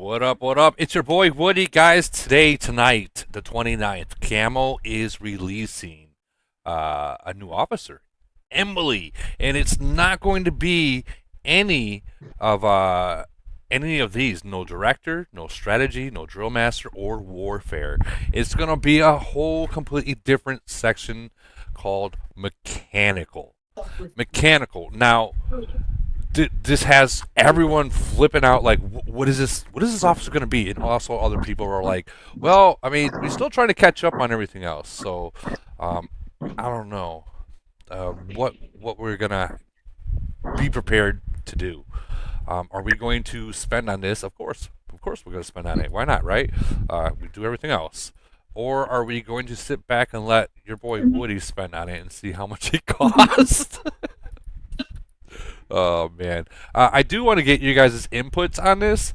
What up, what up? It's your boy Woody, guys. Tonight, the 29th, Camo is releasing a new officer, Emily. And it's not going to be any of these. No director, no strategy, no drill master, or warfare. It's going to be a whole completely different section called mechanical. Mechanical. Now, this has everyone flipping out like, what is this? What is this officer going to be? And also other people are like, well, I mean, we're still trying to catch up on everything else. So, I don't know what we're gonna be prepared to do. Are we going to spend on this? Of course, we're going to spend on it. Why not, right? We do everything else. Or are we going to sit back and let your boy Woody spend on it and see how much it costs? Oh man, I do want to get you guys' inputs on this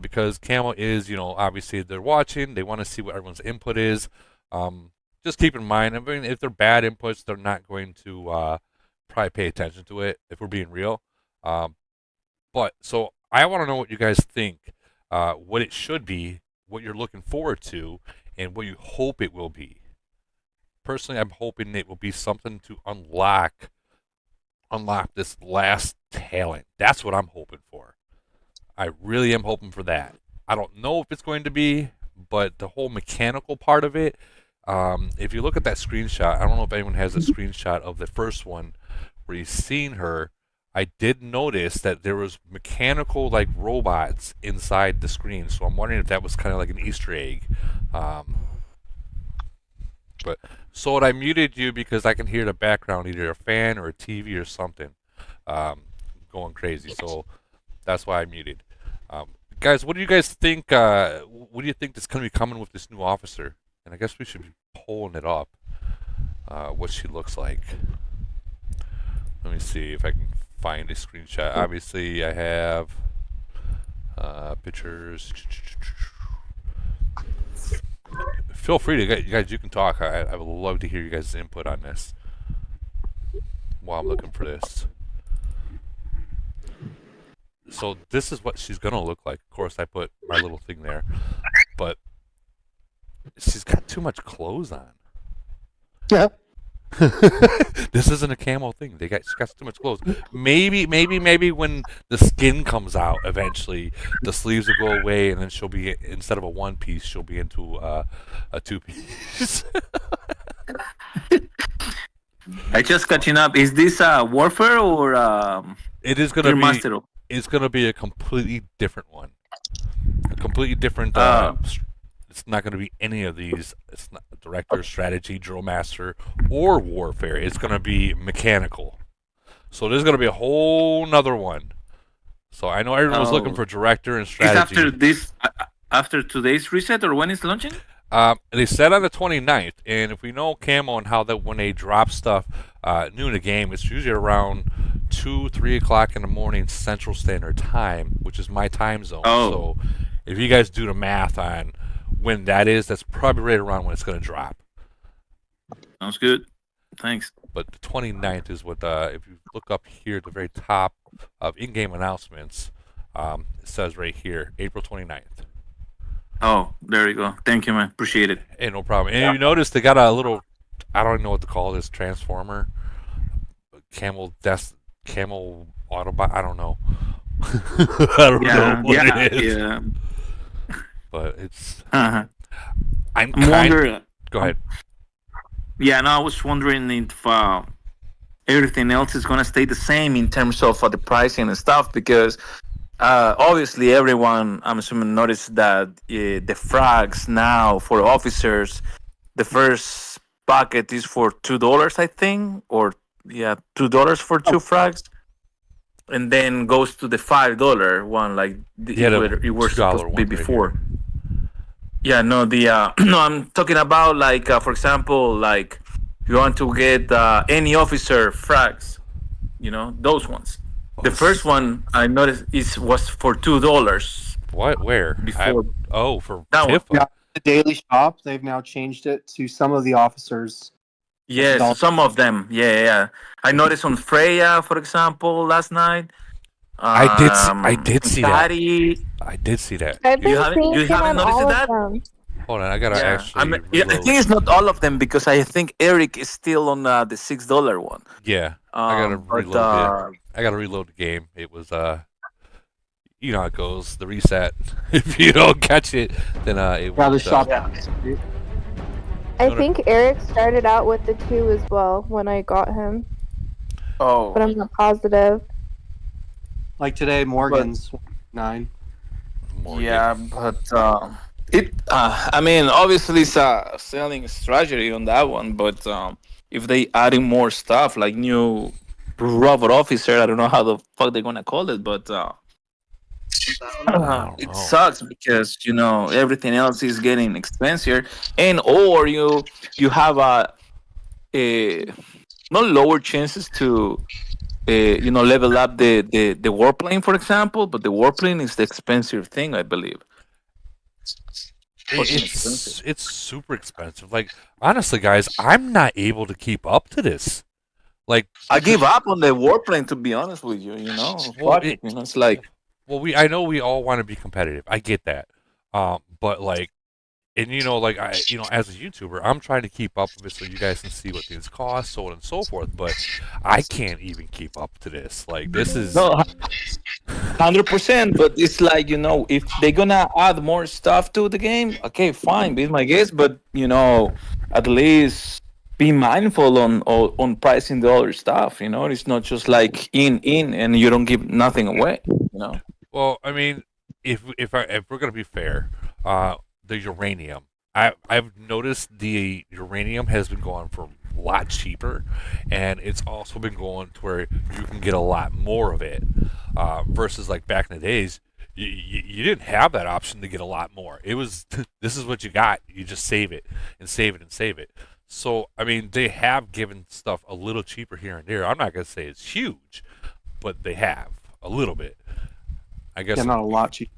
because Camo is, obviously they're watching. They want to see what everyone's input is. Just keep in mind, I mean, if they're bad inputs, they're not going to probably pay attention to it if we're being real. But so I want to know what you guys think, what it should be, what you're looking forward to, and what you hope it will be. Personally, I'm hoping it will be something to unlock this last talent. That's what I'm hoping for. I really am hoping for that. I don't know if it's going to be, but the whole mechanical part of it, if you look at that screenshot, I don't know if anyone has a screenshot of the first one where you've seen her. I did notice that there was mechanical like robots inside the screen, so I'm wondering if that was kind of like an Easter egg. But so I muted you because I can hear the background, either a fan or a TV or something, going crazy. So that's why I muted. Guys, what do you guys think? What do you think is going to be coming with this new officer? And I guess we should be pulling it up. What she looks like. Let me see if I can find a screenshot. Obviously, I have pictures. Feel free to you guys. You can talk. I would love to hear you guys' input on this while I'm looking for this. So this is what she's gonna look like. Of course, I put my little thing there, but she's got too much clothes on. Yeah. This isn't a camo thing. She's got too much clothes. Maybe when the skin comes out eventually, the sleeves will go away, and then she'll be, instead of a one piece, she'll be into a two piece. I just catching up. Is this warfare or It is gonna be. master? It's gonna be a completely different one. A completely different. It's not going to be any of these. It's not director, strategy, drill master, or warfare. It's going to be mechanical. So there's going to be a whole nother one. So I know everyone was looking for director and strategy. Is after today's reset, or when it's launching? They said on the 29th, and if we know Camo and how that when they drop stuff new in the game, it's usually around 2-3 o'clock in the morning Central Standard Time, which is my time zone. So if you guys do the math on when that is, that's probably right around when it's going to drop. Sounds good. Thanks. But the 29th is what, if you look up here at the very top of in-game announcements, it says right here, April 29th. Oh, there you go. Thank you, man. Appreciate it. Hey, no problem. And you notice they got a little, I don't know what to call this, transformer, camel Autobot, I don't know. I don't know what it is. Yeah. But it's. Uh-huh. I'm wondering. Go ahead. Yeah, no, I was wondering if everything else is gonna stay the same in terms of the pricing and stuff, because obviously everyone, I'm assuming, noticed that the frags now for officers, the first bucket is for $2, I think, or $2 for two frags. And then goes to the $5 one, like it was supposed to be before. Right. Yeah, no, no, I'm talking about like, for example, like if you want to get any officer frags, those ones. The first one I noticed was for $2. What? Where? Before? For that Tifa. Yeah, the daily shop. They've now changed it to some of the officers. Yes, some of them. Yeah. I noticed on Freya, for example, last night. I did see that. Daddy, I did see that. I've you been haven't seeing you him haven't on noticed all of that? them. Hold on, I gotta Yeah, I actually mean, yeah, I reload. think it's not all of them because I think Eric is still on the $6 one. Yeah, I gotta But reload it. I gotta reload the game. It was you know how it goes. The reset. If you don't catch it, then it Yeah, the won't. shop. Yeah. I No, no. think Eric started out with the 2 as well when I got him, Oh, but I'm not positive. Like today, Morgan's 9. Morgan. yeah, but I mean, obviously it's a selling strategy on that one. But if they adding more stuff like new robot officer, I don't know how the fuck they're gonna call it, but I don't it know. sucks because everything else is getting expensive, and or you have a not lower chances to level up the warplane, for example, but the warplane is the expensive thing, I believe. Fucking expensive. It's super expensive. Like honestly, guys, I'm not able to keep up to this. Like, I give up on the warplane, to be honest with you. well, Fuck it. It's like well, I know we all want to be competitive. I get that. But like, and like as a YouTuber, I'm trying to keep up with it so you guys can see what things cost, so on and so forth. But I can't even keep up to this. Like, this is no, 100%. But it's like if they're gonna add more stuff to the game, okay, fine, be my guest. But at least be mindful on pricing the other stuff. It's not just like in and you don't give nothing away. well. I mean, if we're gonna be fair, the uranium. I've noticed the uranium has been going for a lot cheaper, and it's also been going to where you can get a lot more of it. Versus like back in the days, you didn't have that option to get a lot more. It was this is what you got. You just save it and save it and save it. So I mean, they have given stuff a little cheaper here and there. I'm not gonna say it's huge, but they have a little bit. I guess Yeah, not a lot cheap.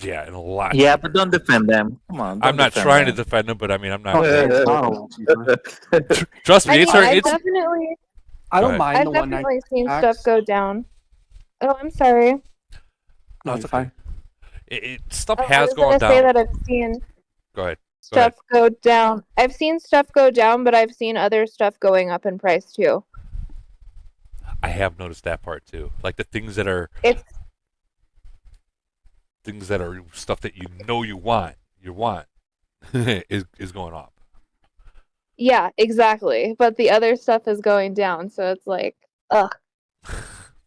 yeah, and a lot. Yeah, cheaper. but don't defend them. Come on. I'm don't not defend trying to them. defend them, but I mean, I'm not. Oh, yeah, it's not a lot cheaper. Trust me, I mean, it's I've it's. definitely, I Go don't ahead. mind I've the 190. definitely seen tax. stuff go down. Oh, I'm sorry. No, No, it's it's okay. fine. Stuff Oh, I has was gone gonna say down. that I've seen Go ahead. stuff go down. I've seen stuff go down, but I've seen other stuff going up in price too. I have noticed that part too. Like the things that are It's stuff that you want, is going up. yeah, exactly. But the other stuff is going down, so it's like, ugh.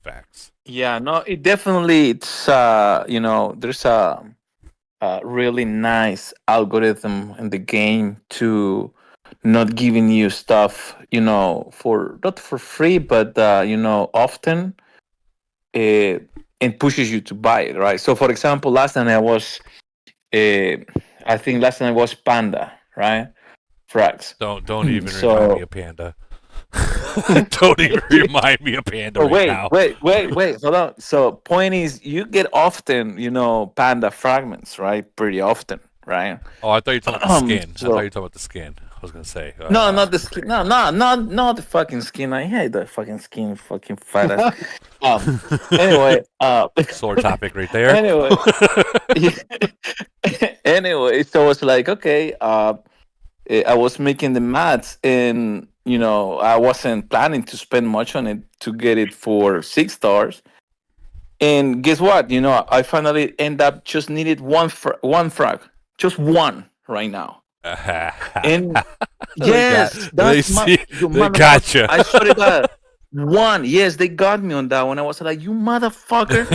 Facts. Yeah, no, it definitely it's there's a really nice algorithm in the game to not giving you stuff, for not for free, but often it pushes you to buy it, right? So, for example, last time I think last time I was Panda, right? Frags. Don't even So- remind me of Panda. Don't even remind me of Panda Oh, right now. wait, hold on. So, point is, you get often, Panda fragments, right? Pretty often, right? Oh, I thought you were talking about the skin. I so- thought you were talking about the skin. I was gonna say. No, not the skin. No, not the fucking skin. I hate the fucking skin, fucking fat ass. Anyway, Sore topic right there. anyway, anyway, so it's like, okay, I was making the maths, and I wasn't planning to spend much on it to get it for $6. And guess what? I finally end up just needed one frag, just one right now. And yes, they gotcha. I swear to God, one. Yes, they got me on that one. I was like, "You motherfucker!"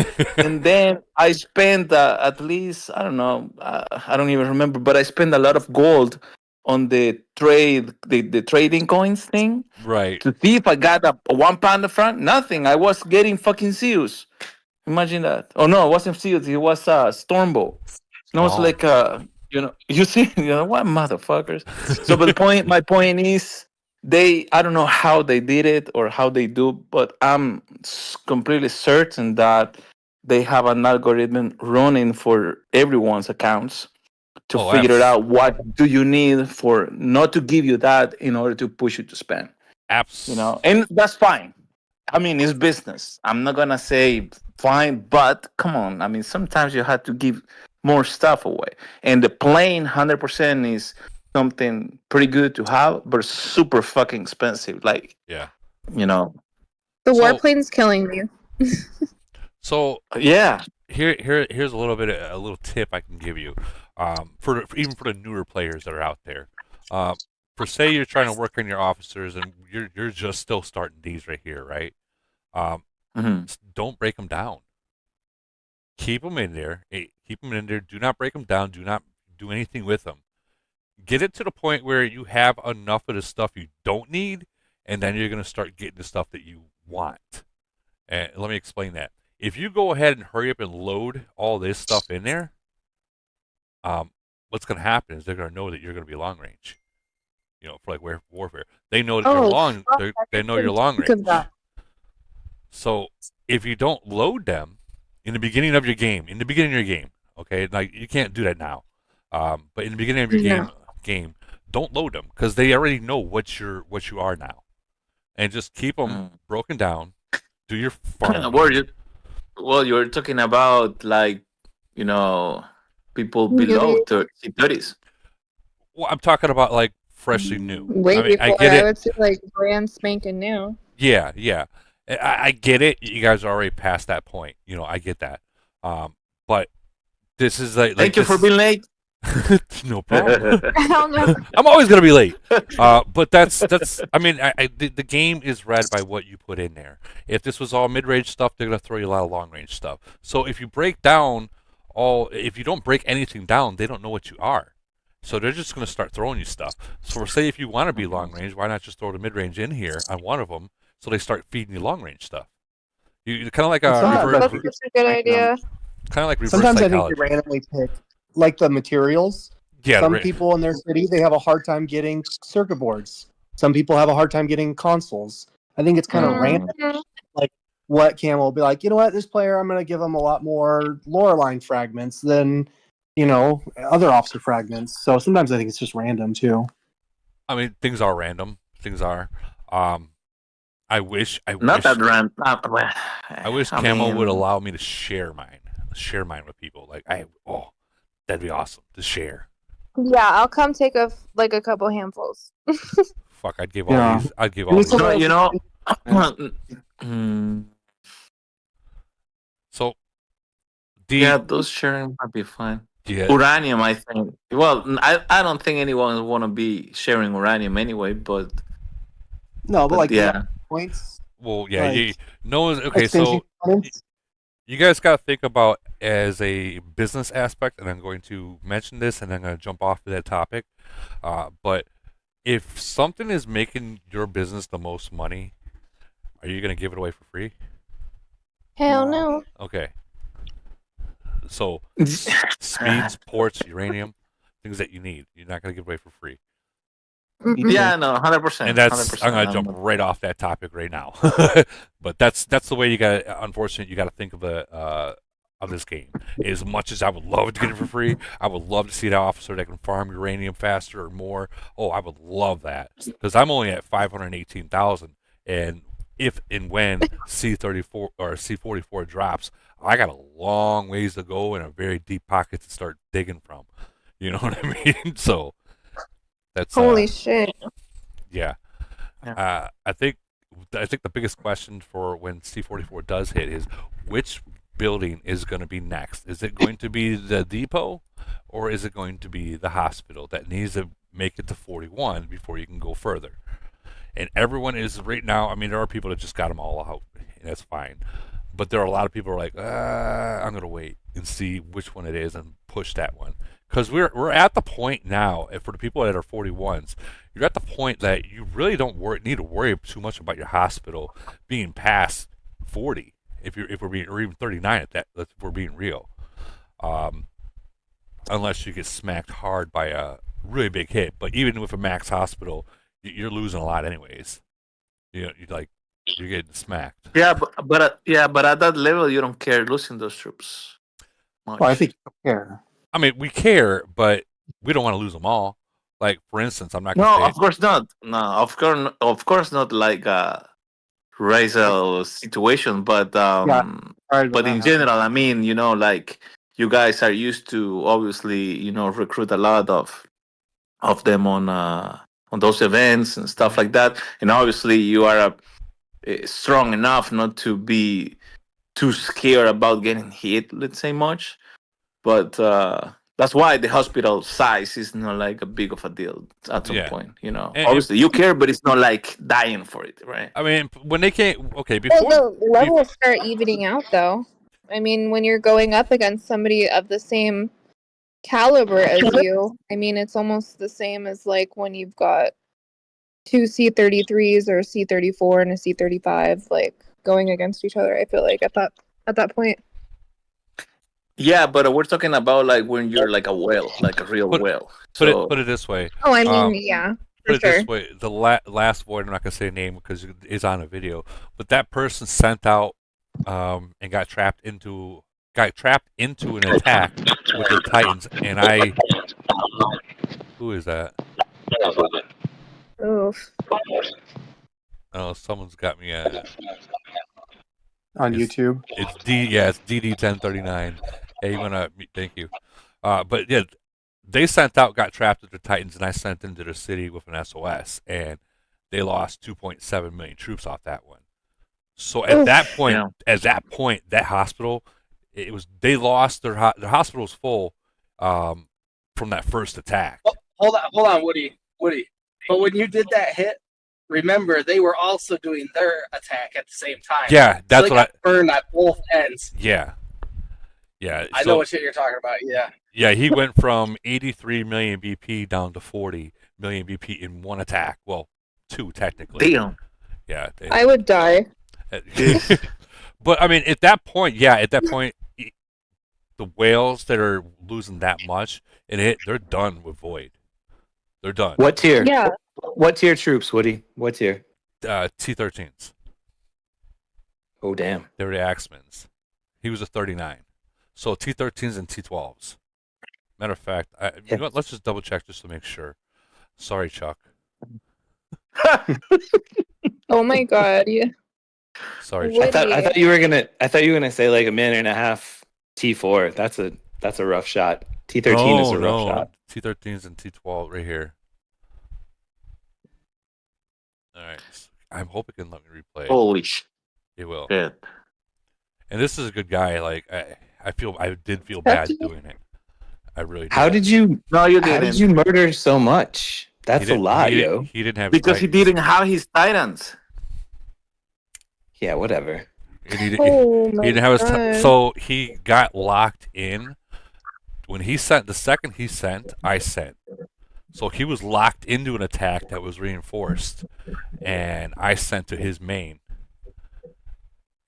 And then I spent at least, I don't know, I don't even remember, but I spent a lot of gold on the the trading coins thing Right. to see if I got a £1 front. Nothing. I was getting fucking Zeus. Imagine that. Oh no, it wasn't Zeus. It was Stormbow. And I was Oh. like, you see, what motherfuckers. So, but my point is, I don't know how they did it or how they do, but I'm completely certain that they have an algorithm running for everyone's accounts to Oh, figure out what do you need for not to give you that in order to push you to spend. And that's fine. I mean, it's business. I'm not gonna say fine, but come on. I mean, sometimes you have to give more stuff away, and the plain 100% is something pretty good to have, but super fucking expensive. Like, Yeah. you know, The So- warplane's killing me. So yeah. here's a little bit a little tip I can give you, for even for the newer players that are out there. For say you're trying to work on your officers and you're just still starting these right here, right? Mhm. Don't break them down. Keep them in there. Keep them in there. Do not break them down. Do not do anything with them. Get it to the point where you have enough of the stuff you don't need, and then you're going to start getting the stuff that you want. And let me explain that. If you go ahead and hurry up and load all this stuff in there, what's going to happen is they're going to know that you're going to be long range. You know, for like warfare, they know that you're long. They know you're long Think of range. that. So if you don't load them in the beginning of your game, okay, like you can't do that now. But in the beginning of your No. game, don't load them because they already know what you are now, and just keep them broken down. Do your farm. Well, you're talking about like, people below 30s. Well, I'm talking about like freshly new. Way I mean, I before, get I it. would say like brand spanking new. Yeah, yeah. I get it. You guys are already past that point. You know, I get that. But this is like Thank you for being late. no problem. I don't know. I'm always gonna be late. But that's. I mean, the game is read by what you put in there. If this was all mid-range stuff, they're gonna throw you a lot of long-range stuff. So if you if you don't break anything down, they don't know what you are. So they're just gonna start throwing you stuff. So say if you want to be long-range, why not just throw the mid-range in here on one of them, so they start feeding you long-range stuff. You kind of like Sometimes That's a good idea. kind of like reverse Sometimes I think psychology. they randomly pick like the materials. Yeah, Some people in their city, they have a hard time getting circuit boards. Some people have a hard time getting consoles. I think it's kind of random. Like what Cam will be like, you know what, this player, I'm going to give them a lot more lore line fragments than, other officer fragments. So sometimes I think it's just random too. I mean, things are random. Things are. I wish. Not that random. I wish Camo would allow me to share mine with people. Like that'd be awesome to share. Yeah, I'll come take a couple handfuls. Fuck, I'd give all these. I'd give all these. So, those sharing might be fine. Yeah. Uranium, I think. Well, I don't think anyone would want to be sharing uranium anyway, but no, but like yeah, points. Well, yeah, like, okay, so you guys got to think about as a business aspect, and I'm going to mention this, and I'm going to jump off to that topic. But if something is making your business the most money, are you going to give it away for free? Hell no. Okay. So, speeds, ports, uranium, things that you need, you're not going to give away for free. Yeah, no, 100%. And that's 100%. I'm gonna jump right off that topic right now. But that's the way you got. Unfortunately, you got to think of this game. As much as I would love to get it for free, I would love to see that officer that can farm uranium faster or more. Oh, I would love that because I'm only at 518,000, and if and when C34 or C44 drops, I got a long ways to go and a very deep pocket to start digging from. You know what I mean? So. That's, holy shit. Yeah. I think the biggest question for when C44 does hit is which building is going to be next? Is it going to be the depot or is it going to be the hospital that needs to make it to 41 before you can go further? And everyone is right now, I mean, there are people that just got them all out, and that's fine. But there are a lot of people who are like, I'm going to wait and see which one it is and push that one. Because we're at the point now, and for the people that are 41s, you're at the point that you really don't need to worry too much about your hospital being past 40, if we're being, or even 39 at that. If we're being real, unless you get smacked hard by a really big hit. But even with a max hospital, you're losing a lot anyways. You're getting smacked. Yeah, but at that level, you don't care losing those troops much. Well, I think you don't care. I mean, we care, but we don't want to lose them all. Like, for instance, I'm not going No, to say... of course not. No, of course not like raise a situation, but Prior to but that in happening. general, I mean, like you guys are used to obviously, recruit a lot of them on those events and stuff like that, and obviously you are strong enough not to be too scared about getting hit, let's say much, but that's why the hospital size is not like a big of a deal at some Yeah. point. And- Obviously you care, but it's not like dying for it, right? I mean, when they came, okay, Well, before the levels start evening out, though. I mean, when you're going up against somebody of the same caliber as you, I mean, it's almost the same as like when you've got two C-33s or a C-34 and a C-35, like going against each other. I feel like at that point. Yeah, but we're talking about like when you're like a whale, like a real Put- whale. put it this way. Oh, I mean, Um, yeah, Put for it sure. this way: the last void, I'm not gonna say a name because it's on a video, but that person sent out and got trapped into an attack with the Titans, and who is that? Oof. Oh, someone's got me. on It's- YouTube. It's DD1039. Hey, you wanna? Thank you. But yeah, they sent out, got trapped with the Titans, and I sent into the city with an SOS, and they lost 2.7 million troops off that one. So at Oof. that point, Yeah. that hospital, they lost their hospital was full from that first attack. Hold on, Woody. But when you did that hit, remember they were also doing their attack at the same time. Yeah, So that's they what got burned at both ends. Yeah. I know what shit you're talking about. Yeah. Yeah, he went from 83 million BP down to 40 million BP in one attack. Well, two technically. Damn. Yeah. I would die. But I mean, at that point, the whales that are losing that much, they're done with Void. They're done. What tier? Yeah. What tier troops, Woody? What tier? T13s. Oh, damn. They were the Axemans. He was a 39. So T13s and T12s. Matter of fact, you know what, let's just double check just to make sure. Sorry, Chuck. Oh my god. Yeah. Sorry, Woody. Chuck. I thought you were gonna say like a minute and a half T4. That's a rough shot. T13 is a rough shot. T13s and T12 right here. All right. I hope it can let me replay. Holy shit. It will. Yeah. And this is a good guy. Like I did feel bad doing it. I really did. How did you No, you how didn't. did you murder so much? He That's a didn't- lot, he yo. didn't- He didn't have Because he Titans. didn't have his Titans. Yeah, whatever. And he Oh my didn't have his god. so he got locked in when he sent the second he sent, I sent. So he was locked into an attack that was reinforced, and I sent to his main,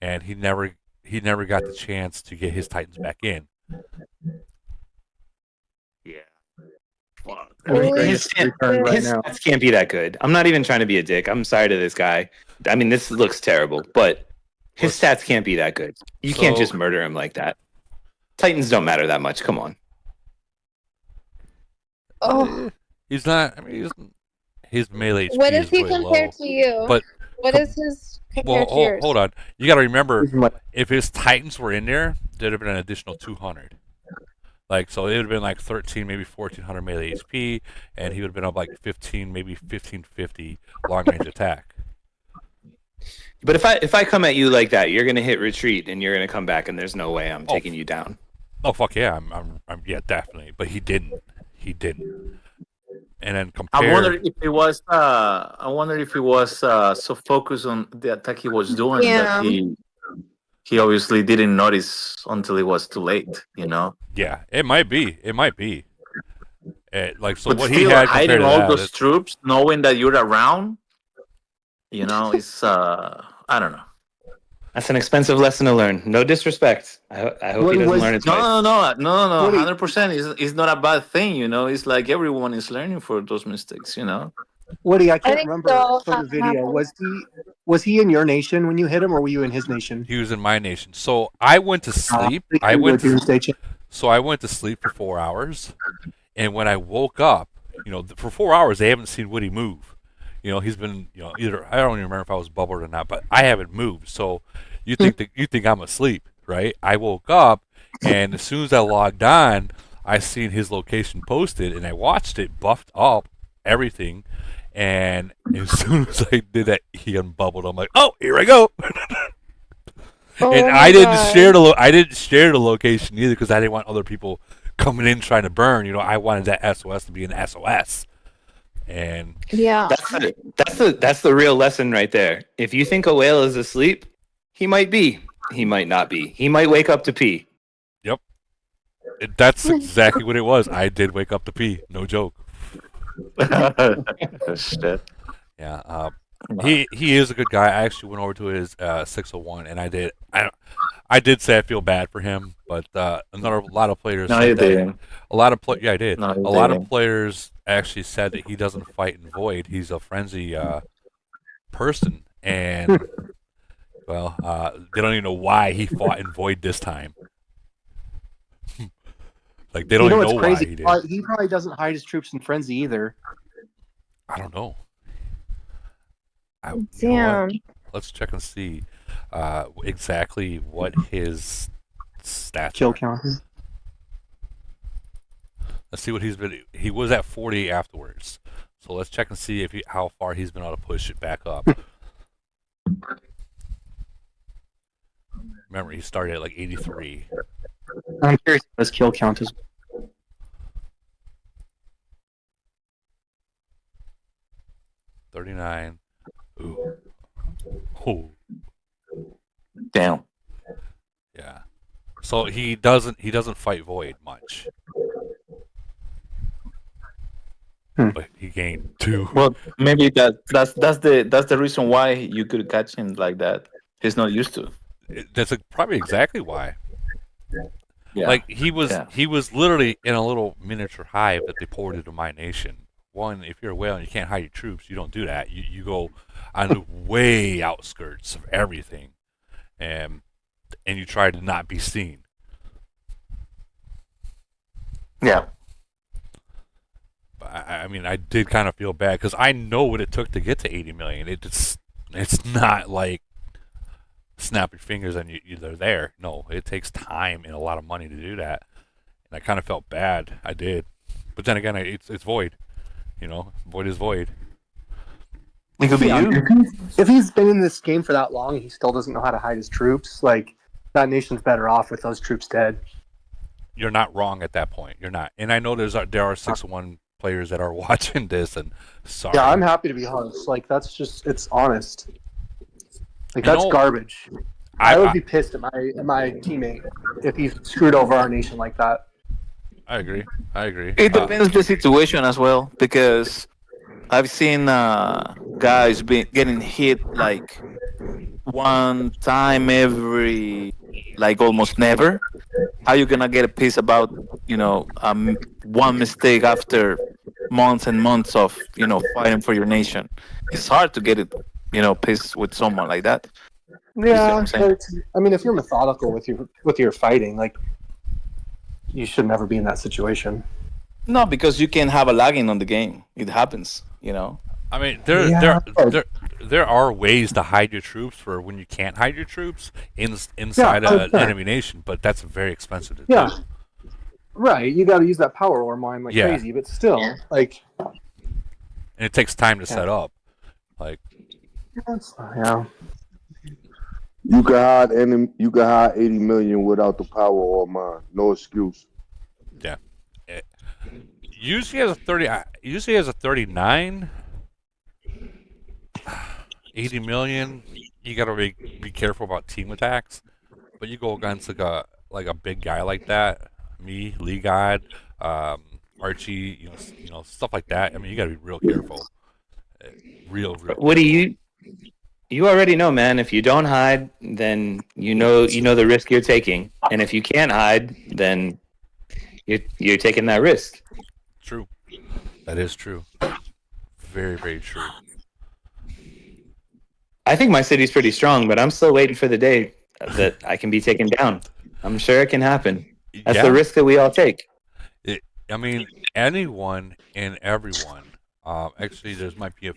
and he never got the chance to get his Titans back in. Yeah. Holy His, shit. Right his now. stats can't be that good. I'm not even trying to be a dick. I'm sorry to this guy. I mean, this looks terrible, but his stats can't be that good. You can't So- just murder him like that. Titans don't matter that much. Come on. Oh. He's not. I mean, his melee HP What is he really compared low. to you? But What is his well, compared to yours? hold on. You got to remember, He's my- if his Titans were in there, there'd have been an additional 200. Like, so it would have been like 13, maybe 1400 melee HP, and he would have been up like 15, maybe 1550 long range attack. But if I come at you like that, you're gonna hit retreat and you're gonna come back, and there's no way I'm taking you down. Oh fuck yeah, I'm yeah, definitely. But he didn't. And then compare. I wonder if it was. So focused on the attack he was doing Yeah. that he obviously didn't notice until it was too late. Yeah, it might be. Like so, But what still, he had compared hiding to all that, those troops, knowing that you're around, it's I don't know. That's an expensive lesson to learn. No disrespect. I hope What he doesn't was- learn it twice. No. Woody- 100%. It's not a bad thing. It's like everyone is learning for those mistakes. Woody, I can't think remember so. from the video. Was he in your nation when you hit him, or were you in his nation? he was in my nation. So I went to sleep. I You were went to Doomsday Champ. So I went to sleep for 4 hours, and when I woke up, for 4 hours they haven't seen Woody move. He's been, either I don't even remember if I was bubbled or not, but I haven't moved. So you think I'm asleep, right? I woke up, and as soon as I logged on, I seen his location posted, and I watched it, buffed up everything, and as soon as I did that, he unbubbled. I'm like, oh, here I go. And Oh I my didn't god. I didn't share the location either because I didn't want other people coming in trying to burn. I wanted that SOS to be an SOS. And Yeah. That's the real lesson right there. If you think a whale is asleep, he might be. He might not be. He might wake up to pee. yep, that's exactly what it was. I did wake up to pee. No joke. Shit. Yeah. He is a good guy. I actually went over to his 601, and I did say I feel bad for him, but a lot of players No, said you that didn't. yeah, I did. No, you A lot of didn't. players actually said that he doesn't fight in void. He's a frenzy person, and well, they don't even know why he fought in void this time. Like they You don't know even what's know why crazy? he did. He probably doesn't hide his troops in frenzy either. I don't know. You know what? Damn. Let's check and see exactly what his stats Kill are. count. Let's see what he's been. He was at 40 afterwards. So let's check and see how far he's been able to push it back up. Remember, he started at like 83. I'm curious what his kill count is. 39. Ooh. Oh, Damn. yeah. So he doesn't fight void much. But he gained 2. Well, maybe that's the reason why you could catch him like that. He's not used to. That's probably exactly why. Yeah. Like he was Yeah. literally in a little miniature hive that they poured into my nation. One, if you're a whale and you can't hide your troops, you don't do that. You go on the way outskirts of everything, and you try to not be seen. Yeah. But I mean, I did kind of feel bad because I know what it took to get to 80 million. It's not like snap your fingers and they're there. No, it takes time and a lot of money to do that. And I kind of felt bad. I did, but then again, it's void. Void is void. It could be Yeah, you. if he's been in this game for that long and he still doesn't know how to hide his troops, like that nation's better off with those troops dead. You're not wrong at that point. You're not. And I know there are 6-1 players that are watching this, and sorry. Yeah, I'm happy to be honest. Like that's just it's honest. Like You that's know, garbage. I would I be pissed at my teammate if he screwed over our nation like that. agree. I agree. It depends the situation as well, because I've seen guys getting hit like one time every like almost never. How you gonna get a piece about one mistake after months and months of fighting for your nation? It's hard to get it pissed with someone like that. You see what Yeah, I'm saying? but I mean, if you're methodical with your fighting, like you should never be in that situation. No, because you can have a lagging on the game. It happens. I mean, Yeah, there are ways to hide your troops for when you can't hide your troops inside an 100%. enemy nation, but that's very expensive to Yeah. do. Right, you got to use that power ore mine like Yeah. crazy, but still, like, And it takes time to set up. Like, yeah. You can hide 80 million without the power or mine. No excuse. usually has a 30. Usually has a 39. 80 million. You gotta be careful about team attacks. But you go against like a big guy like that, me, Lee God, Archie, stuff like that. I mean, you gotta be real careful. Real. What do you already know, man? If you don't hide, then you know the risk you're taking, and if you can't hide, then you're taking that risk. True. That is true. Very, very true. I think my city's pretty strong, but I'm still waiting for the day that I can be taken down. I'm sure it can happen. That's the risk that we all take. I mean, anyone and everyone. Actually, there might be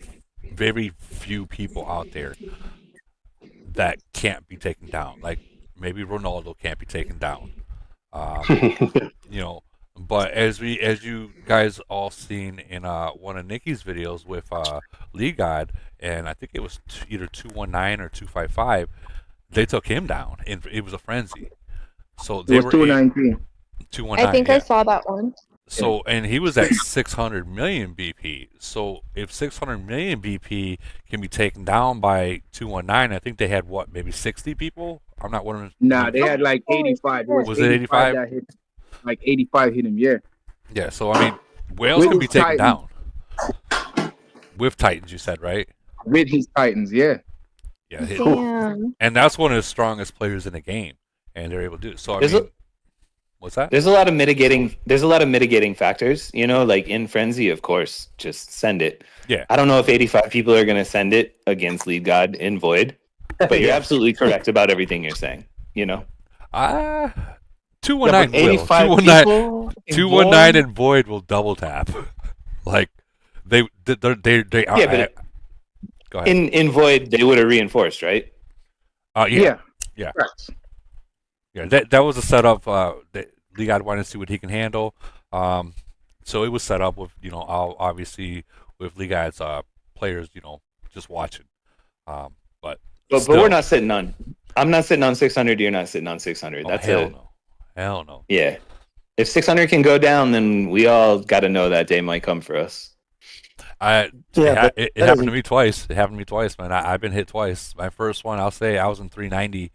very few people out there that can't be taken down. Like maybe Ronaldo can't be taken down. Um, you know, but as you guys all seen in one of Nikki's videos with Lee God, and I think it was either 219 or 255, they took him down, and it was a frenzy. So It they was were 219. 219. I think I saw that one. So and he was at 600 million BP. So if 600 million BP can be taken down by 219, I think they had what, maybe 60 people. I'm not one of them. Nah, they had like Holy 85. shit. Was it 85? that hit? Like 85 hit him. Yeah. Yeah. So I mean, Wales With can be his taken Titans. down with Titans. You said right? With his Titans. Yeah. Yeah. Damn. And that's one of the strongest players in the game, and they're able to do it. So I There's mean, what's that? There's a lot of mitigating factors, you know, like in Frenzy, of course, just send it. Yeah. I don't know if 85 people are going to send it against Lead God in Void, but you're absolutely correct about everything you're saying, you know? 219 will. 85 219 people. in 219 Void? and Void will double tap. Like they are. Yeah, but go ahead. in Void, they would have reinforced, right? Yeah. Correct. Yeah, that was a setup. That Lee God wanted to see what he can handle. So it was set up with obviously with Lee God's players, just watching. But We're not sitting on. I'm not sitting on 600. You're not sitting on 600. That's hell no. Hell no. Yeah. If 600 can go down, then we all got to know that day might come for us. It happened to me twice. It happened to me twice, man. I've been hit twice. My first one, I'll say, I was in 390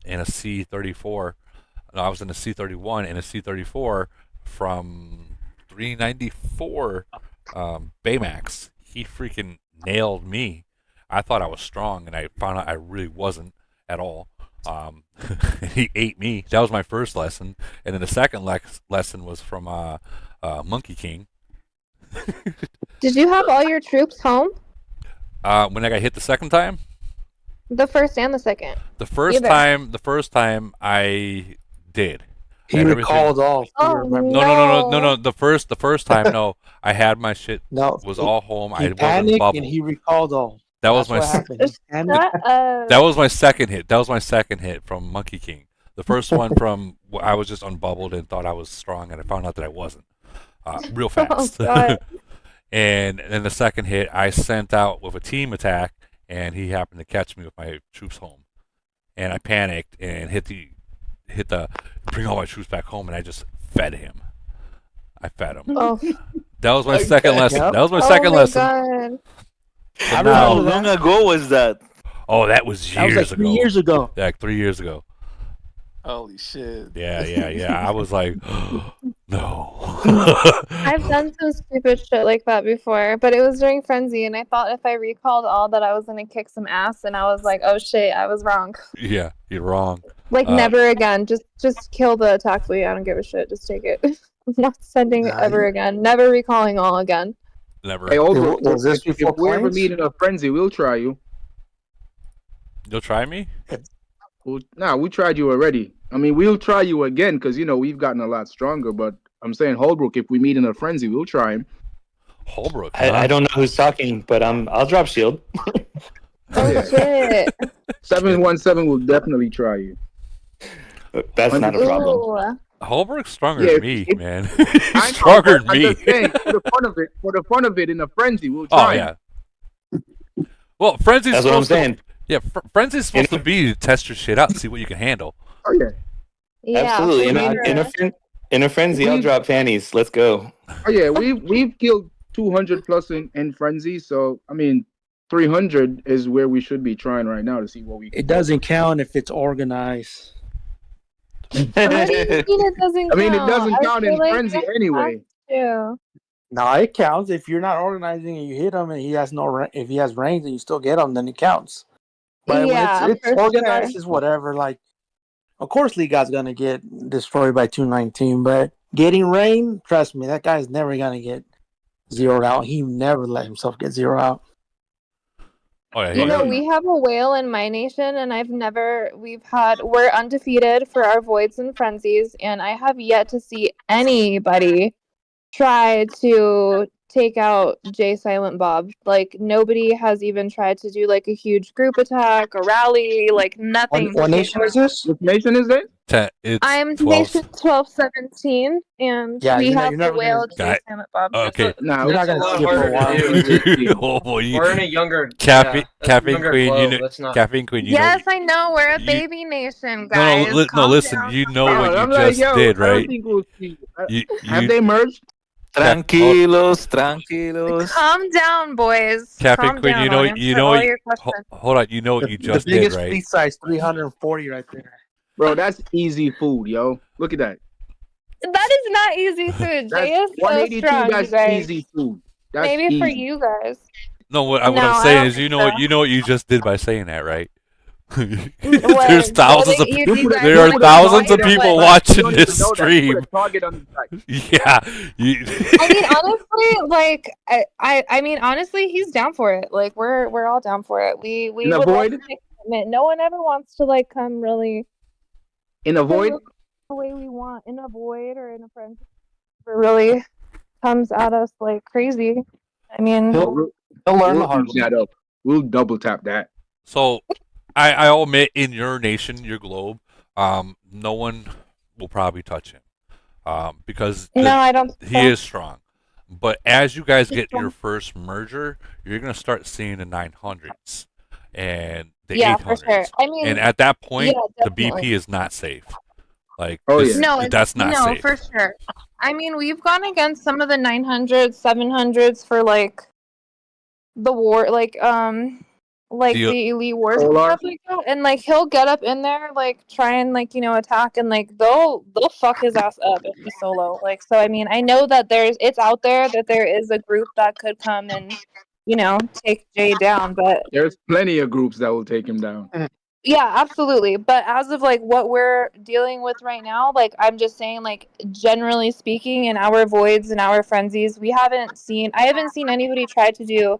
in a C34. No, I was in a C31 and a C34 from 394 Baymax. He freaking nailed me. I thought I was strong, and I found out I really wasn't at all. He ate me. That was my first lesson, and then the second lesson was from Monkey King. Did you have all your troops home? When I got hit the second time, The first and the second. the first time I did. He Had everything- recalled all. if you Oh, remember. No. The first time, no. I had my shit No, was all home. I he wasn't panicked bubbled. and he recalled all. That was That's my what happened. He panicked. Shut up. that was my second hit. That was my second hit from Monkey King. The first one from I was just unbubbled and thought I was strong, and I found out that I wasn't. Real fast. God. And then the second hit, I sent out with a team attack, and he happened to catch me with my troops home, and I panicked and hit the bring all my troops back home, and I just fed him. I fed him. Oh, That was my second lesson. Yep. That was my oh second my lesson. God. So I now- remember How long ago was that? Oh, that was That was years like 3 ago. years ago. Like 3 years ago. Holy shit. Yeah. I was like, no. I've done some stupid shit like that before, but it was during Frenzy, and I thought if I recalled all that I was gonna kick some ass, and I was like, oh shit, I was wrong. Yeah, you're wrong. Like never again. Just kill the attack fleet. I don't give a shit. Just take it. I'm not sending it Nah, ever again. Never recalling all again. Never. Hey, also, Was this if before we ever Plains? meet in a frenzy, we'll try you. You'll try me? We tried you already. I mean, we'll try you again because we've gotten a lot stronger. But I'm saying Holbrook, if we meet in a frenzy, we'll try him. Holbrook. I don't know who's talking, but I'll drop shield. Oh Yeah. shit. 717 will definitely try you. That's not a problem. Ooh. Holbrook's stronger Yeah, than me, if- man. I He's know, stronger but than I'm me. just saying, for the fun of it, in a frenzy, we'll Oh try. yeah. Well, Frenzy's That's what I'm supposed saying. to. Yeah, Frenzy's supposed to be to test your shit out, and see what you can handle. Oh yeah. Yeah, Absolutely. for In a sure. frenzy, I'll drop panties. Let's go. Oh yeah. We've killed 200 plus in frenzy. So I mean, 300 is where we should be trying right now to see what we can. It doesn't count if it's organized. What do you mean it doesn't I mean, it count? doesn't I count feel in like frenzy it anyway. has to. No, it counts if you're not organizing and you hit him, and he has if he has range and you still get him, then it counts. But Yeah, when it's for organized, sure. is whatever. Like, of course, Lee God's gonna get destroyed by 219, but getting rain, trust me, that guy's never gonna get zeroed out. He never let himself get zeroed out. Oh yeah. You know, yeah. we have a whale in my nation, and we're undefeated for our voids and frenzies, and I have yet to see anybody try to take out Jay Silent Bob. Like nobody has even tried to do like a huge group attack, a rally, like nothing. What nation is this? What nation is that? It's I'm 12. Nation 1217, and Yeah, we you're have to never whale gonna. Guy- Jay Silent Bob. Okay. Nah, You're not That's a gonna lot see it for a harder while. to do. Oh boy, We're in a younger Caffeine, that's a Caffeine younger Queen, globe. you know, Let's not. Caffeine Queen, you Yes, know. I know we're a you- baby nation, No, guys. no, Calm listen. down. You know bro, what you I'm like, just yo, did, I don't right? think we'll see. You Have they merged? Tranquilos, tranquilos. Calm down, boys. Caffeine Calm Queen, down. you know, I'll you answer know, all your questions. hold on, you know what The, you the just did, biggest right? fleet size 340 right there. Bro, that's easy food, yo. Look at that. That is not easy food. That's Jay is so 182. strong, you That's guys. easy food. That's Maybe for easy. you guys. No, what No, I'm I saying don't is, think you know what you just did by saying that, right? There's What? thousands of You put there you are put a thousands of target on people his back. You watching don't this even know that. stream. Put a target on his back. Yeah, I mean, honestly, like I mean, honestly, he's down for it. Like we're all down for it. We In a would like void? to make a commitment. No one ever wants to like come really In a void? the way we want in a void or in a friendship. It really comes at us like crazy. I mean, He'll learn the We'll hard eat way. that up. We'll double tap that. So, I'll admit, in your nation, your globe, no one will probably touch him, because no, I don't. he is strong. But as you guys get strong. your first merger, you're gonna start seeing the 900s and the Yeah, 800s. for sure. I mean, And at that point, yeah, the definitely. BP is not safe. Like, Oh, this- yeah. No, that's not no, safe. for sure. I mean, we've gone against some of the 900s, 700s for like the war, like The- the elite wars and Polar. stuff like that. And like he'll get up in there, like try and like attack, and like they'll fuck his ass up if he's solo. Like so, I mean, I know that it's out there that there is a group that could come and take Jay down, but There's plenty of groups that will take him down. yeah, absolutely. But as of like what we're dealing with right now, like I'm just saying, like generally speaking, in our voids and our frenzies, I haven't seen anybody try to do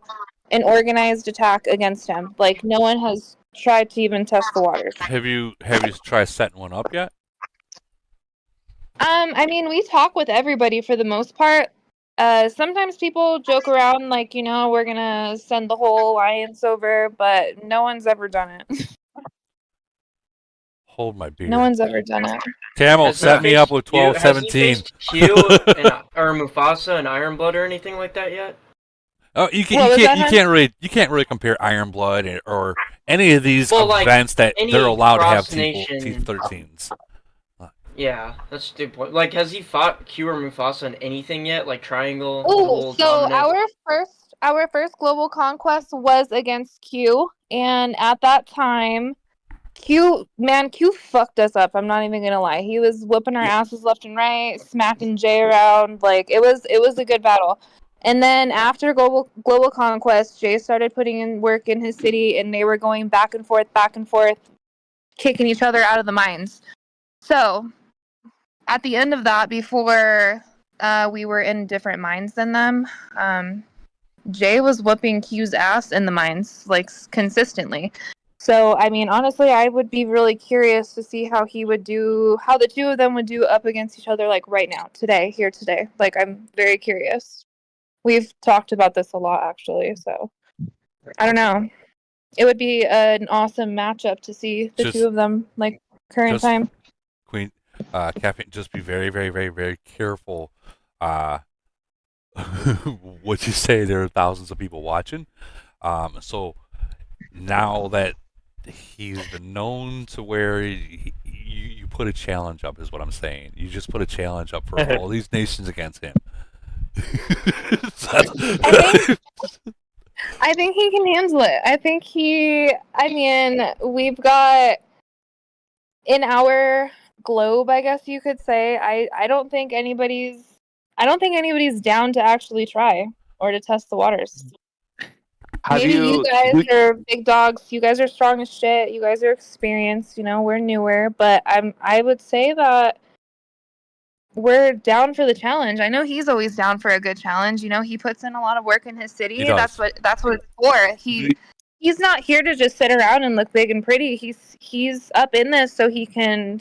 an organized attack against him. Like no one has tried to even test the waters. Have you tried setting one up yet? I mean, we talk with everybody for the most part. Sometimes people joke around like, we're gonna send the whole alliance over, but no one's ever done it. Hold my beer. No one's ever done it. Camel, Has he set me up faced with Q- has he 1217. faced Q or Mufasa and Ironblood or anything like that yet? Oh, you What was that, you can't really compare Ironblood or any of these Well, like, events that any they're allowed to have cross-nation- T13s. Yeah, that's the point. Like, has he fought Q or Mufasa in anything yet? Like Triangle? the Oh, whole so dominant- our first global conquest was against Q, and at that time, Q fucked us up. I'm not even gonna lie. He was whipping our asses left and right, smacking Jay around. Like it was a good battle. And then after global conquest, Jay started putting in work in his city, and they were going back and forth, kicking each other out of the mines. So at the end of that, before we were in different mines than them, Jay was whooping Q's ass in the mines, like consistently. So, I mean, honestly, I would be really curious to see how the two of them would do up against each other, like right now, today. Like, I'm very curious. We've talked about this a lot, actually, so I don't know. It would be an awesome matchup to see the two of them, like, current time. Queen, Caffeine, just be very, very, very, very careful. What you say, there are thousands of people watching. So now that he's been known to where you put a challenge up, is what I'm saying. You just put a challenge up for all these nations against him. I think he can handle it. We've got in our globe, I guess you could say, I don't think anybody's down to actually try or to test the waters. Maybe you guys are big dogs. You guys are strong as shit. You guys are experienced. We're newer, but I would say that we're down for the challenge. I know he's always down for a good challenge. He puts in a lot of work in his city. That's what it's for. He's not here to just sit around and look big and pretty. He's up in this so he can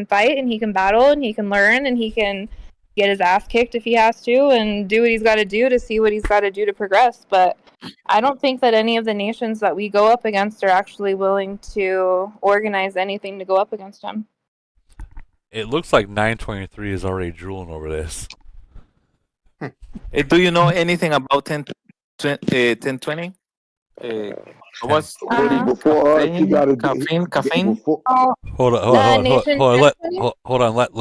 fight and he can battle and he can learn and he can get his ass kicked if he has to and do what he's got to do to see what he's got to do to progress. But I don't think that any of the nations that we go up against are actually willing to organize anything to go up against him. It looks like 923 is already drooling over this. Do you know anything about 1020? What's Before us, you gotta caffeine? Before, Hold on. Let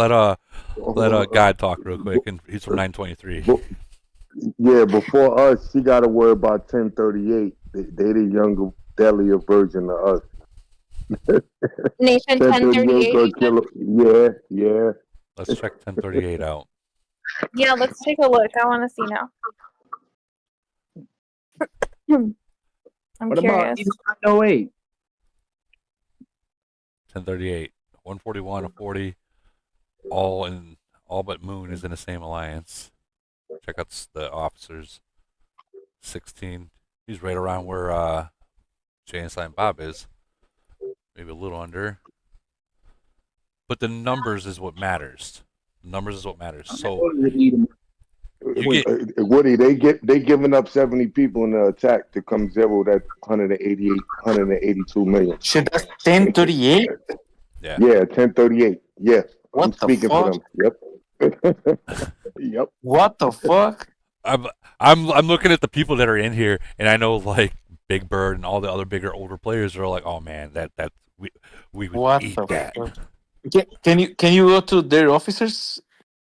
God talk real quick, and he's from 923. yeah, before us, she got to worry about 1038. They the younger, deadlier version of us. Nation 1038. gonna kill her. Yeah. Let's check 1038 out. Yeah, let's take a look. I want to see now. I'm What about curious. 908? 1038, 141, a 40, all but Moon is in the same alliance. Check out the officers. 16. He's right around where Jay and Silent Bob is. Maybe a little under. But the numbers is what matters. So Woody, they giving up 70 people in the attack to come zero that 182 million. Shit, that's 1038? Yeah. Yeah, 1038. Yeah. What I'm the speaking fuck? for them. Yep. Yep. What the fuck? I'm looking at the people that are in here, and I know like Big Bird and all the other bigger older players are like, oh man, that we would What eat the that. fuck? Can you go to their officers?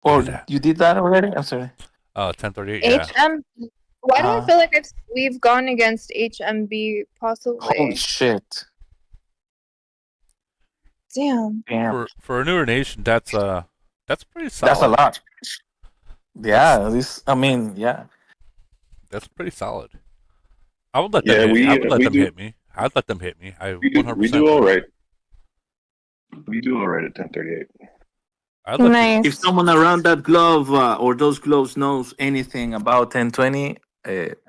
Or you did that already? I'm sorry. 1038. Yeah. HM. Why do I feel like we've gone against HMB possibly? Holy shit! Damn. For a newer nation, that's pretty solid. That's a lot. Yeah, yeah. That's pretty solid. I would let them hit me. I'd let them hit me. We do all right. We do all right at 1038. Nice. If someone around that glove or those gloves knows anything about 1020,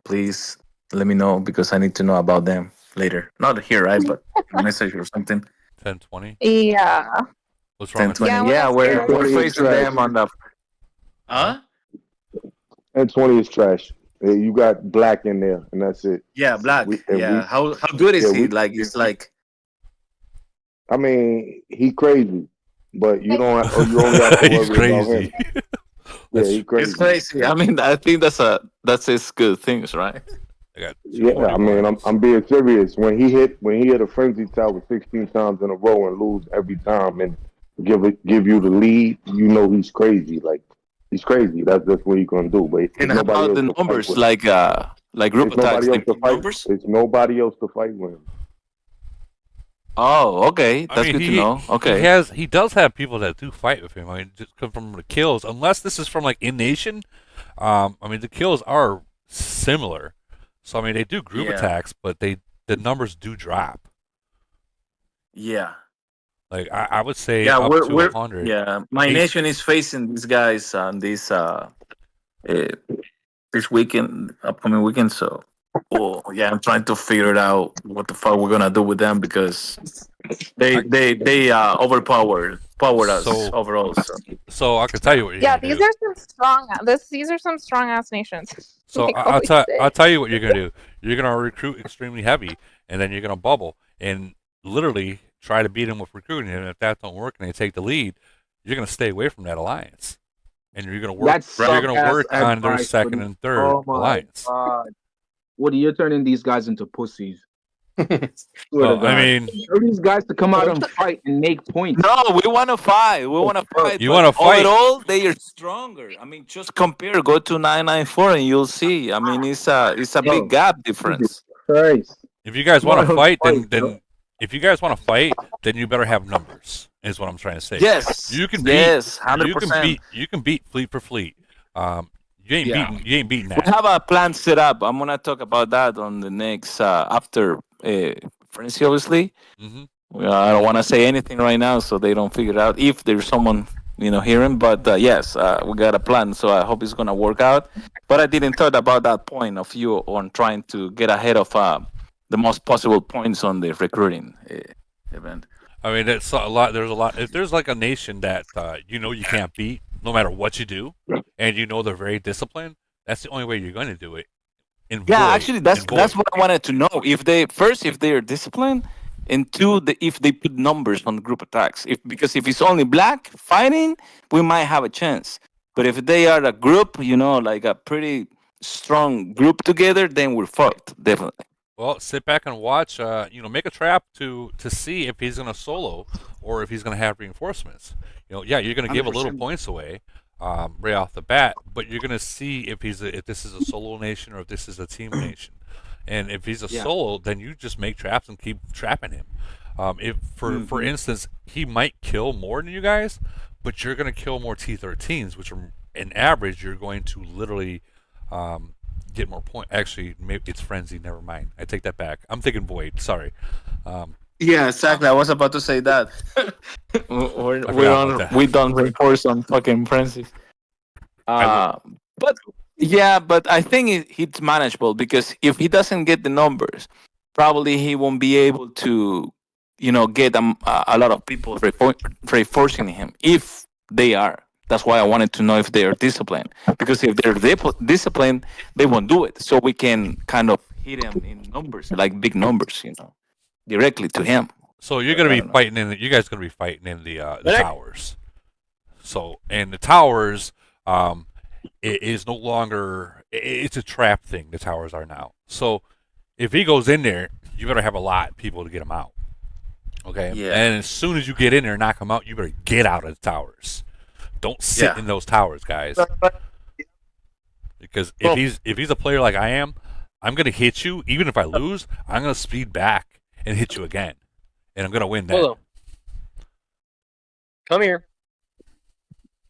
please let me know because I need to know about them later. Not here, right? But a message or something. 1020. Yeah. What's wrong with 1020? Yeah, we're facing them on the. Huh? 1020 is trash. You got black in there, and that's it. Yeah, black. How good is he? Like it's like. I mean, he crazy, but you don't. You only have to He's worry about crazy. him. Yeah, he's crazy. It's crazy. I mean, I think that's his good things, right? Yeah, I mean, I'm being serious. When he hit a frenzy tower 16 times in a row and lose every time and give you the lead, you know he's crazy. Like he's crazy. That's what he's gonna do. But and how about the numbers, like group attacks? There's nobody else to fight with him. Oh, okay. That's good to know. Okay. He does have people that do fight with him. I mean, just come from the kills. Unless this is from like in nation, I mean the kills are similar. So I mean they do group attacks, but the numbers do drop. Yeah. Like I would say up to we're 100. Yeah, my nation is facing these guys on this weekend, upcoming weekend. So, I'm trying to figure it out what the fuck we're gonna do with them because they overpowered us overall. So I can tell you what you're gonna do. These are some strong ass nations. So I'll tell you what you're gonna do. You're gonna recruit extremely heavy, and then you're gonna bubble and literally try to beat them with recruiting. And if that don't work, and they take the lead, you're gonna stay away from that alliance, and you're gonna work. You're gonna work on their second and third alliance. Woody, you're turning these guys into pussies. Well, I mean, tell these guys to come out and fight and make points. No, we want to fight. You want to fight? Overall, they are stronger. I mean, just compare. Go to 994 and you'll see. I mean, it's a big gap difference. If you guys want to fight, then if you guys want to fight, then you better have numbers. Is what I'm trying to say. Yes, you can beat. 100%. You can beat fleet for fleet. You ain't beating that. We have a plan set up. I'm gonna talk about that on the next after frenzy, obviously. Mm-hmm. I don't want to say anything right now, so they don't figure it out if there's someone hearing. But yes, we got a plan, so I hope it's gonna work out. But I didn't thought about that point of view on trying to get ahead of the most possible points on the recruiting event. I mean, it's a lot. There's a lot. If there's like a nation that you can't beat, no matter what you do, and you know they're very disciplined, that's the only way you're going to do it. In Yeah, void, actually, that's in that's void. what I wanted to know. If they are disciplined, and two, if they put numbers on the group attacks. Because if it's only black fighting, we might have a chance. But if they are a group, like a pretty strong group together, then we're fucked. Definitely. Well, sit back and watch. Make a trap to see if he's going to solo or if he's going to have reinforcements. Yeah, you're going to give a little 100%. points away right off the bat, but you're going to see if if this is a solo nation or if this is a team nation. And if he's a Yeah. solo, then you just make traps and keep trapping him. If for instance, he might kill more than you guys, but you're going to kill more T13s, which are in average you're going to literally get more points. Actually, maybe it's frenzy. Never mind. I take that back. I'm thinking void. Sorry. Yeah, exactly. I was about to say that. forgot about that. We don't reinforce on fucking frenzy. But yeah, but I think it's manageable because if he doesn't get the numbers, probably he won't be able to, get a lot of people reinforcing him if they are. That's why I wanted to know if they are disciplined. Because if they're disciplined, they won't do it. So we can kind of hit him in numbers, like big numbers, directly to him. So you're going to be fighting in. You guys going to be fighting in the towers. So and the towers, it is no longer. It's a trap thing. The towers are now. So if he goes in there, you better have a lot of people to get him out. Okay. Yeah. And as soon as you get in there and knock him out, you better get out of the towers. Don't sit in those towers, guys. Because if he's a player like I am, I'm gonna hit you. Even if I lose, I'm gonna speed back and hit you again, and I'm gonna win that. Hold on. Come here.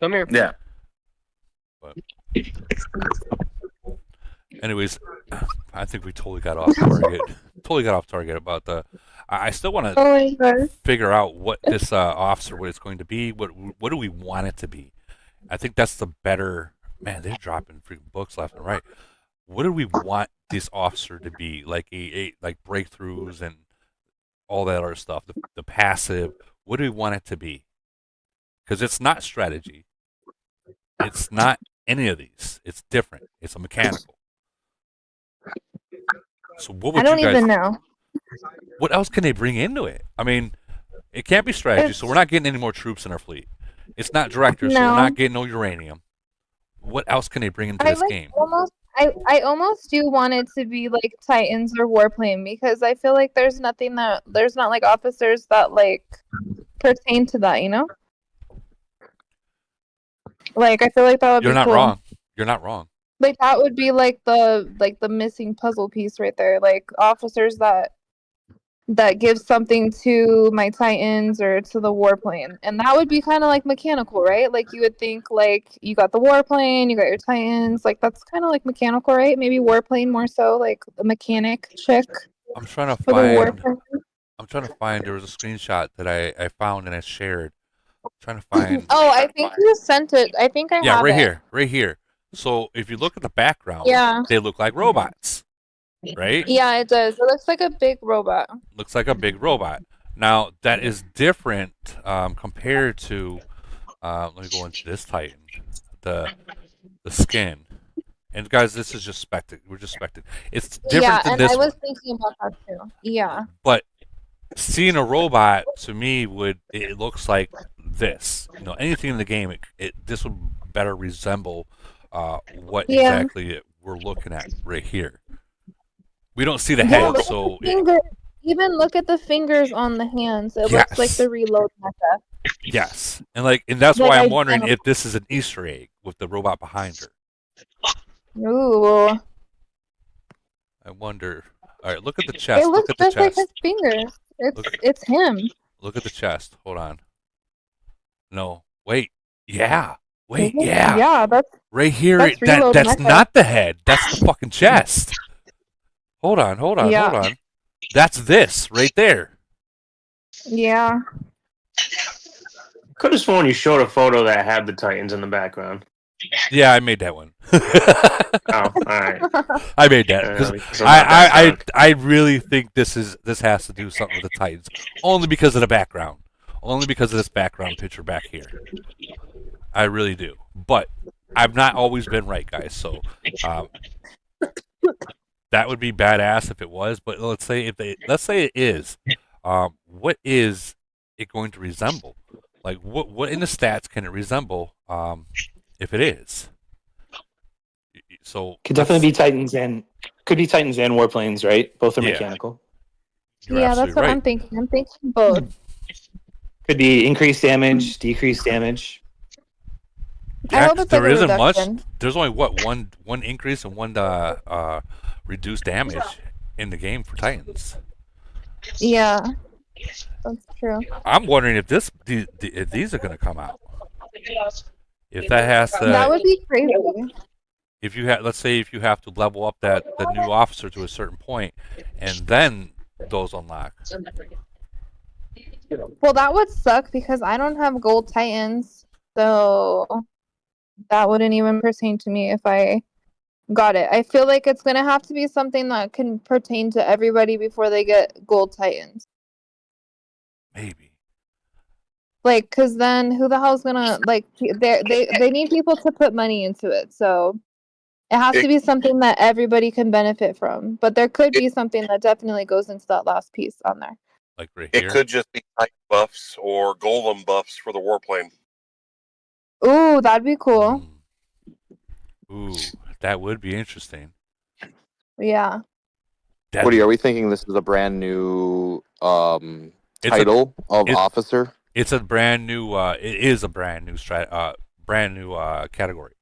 Come here. Yeah. But anyways, I think we totally got off target. About the. I still want to figure out what this officer, what it's going to be. What do we want it to be? I think that's the better. Man, they're dropping freaking books left and right. What do we want this officer to be? Like like breakthroughs and all that other stuff. The passive. What do we want it to be? Because it's not strategy. It's not any of these. It's different. It's a mechanical. So what would I don't you guys? even know. What else can they bring into it? I mean, it can't be strategy, so we're not getting any more troops in our fleet. It's not directors, so we're not getting no uranium. What else can they bring into this game? I almost do want it to be like Titans or Warplane because I feel like there's not like officers that like pertain to that, Like I feel like that would You're be not cool. wrong. You're not wrong. Like that would be like the missing puzzle piece right there. Like officers that give something to my Titans or to the warplane. And that would be kind of like mechanical, right? Like you would think like you got the warplane, you got your Titans, like that's kind of like mechanical, right? Maybe warplane more so like a mechanic chick. I'm trying to for the find. warplane. I'm trying to find. There was a screenshot that I found and I shared. I'm trying to find. Oh, I think you sent it. I think I have Yeah, it. right here. So if you look at the background, Yeah. they look like robots, right? Yeah, it does. It looks like a big robot. Looks like a big robot. Now that is different compared to. Let me go into this Titan, the skin. And guys, this is just spectac. We're just spectac. It's different than and this I was one. thinking about that too. Yeah. But seeing a robot to me it looks like this. Anything in the game, this would better resemble what exactly we're looking at right here. We don't see the head, but so even look at the fingers on the hands. It looks like the reload mecha. yes, and that's Like why I'm I wondering don't- if this is an Easter egg with the robot behind her. Ooh. I wonder. All right, look at the chest. It looks Look at the just like chest. his fingers. Look- It's him. Look at the chest. Hold on. No, wait. Yeah. Wait. Yeah. Yeah, that's Right here. That's reload That's mecha. not the head. That's the fucking chest. Hold on. Yeah. That's this right there. yeah. Could have sworn you showed a photo that had the Titans in the background. Yeah, I made that one. Oh, all right. I made that because So not that drunk. I really think this has to do something with the Titans, only because of the background, only because of this background picture back here. I really do. But I've not always been right, guys. So that would be badass if it was. But let's say it is. What is it going to resemble? Like what in the stats can it resemble? If it is. So Could definitely be Titans and Warplanes, right? Both are Yeah. mechanical. You're Yeah, that's absolutely what right. I'm thinking. I'm thinking both. Could be increased damage, decreased damage. I hope it's there like a isn't much. reduction. There's only one increase and one reduced damage in the game for Titans. Yeah, that's true. I'm wondering if if these are going to come out. If that has to, That would be crazy. if you have, let's say, if you have to level up the new officer to a certain point, and then those unlock. Well, that would suck because I don't have gold titans, so that wouldn't even pertain to me if I got it. I feel like it's gonna have to be something that can pertain to everybody before they get gold titans. Maybe. Like, cause then who the hell's gonna like? They need people to put money into it, so it has to be something that everybody can benefit from. But there could be something that definitely goes into that last piece on there. Like right here. It could just be Titan buffs or golem buffs for the warplane. Ooh, that'd be cool. Ooh, that would be interesting. Yeah. Woody, are we thinking this is a brand new title of officer? It's a brand new. It is a brand new category.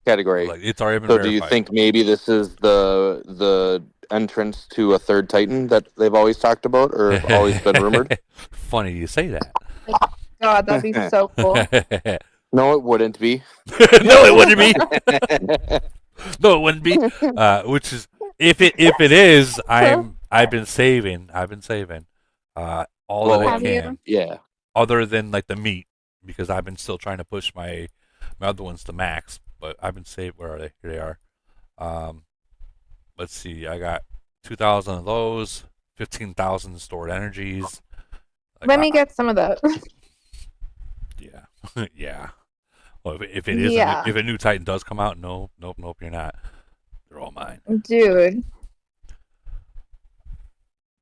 Category. Like, it's already been so verified. do you think maybe this is the entrance to a third Titan that they've always talked about or have always been rumored? Funny you say that. God, that'd be so cool. No, it wouldn't be. No, it wouldn't be. No, it wouldn't be. Which is if it is, I've been saving all that I can. Yeah. Other than like the meat, because I've been still trying to push my other ones to max, but I've been saved. Where are they? Here they are. Let's see. I got 2,000 of those, 15,000 stored energies. Like, Let me get some of that. Yeah. Yeah. Well, if it is, Yeah. if a new Titan does come out, nope, you're not. They're all mine. Dude.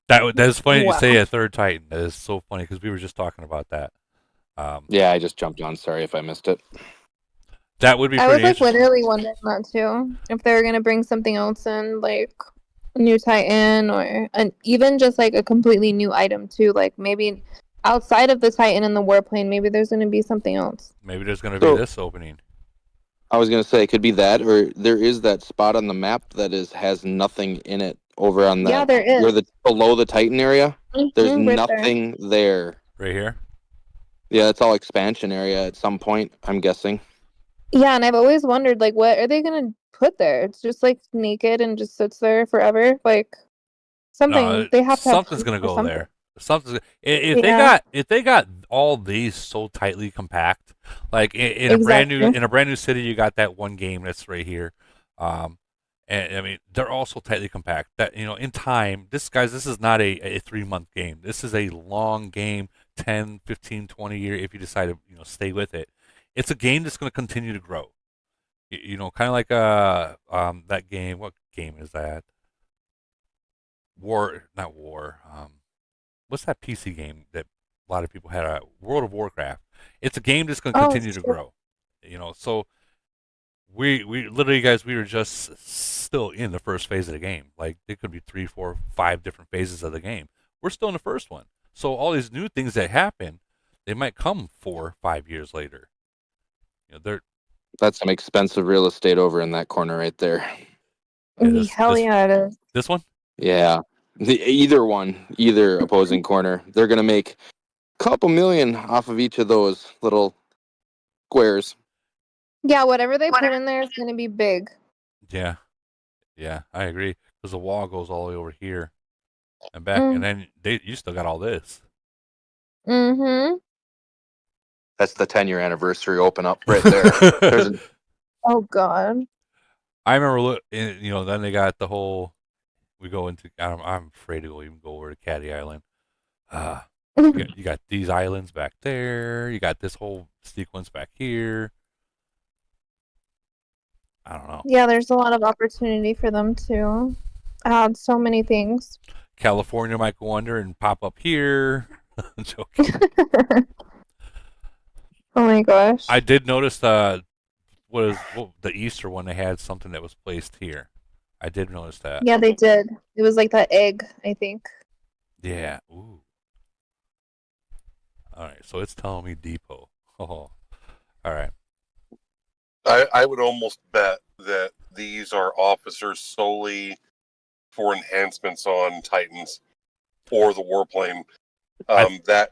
That is funny Wow. you say a third Titan. That is so funny because we were just talking about that. Yeah, I just jumped on. Sorry if I missed it. That would be I was pretty like interesting. literally wondering that too. If they were gonna bring something else in, like a new Titan or even just like a completely new item too. Like maybe outside of the Titan and the warplane, maybe there's gonna be something else. Maybe there's going to be this opening. I was gonna say it could be that, or there is that spot on the map that has nothing in it over on that. Yeah, there is. Where below the Titan area. There's right there. nothing there. Right here. Yeah, it's all expansion area at some point. I'm guessing. Yeah, and I've always wondered like what are they gonna put there? It's just like naked and just sits there forever. Like something No, they have to have something's going to go something. there. Something's if Yeah. they got all these so tightly compact, like in a brand new city, you got that one game that's right here. And I mean they're all so tightly compact that in time, this is not a 3-month game. This is a long game, 10, 15, 20 year if you decide to stay with it. It's a game that's going to continue to grow. Kind of like that game. What game is that? Not War. What's that PC game that a lot of people had? World of Warcraft. It's a game that's going to continue to grow. So we literally, guys, we were just still in the first phase of the game. Like it could be 3, 4, 5 different phases of the game. We're still in the first one. So all these new things that happen, they might come 4, 5 years later. That's some expensive real estate over in that corner right there. Hell yeah, it is. This one? Yeah. Either opposing corner. They're gonna make a couple million off of each of those little squares. Yeah, whatever they put in there is gonna be big. Yeah, I agree. Because the wall goes all the way over here and back, and then you still got all this. Mm-hmm. That's the 10-year anniversary open up right there. Oh God. I remember, then they got the whole. We go into. I'm afraid to even go over to Caddy Island. You got these islands back there. You got this whole sequence back here. I don't know. Yeah, there's a lot of opportunity for them to add so many things. California might go under and pop up here. I'm joking. Oh my gosh. I did notice the Easter one. They had something that was placed here. I did notice that. Yeah, they did. It was like that egg, I think. Yeah. Ooh. All right. So it's telling me depot. Oh. All right. I would almost bet that these are officers solely for enhancements on Titans or the warplane. That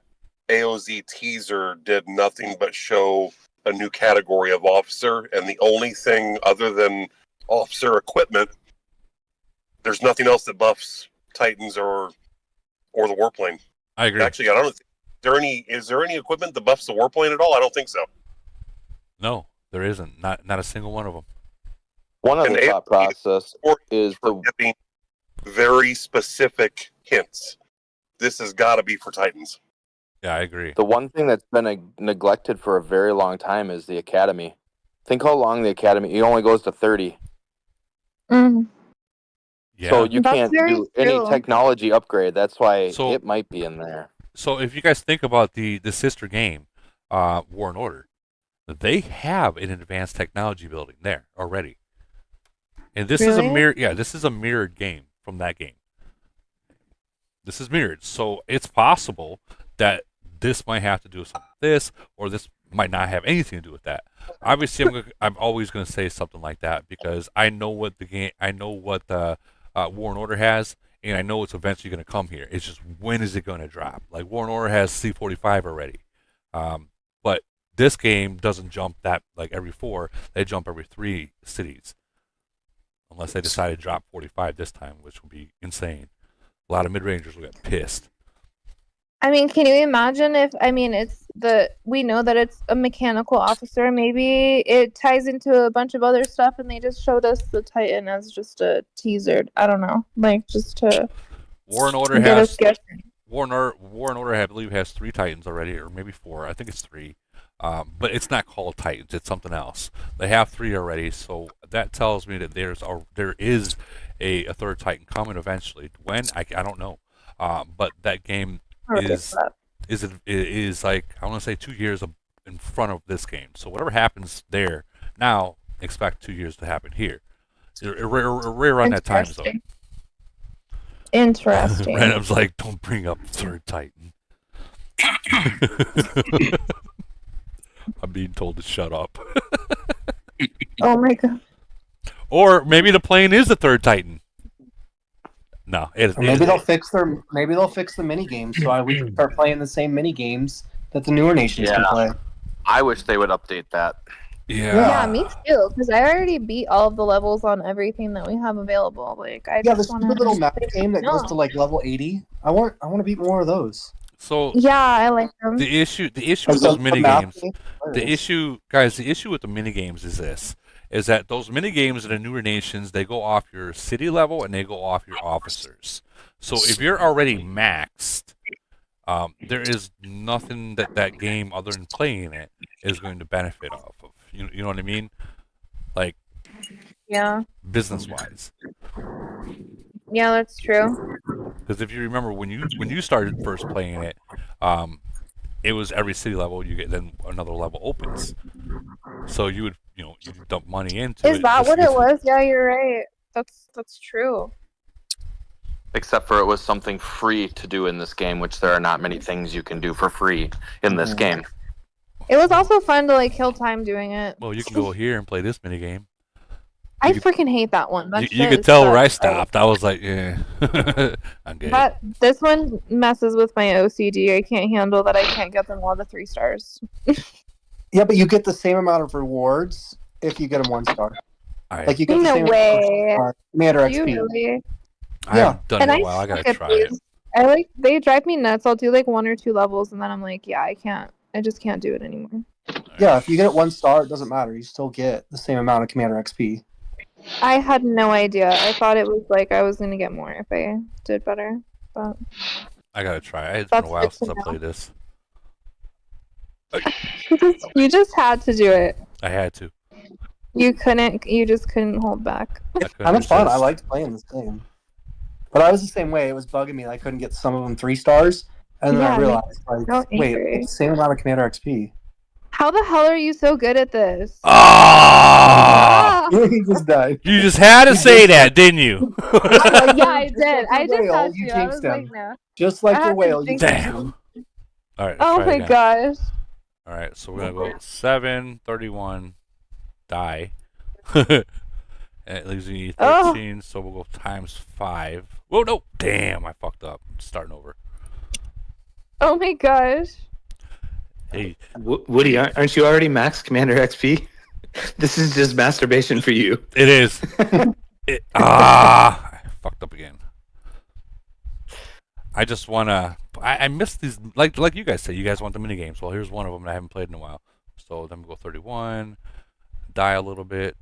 AOZ teaser did nothing but show a new category of officer, and the only thing other than officer equipment, there's nothing else that buffs Titans or the warplane. I agree. Actually, I don't know. Is there any equipment that buffs the warplane at all? I don't think so. No, there isn't. Not a single one of them. One of the thought process is giving very specific hints. This has got to be for Titans. Yeah, I agree. the one thing that's been neglected for a very long time is the academy. Think how long the academy. It only goes to 30. Mm. Yeah. So you That's can't very do any true. technology upgrade. That's why So- it might be in there. So if you guys think about the sister game, War and Order, they have an advanced technology building there already. And this is a Really? this is a mirrored game from that game. This is mirrored. So it's possible that this might have to do with something like this, or this might not have anything to do with that. Obviously, I'm always going to say something like that because I know what the War and Order has, and I know it's eventually going to come here. It's just when is it going to drop? Like War and Order has C-45 already, but this game doesn't jump that like every 4. They jump every 3 cities, unless they decide to drop 45 this time, which would be insane. A lot of mid-rangers will get pissed. I mean, can you imagine if we know that it's a mechanical officer, maybe it ties into a bunch of other stuff and they just showed us the Titan as just a teaser. I don't know. Like just to War and Order get has us guessing. War and Order, I believe, has 3 Titans already, or maybe 4. I think it's 3. But it's not called Titans. It's something else. They have 3 already, so that tells me that there is a 3rd Titan coming eventually. When I don't know. But that game is like I want to say 2 years in front of this game. So whatever happens there now, expect 2 years to happen here. Rare on that time zone. Interesting. Random's like, don't bring up 3rd Titan. I'm being told to shut up. Oh my god. Or maybe the plane is the 3rd Titan. No, Maybe they'll fix the mini games so we can start playing the same mini games that the newer nations can play. I wish they would update that. Yeah, me too. Because I already beat all of the levels on everything that we have available. Like I Yeah, just this want stupid little map game that goes to like level 80. I want to beat more of those. So yeah, I like them. the issue with those mini games, the issue with the mini games is that those mini games in the newer nations, they go off your city level and they go off your officers. So if you're already maxed, there is nothing that game other than playing it is going to benefit off of. You know what I mean? Like, yeah, business wise. Yeah, that's true. Because if you remember when you started first playing it, it was every city level you get, then another level opens. So you would you dump money into it. Is that what it was? Yeah, you're right. That's true. Except for it was something free to do in this game, which there are not many things you can do for free in this game. It was also fun to like kill time doing it. Well, you can go here and play this mini game. I freaking hate that one. That You shit could is tell where I such- stopped. I was like, yeah, I'm good. This one messes with my OCD. I can't handle that. I can't get them all to 3 stars. Yeah, but you get the same amount of rewards if you get them 1 star. Like you get the No same way. Commander Do you XP. really? I haven't done it in a while. I suck gotta at try these. it. They drive me nuts. I'll do like 1 or 2 levels and then I'm like, yeah, I just can't do it anymore. Yeah, if you get it 1 star, it doesn't matter. You still get the same amount of Commander XP. I had no idea. I thought it was like I was gonna get more if I did better. But I gotta try. It's been That's a while good to since I know. played this. You just had to do it. I had to. You couldn't. You just couldn't hold back. I couldn't Kind of fun. I resist. liked playing this game. But I was the same way. It was bugging me. I couldn't get some of them 3 stars, and then I Yeah, me realized, like, so wait, angry. it's the same amount of Commander XP. How the hell are you so good at this? Ah! He just died. You just had to say that, didn't you? Yeah, I did. I just whale, had you to. I was jinxed like, him. no. Just like I your had to whale, you jinx jinxed Damn. him. All right. Let's Oh try my again. gosh. All right. So we're gonna go 7, 31, die. And it leaves me 13. So we'll go times 5. Whoa, no! Damn, I fucked up. I'm starting over. Oh my gosh. Hey, Woody, aren't you already max Commander XP? This is just masturbation for you. it is. I fucked up again. I just wanna. I miss these. Like you guys say, you guys want the mini games. Well, here's one of them that I haven't played in a while. So then we go 31, die a little bit.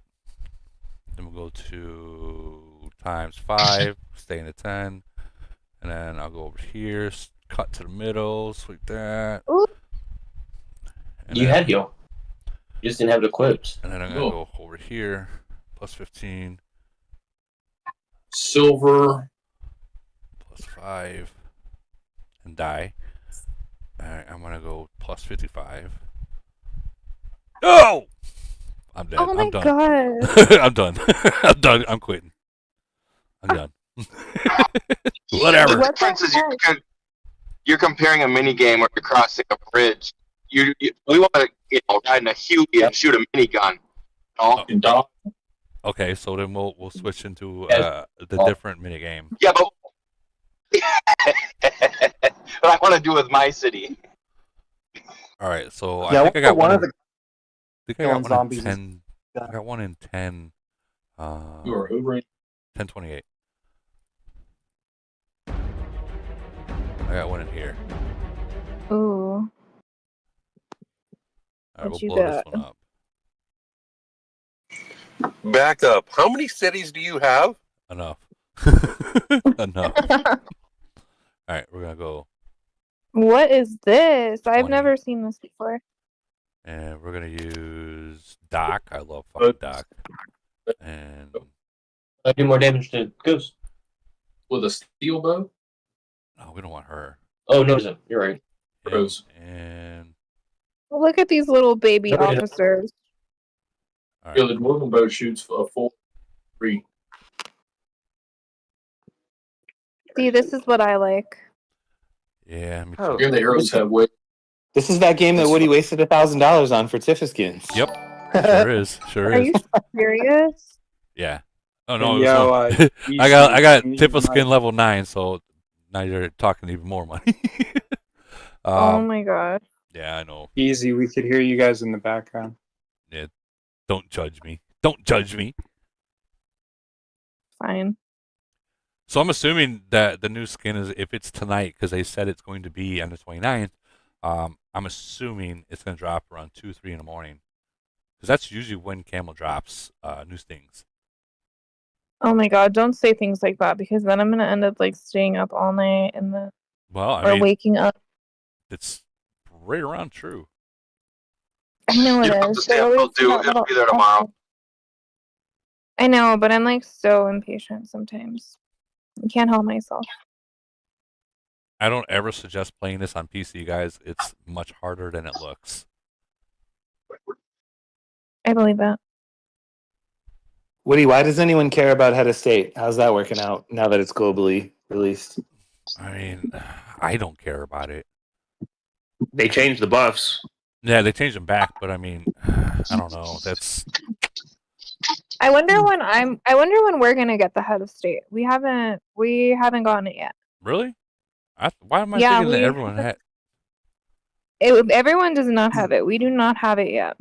Then we'll go to times 5, stay in the 10, and then I'll go over here, cut to the middle, sweep that. Ooh. And You then, had heal. You just didn't have the quotes. and then I'm gonna go over here, plus 15, Silver. plus 5, and die. Alright, I'm gonna go plus 55. No! I'm dead. Oh my I'm done. god. I'm done. I'm done. I'm quitting. I'm done. Whatever. The difference is you're comparing a mini game where you're crossing a bridge. We want to ride in a Huey and shoot a minigun. You know? Okay, so then we'll switch into the different mini game. Yeah, but but I want to do with my city. All right, so Yeah, I think I got one. of the I think I got one in zombies. 10. I got one in 10. You are hoovering. 1028. I got one in here. Ooh. All right, What we'll you blow this got? one up. Back up. How many cities do you have? Enough. Enough. All right, we're gonna go, What is this? I've 20. never seen this before. and we're gonna use Doc. I love fucking Doc. And I do more damage to Ghost. With a steel bow? no, we don't want her. Oh, no, you're right. And, and Look at these little baby Never did. officers. all Yeah, right. the dwarven bow shoots a full 3. See, this is what I like. Yeah, me too. Oh. Here the arrows have weight. This is that game that Woody wasted $1,000 on for Tifa skins. Yep. Sure is. Sure Are is. you serious? Yeah. Oh no, And it was yo, no- I got easy Tifa money. skin level 9, so now you're talking even more money. Oh my god. Yeah, I know. Easy. We could hear you guys in the background. Yeah, don't judge me. Don't judge me. Fine. So I'm assuming that the new skin is, if it's tonight, because they said it's going to be on the 29th. I'm assuming it's going to drop around 2, 3 in the morning, because that's usually when Camel drops new things. Oh my god, don't say things like that because then I'm gonna end up like staying up all night and the Well, I or mean, waking up. it's right around true. I know it You don't have is. to stay They're up till always 2. that It'll little be there tomorrow. I know, but I'm like so impatient sometimes. I can't help myself. I don't ever suggest playing this on PC, guys. It's much harder than it looks. I believe that. Woody, why does anyone care about head of state? How's that working out now that it's globally released? I mean, I don't care about it. They changed the buffs. Yeah, they changed them back, but I mean, I don't know. That's I wonder when we're gonna get the head of state. We haven't gotten it yet. really. Why am I Yeah, thinking that we everyone had? Everyone does not have it. We do not have it yet.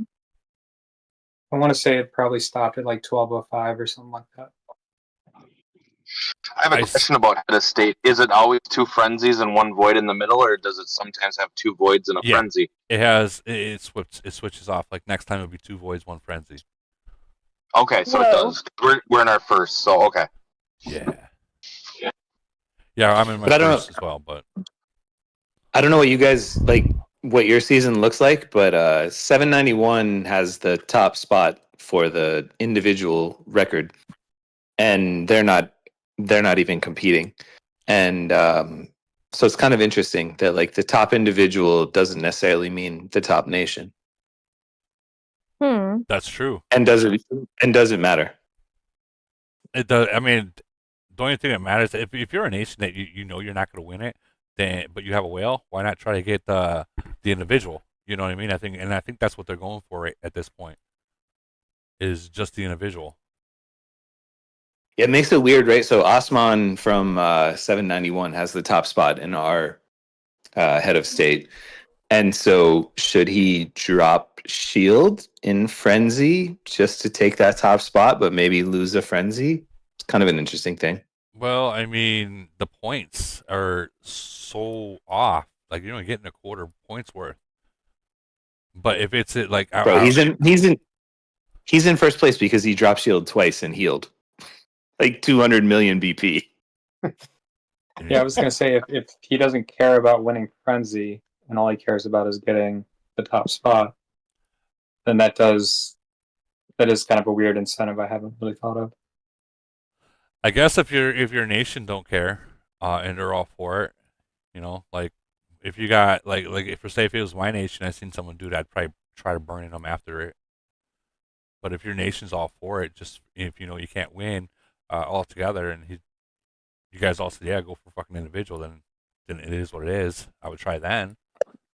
I want to say it probably stopped at like 12:05 or something like that. I have a question about head of state. Is it always 2 frenzies and 1 void in the middle, or does it sometimes have 2 voids and a Yeah. frenzy? It has. It switches off. Like next time it'll be 2 voids, 1 frenzy. Okay, so it Whoa. does. We're in our first, so okay. Yeah. Yeah, I'm in my But I don't first as well, but I don't know what you guys like, what your season looks like, but 791 has the top spot for the individual record, and they're not even competing, and so it's kind of interesting that like the top individual doesn't necessarily mean the top nation, That's true. and doesn't matter. It does. I mean, the only thing that matters if you're a nation that you know you're not going to win it, then but you have a whale, why not try to get the individual? You know what I mean? I think that's what they're going for at this point. Is just the individual. It makes it weird, right? So Osman from 791 has the top spot in our head of state. And so should he drop Shield in Frenzy just to take that top spot, but maybe lose a Frenzy? It's kind of an interesting thing. Well, I mean, the points are so off. Like you're only getting a quarter points worth. But if it's like Bro, he's in first place because he dropped Shield twice and healed. Like 200 million BP. Yeah, I was gonna say if he doesn't care about winning Frenzy and all he cares about is getting the top spot, then that is kind of a weird incentive I haven't really thought of. I guess if your nation don't care, and they're all for it, you know, like if you got like if for say if it was my nation, I seen someone do that, I'd probably try to burn them after it. But if your nation's all for it, just if you know you can't win all together, and you guys all said yeah, go for fucking individual, then it is what it is. I would try then,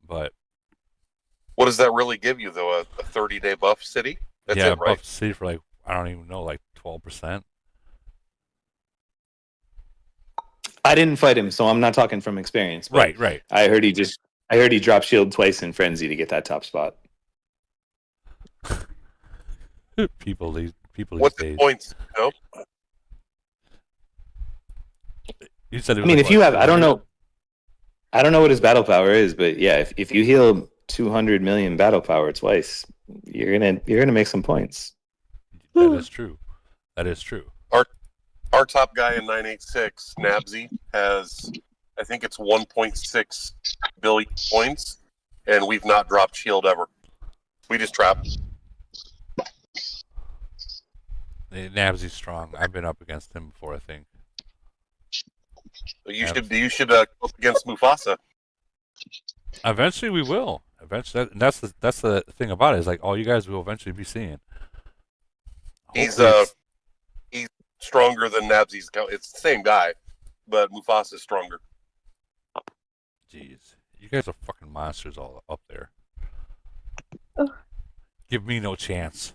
but what does that really give you though? A 30-day buff city? That's yeah, it, right? buff city for like I don't even know, like 12%. I didn't fight him, so I'm not talking from experience. Right. I heard he dropped Shield twice in Frenzy to get that top spot. people these What's days. the points? No. You said it I was mean, like, if you what, have, I don't know what his battle power is, but yeah, if you heal 200 million battle power twice, you're gonna make some points. That is true. That is true. Our top guy in 986, Nabsy, has I think it's 1.6 billion points, and we've not dropped Shield ever. We just trap. Nabsy's strong. I've been up against him before, I think. You should go up against Mufasa. Eventually, we will. Eventually, that's the thing about it. Is like all you guys will eventually be seeing. He's stronger than Nabsy's. It's the same guy, but Mufasa's stronger. Jeez, you guys are fucking monsters all up there. Ugh. Give me no chance.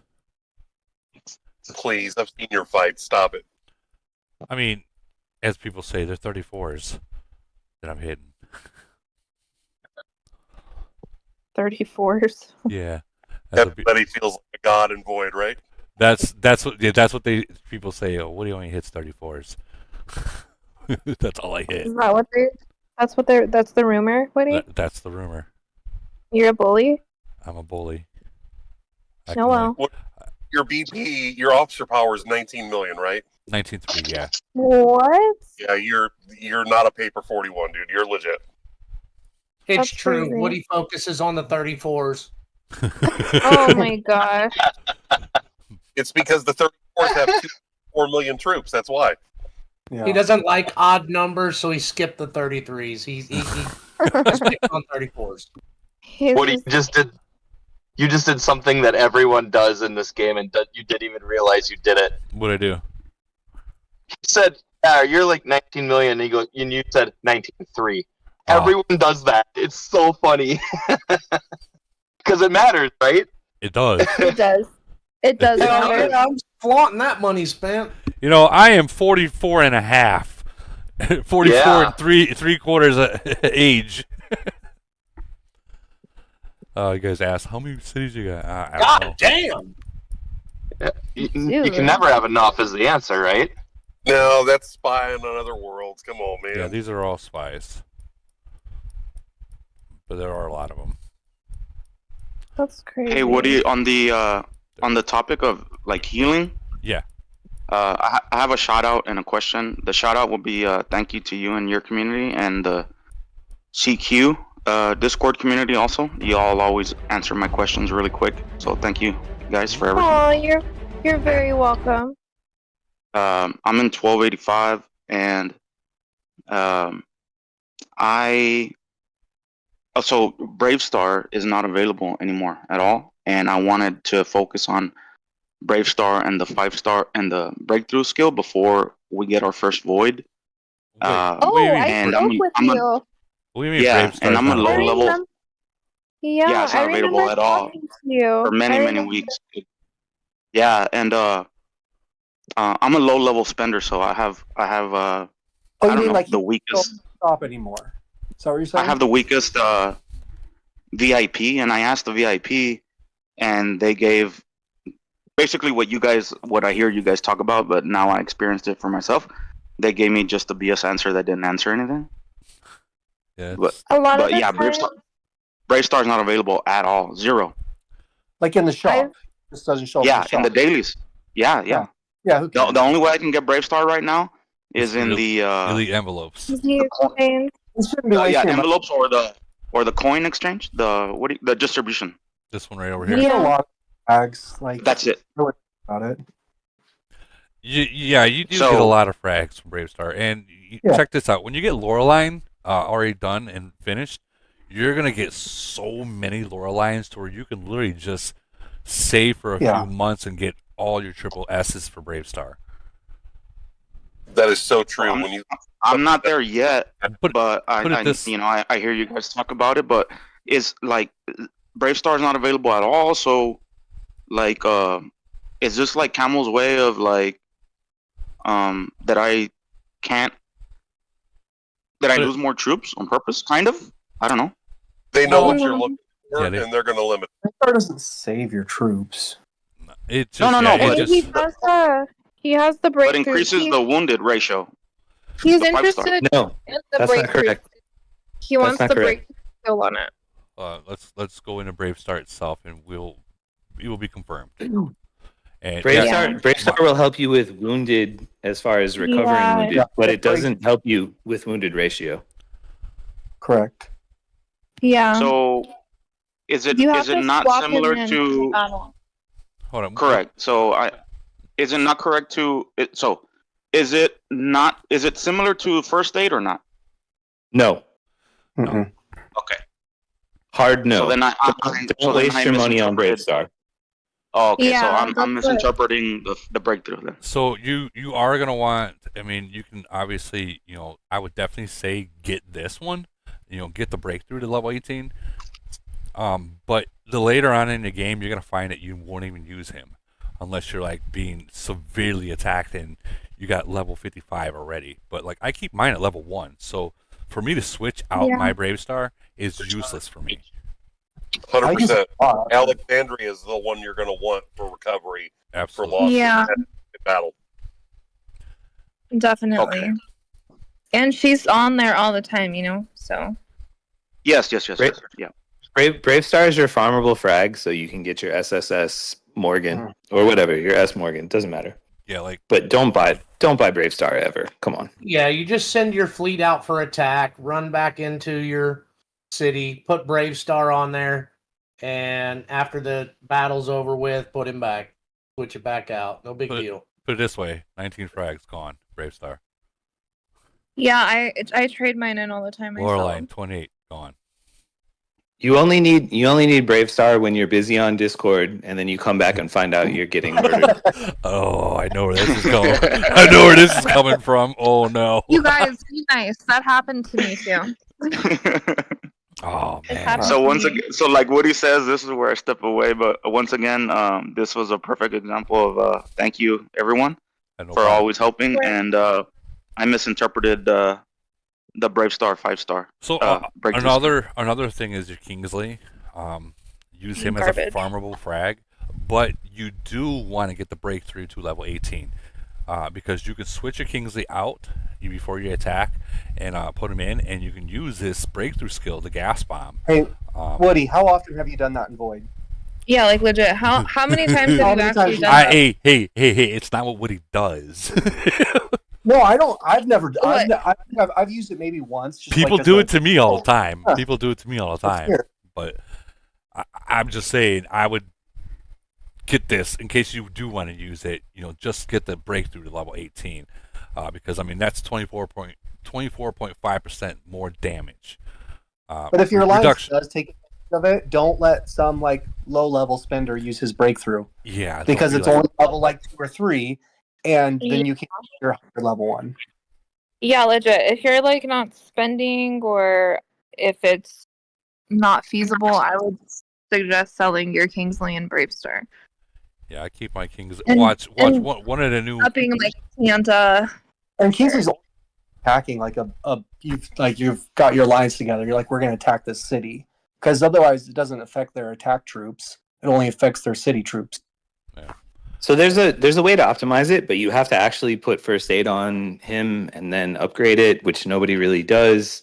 Please, I've seen your fight. Stop it. I mean, as people say, they're 34s that I'm hitting. 34s. Yeah. Everybody feels like a god in Void, right? That's what people say. Oh, Woody only hits 34s. That's all I hit. Is that what that's the rumor, Woody? That's the rumor. You're a bully? I'm a bully. Oh well. Your BP, your officer power is 19 million, right? 19.3, yeah. What? Yeah, you're not a paper 41, dude. You're legit. It's That's true. crazy. Woody focuses on the 34s. Oh my gosh. It's because the 34s have 4 million troops. That's why. He doesn't like odd numbers, so he skipped the 33s. He picked on 34s. What you just did something that everyone does in this game, and you didn't even realize you did it. What'd I do? He said, "Yeah, you're like 19 million," and you said 19.3. Oh. Everyone does that. It's so funny because it matters, right? It does. It does. It does matter. I'm flaunting that money spent. You know, I am 44 and a half. 44 Yeah. and three quarters age. You guys asked how many cities you got? I don't know. God damn! You can never have enough is the answer, right? No, that's spying on other worlds. Come on, man. Yeah, these are all spies. But there are a lot of them. That's crazy. Hey Woody, on the topic of like healing, Yeah. I have a shout out and a question. The shout out will be thank you to you and your community, and the CQ Discord community also. Y'all always answer my questions really quick. So thank you guys for everything. Oh, you're very welcome. I'm in 1285, and so Brave Star is not available anymore at all, and I wanted to focus on Brave Star and the 5-star and the breakthrough skill before we get our first void. I spoke with you. What do you mean Yeah, Brave Star's and I'm a not low available? level. Yeah, it's I not available remember at all talking to you. for many I many remember- weeks. Yeah, and I'm a low level spender, so I have I you don't mean know, like the you weakest. don't stop anymore? Is that what you're I saying? have the weakest VIP, and I asked the VIP, and they gave basically what I hear you guys talk about, but now I experienced it for myself. They gave me just a BS answer that didn't answer anything. Yeah, A lot of but the yeah, time, Brave Star is not available at all. Zero. Like in the shop, this doesn't show up Yeah, in the shop. in the dailies. Yeah. Yeah, who cares? The only way I can get Brave Star right now is in the elite envelopes. the exchange. It shouldn't be wasting your money. envelopes or the coin exchange. The distribution. This one right over You here. get a lot of frags. Like That's it. Really about it. You do get a lot of frags from Brave Star, and check this out. When you get Loreline already done and finished, you're gonna get so many Lorelines to where you can literally just save for a few months and get all your triple S's for Brave Star. That is so true. I'm not there yet, but this- I hear you guys talk about it, but it's like Brave Star is not available at all. So, like, is this like Camel's way of like, that I can't, that I lose more troops on purpose? Kind of. I don't know. They know what you're looking for, Yeah, and they're going to limit. Star doesn't save your troops. It just, No, but He has the breakthrough. but increases the wounded ratio. He's the 5-star. interested No, in the that's not breakthrough. correct. He wants not the correct. breakthrough skill on it. Let's go into Brave Star itself, and it will be confirmed. And Brave Star will help you with wounded as far as recovering wounded, but it doesn't help you with wounded ratio. Correct. Yeah. So, is it not similar to? Hold on. Correct. So is it not correct to? So, is it not? Is it similar to first aid or not? No. No. Okay. Hard no. So then don't waste your money on Brave Star. Oh, okay. Yeah, so I'm that's misinterpreting the breakthrough then. So you are gonna want. I mean, you can obviously, I would definitely say get this one. Get the breakthrough to level 18. But the later on in the game, you're gonna find that you won't even use him unless you're like being severely attacked and you got level 55 already. But like I keep mine at level 1, so for me to switch out my Brave Star is useless for me. 100%. Alexandria is the one you're going to want for recovery. Absolutely. For loss Yeah. in battle. Definitely. Okay. And she's on there all the time, so. Yes. Yeah. Brave Star is your farmable frag, so you can get your SSS Morgan or whatever your S Morgan. Doesn't matter. Yeah, but don't buy Brave Star ever. Come on. Yeah, you just send your fleet out for attack, run back into your city, put Brave Star on there, and after the battle's over with, put him back, switch it back out. No big deal. Put it this way: 19 frags gone. Brave Star. Yeah, I trade mine in all the time. Loreline 28 gone. You only need Brave Star when you're busy on Discord, and then you come back and find out you're getting murdered. Oh, I know where this is going. I know where this is coming from. Oh no. You guys, be nice. That happened to me too. Oh man. So once again, so like Woody says, this is where I step away. But once again, this was a perfect example of thank you everyone for always helping, and I misinterpreted the Brave Star 5-star. So another thing is your Kingsley. Use him as a farmable frag, but you do want to get the breakthrough to level 18 because you can switch your Kingsley out before you attack and put him in, and you can use this breakthrough skill, the gas bomb. Hey, Woody, how often have you done that in Void? Yeah, like legit. How many times have you actually done that? Hey! It's not what Woody does. No, I don't. I've never. What? I've used it maybe once. Just People like as do a- it to me all the time. Huh. People do it to me all the That's time. weird. But I'm just saying, I would get this in case you do want to use it. Just get the breakthrough to level 18, because I mean that's 24.5% more damage. But if your alliance reduction, does take advantage of it, don't let some like low level spender use his breakthrough. Yeah, don't because be it's like- only level like 2 or 3, and then Yeah. you can use your higher level one. Yeah, legit. If you're like not spending or if it's not feasible, I would suggest selling your Kingsley and Bravestar. yeah, I keep my kings. And- Watch and one of the new. Upping like Santa. And Kingsley's attacking like you've got your lines together. You're like, we're going to attack this city, because otherwise it doesn't affect their attack troops. It only affects their city troops. So there's a way to optimize it, but you have to actually put first aid on him and then upgrade it, which nobody really does.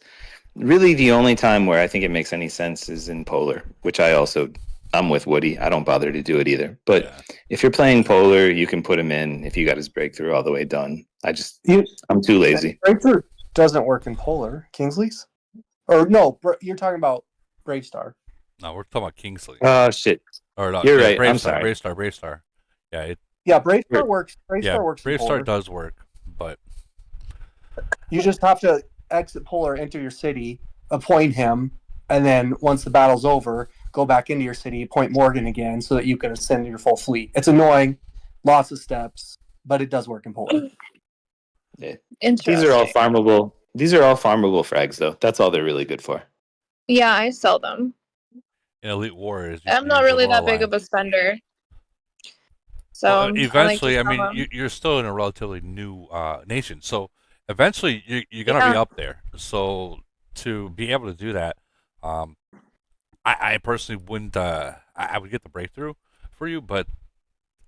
Really, the only time where I think it makes any sense is in Polar, which I'm with Woody. I don't bother to do it either. But if you're playing Polar, you can put him in if you got his breakthrough all the way done. I'm too lazy. Breakthrough doesn't work in Polar. Kingsley's? Or no, you're talking about Bravestar. No, we're talking about Kingsley. Oh shit! Or no, You're yeah, right. I'm Bravestar, sorry. Bravestar. Yeah, Bravestar works. Bravestar works in Bravestar Polar. does work, but You just have to exit Polar, enter your city, appoint him, and then once the battle's over, go back into your city, appoint Morgan again, so that you can ascend your full fleet. It's annoying, lots of steps, but it does work in Polar. Yeah. These are all farmable. These are all farmable frags, though. That's all they're really good for. Yeah, I sell them. in Elite Warriors, I'm not really that big of a spender. So Well, I like to eventually, I sell mean, them. you're still in a relatively new nation, so eventually you're gonna be Yeah. up there. So to be able to do that, I personally wouldn't. I would get the breakthrough for you, but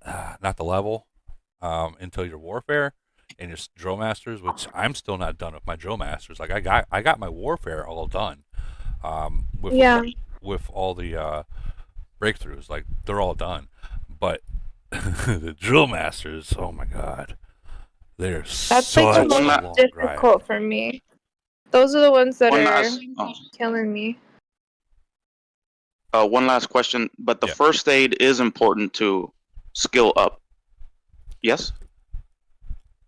not the level until your warfare and your drill masters, which I'm still not done with my drill masters. Like I got my warfare all done. With Yeah. with all the breakthroughs, like they're all done, but the drill masters, oh my god, they're That's such like the a most long difficult drive. for me. Those are the ones that One are last- killing me. One last question, but the first aid is important to skill up. Yes.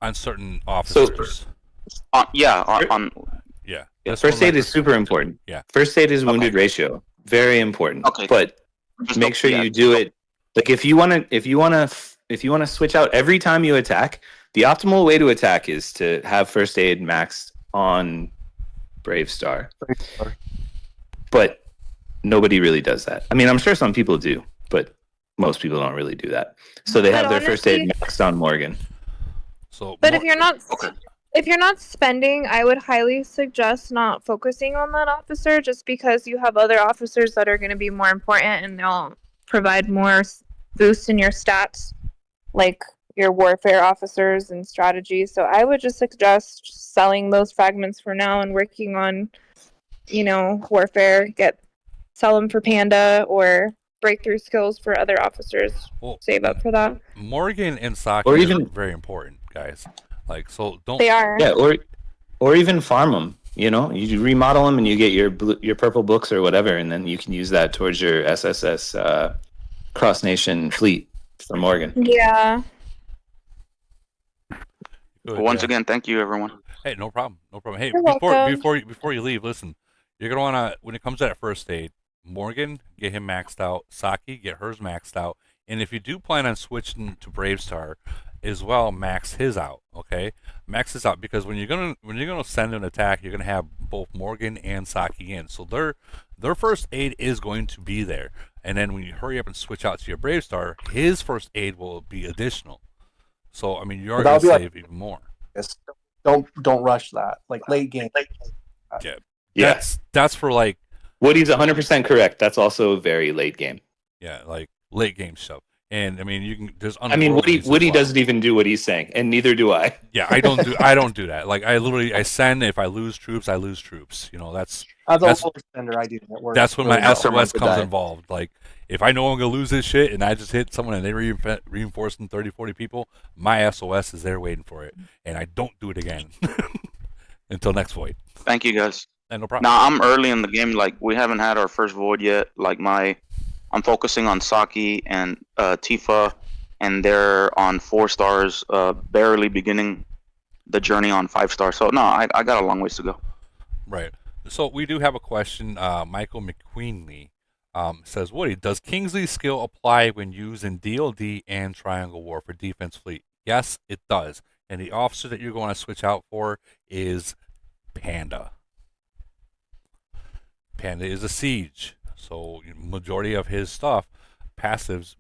On certain officers. Yeah. Yeah. First aid is super important. Yeah. First aid is wounded ratio. Very important. Okay. But make sure you do it. Like if you want to switch out every time you attack, the optimal way to attack is to have first aid maxed on Bravestar. But nobody really does that. I mean, I'm sure some people do, but most people don't really do that. So they But have their first aid honestly- maxed on Morgan. So But if you're not spending, I would highly suggest not focusing on that officer, just because you have other officers that are going to be more important and they'll provide more boost in your stats, like your warfare officers and strategy. So I would just suggest selling those fragments for now and working on, warfare. Sell them for Panda or breakthrough skills for other officers. Save up for that. Morgan and Saki Or are even- very important, guys. Like, so don't. They are. Yeah, or even farm them. You remodel them and you get your purple books or whatever, and then you can use that towards your SSS cross nation fleet for Morgan. Yeah. Good, Once yeah. again, thank you, everyone. Hey, no problem. No problem. Hey, You're welcome. before you leave, listen. You're gonna wanna, when it comes to that first aid, Morgan, get him maxed out. Saki, get hers maxed out. And if you do plan on switching to Bravestar as well, max his out. Okay, max his out, because when you're gonna send an attack, you're gonna have both Morgan and Saki in. So their first aid is going to be there. And then when you hurry up and switch out to your Bravestar, his first aid will be additional. So I mean, you are That'll gonna be save even more. Yes. Don't rush that. Like late game. Yeah. That's for like Woody's 100% correct. That's also very late game. Yeah, like late game stuff. And I mean, you can. There's. I mean, Woody unworldlies as well. doesn't even do what he's saying, and neither do I. Yeah, I don't do that. Like I send. If I lose troops, I lose troops. That's As a That's- lower spender, I do that work. That's when really my well. SOS comes involved. Like, if I know I'm going to lose this shit and I just hit someone and they reinforcing 30, 40 people, my SOS is there waiting for it. And I don't do it again until next void. Thank you, guys. And no problem. Now I'm early in the game. Like we haven't had our first void yet. Like I'm focusing on Saki and Tifa, and they're on 4 stars. Barely beginning the journey on 5 stars. So no, I got a long ways to go. Right. So we do have a question. Michael McQueenly says, Woody, does Kingsley's skill apply when used in DLD and Triangle War for defense fleet? Yes, it does. And the officer that you're going to switch out for is Panda. Panda is a siege, so majority of his stuff, passives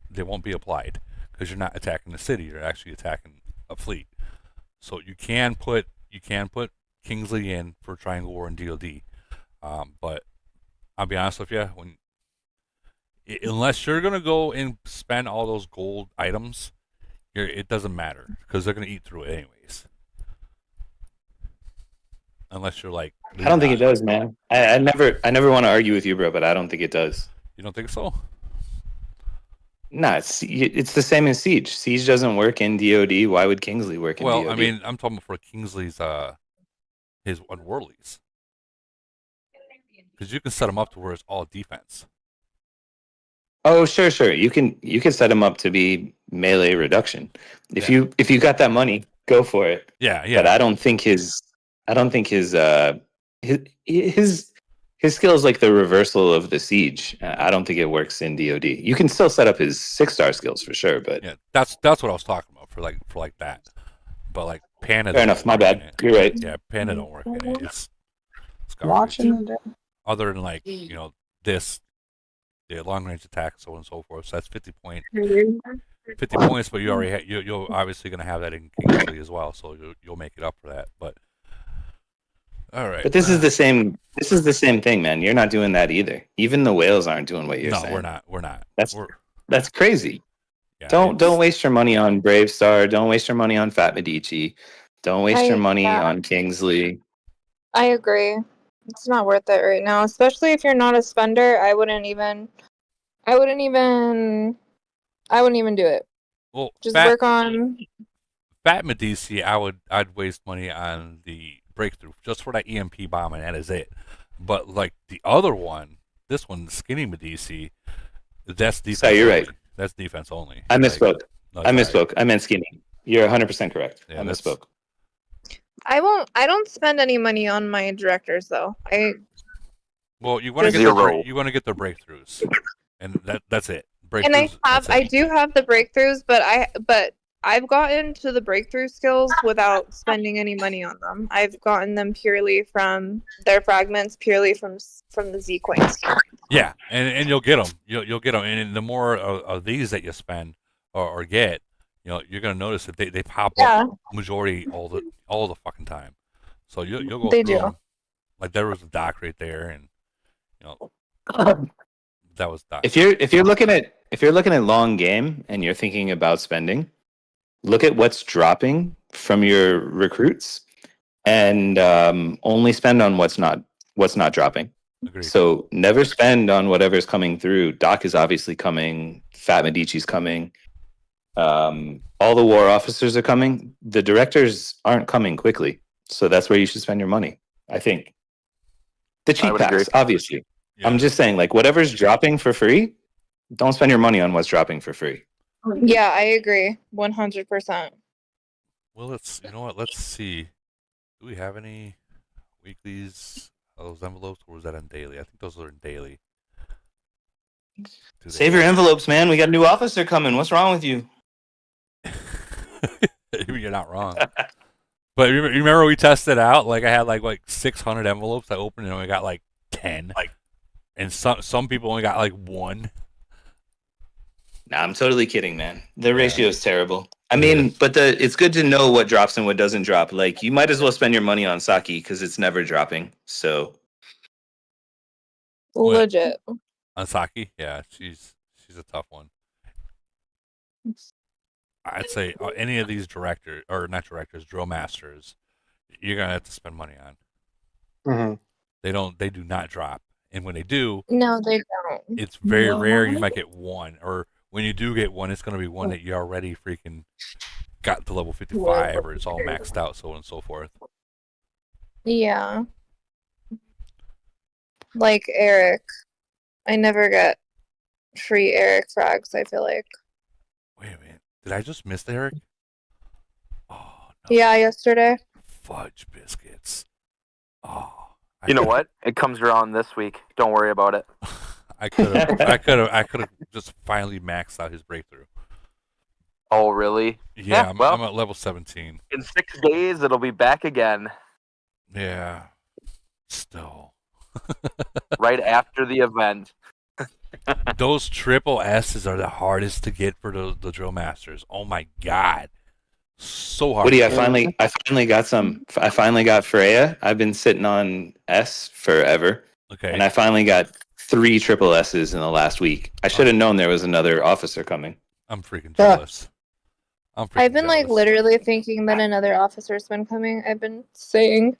they won't be applied because you're not attacking the city. You're actually attacking a fleet. So you can put Kingsley in for Triangle War and DLD, but I'll be honest with you, unless you're gonna go and spend all those gold items, it doesn't matter because they're gonna eat through it anyways. Unless you're like, I don't think it does, man. I never want to argue with you, bro, but I don't think it does. You don't think so? No, it's the same as Siege. Siege doesn't work in DoD. Why would Kingsley work in DoD? Well, I mean, I'm talking for Kingsley's his unworldlies, because you can set them up to where it's all defense. Oh, sure. You can set him up to be melee reduction. If you got that money, go for it. Yeah. But I don't think his skill is like the reversal of the siege. I don't think it works in DoD. You can still set up his 6-star skills for sure, but yeah, that's what I was talking about for like that. But like Panda. Fair enough. My bad. You're right. Yeah, Panda don't work in it. It's Watching garbage. Other than like this, the long range attack, so on and so forth. So that's 50 points. 50 points, but you already you're obviously going to have that in Kingsley as well, so you'll make it up for that. But all right. But this is the same. This is the same thing, man. You're not doing that either. Even the whales aren't doing what you're saying. No, we're not. That's crazy. Yeah, don't waste your money on Brave Star. Don't waste your money on Fat Medici. Don't waste your money on Kingsley. I agree. It's not worth it right now, especially if you're not a spender. I wouldn't even do it. Well, just work on Fat Medici. I'd waste money on the breakthrough just for that EMP bomb, and that is it. But like the other one, this one, Skinny Medici, that's defense. So you're only. right. That's defense only. I misspoke. Like, I misspoke. I meant Skinny. You're 100% correct. Yeah, I misspoke. I don't spend any money on my directors though. Well, you want to get their breakthroughs, and that's it. And I do have the breakthroughs, but I've gotten to the breakthrough skills without spending any money on them. I've gotten them purely from their fragments, purely from the Z coins. Yeah, and you'll get them. You'll get them, and the more of these that you spend or get, you're gonna notice that they pop up majority all the fucking time. So you'll go through them. Like there was a dock right there, and that was dock. If you're looking at long game and you're thinking about spending, look at what's dropping from your recruits, and only spend on what's not dropping. Agreed. So never spend on whatever's coming through. Doc is obviously coming. Fat Medici's coming. All the war officers are coming. The directors aren't coming quickly, so that's where you should spend your money. I think the cheap packs, obviously. Yeah. I'm just saying, like whatever's dropping for free, don't spend your money on what's dropping for free. Yeah, I agree, 100%. Well, let's see. Do we have any weeklies? Those envelopes, or was that on daily? I think those are in daily. Save your envelopes, man. We got a new officer coming. What's wrong with you? You're not wrong. But you remember we tested out? Like I had like 600 envelopes I opened, and I only got like 10. And some people only got like 1. Nah, I'm totally kidding, man. The ratio is terrible. I mean, but it's good to know what drops and what doesn't drop. Like, you might as well spend your money on Saki because it's never dropping. So, legit. On Saki, yeah, she's a tough one. I'd say any of these drill masters, you're gonna have to spend money on. Mm-hmm. They do not drop. And when they do, No, they don't. it's very rare. You might get one, or when you do get one, it's going to be one that you already freaking got to level 55, or it's all maxed out, so on and so forth. Yeah. Like Eric. I never get free Eric frags, I feel like. Wait a minute. Did I just miss Eric? Yeah, yesterday. Fudge biscuits. Oh. You know what? It comes around this week. Don't worry about it. I could have just finally maxed out his breakthrough. Oh, really? Yeah, well, I'm at level 17. in 6 days, it'll be back again. Yeah. Still. Right after the event. Those triple S's are the hardest to get for the drill masters. Oh my god. So hard. Woody, I finally got some. I finally got Freya. I've been sitting on S forever. Okay. And I finally got 3 triple S's in the last week. I should have known there was another officer coming. I'm freaking jealous. I've been like literally thinking that another officer's been coming. I've been saying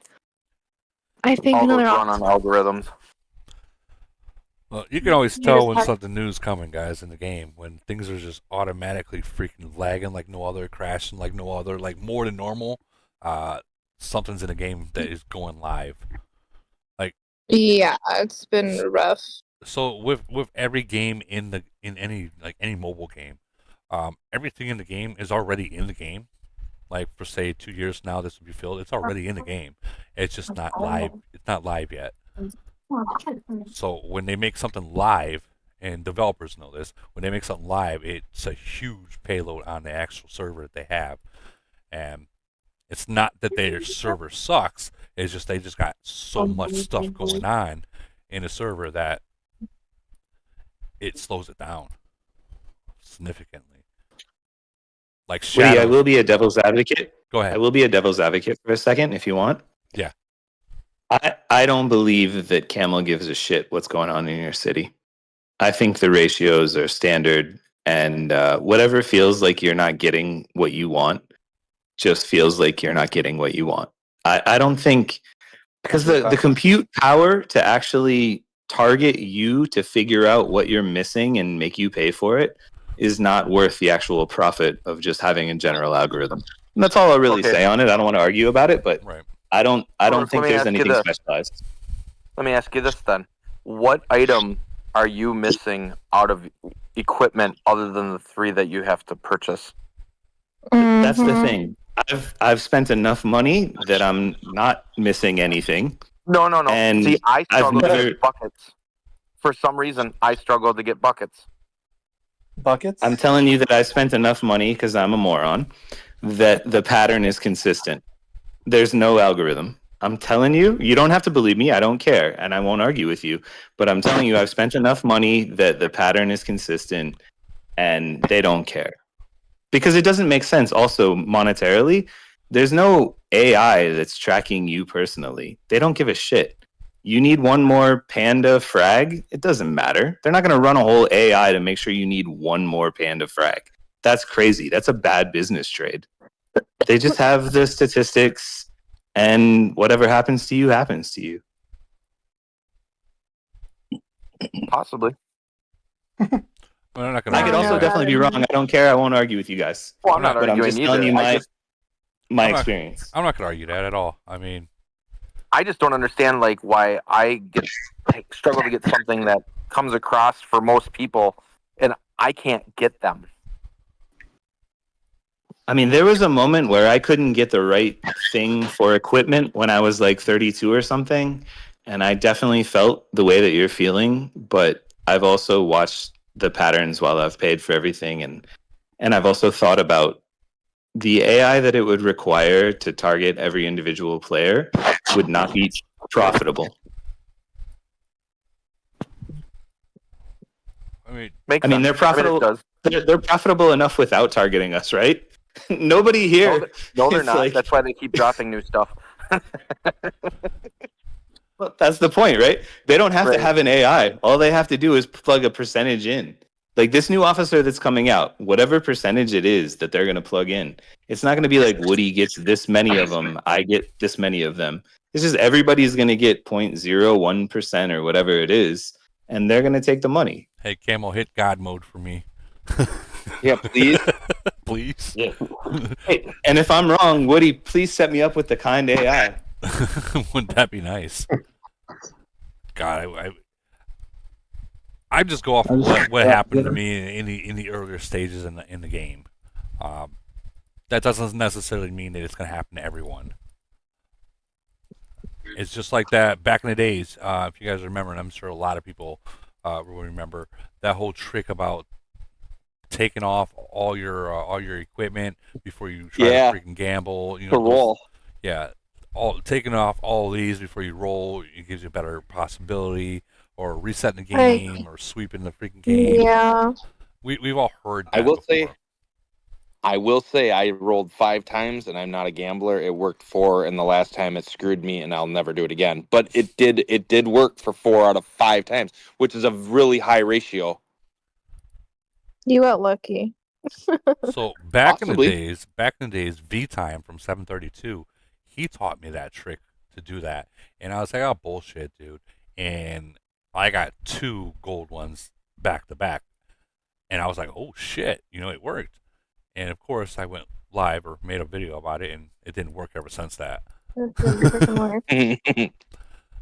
I think All another those run on algorithms. Well, you can always tell when something new is coming, guys, in the game. When things are just automatically freaking lagging like no other, crashing like no other, like more than normal. Something's in a game that is going live. Like yeah, it's been rough. So with every game in any mobile game, everything in the game is already in the game. Like for say 2 years now, this will be filled. It's already in the game. It's just not live. It's not live yet. So when they make something live, and developers know this, when they make something live, it's a huge payload on the actual server that they have. And it's not that their server sucks. It's just they just got so much stuff going on in a server that it slows it down significantly. Like Shadow. Woody, I will be a devil's advocate. Go ahead. I will be a devil's advocate for a second if you want. Yeah. I don't believe that Camel gives a shit what's going on in your city. I think the ratios are standard, and whatever feels like you're not getting what you want just feels like you're not getting what you want. I don't think, because the compute power to actually target you to figure out what you're missing and make you pay for it is not worth the actual profit of just having a general algorithm. And that's all I'll really say on it. I don't want to argue about it, but I don't think there's anything specialized. Let me ask you this then. What item are you missing out of equipment other than the 3 that you have to purchase? That's the thing. I've spent enough money that I'm not missing anything. No. And see, I struggle to never- get buckets. For some reason, I struggle to get buckets. Buckets? I'm telling you that I spent enough money, because I'm a moron, that the pattern is consistent. There's no algorithm. I'm telling you, you don't have to believe me. I don't care, and I won't argue with you. But I'm telling you, I've spent enough money that the pattern is consistent, and they don't care. Because it doesn't make sense also monetarily. There's no AI that's tracking you personally. They don't give a shit. You need one more panda frag? It doesn't matter. They're not going to run a whole AI to make sure you need one more panda frag. That's crazy. That's a bad business trade. They just have the statistics, and whatever happens to you, happens to you. Possibly. Well, I could also definitely be wrong. I don't care. I won't argue with you guys. Well, I'm not but I'm arguing just telling you either. my experience. I'm not going to argue that at all. I mean, I just don't understand like why I struggle to get something that comes across for most people, and I can't get them. I mean, there was a moment where I couldn't get the right thing for equipment when I was like 32 or something, and I definitely felt the way that you're feeling. But I've also watched the patterns while I've paid for everything, and I've also thought about the AI that it would require to target every individual player would not be profitable. I mean, they're profitable. They're profitable enough without targeting us, right? Nobody here. No, they're is not. like- That's why they keep dropping new stuff. Well, that's the point, right? They don't have to have an AI. All they have to do is plug a percentage in. Like this new officer that's coming out, whatever percentage it is that they're going to plug in, it's not going to be like Woody gets this many of them, I get this many of them. It's just everybody's going to get 0.01% or whatever it is, and they're going to take the money. Hey, Camel, hit God mode for me. Yeah, please. Please. Yeah. Hey, and if I'm wrong, Woody, please set me up with the kind AI. Wouldn't that be nice? God, I just go off of what happened to me in the earlier stages in the game. That doesn't necessarily mean that it's going to happen to everyone. It's just like that back in the days. If you guys remember, and I'm sure a lot of people will remember that whole trick about taking off all your equipment before you try to freaking gamble. You know, roll. Taking off all of these before you roll, it gives you a better possibility. Or resetting the game, or sweeping the freaking game. Yeah. We've all heard that I will before. say I rolled 5 times, and I'm not a gambler. It worked 4, and the last time it screwed me, and I'll never do it again. But it did work for 4 out of 5 times, which is a really high ratio. You got lucky. So back in Possibly. the days, V Time from 732, he taught me that trick to do that, and I was like, "Oh bullshit, dude!" And I got 2 gold ones back to back, and I was like, "Oh shit!" It worked. And of course, I went live or made a video about it, and it didn't work ever since that. That didn't freaking work.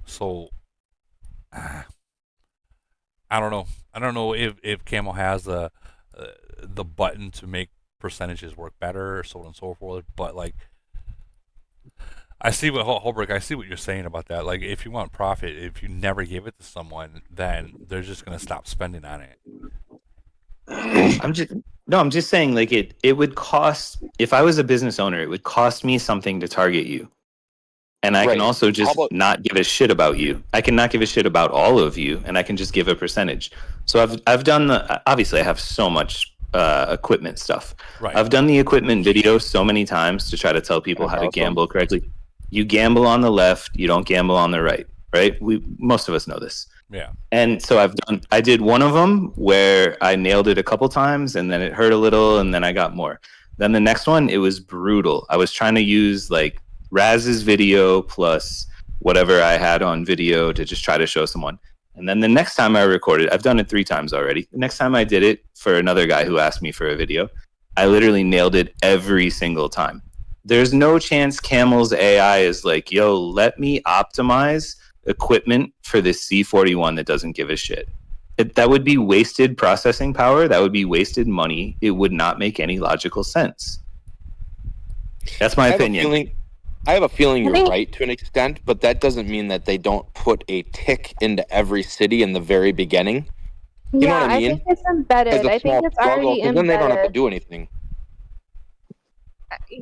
So I don't know. I don't know if Camel has the button to make percentages work better, so on and so forth. But like, I see what Holbrook. I see what you're saying about that. Like, if you want profit, if you never give it to someone, then they're just gonna stop spending on it. I'm just saying, like, it would cost, if I was a business owner, it would cost me something to target you. And I can also just not give a shit about you. I can not give a shit about all of you, and I can just give a percentage. So I've done obviously I have so much equipment stuff. Right. I've done the equipment video so many times to try to tell people how to gamble correctly. You gamble on the left, you don't gamble on the right, right? Most of us know this. Yeah. And so I did one of them where I nailed it a couple times, and then it hurt a little, and then I got more. Then the next one, it was brutal. I was trying to use like Raz's video plus whatever I had on video to just try to show someone. And then the next time I recorded, I've done it 3 times already. The next time I did it for another guy who asked me for a video, I literally nailed it every single time. There's no chance Camel's AI is like, yo, let me optimize equipment for this C41 that doesn't give a shit. That would be wasted processing power. That would be wasted money. It would not make any logical sense. That's my opinion. I have a feeling you're right to an extent, but that doesn't mean that they don't put a tick into every city in the very beginning. You know what I mean? I think it's embedded. I think it's already embedded. Then they don't have to do anything.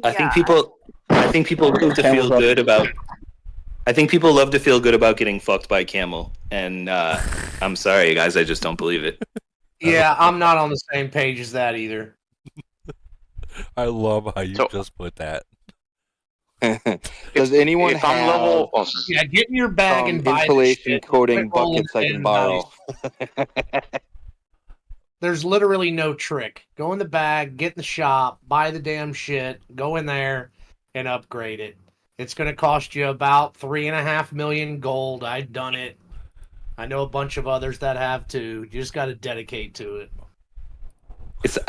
I think people love to feel good about. I think people love to feel good about getting fucked by Camel, and I'm sorry, guys, I just don't believe it. Yeah, I'm not on the same page as that either. I love how you just put that. Does anyone have get in your bag and buy insulation coating buckets I can borrow? There's literally no trick. Go in the bag, get in the shop, buy the damn shit, go in there and upgrade it. It's going to cost you about 3.5 million gold. I've done it. I know a bunch of others that have too. You just got to dedicate to it.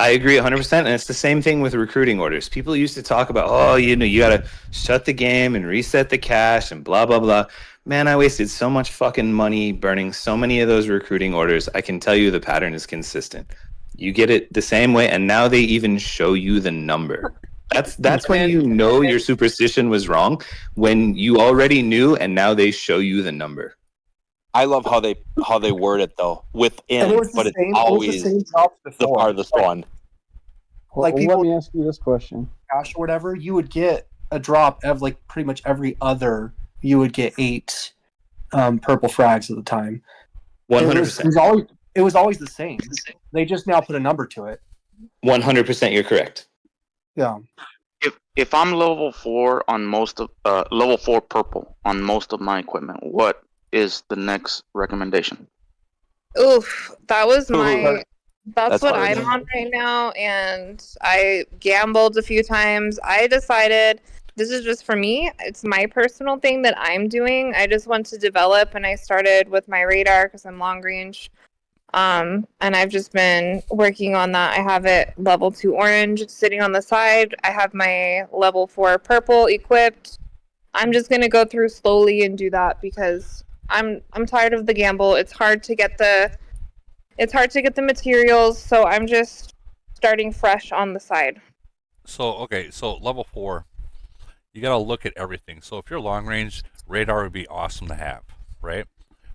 I agree 100%, and it's the same thing with recruiting orders. People used to talk about, you got to shut the game and reset the cache and blah, blah, blah. Man, I wasted so much fucking money burning so many of those recruiting orders. I can tell you the pattern is consistent. You get it the same way, and now they even show you the number. That's when you know your superstition was wrong, when you already knew, and now they show you the number. I love how they word it though, within, but it's always the farthest one. Like Well, people, let me ask you this question. cash or whatever, you would get a drop of like pretty much every other. You would get 8 purple frags at the time. 100%. It was always the same. They just now put a number to it. 100%, you're correct. Yeah. If I'm level 4 on most of level 4 purple on most of my equipment, what is the next recommendation? Oof, that was my. That's what hard. I'm on right now, and I gambled a few times. I decided this is just for me. It's my personal thing that I'm doing. I just want to develop, and I started with my radar because I'm long range. And I've just been working on that. I have it level 2 orange sitting on the side. I have my level 4 purple equipped. I'm just gonna go through slowly and do that because I'm tired of the gamble. It's hard to get the materials, so I'm just starting fresh on the side. So okay, so level 4, you gotta look at everything. So if you're long range, radar would be awesome to have, right?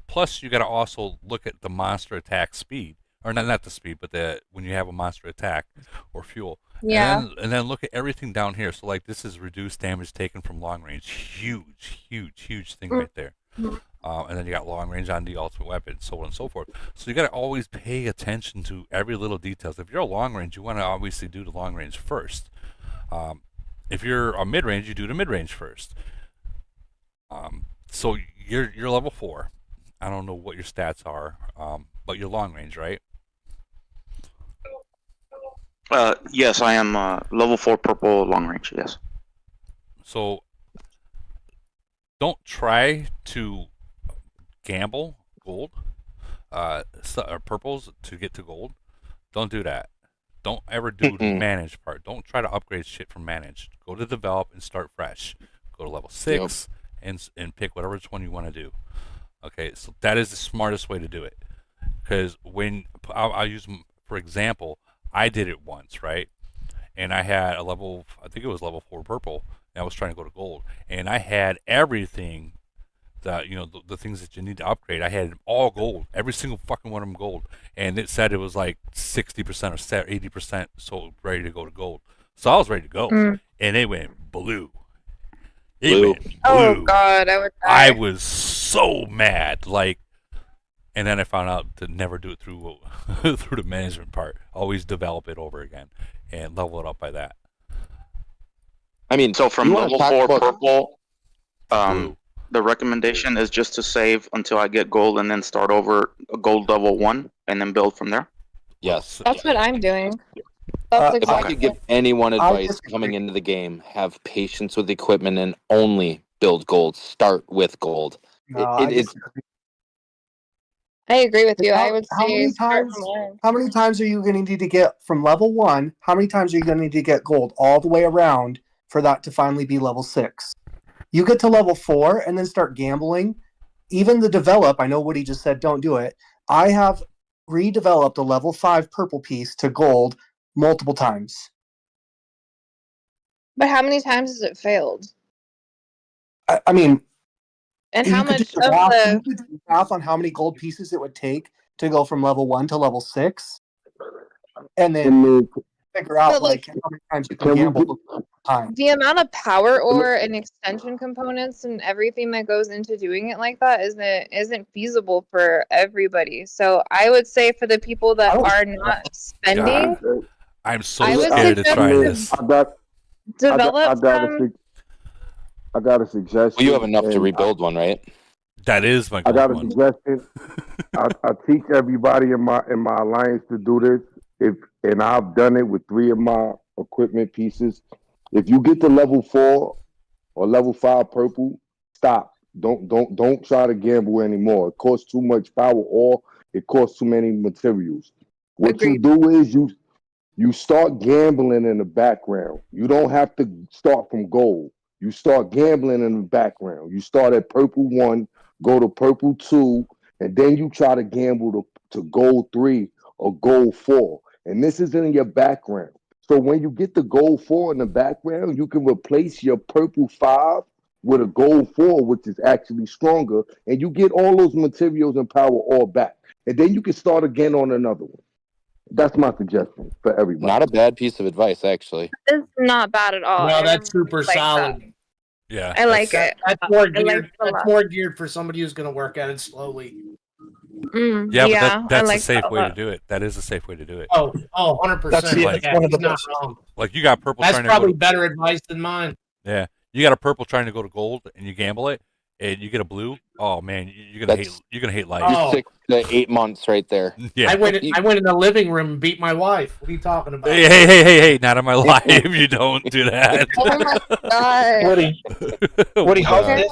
Plus, you gotta also look at the monster attack speed, or not the speed, but the when you have a monster attack or fuel. Yeah. And then look at everything down here. So like this is reduced damage taken from long range. Huge thing right there. And then you got long range on the ultimate weapon, so on and so forth. So you got to always pay attention to every little details. If you're a long range, you want to obviously do the long range first. If you're a mid range, you do the mid range first. So you're level 4. I don't know what your stats are, but you're long range, right? Yes, I am level 4 purple long range. Yes. So don't try to gamble gold, or purples to get to gold. Don't do that. Don't ever do the manage part. Don't try to upgrade shit from managed. Go to develop and start fresh. Go to level 6 and pick whatever one you want to do. Okay, so that is the smartest way to do it. Because when I'll use, for example, I did it once, right? And I had I think it was level 4 purple, and I was trying to go to gold. And I had everything that, the things that you need to upgrade. I had them all gold, every single fucking one of them gold. And it said it was like 60% or 80%, so ready to go to gold. So I was ready to go. And it went blue. Oh God, I would die. I was so mad, and then I found out to never do it through through the management part. Always develop it over again and level it up by that. I mean, so from level 4 purple, the recommendation is just to save until I get gold and then start over a gold level 1 and then build from there. Yes. That's what I'm doing. That's If I exactly. could give anyone advice coming into the game, have patience with the equipment and only build gold. Start with gold. I agree with you. I would How say many start times? from orange. How many times are you going to need to get from level 1? How many times are you going to need to get gold all the way around for that to finally be level 6? You get to level 4 and then start gambling. Even the develop, I know Woody just said don't do it. I have redeveloped a level 5 purple piece to gold multiple times. But how many times has it failed? I mean, And you how could much do of the the math on how many gold pieces it would take to go from level 1 to level 6, and then figure out But, like, how many times you can gamble. the amount of power ore and extension components and everything that goes into doing it like that isn't feasible for everybody. So I would say for the people that are not spending, God, I'm so I would scared to suggest try to this. develop from. I got a suggestion. Well, you have enough to rebuild one, right? That is my I gold got a one. suggestion. I teach everybody in my alliance to do this. And I've done it with 3 of my equipment pieces. If you get to level 4 or level 5 purple, stop. Don't try to gamble anymore. It costs too much power, or it costs too many materials. What you do is you start gambling in the background. You don't have to start from gold. You start gambling in the background. You start at purple 1, go to purple 2, and then you try to gamble to gold 3 or gold 4. And this is in your background. So when you get the gold 4 in the background, you can replace your purple 5 with a gold 4, which is actually stronger, and you get all those materials and power all back. And then you can start again on another one. That's my suggestion for everybody. Not a bad piece of advice, actually. It's not bad at all. No, I that's really super like solid. that. Yeah, I like it. That's more I like geared. it a lot. That's more geared for somebody who's going to work at it slowly. Yeah, yeah, but that's I a like safe that a way to lot. do it. That is a safe way to do it. 100%. That's Yeah, one of he's the not best. wrong. Like you got purple That's trying to probably go better advice than mine. Yeah, you got a purple trying to go to gold, and you gamble it. and you get a blue, oh man, you're gonna hate life. You're Oh. 6 to 8 months right there. Yeah. I went in the living room and beat my wife. What are you talking about? Hey, not in my life. You don't do that. Oh my god. Woody, Wow.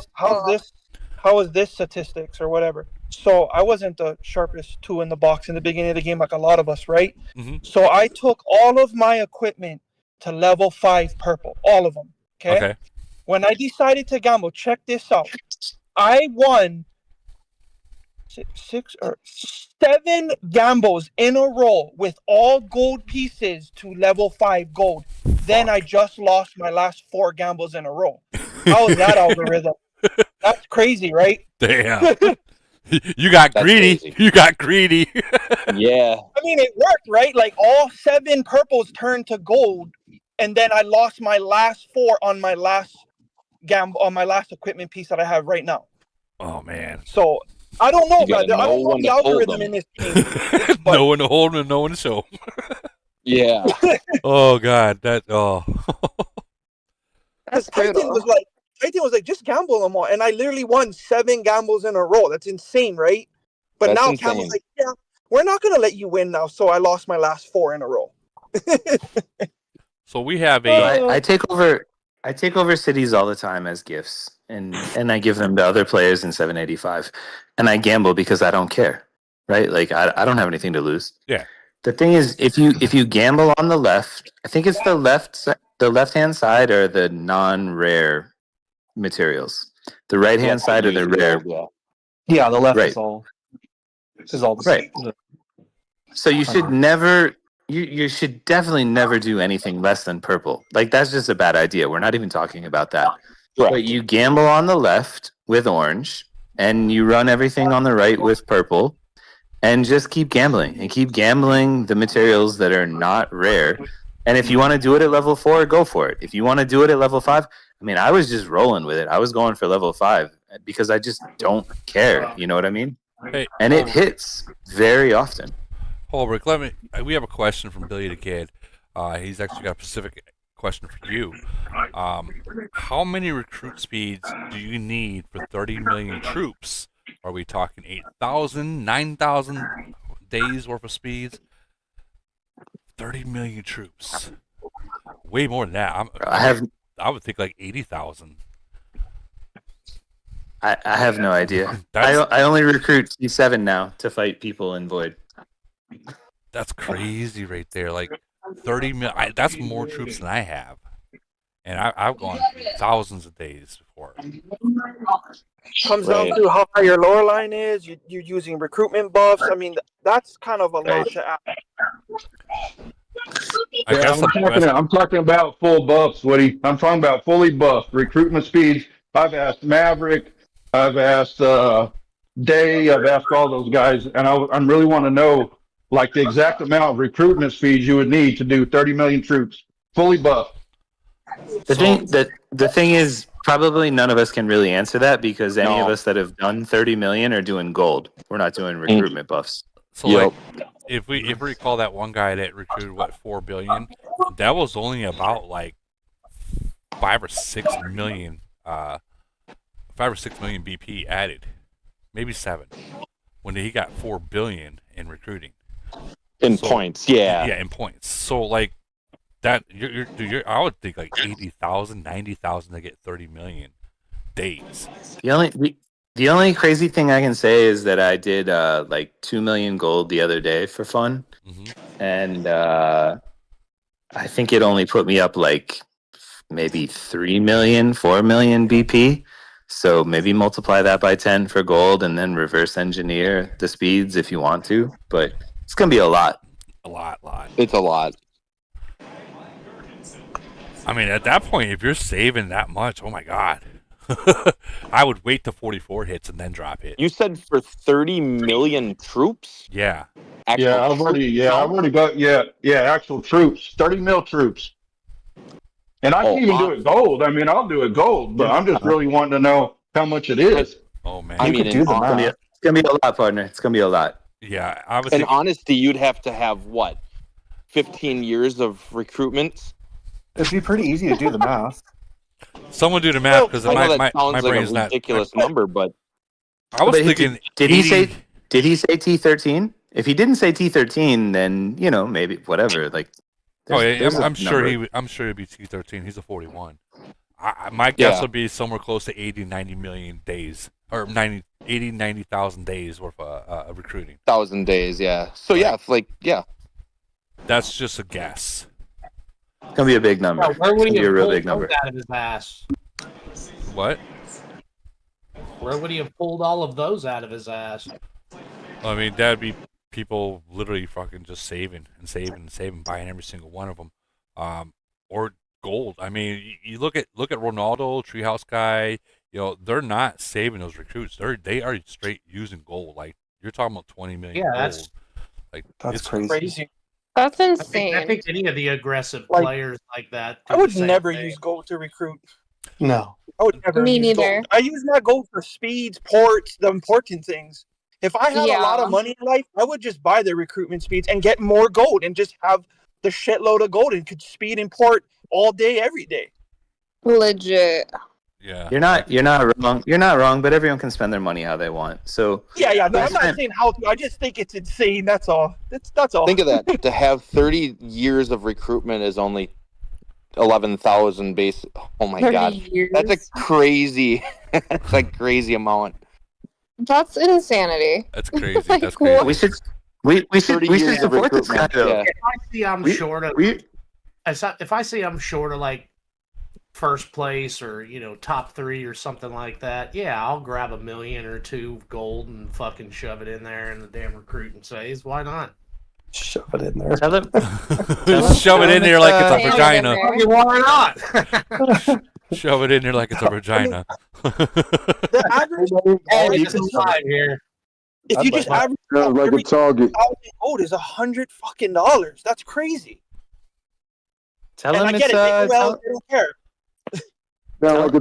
how is this statistics or whatever? So I wasn't the sharpest tool in the box in the beginning of the game, like a lot of us, right? Mm-hmm. So I took all of my equipment to level 5 purple, all of them. Okay. When I decided to gamble, check this out. I won 7 gambles in a row with all gold pieces to level 5 gold. Then I just lost my last 4 gambles in a row. How is that algorithm? That's crazy, right? Damn. You got greedy. Crazy. You got greedy. Yeah. I mean, it worked, right? Like all 7 purples turned to gold, and then I lost my last 4 on my last equipment piece that I have right now. Oh man. So I don't know, You gotta brother. I don't know know when the to hold algorithm them. in this game. No one to hold and no one to show. Yeah. Oh god, that Because Titan was like, just gamble them all, and I literally won 7 gambles in a row. That's insane, right? But That's now insane. Camel's like, yeah, we're not gonna let you win now. So I lost my last 4 in a row. So we have I take over cities all the time as gifts, and I give them to other players in 785, and I gamble because I don't care, right? Like I don't have anything to lose. Yeah. The thing is, if you gamble on the left, I think it's the left hand side are the non-rare materials. The right hand side are the rare. Yeah, the left Right. is all the Right. same. So you should never. You should definitely never do anything less than purple. Like that's just a bad idea. We're not even talking about that. But you gamble on the left with orange, and you run everything on the right with purple, and just keep gambling and keep gambling the materials that are not rare. And if you want to do it at level 4, go for it. If you want to do it at level 5, I mean, I was just rolling with it. I was going for level 5 because I just don't care. You know what I mean? Hey, and it hits very often. Holbrook, we have a question from Billy the Kid. He's actually got a specific question for you. How many recruit speeds do you need for 30 million troops? Are we talking 8,000, 9,000 days worth of speeds? 30 million troops. Way more than that. I would think like 80,000. I have no idea. I only recruit C7 now to fight people in Void. That's crazy right there. Like 30 million. That's more troops than I have. And I've gone thousands of days before. Comes down to how high your lower line is. You're using recruitment buffs. I mean, that's kind of a lot to add. I'm talking about full buffs, Woody. I'm talking about fully buffed recruitment speeds. I've asked Maverick. I've asked Day. I've asked all those guys, and I really want to know like the exact amount of recruitment speeds you would need to do 30 million troops fully buffed. The thing is, probably none of us can really answer that because any of us that have done 30 million are doing gold. We're not doing recruitment buffs. So like, if we recall that one guy that recruited 4 billion, that was only about like 5 or 6 million BP added, maybe 7, when he got 4 billion in recruiting. In points, yeah. Yeah, in points. So like that, I would think like 80,000, 90,000 to get 30 million days. The only crazy thing I can say is that I did like 2 million gold the other day for fun, and I think it only put me up like maybe 3 million, 4 million BP. So maybe multiply that by 10 for gold, and then reverse engineer the speeds if you want to. But it's gonna be a lot. A lot. It's a lot. I mean, at that point, if you're saving that much, oh my god. I would wait till 44 hits and then drop it. You said for 30 million troops? Yeah. I've already got actual troops, 30 mil troops. And I can even do it gold. I mean, I'll do it gold, but I'm just really wanting to know how much it is. Oh man, I mean, it's gonna be a lot, partner. It's gonna be a lot. Yeah, I was. In honesty, you'd have to have what, 15 years of recruitment? It'd be pretty easy to do the math. Someone do the math because I know that my sounds like brain's a not. ridiculous number, but I was But thinking did 80. he say? Did he say T13? If he didn't say T13, then maybe whatever. Like, Oh yeah, there's a I'm sure number. I'm sure he'd be T13. He's a 41. My guess Yeah. would be somewhere close to 80, 90 million days, or 90,000 days worth of recruiting. 1,000 days, yeah. So yeah, yeah. That's just a guess. It's gonna be a big number. Yeah, where would It's he gonna be a have real pulled big number. those out of his ass? What? Where would he have pulled all of those out of his ass? I mean, that'd be people literally fucking just saving and saving and saving, buying every single one of them, or gold. I mean, you look at Ronaldo, Treehouse Guy. They're not saving those recruits. They are straight using gold. Like you're talking about 20 million. Yeah, gold. that's it's crazy. That's I insane. think any of the aggressive Like, players like that. I do would the same never thing. use gold to recruit. No. I would never Me use neither. gold. I use my gold for speeds, ports, the important things. If I had a lot Yeah. of money in life, I would just buy the recruitment speeds and get more gold and just have the shitload of gold and could speed and port all day, every day. Legit. Yeah. You're not wrong. You're not wrong, but everyone can spend their money how they want. So Yeah. No, I'm last not time- saying how to. I just think it's insane. That's all. That's all. Think of that. To have 30 years of recruitment is only 11,000 base. Oh my 30 god. years. That's a crazy that's a crazy amount. That's insanity. That's crazy. Like, That's crazy. what? we should 30 we years should of support this guy recruitment, though. yeah. If I see I'm short of, if I see I'm short of like first place or top 3 or something like that, yeah, I'll grab $1 million or $2 million gold and fucking shove it in there in the damn recruiting phase. Why not? Shove it in there. Tell him. Shove it in there like it's a vagina. Why not? Shove it in there like it's a vagina. The average here. if you just average Sounds out like a every target. 1,000 gold is $100 fucking dollars. That's crazy. Tell And him I get it's it. They don't care.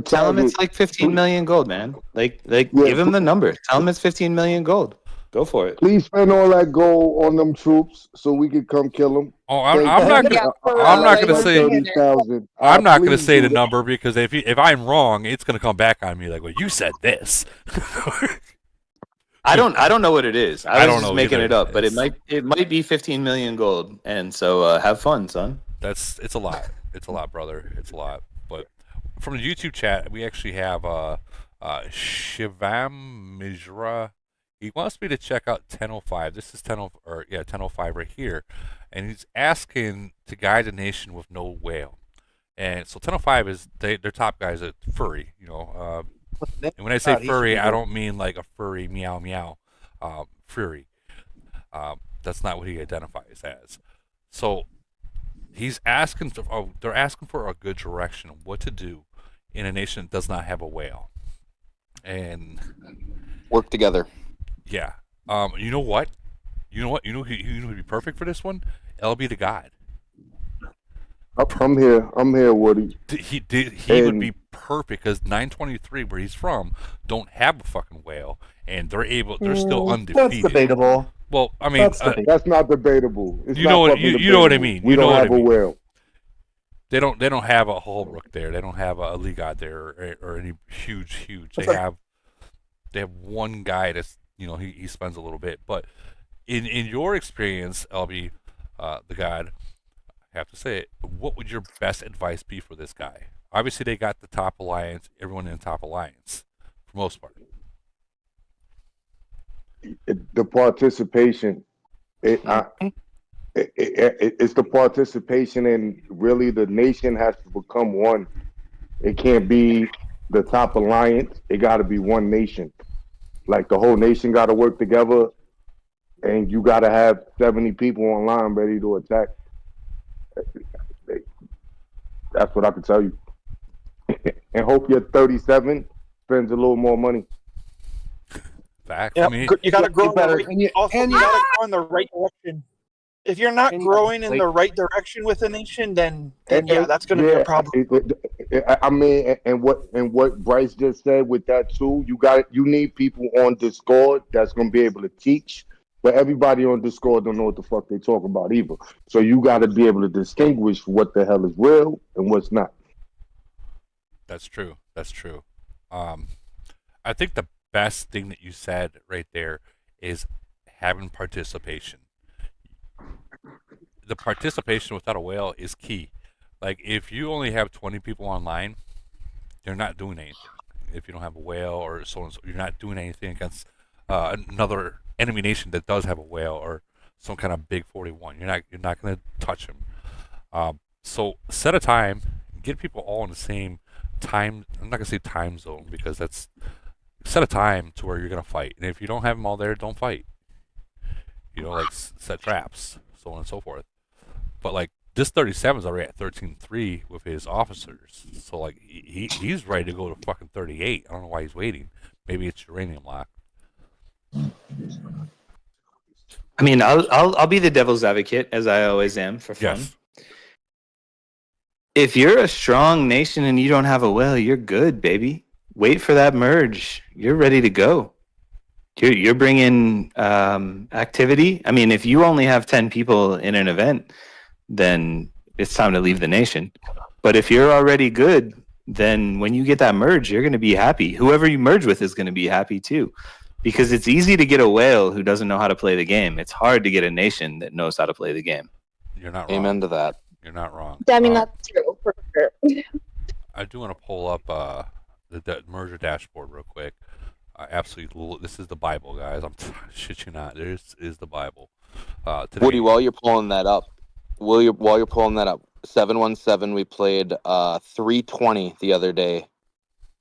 Tell him it's like 15 million gold, man. Like Yeah. give him the number. Tell him it's 15 million gold. Go for it. Please spend all that gold on them troops so we can come kill them. Oh, I'm not gonna say. 30,000. I'm not gonna Please say do the that. number because if I'm wrong, it's gonna come back on me like, well, you said this. I don't know what it is. I I don't was just know making either. it up, but it might be 15 million gold. And so have fun, son. It's a lot. It's a lot, brother. It's a lot. But from the YouTube chat, we actually have Shivam Mishra. He wants me to check out 1005. This is 1005 right here, and he's asking to guide a nation with no whale. And so 1005 is their top guys at furry. And when I say furry, I don't mean like a furry meow meow, furry. That's not what he identifies as. So he's asking. They're asking for a good direction of what to do in a nation that does not have a whale. And work together. Yeah. You know what? You know who'd be perfect for this one? LB the God. I'm here, Woody. He would be perfect because 923, where he's from, don't have a fucking whale, and they're still undefeated. That's debatable. Well, I mean, that's not debatable. It's you know not what fucking you know what I debatable. mean. We You know don't what have I a mean. whale. They don't have a Holbrook there. They don't have a Ligod there or any huge. They have one guy that's he spends a little bit. But in your experience, LB, the God, I have to say it. What would your best advice be for this guy? Obviously, they got the top alliance. Everyone in the top alliance, for most part. The participation. It's the participation, and really the nation has to become one. It can't be the top alliance. It got to be one nation. Like the whole nation got to work together, and you got to have 70 people online ready to attack. That's what I can tell you. And hope your 37 spends a little more money. Fact. Yeah, I mean, you got to grow. You You got to grow in the right direction. If you're not growing in the right direction with a nation, then yeah, that's going to be a problem. I mean, and what Bryce just said with that too, you need people on Discord that's going to be able to teach, but everybody on Discord don't know what the fuck they talk about either. So you got to be able to distinguish what the hell is real and what's not. That's true. That's true. I think the best thing that you said right there is having participation. The participation without a whale is key. Like if you only have 20 people online, you're not doing anything. If you don't have a whale or so and so, you're not doing anything against another enemy nation that does have a whale or some kind of big 41. You're not going to touch them. So set a time, get people all in the same time. I'm not going to say time zone because that's set a time to where you're going to fight. And if you don't have them all there, don't fight. You know, like set traps, so on and so forth. But like this 37 is already at 13-3 with his officers. So like he's ready to go to fucking 38. I don't know why he's waiting. Maybe it's uranium lock. I mean, I'll be the devil's advocate as I always am for fun. Yes. If you're a strong nation and you don't have a whale, you're good, baby. Wait for that merge. You're ready to go. You're bringing activity. I mean, if you only have 10 people in an event, then it's time to leave the nation. But if you're already good, then when you get that merge, you're going to be happy. Whoever you merge with is going to be happy too. Because it's easy to get a whale who doesn't know how to play the game. It's hard to get a nation that knows how to play the game. You're not wrong. Amen to that. You're not wrong. I mean, that's true for sure. I do want to pull up the merger dashboard real quick. Absolutely, this is the Bible, guys. I'm shit you not. This is the Bible. Today, Woody, while you're pulling that up, 717, we played 320 the other day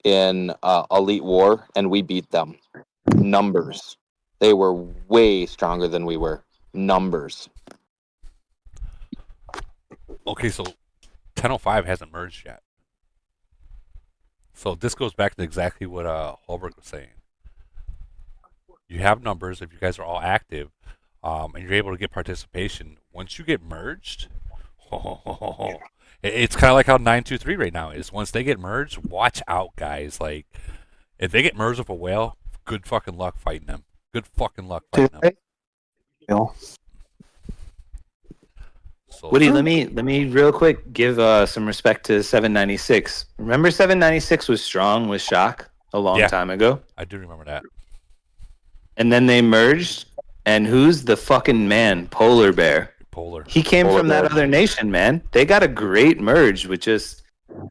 in Elite War, and we beat them. Numbers. They were way stronger than we were. Numbers. Okay, so 1005 hasn't merged yet. So this goes back to exactly what Holbrook was saying. You have numbers if you guys are all active, and you're able to get participation. Once you get merged, it's kind of like how 923 right now is. Once they get merged, watch out, guys. Like, if they get merged with a whale, good fucking luck fighting them. Good fucking luck fighting them. So, Woody, let me real quick give some respect to 796. Remember 796 was strong with Shock a long time ago? I do remember that. And then they merged, and who's the fucking man? Polar Bear. Polar. He came from that other nation, man. They got a great merge with just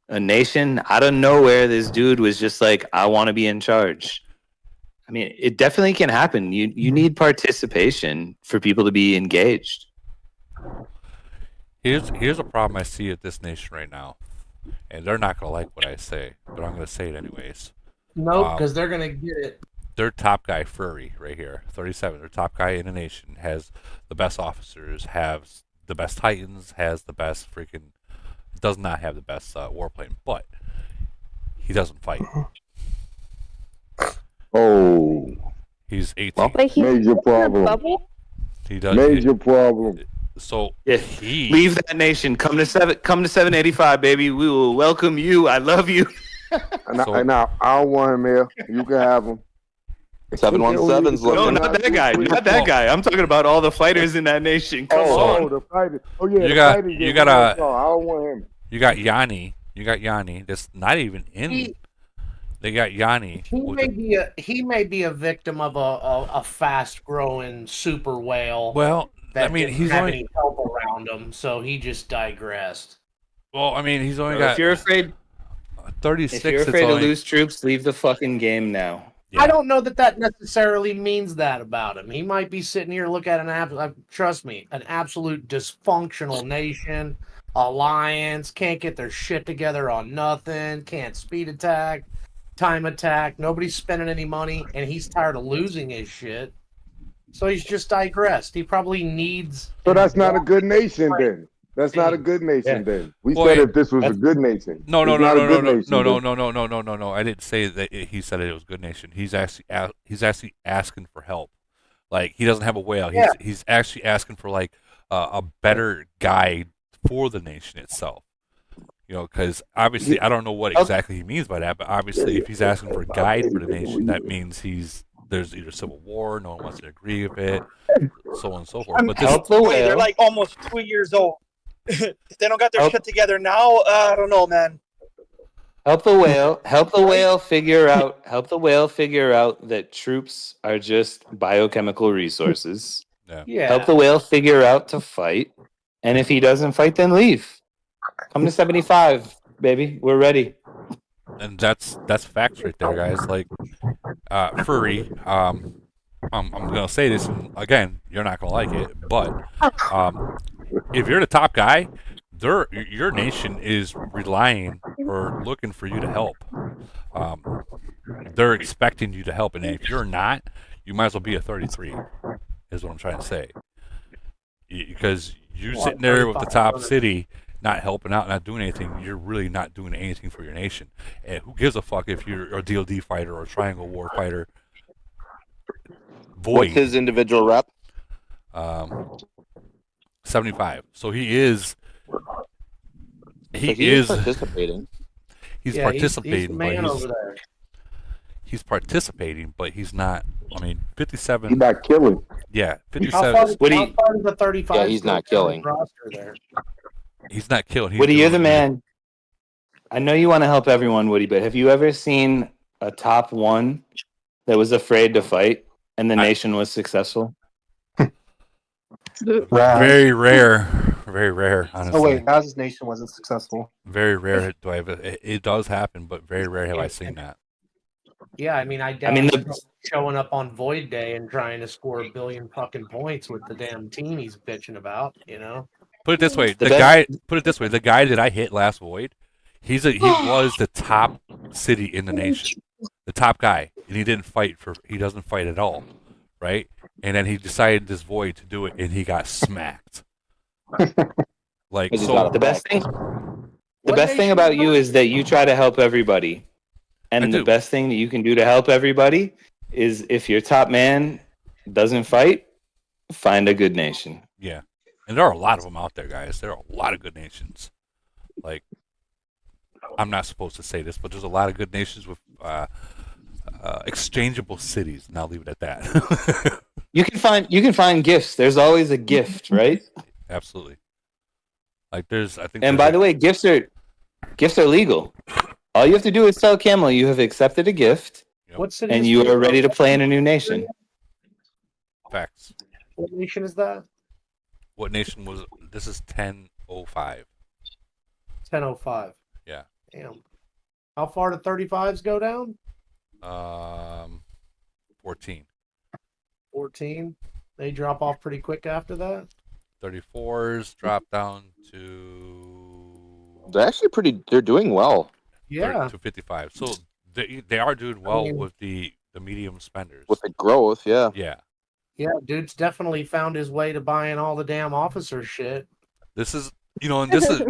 a nation out of nowhere. This dude was just like, I want to be in charge. I mean, it definitely can happen. You need participation for people to be engaged. Here's a problem I see at this nation right now, and they're not gonna like what I say, but I'm gonna say it anyways. Nope, because they're gonna get it. Their top guy, Furry, right here, 37. Their top guy in the nation has the best officers, has the best Titans, has the best freaking. Does not have the best warplane, but he doesn't fight. Oh, he's 18. Major problem. He does. Major problem. So leave that nation. Come to 785, baby. We will welcome you. I love you. And I don't want him here. You can have him. 717's looking. No, not that guy. Not that guy. I'm talking about all the fighters in that nation. Come on. The fighters. Oh yeah, you got I don't want him. You got Yanni. That's not even in. They got Yanni. He may be a victim of a fast growing super whale. Well, that I mean, didn't he's have only any help around him, so he just digressed. Well, I mean, he's only got. If you're afraid, 36. If you're afraid to lose troops, leave the fucking game now. I don't know that necessarily means that about him. He might be sitting here looking at trust me, an absolute dysfunctional nation, alliance, can't get their shit together on nothing, can't speed attack, time attack, nobody's spending any money, and he's tired of losing his shit. So he's just digressed. He probably needs. So that's not a good nation then. That's not a good nation then. We said if this was a good nation. No. I didn't say that he said it was good nation. He's actually asking for help. Like, he doesn't have a whale. He's actually asking for like a better guide for the nation itself. You know, because obviously I don't know what exactly he means by that, but obviously if he's asking for a guide for the nation, that means there's either civil war, no one wants to agree with it, so on and so forth. But they're like almost 2 years old. If they don't got their shit together now, I don't know, man. Help the whale. Help the whale figure out. Help the whale figure out that troops are just biochemical resources. Yeah. Help the whale figure out to fight, and if he doesn't fight, then leave. Come to 75, baby. We're ready. And that's facts right there, guys. Like, furry. I'm gonna say this, and again, you're not gonna like it, but if you're the top guy, your nation is relying or looking for you to help. They're expecting you to help, and if you're not, you might as well be a 33. Is what I'm trying to say. Because you sitting there with the top city, not helping out, not doing anything, you're really not doing anything for your nation. And who gives a fuck if you're a DoD fighter or a Triangle War fighter? Void. What's his individual rep? 75. So he is. He is is participating. He's Yeah, participating, he's the man but over there. he's participating, but he's not. I mean, 57. He's not killing. Yeah, How 57. far, how far does the 35 Yeah, he's go not down killing. the roster there? He's not killing. He's Woody, you're the doing- man. I know you want to help everyone, Woody, but have you ever seen a top one that was afraid to fight and the nation was successful? Very rare. Very rare, honestly. Oh wait, Raz's nation wasn't successful. Very rare do I have it does happen, but very rare have I seen that. Yeah, I mean, I doubt he's showing up on Void Day and trying to score a billion fucking points with the damn team he's bitching about, you know? Put it this way, The the best- guy. Put it this way, the guy that I hit last void, he was the top city in the nation, the top guy, and he didn't fight for. He doesn't fight at all, right? And then he decided this void to do it, and he got smacked. Like so, the best thing. The best thing about you is that you try to help everybody, and the best thing that you can do to help everybody is if your top man doesn't fight, find a good nation. Yeah, and there are a lot of them out there, guys. There are a lot of good nations. Like, I'm not supposed to say this, but there's a lot of good nations with exchangeable cities, and I'll leave it at that. You can find gifts. There's always a gift, right? Absolutely. Like there's, I think. And by the way, gifts are legal. All you have to do is tell Camel you have accepted a gift, What city and is you this? are ready to play in a new nation. Facts. What nation is that? What nation was? This is 1005. 1005. Yeah. Damn. How far do 35s go down? 14. 14. They drop off pretty quick after that. 34s drop down to. They're actually they're doing well. Yeah. To 55. So they are doing well with the medium spenders. With the growth, yeah. Yeah. Yeah, dude's definitely found his way to buying all the damn officer shit. This is, and this is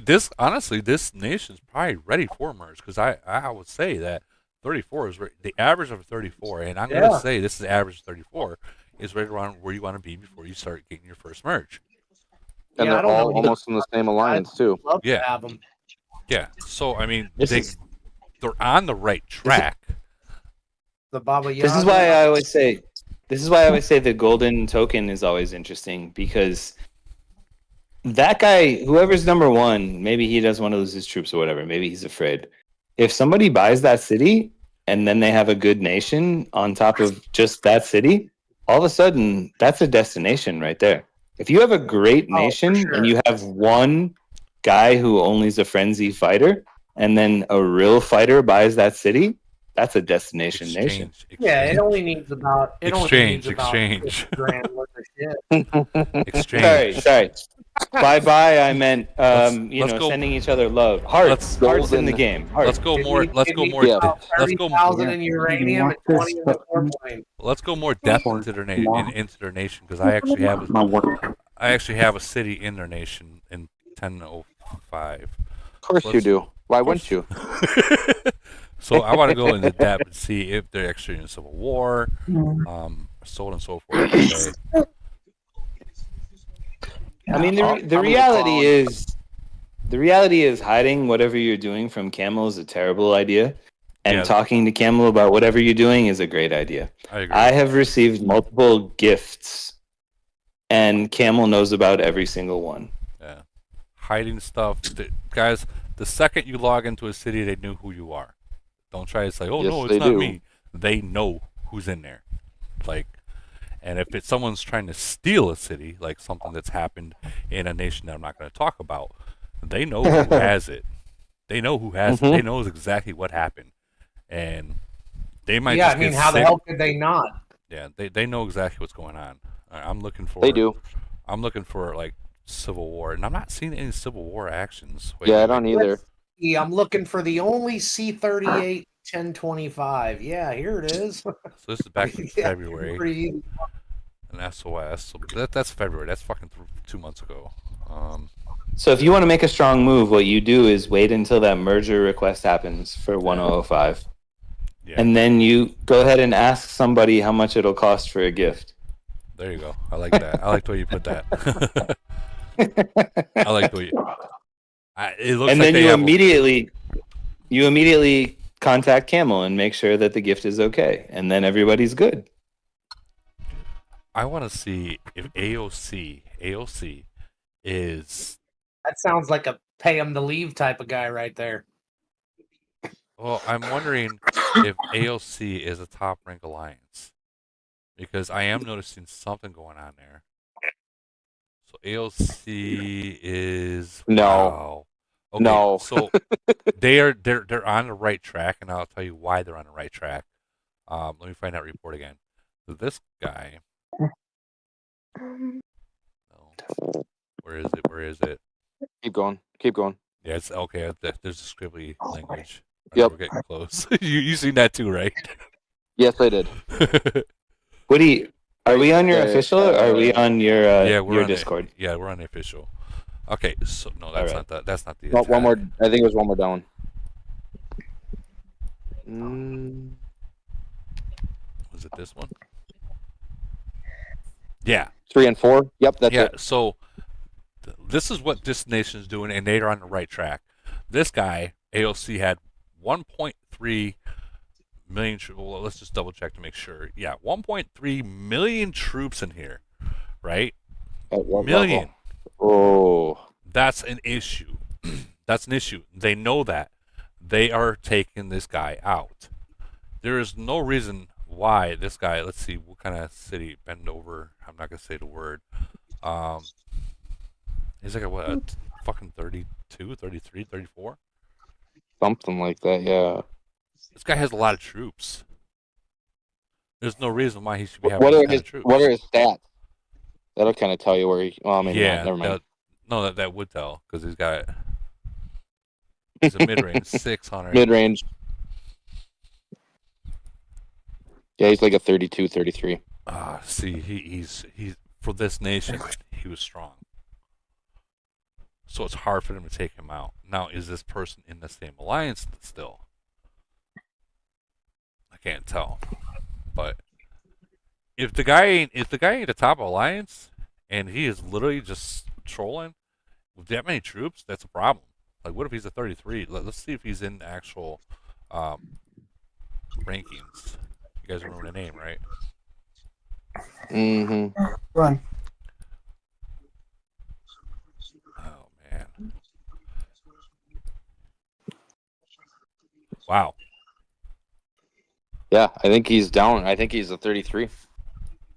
this honestly, this nation's probably ready for merge because I would say that 34 is the average of 34, and I'm gonna say this is average of 34 is right around where you want to be before you start getting your first merge. And they're all almost in the same alliance too. Love Yeah. to have them. Yeah. So I mean, they're on the right track. The Baba Yaga. This is why I always say the golden token is always interesting because that guy, whoever's number one, maybe he doesn't want to lose his troops or whatever. Maybe he's afraid. If somebody buys that city and then they have a good nation on top of just that city, all of a sudden that's a destination right there. If you have a great nation and you have one guy who only is a frenzy fighter and then a real fighter buys that city, that's a destination nation. Yeah, it only needs about Exchange. 50 grand worth of shit. Exchange. Sorry. Bye. I meant let's go- sending each other love. Hearts in the game. Hearts. Let's go more. Let's go more. Let's go. 30,000 in uranium and 20 in the warplane. Let's go more depth into their nation because I actually have a city in their nation in 1005. Of course you do. Why wouldn't you? So I want to go into depth and see if they're actually in civil war, so on and so forth. Okay. I mean, the reality is hiding whatever you're doing from Camel is a terrible idea, and talking to Camel about whatever you're doing is a great idea. I agree. I have received multiple gifts, and Camel knows about every single one. Yeah, hiding stuff, guys. The second you log into a city, they knew who you are. Don't try to say, "Oh Yes, no, they it's not do. me." They know who's in there. Like, and if it's someone's trying to steal a city, like something that's happened in a nation that I'm not going to talk about, they know who has it. They know who has it. They know exactly what happened, and they might Yeah, just I mean, get how the sick. hell could they not? Yeah, they know exactly what's going on. I'm looking for. They do. I'm looking for like civil war, and I'm not seeing any civil war actions. Wait, Yeah, I wait, don't wait. either. Yeah, I'm looking for the only C-38 1025. Yeah, here it is. So this is back in Yeah, February. pretty easy. An SOS. So that's February. That's fucking 2 months ago. So if you want to make a strong move, what you do is wait until that merger request happens for 1005. Yeah. And then you go ahead and ask somebody how much it'll cost for a gift. There you go. I like that. I like the way you put that. I like the way you. It looks And like then they you have immediately contact Camel and make sure that the gift is okay, and then everybody's good. I want to see if AOC is. That sounds like a pay him to leave type of guy right there. Well, I'm wondering if AOC is a top rank alliance, because I am noticing something going on there. So AOC is No. wow. Okay, No. so they're on the right track, and I'll tell you why they're on the right track. Let me find that report again. So this guy. No. Where is it? Where is it? Keep going. Keep going. Yeah, it's okay. There's a scribbly language. Yep. We're getting close. you seen that too, right? Yes, I did. Woody, are we on your Okay, official or are we on your yeah, we're your on Discord? Yeah, we're on the official. Okay, so no, that's All not the that's not the Well, one attack. more. I think it was one more down. Was it this one? Yeah. 3 and 4. Yep, that's Yeah, it. so this is what this nation's doing, and they're on the right track. This guy, AOC, had 1.3 million. Well, let's just double check to make sure. Yeah, 1.3 million troops in here, right? At what Million. level? Oh. That's an issue. That's an issue. They know that. They are taking this guy out. There is no reason why this guy, let's see, what kind of city, bend over, I'm not going to say the word. He's like a fucking 32, 33, 34? Something like that, yeah. This guy has a lot of troops. There's no reason why he should be having What this are kind his of troops. What are his stats? That'll kind of tell you where he. Well, maybe Yeah, not. Never mind. that would tell, because he's got. He's a mid-range 600. Mid-range. Yeah, he's like a 32, 33. See, he's for this nation, he was strong. So it's hard for them to take him out. Now, is this person in the same alliance still? I can't tell. But if the guy ain't the top alliance, and he is literally just trolling with that many troops, that's a problem. Like, what if he's a 33? Let's see if he's in actual rankings. You guys remember the name, right? Mm-hmm. Run. Oh man! Wow. Yeah, I think he's down. I think he's a 33.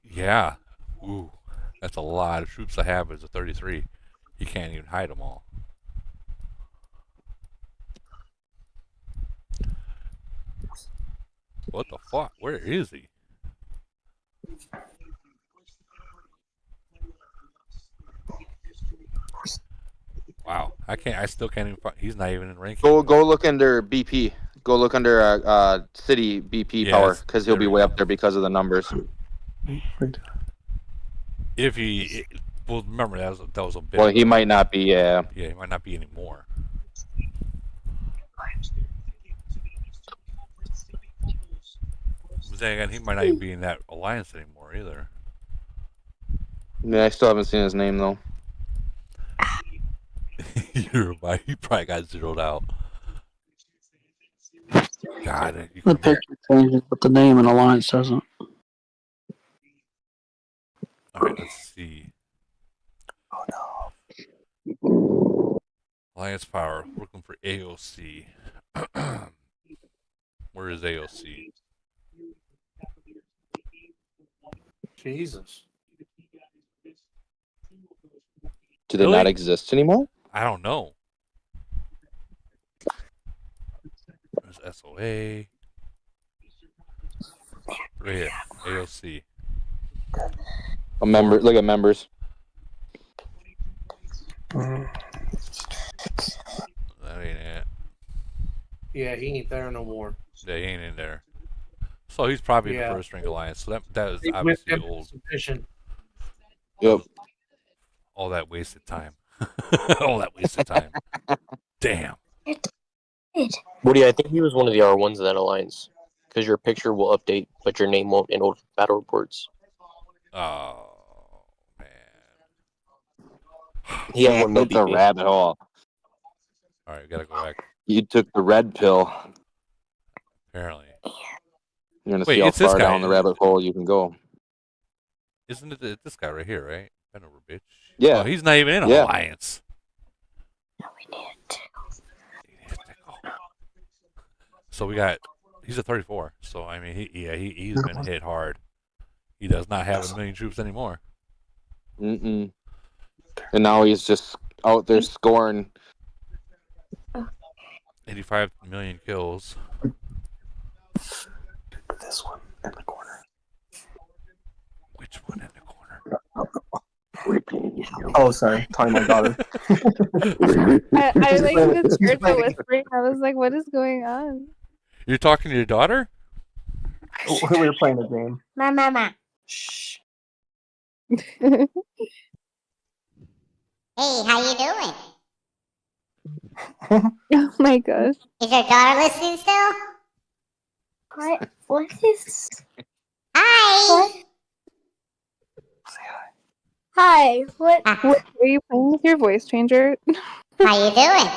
Yeah. Ooh, that's a lot of troops to have as a 33. You can't even hide them all. What the fuck? Where is he? Wow, I still can't even find. He's not even in ranking. Go look under BP. Go look under city BP power because he'll be way up there because of the numbers. If he, well, remember that was a bit. Well, he might not be. Yeah. Yeah, he might not be anymore. But then again, he might not even be in that alliance anymore either. Yeah, I still haven't seen his name though. You're right. He probably got zeroed out. God, The picture changes, but the name and alliance doesn't. All right, let's see. Alliance Power, looking for AOC. Where is AOC? Jesus. Do they Really? not exist anymore? I don't know. There's SOA. Right here, AOC. A member. Look at members. That ain't it. Yeah, he ain't there no more. Yeah, he ain't in there. So he's probably in Yeah. the first rank alliance. So that is He whipped obviously him old. submission. Yep. All that wasted time. All that wasted time. Damn. Woody, I think he was one of the R1s in that alliance. Because your picture will update, but your name won't in old battle reports. Oh, He had Yeah, one no it's a BP. rabbit hole. all right, gotta go back. You took the red pill. Apparently. You're gonna Wait, see how it's this far guy. down the rabbit hole you can go. Isn't it this guy right here, right? Bend over, bitch. Yeah. Oh, he's not even in Yeah. alliance. So we got. He's a 34. So I mean, he's been hit hard. He does not have 1 million troops anymore. Mm-mm. And now he's just out there scoring. 85 million kills. This one in the corner. Which one in the corner? Oh, sorry. Talking to my daughter. I like just heard the whispering. I was like, what is going on? You're talking to your daughter? We were playing a game. Mama. Shh. Hey, how you doing? Oh my gosh. Is your daughter listening still? What is? Hi. Hi. What? Are you playing with your voice changer? How you doing?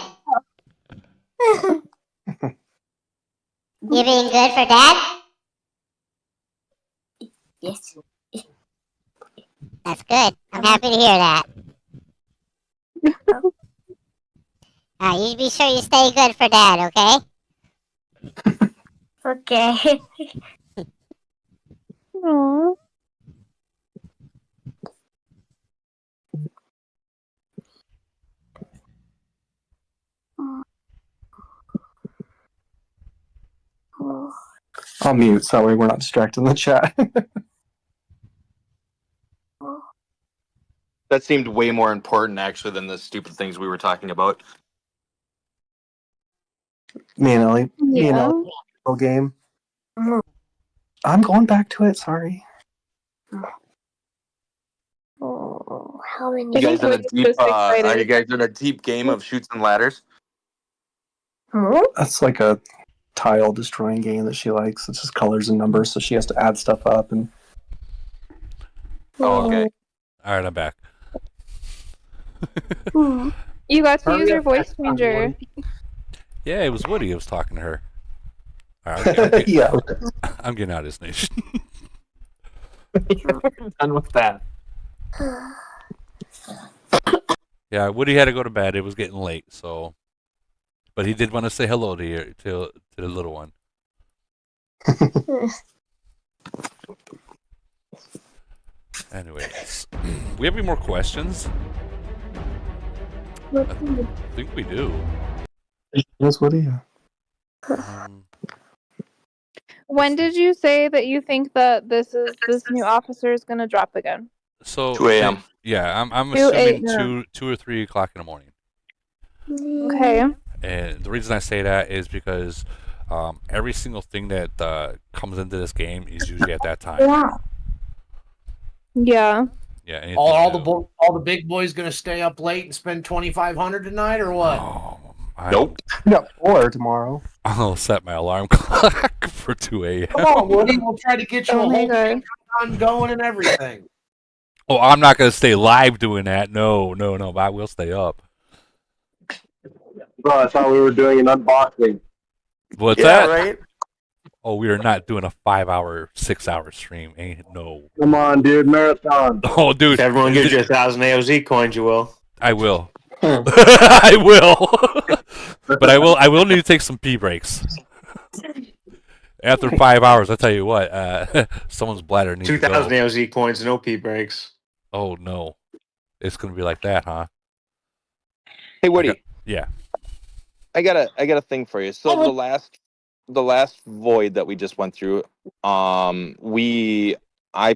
You being good for Dad? Yes. That's good. I'm happy to hear that. You be sure you stay good for Dad, okay? Okay. Aww. I'll mute so that way we're not distracting the chat. That seemed way more important actually than the stupid things we were talking about. Me and Ellie. Me and Yeah. Ellie. Little game. I'm going back to it. Sorry. Oh, how many? You guys in a deep? Just excited. Are you guys in a deep game of shoots and ladders? That's like a tile destroying game that she likes. It's just colors and numbers, so she has to add stuff up. And Oh, okay. All right, I'm back. You got to Hurry use your up, voice next time, changer. Yeah, it was Woody. I was talking to her. All right, yeah. I'm getting out of this nation. Done with that. Yeah, Woody had to go to bed. It was getting late, so. But he did want to say hello to you, to the little one. Anyways, we have any more questions? I think we do. Yes, what do you? When did you say that you think that this new officer is gonna drop again? So 2 a.m. Yeah, I'm 2 assuming a.m. two or 3 o'clock in the morning. Okay. And the reason I say that is because every single thing that comes into this game is usually at that time. Yeah. Yeah. anything All new. all the big boys gonna stay up late and spend $2,500 tonight, or what? Nope. No, or tomorrow. I'll set my alarm clock for 2 a.m. Come on, Woody. We'll try to get you Oh a my whole God. Patreon going and everything. Oh, I'm not gonna stay live doing that. No, but I will stay up. Bro, I thought we were doing an unboxing. What's Yeah, that? right? Oh, we are not doing a 5-hour, 6-hour stream. No. Come on, dude, marathon. Oh, dude. If everyone gives you 1,000 AOZ coins, you will. I will. I will. But I will need to take some pee breaks. After 5 hours, I'll tell you what, someone's bladder needs to go. 2,000 AOZ coins, no P breaks. Oh no, it's gonna be like that, huh? Hey Woody, Yeah. I got a thing for you. So the last void that we just went through, I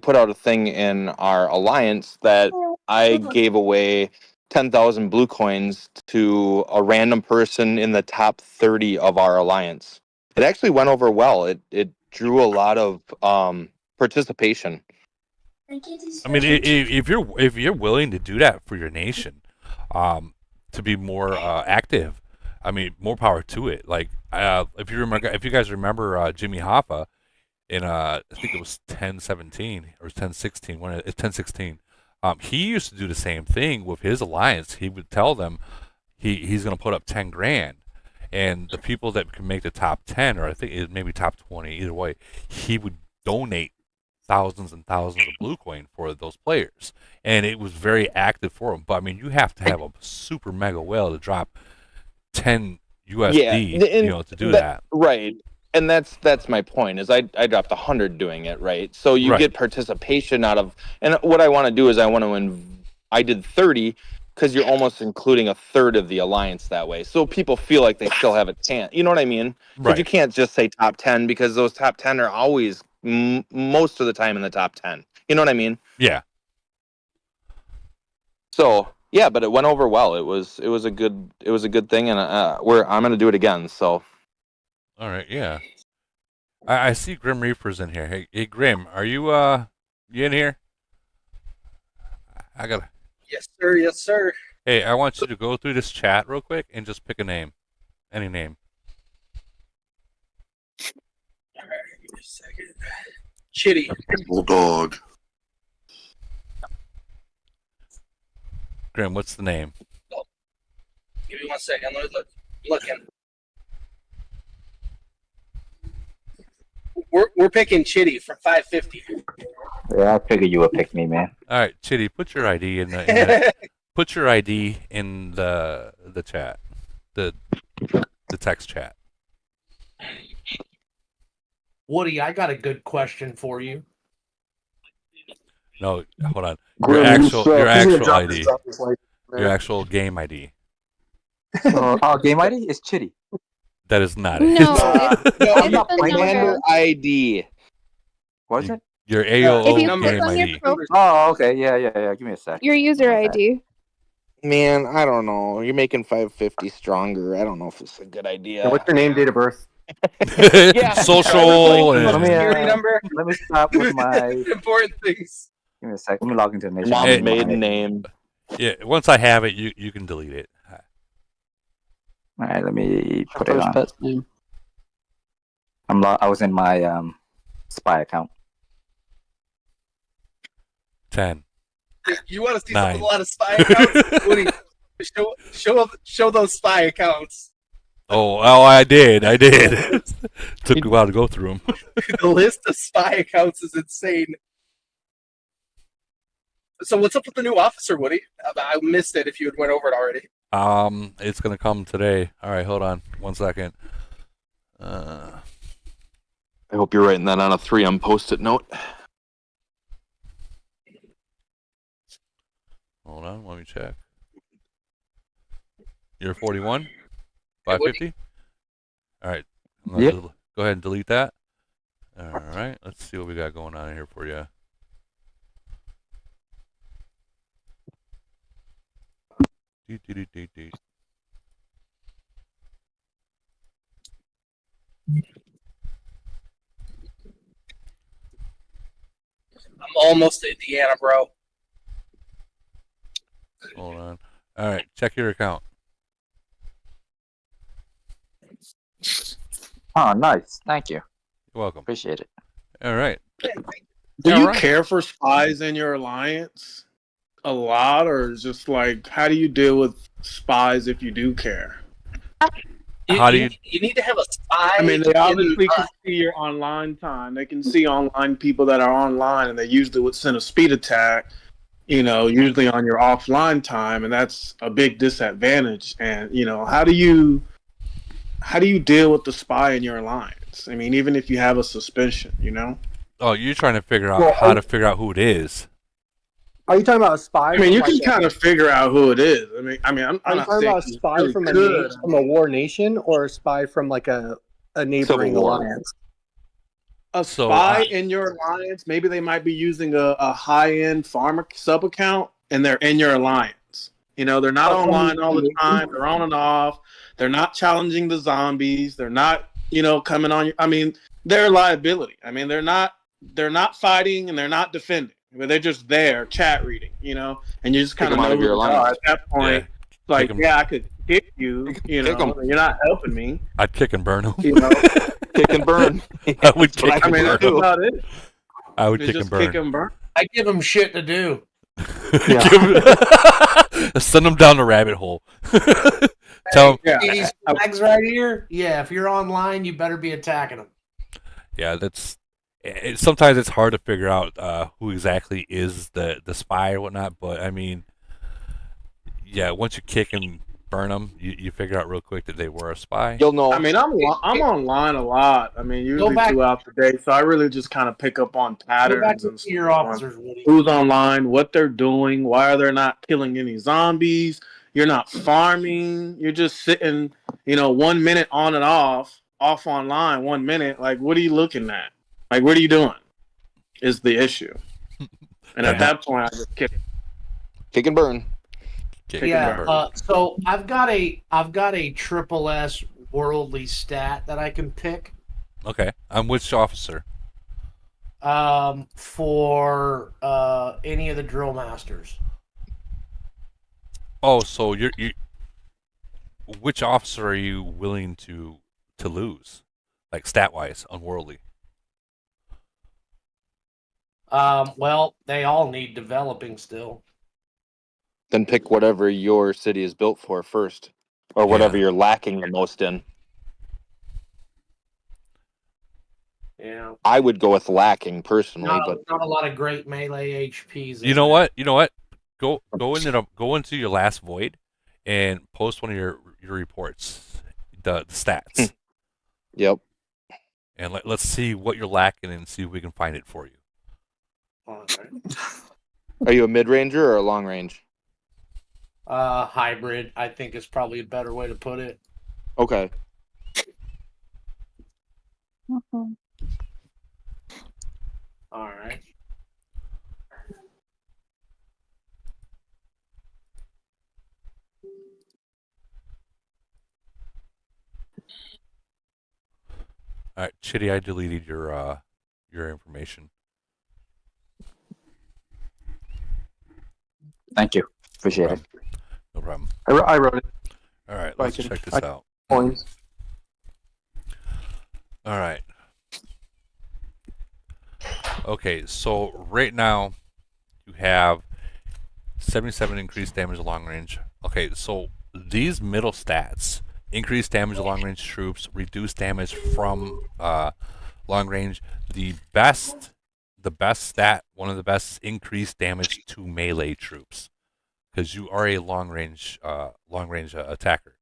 put out a thing in our alliance that I gave away 10,000 blue coins to a random person in the top 30 of our alliance. It actually went over well. It drew a lot of participation. I mean, if you're willing to do that for your nation, to be more active, I mean, more power to it. Like, if you guys remember Jimmy Hoffa in I think it was 1017 or 1016 when it's 1016. He used to do the same thing with his alliance. He would tell them he's going to put up 10 grand, and the people that can make the top 10, or I think it maybe top 20, either way, he would donate thousands and thousands of blue coin for those players, and it was very active for him. But I mean, you have to have a super mega whale to drop 10 USD, to do that. Right. And that's my point. Is I dropped 100 doing it, right? So you get participation out of, and what I want to do is I did 30 because you're almost including a third of the alliance that way. So people feel like they still have a chance. You know what I mean? Because you can't just say top 10 because those top 10 are always most of the time in the top 10. You know what I mean? Yeah. So yeah, but it went over well. It was a good thing, and I'm gonna do it again. So. All right, yeah. I see Grim Reaper's in here. Hey, Grim, are you in here? I gotta. Yes, sir. Yes, sir. Hey, I want you to go through this chat real quick and just pick a name, any name. All right, give me a second. Chitty. Bulldog. Grim, what's the name? Give me 1 second. Let me look. Looking. We're picking Chitty for 550. Yeah, I figured you would pick me, man. All right, Chitty, put your ID in the put your ID in the chat, the text chat. Woody, I got a good question for you. No, hold on. Grim, Your actual ID. Like, Your actual game ID. Game ID is Chitty. That is not No, it. no, I'm not playing Commander ID. What is it? Your AOO If you game click on your ID. Oh, okay. Yeah. Give me a sec. Your user ID. Man, I don't know. You're making 550 stronger. I don't know if it's a good idea. What's your name, date of birth? Social Let me, Security number. Let me stop with my Important things. Give me a sec. Let me log into the nation. Mom's maiden name. Yeah, once I have it, you can delete it. All right, let me put it First on. pet's name. I was in my spy account. 10. You want to see 9. a lot of spy accounts? Woody, show those spy accounts. Oh, I did. Took a while to go through them. The list of spy accounts is insane. So what's up with the new officer, Woody? I missed it if you had went over it already. It's gonna come today. All right, hold on 1 second. I hope you're writing that on a 3M post-it note. Hold on, let me check. You're 41? 550? All right. Yep. Go ahead and delete that. All right, let's see what we got going on here for you. I'm almost at Indiana, bro. Hold on. All right, check your account. Oh, nice. Thank you. You're welcome. Appreciate it. All right. Do All you right. care for spies in your alliance a lot, or is just like how do you deal with spies if you do care? How do you? You need to have a spy. I mean, they obviously in, can see your online time. They can see online people that are online, and they usually would send a speed attack. usually on your offline time, and that's a big disadvantage. And how do you deal with the spy in your alliance? I mean, even if you have a suspicion. Oh, you're trying to figure out Well, how to figure out who it is. Are you talking about a spy? I mean, from you like can kind of figure out who it is. I'm Are you not talking saying about a you spy really from could. from a war nation, or a spy from like a neighboring War. alliance? A spy in your alliance, maybe they might be using a high-end farmer sub account, and they're in your alliance. They're not online all the time. They're on and off. They're not challenging the zombies. They're not, coming on you. I mean, they're a liability. I mean, they're not fighting and they're not defending. I mean, they're just there, chat reading, and you just kind of know who they are. At that point, I could kick you, you're not helping me. I'd kick and burn him. Kick and burn. I would kick and burn That's him. about it. I would They kick just and burn. kick and burn. I give them shit to do. Send them down the rabbit hole. Tell them. See these flags right here? Yeah, if you're online, you better be attacking them. Yeah, sometimes it's hard to figure out who exactly is the spy or whatnot. But I mean, yeah, once you kick and burn them, you figure out real quick that they were a spy. You'll know. I mean, I'm online a lot. I mean, usually throughout the day, so I really just kind of pick up on patterns and your officers, Woody. who's online, what they're doing, why they're not killing any zombies. You're not farming. You're just sitting, 1 minute on and off online, 1 minute. Like, what are you looking at? Like, what are you doing? Is the issue. And at that point, I just kick and burn. So I've got a triple S worldly stat that I can pick. Okay, I'm which officer? For any of the drill masters. Oh, so you which officer are you willing to lose, like stat wise, unworldly? Well, they all need developing still. Then pick whatever your city is built for first, or whatever you're lacking the most in. Yeah. I would go with lacking personally, but Not a lot of great melee HPs. You know what? Go into your last void, and post one of your reports, the stats. Yep. And let's see what you're lacking and see if we can find it for you. All right. Are you a mid ranger or a long range? Hybrid, I think is probably a better way to put it. Okay. All right. All right, Chitty, I deleted your information. Thank you. Appreciate it. No problem. I wrote it. All right, let's check this out. Points. All right. Okay, so right now you have 77 increased damage at long range. Okay, so these middle stats: increased damage to long range troops, reduced damage from long range. The best stat, one of the best, is increased damage to melee troops, because you are a long range attacker.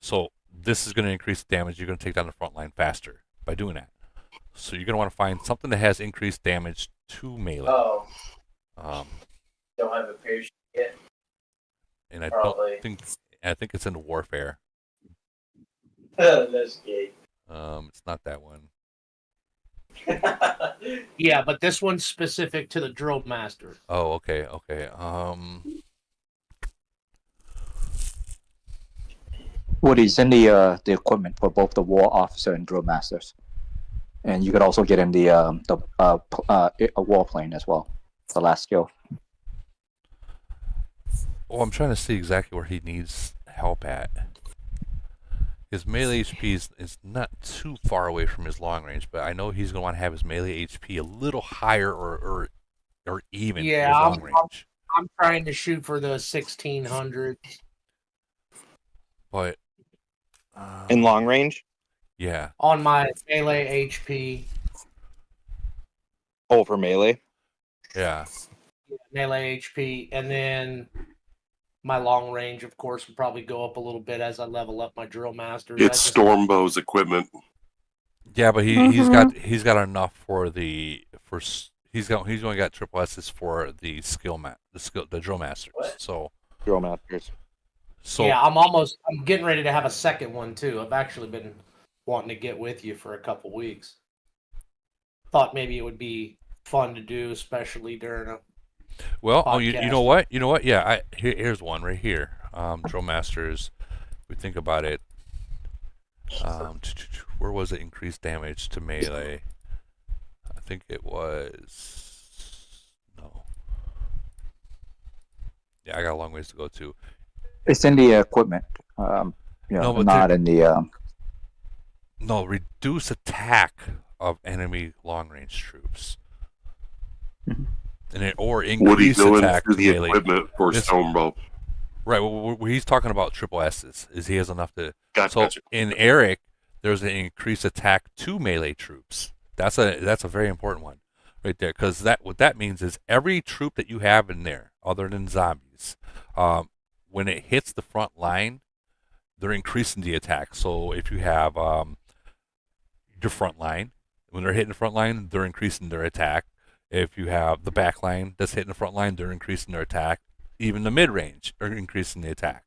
So this is going to increase damage. You're going to take down the front line faster by doing that. So you're going to want to find something that has increased damage to melee. Don't have a parachute yet. And I Probably. I think it's in warfare. That's gay. It's not that one. Yeah, but this one's specific to the drill master. Oh, okay. Woody's in the equipment for both the war officer and drill masters, and you could also get in the a warplane as well. The last skill. Oh, I'm trying to see exactly where he needs help at. His melee HP is not too far away from his long range, but I know he's going to want to have his melee HP a little higher or even. Yeah, his long range. I'm trying to shoot for the 1600. But in long range? Yeah. On my melee HP. Oh, for melee? Yeah. melee HP, and then my long range, of course, will probably go up a little bit as I level up my drill masters. It's Stormbow's equipment. Yeah, but he's got enough for the he's only got triple S's for the the drill masters. So drill masters. So yeah, I'm getting ready to have a second one too. I've actually been wanting to get with you for a couple weeks. Thought maybe it would be fun to do, especially during a well, you know what? Yeah, here's one right here. Drill masters. We think about it. Where was it? Increased damage to melee. I think it was no. Yeah, I got a long ways to go too. It's in the equipment. No, but not in the. No, reduce attack of enemy long range troops. And or increase attack to the melee. equipment for Stormbow. Right. Well, he's talking about triple S's. Is he has enough to? Gotcha. So in Eric, there's an increased attack to melee troops. That's a very important one, right there. Because what that means is every troop that you have in there, other than zombies, when it hits the front line, they're increasing the attack. So if you have your front line, when they're hitting the front line, they're increasing their attack. If you have the back line that's hitting the front line, they're increasing their attack. Even the mid range are increasing the attack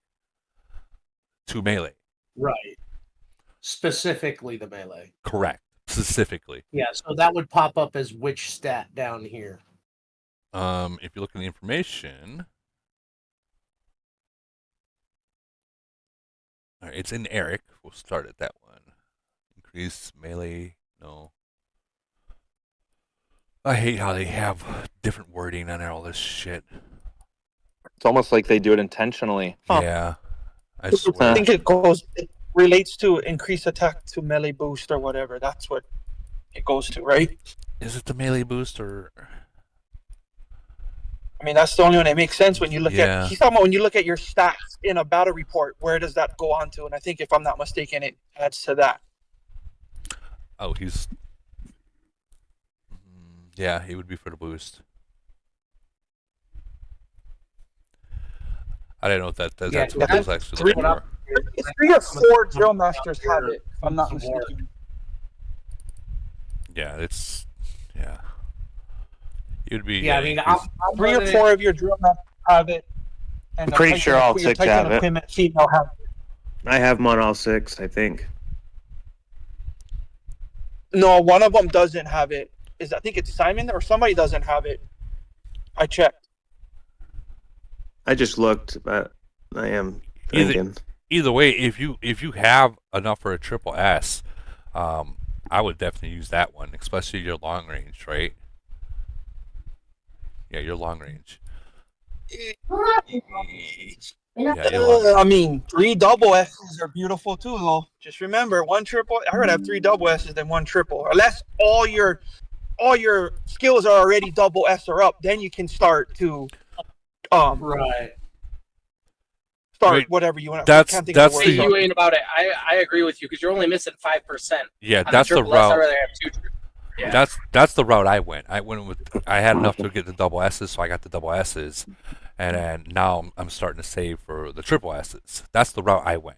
to melee. Right. Specifically the melee. Correct. Specifically. Yeah, so that would pop up as which stat down here? If you look in the information, all right, it's in Eric. We'll start at that one. Increase melee. No. I hate how they have different wording on all this shit. It's almost like they do it intentionally. Yeah. I swear. I think it relates to increased attack to melee boost or whatever. That's what it goes to, right? Is it the melee boost or? I mean, that's the only one that makes sense when you look at. He's talking about when you look at your stats in a battle report. Where does that go on to? And I think, if I'm not mistaken, it adds to that. Oh, he's. Yeah, he would be for the boost. I don't know if that's what that was actually looking for. 3 or 4 drill masters have it, if I'm not mistaken. Yeah, it's You'd be. Yeah, I mean, 3 or 4 of your drill masters have it. And I'm pretty sure all 6 have it. Female have it. I have them on all 6, I think. No, one of them doesn't have it. I think it's Simon or somebody doesn't have it. I checked. I just looked, but I am thinking. Either way, if you have enough for a triple S, I would definitely use that one, especially your long range, right? Yeah, your long range. I mean, 3 double S's are beautiful too, though. Just remember, 1 triple. I would have 3 double S's than 1 triple, unless all your skills are already double S or up. Then you can start to right. Start whatever you want. That's you ain't about it. I agree with you because you're only missing 5%. Yeah, that's the route. I'd rather have 2. Yeah. That's the route I went. I had enough to get the double S's, so I got the double S's, and then now I'm starting to save for the triple S's. That's the route I went.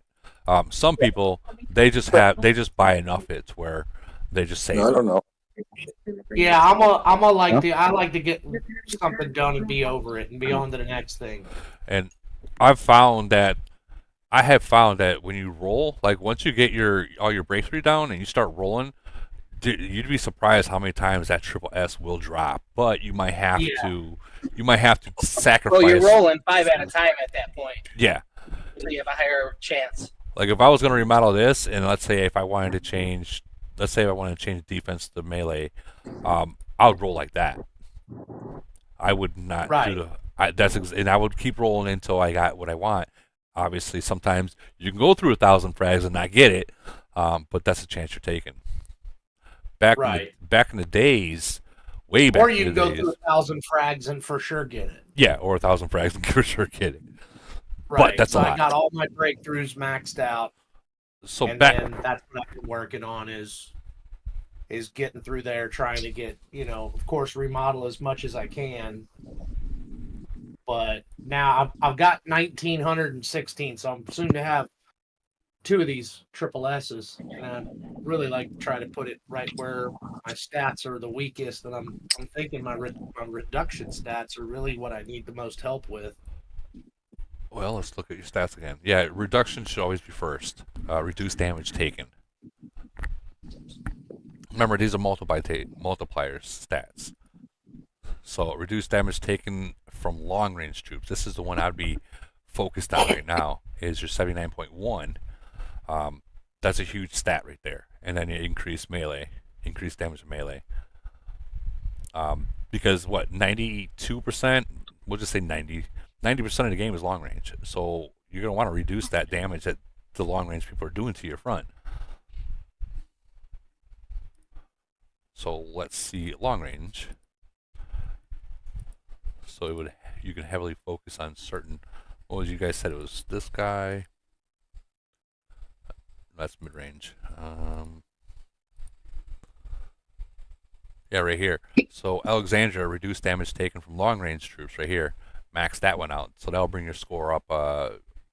Some people they just buy enough it where they just save. I don't know. Yeah, I like to get something done and be over it and be on to the next thing. And I have found that when you roll, like once you get all your breakthrough down and you start rolling, you'd be surprised how many times that triple S will drop. But you might have to sacrifice. Well, you're rolling 5 at a time at that point. Yeah. So you have a higher chance. Like if I was going to remodel this, and let's say if I wanted to change. Let's say I want to change defense to melee, I would roll like that. I would not do and I would keep rolling until I got what I want. Obviously, sometimes you can go through 1,000 frags and not get it, but that's a chance you're taking. Back in the days, way back. Or you can go through 1,000 frags and for sure get it. Yeah, or 1,000 frags and for sure get it. Right. But that's a lot. I got all my breakthroughs maxed out. So and then that's what I've been working on is getting through there, trying to get, of course, remodel as much as I can. But now I've got 1916, so I'm soon to have 2 of these triple S's, and I really like to try to put it right where my stats are the weakest. And I'm thinking my reduction stats are really what I need the most help with. Well, let's look at your stats again. Yeah, reduction should always be first. Reduce damage taken. Remember, these are multipliers stats. So reduce damage taken from long range troops. This is the one I'd be focused on right now. Is your 79.1. That's a huge stat right there. And then you increase damage in melee. Because what, 92%? We'll just say 90% of the game is long range. So you're going to want to reduce that damage that the long range people are doing to your front. So let's see long range. So you can heavily focus on certain. What was you guys said? It was this guy. That's mid range. Yeah, right here. So Alexandria, reduced damage taken from long range troops. Right here, max that one out. So that'll bring your score up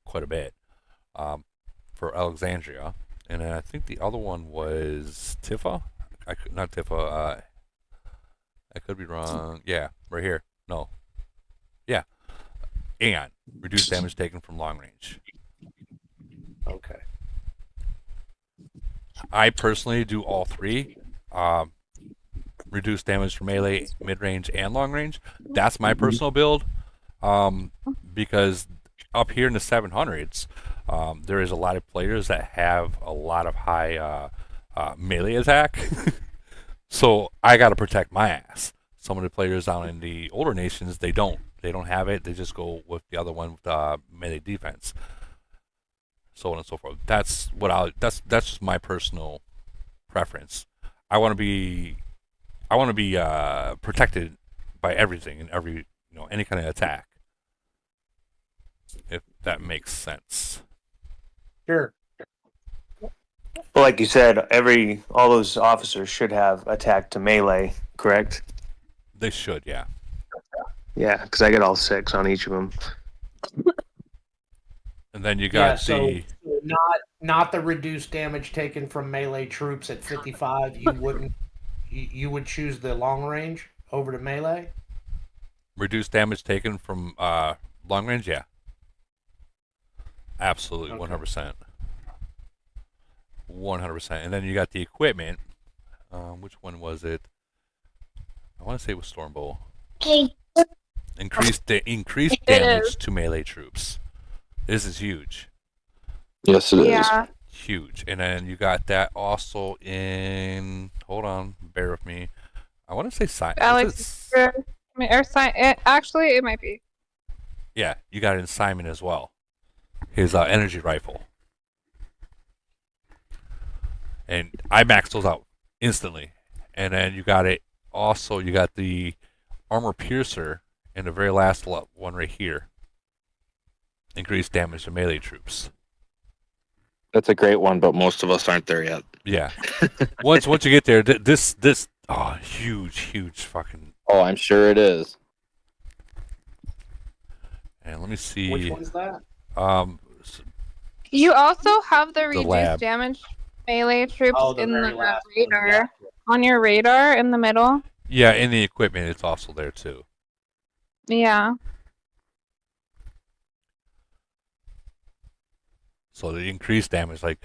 quite a bit for Alexandria. And then I think the other one was Tifa. Not Tifa. I could be wrong. Yeah, right here. No. Yeah. Aeon. Reduced damage taken from long range. Okay. I personally do all 3. Reduce damage from melee, mid range, and long range. That's my personal build. Because up here in the 700s, there is a lot of players that have a lot of high melee attack. So I got to protect my ass. Some of the players down in the older nations, they don't have it. They just go with the other one with melee defense, so on and so forth. That's just my personal preference. I want to be protected by everything and any kind of attack, if that makes sense. Sure. Well, like you said, all those officers should have attack to melee, correct? They should, yeah. Yeah, because I get all 6 on each of them. And then you got so not the reduced damage taken from melee troops at 55. You would choose the long range over the melee? Reduced damage taken from long range, yeah. Absolutely, okay. 100%. 100%. And then you got the equipment. Which one was it? I want to say it was Stormbow. Increased damage to melee troops. This is huge. Yes, it is. Yeah. Huge. And then you got that also in. Hold on, bear with me. I want to say Actually, it might be. Yeah, you got it in Simon as well. His energy rifle. And I maxed those out instantly. And then you got it. Also, you got the armor piercer in the very last one right here. Increased damage to melee troops. That's a great one, but most of us aren't there yet. Yeah. once you get there, this huge fucking. Oh, I'm sure it is. And let me see. Which one's that? You also have the reduced lab. damage melee troops in the radar. Yeah. On your radar in the middle. Yeah, in the equipment, it's also there too. Yeah. So the increased damage, like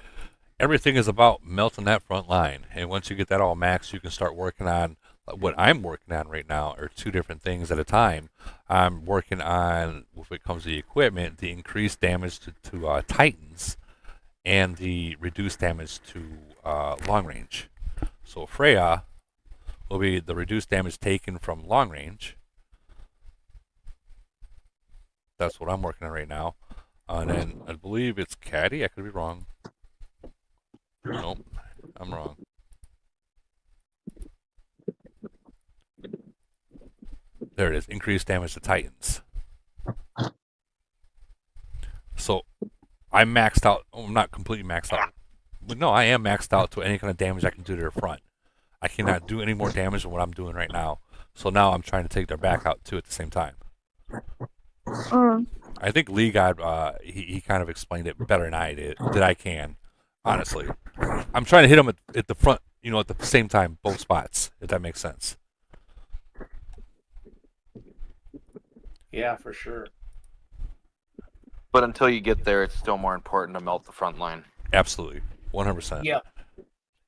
everything is about melting that front line. And once you get that all maxed, you can start working on what I'm working on right now are 2 different things at a time. I'm working on, if it comes to the equipment, the increased damage to Titans and the reduced damage to long range. So Freya will be the reduced damage taken from long range. That's what I'm working on right now. And then I believe it's Caddy. I could be wrong. Nope, I'm wrong. There it is. Increased damage to Titans. So I'm maxed out. Oh, I'm not completely maxed out. But no, I am maxed out to any kind of damage I can do to their front. I cannot do any more damage than what I'm doing right now. So now I'm trying to take their back out too at the same time. I think Lee got he kind of explained it better than I did that I can, honestly. I'm trying to hit him at the front, at the same time, both spots, if that makes sense. Yeah, for sure. But until you get there, it's still more important to melt the front line. Absolutely, 100%. Yeah.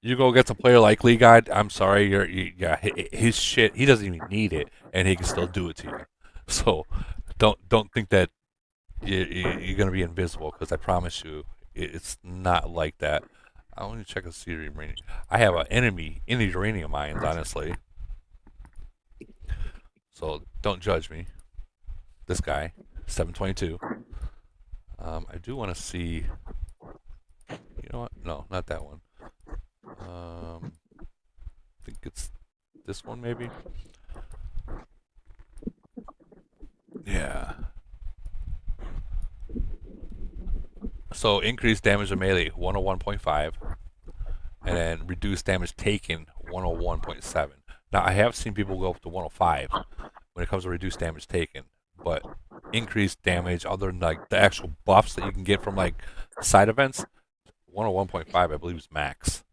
You go get some player like Lee God, I'm sorry, his shit, he doesn't even need it, and he can still do it to you. So don't think that you're gonna be invisible, because I promise you, it's not like that. I want to check and see uranium. I have an enemy in the uranium mines, honestly. So don't judge me. This guy, 722. I do want to see. You know what? No, not that one. I think it's this one, maybe. Yeah. So increased damage to melee, 101.5, and then reduced damage taken, 101.7. Now I have seen people go up to 105 when it comes to reduced damage taken, but increased damage, other than like the actual buffs that you can get from like side events, 101.5 I believe is max.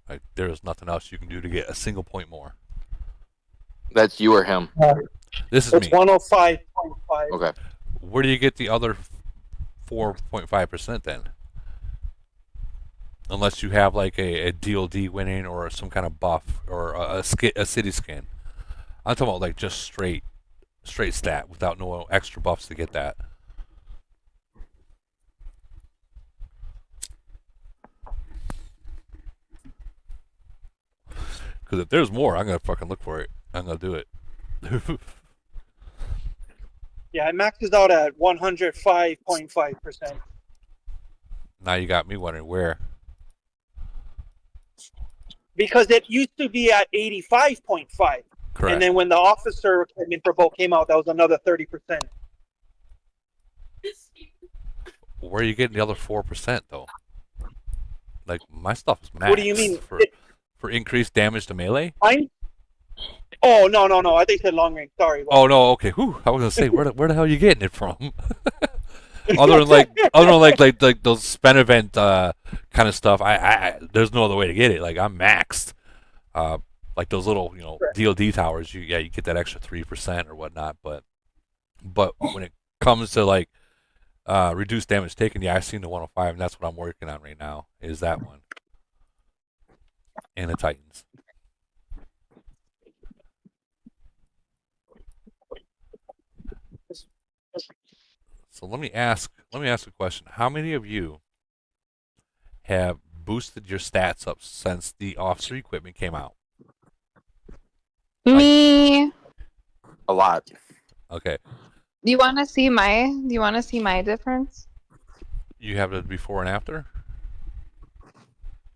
Like there is nothing else you can do to get a single point more. That's you or him. This is It's me. 105.5. Okay. Where do you get the other 4.5% then? Unless you have like a DLD winning or some kind of buff or a city skin. I'm talking about like just straight stat without no extra buffs to get that. Because if there's more, I'm gonna fucking look for it. I'm gonna do it. Yeah, it maxes out at 105.5%. Now you got me wondering where. Because it used to be at 85.5. Correct. And then when the officer equipment for both came out, that was another 30%. Where are you getting the other 4% though? Like my stuff is max. What do you mean? For increased damage to melee? Mine? Oh, no. I think you said long range. Sorry. Oh no, okay. Whew. I was gonna say where the hell are you getting it from? other than like those spend event kind of stuff. I there's no other way to get it. Like I'm maxed. Like those little DLD towers. You get that extra 3% or whatnot. But when it comes to like reduced damage taken, I've seen the 105, and that's what I'm working on right now. Is that one and the Titans. So let me ask a question. How many of you have boosted your stats up since the officer equipment came out? Me. A lot. Okay. Do you want to see my difference? You have the before and after?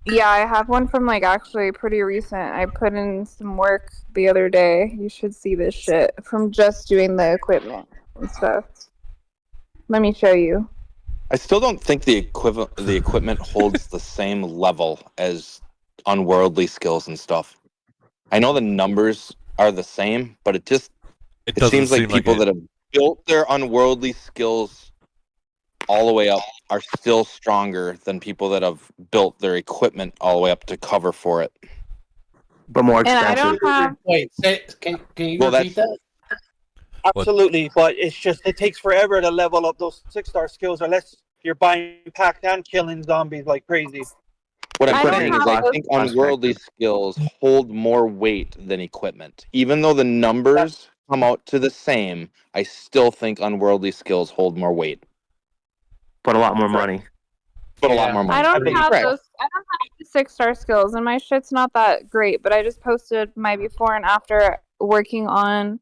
Yeah, I have one from like actually pretty recent. I put in some work the other day. You should see this shit from just doing the equipment and stuff. Let me show you. I still don't think the equipment holds the same level as unworldly skills and stuff. I know the numbers are the same, but it seems like people that have built their unworldly skills all the way up are still stronger than people that have built their equipment all the way up to cover for it. But more And I don't have. Wait, can you Well, repeat that? Absolutely, but it's just it takes forever to level up those 6-star skills unless you're buying packs and killing zombies like crazy. What I'm I don't saying is have I those- think unworldly skills hold more weight than equipment. Even though the numbers come out to the same, I still think unworldly skills hold more weight. But a lot more money. But a lot more money. I don't have Right. those. I don't have the 6-star skills, and my shit's not that great. But I just posted my before and after working on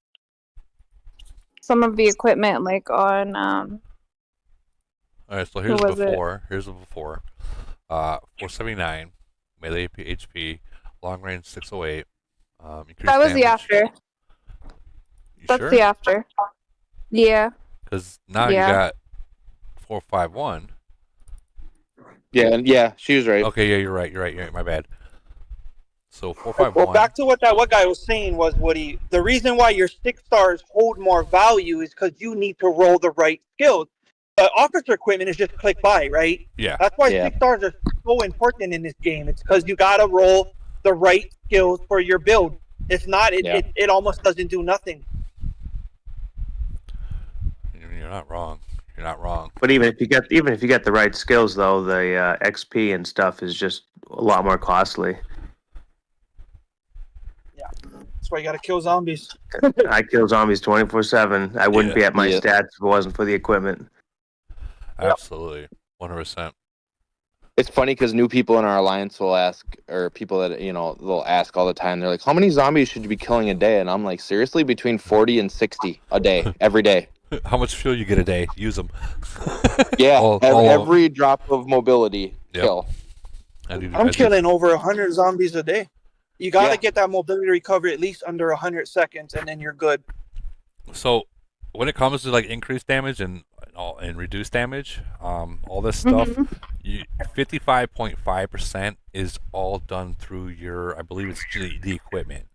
some of the equipment, like on. All right, so here's the before. Here's the before. 479 melee HP, long range 608. That was the after. That's sure? the after. Yeah. Because now you got 451. Yeah, she was right. Okay, yeah, you're right. My bad. So 451. Well, back to what guy was saying was, Woody, the reason why your 6-stars hold more value is because you need to roll the right skills. Officer equipment is just click buy, right? Yeah. That's why Yeah. 6-stars are so important in this game. It's because you got to roll the right skills for your build. If not, it almost doesn't do nothing. You're not wrong. You're not wrong. But even if you get the right skills, though, the XP and stuff is just a lot more costly. That's why you got to kill zombies. I kill zombies 24/7. I wouldn't be at my Yeah. stats if it wasn't for the equipment. Absolutely. 100%. It's funny because new people in our alliance will ask, or people that they'll ask all the time. They're like, "How many zombies should you be killing a day?" And I'm like, "Seriously, between 40 and 60 a day, every day." How much fuel you get a day? Use them. Yeah, every drop of mobility kill. I'm killing over 100 zombies a day. You got to get that mobility recovery at least under 100 seconds, and then you're good. So, when it comes to like increased damage and reduced damage, all this stuff, 55.5% is all done through your, I believe it's the equipment.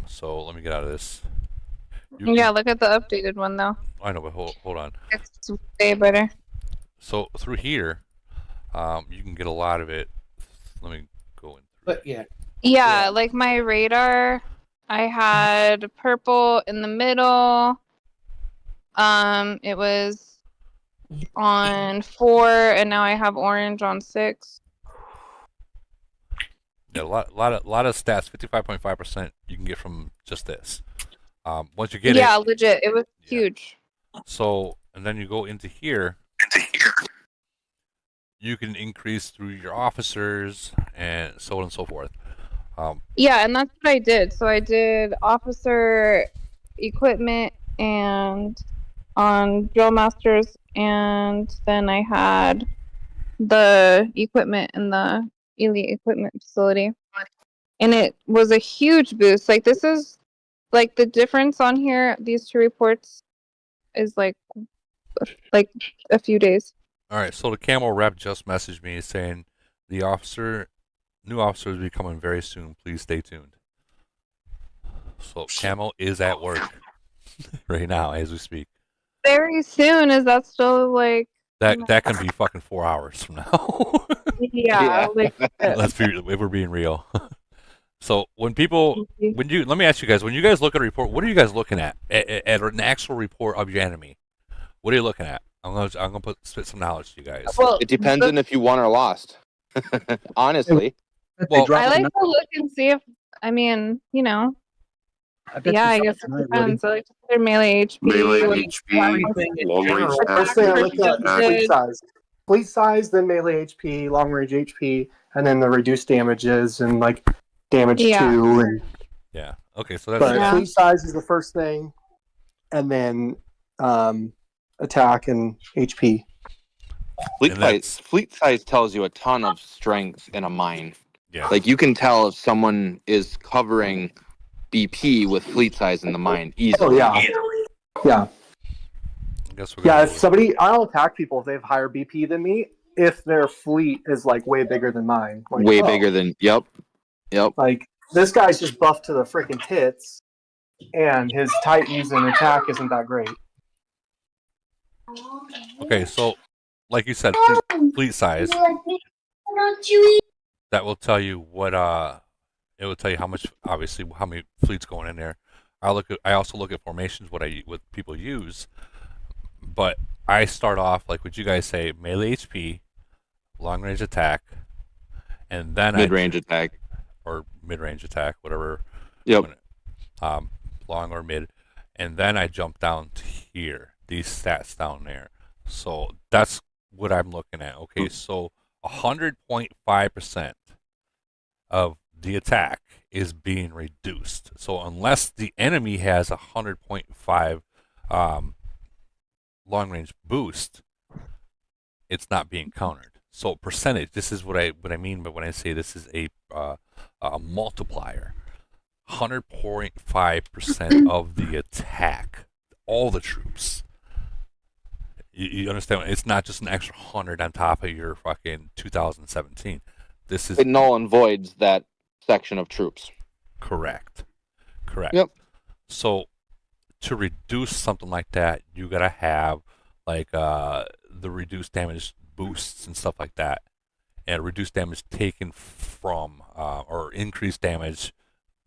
So let me get out of this. Yeah, look at the updated one though. I know, but hold on. It's way better. So through here, you can get a lot of it. Let me go in. But yeah. Yeah, like my radar, I had purple in the middle. It was on 4, and now I have orange on 6. Yeah, a lot of stats. 55.5% you can get from just this. Once you get Yeah, legit, it was huge. So, and then you go into here. You can increase through your officers and so on and so forth. Yeah, and that's what I did. So I did officer equipment and on drill masters, and then I had the equipment in the elite equipment facility, and it was a huge boost. Like this is like the difference on here. These two reports is like a few days. All right, so the camel rep just messaged me saying the new officer is becoming very soon. Please stay tuned. So camel is at work right now as we speak. Very soon. Is that still like That can be fucking 4 hours from now. Yeah, like if we're being real. So when let me ask you guys, when you guys look at a report, what are you guys looking at an actual report of your enemy? What are you looking at? I'm gonna spit some knowledge to you guys. Well, It depends on if you won or lost. Honestly. I like to look and see if I guess it depends. I like to see their melee HP. Melee HP, long range First thing I look at is fleet size. Fleet size, then melee HP, long range HP, and then the reduced damages and like damage 2. And yeah. Okay, so that's fleet size is the first thing, and then attack and HP. Fleet size tells you a ton of strength in a mine. Yeah. Like you can tell if someone is covering BP with fleet size in the mine easily. Oh, yeah. Yeah. If somebody, I'll attack people if they have higher BP than me if their fleet is like way bigger than mine. Like, way bigger than Yep. Like this guy's just buffed to the freaking tits, and his Titans and attack isn't that great. Okay, so like you said, fleet size. That will tell you what it will tell you how much, obviously, how many fleets going in there. I also look at formations, what people use, but I start off like what you guys say: melee HP, long range attack, and then mid-range attack or mid-range attack, whatever. Yep. Long or mid, and then I jump down to here. These stats down there. So that's what I'm looking at. Okay, so 100.5% of the attack is being reduced. So unless the enemy has 100.5 long range boost, it's not being countered. So percentage. This is what I mean by when I say this is a multiplier. 100.5% of the attack, all the troops. You understand? It's not just an extra 100 on top of your fucking 2017. This is it null and voids that section of troops. Correct. Correct. Yep. So to reduce something like that, you gotta have like the reduced damage boosts and stuff like that, and reduced damage taken from or increased damage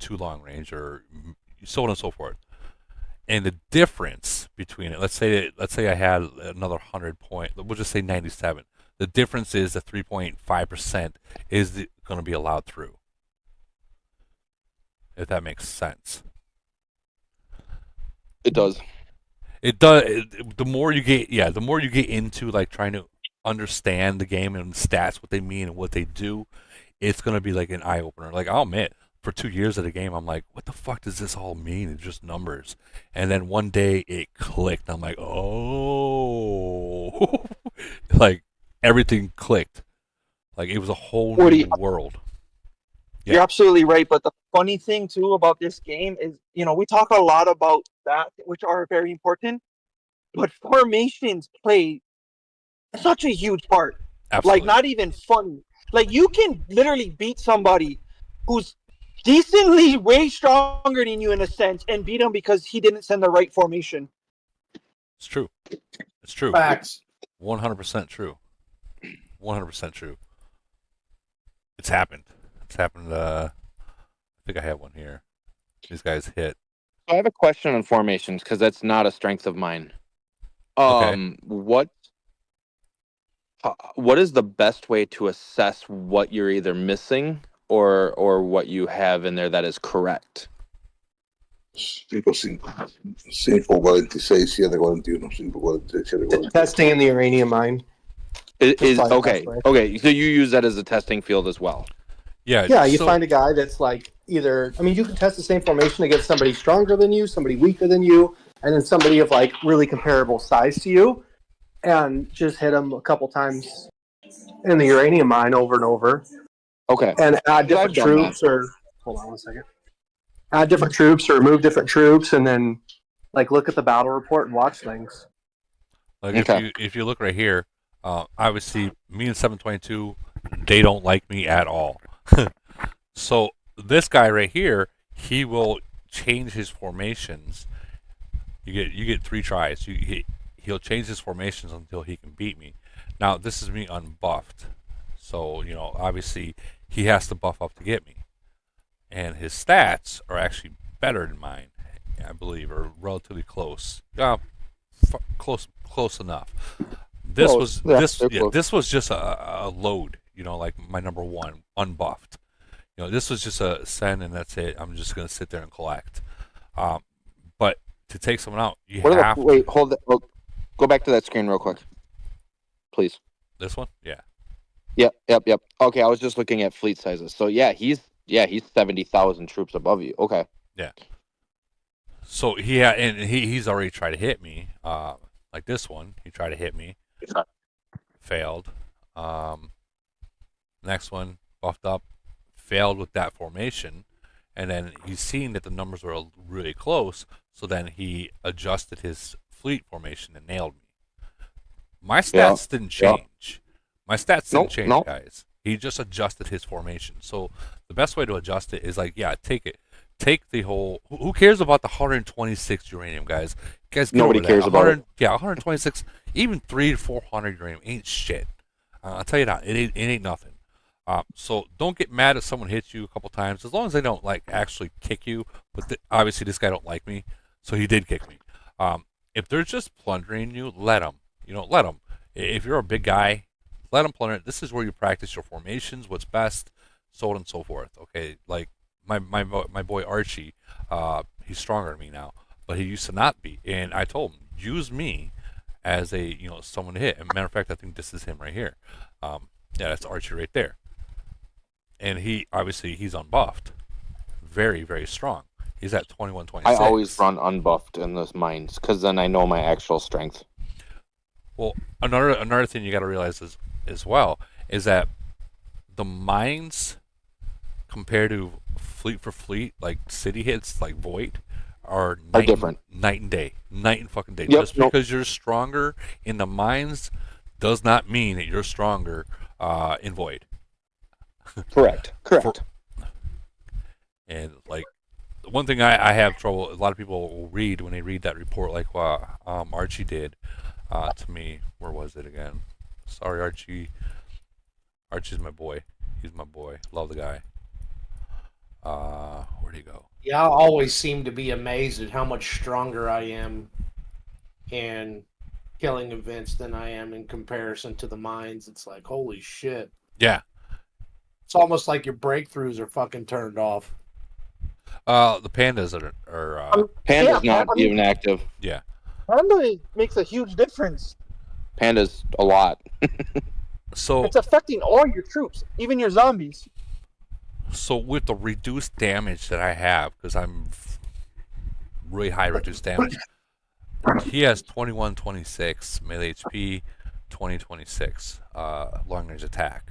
to long range, or so on and so forth. And the difference between it, let's say I had another 100 point, we'll just say 97. The difference is the 3.5% is going to be allowed through. If that makes sense. It does. It does. The more you get into like trying to understand the game and stats, what they mean and what they do, it's going to be like an eye opener. Like, I'll admit, for 2 years of the game, I'm like, what the fuck does this all mean? It's just numbers. And then one day it clicked. I'm like, oh, like everything clicked. Like it was a whole new world. You're absolutely right. But the funny thing too about this game is, we talk a lot about that, which are very important, but formations play such a huge part. Absolutely. Like, not even funny. Like, you can literally beat somebody who's decently way stronger than you in a sense and beat him because he didn't send the right formation. It's true. It's true. Facts. 100% true. 100% true. It's happened. It's happened. I think I have one here. These guys hit. I have a question on formations because that's not a strength of mine. Okay. What is the best way to assess what you're either missing or what you have in there that is correct? 546 741 547. Testing in the uranium mine. Is probably the okay. best way. Okay, so you use that as a testing field as well. Yeah, you find a guy that's like either, you can test the same formation against somebody stronger than you, somebody weaker than you, and then somebody of like really comparable size to you, and just hit them a couple times in the uranium mine over and over. Okay. And add different I've done troops or, hold on one second. Add different troops or remove different troops, and then like look at the battle report and watch things. Like if you look right here, obviously me and 722, they don't like me at all. So this guy right here, he will change his formations. You get 3 tries. He'll change his formations until he can beat me. Now this is me unbuffed, so obviously he has to buff up to get me, and his stats are actually better than mine, I believe, or relatively close. Close enough. This was just a load. Like my number 1 unbuffed. This was just a send and that's it. I'm just gonna sit there and collect. But to take someone out, you have. Wait, hold it. Go back to that screen real quick, please. This one, yeah. Yep. Okay, I was just looking at fleet sizes. So he's 70,000 troops above you. Okay. Yeah. So he's already tried to hit me. Like this one, he tried to hit me, failed. Next one, buffed up, failed with that formation, and then he's seen that the numbers were really close, so then he adjusted his fleet formation and nailed me. My stats didn't change. My stats didn't change, guys. He just adjusted his formation. So the best way to adjust it is take it. Take the whole. Who cares about the 126 uranium, guys? Nobody cares about it. Yeah, 126, even 300 to 400 uranium ain't shit. I'll tell you that. It ain't nothing. So don't get mad if someone hits you a couple times, as long as they don't actually kick you. But obviously this guy don't like me, so he did kick me. If they're just plundering you, let them. Let them. If you're a big guy, let them plunder. This is where you practice your formations, what's best, so on and so forth. Okay, like my boy Archie, he's stronger than me now, but he used to not be, and I told him use me as a someone to hit. And matter of fact, I think this is him right here. Yeah, that's Archie right there. And he's unbuffed. Very, very strong. He's at 21-26. I always run unbuffed in those mines because then I know my actual strength. Well, another thing you got to realize as well is that the mines compared to fleet for fleet, like city hits, like Void, are different. Night and day. Night and fucking day. Yep, Just because you're stronger in the mines does not mean that you're stronger in Void. Correct. And like the one thing I have trouble. A lot of people will read when they read that report, like Archie did to me. Where was it again? Sorry, Archie. Archie's my boy. He's my boy. Love the guy. Where'd he go? Yeah, I always seem to be amazed at how much stronger I am in killing events than I am in comparison to the mines. It's like, holy shit. Yeah. It's almost like your breakthroughs are fucking turned off. The pandas are Panda's yeah, not even active. Yeah. Panda makes a huge difference. Panda's a lot. So It's affecting all your troops, even your zombies. So with the reduced damage that I have, because I'm really high reduced damage, he has 2126 melee HP, 2026 long range attack,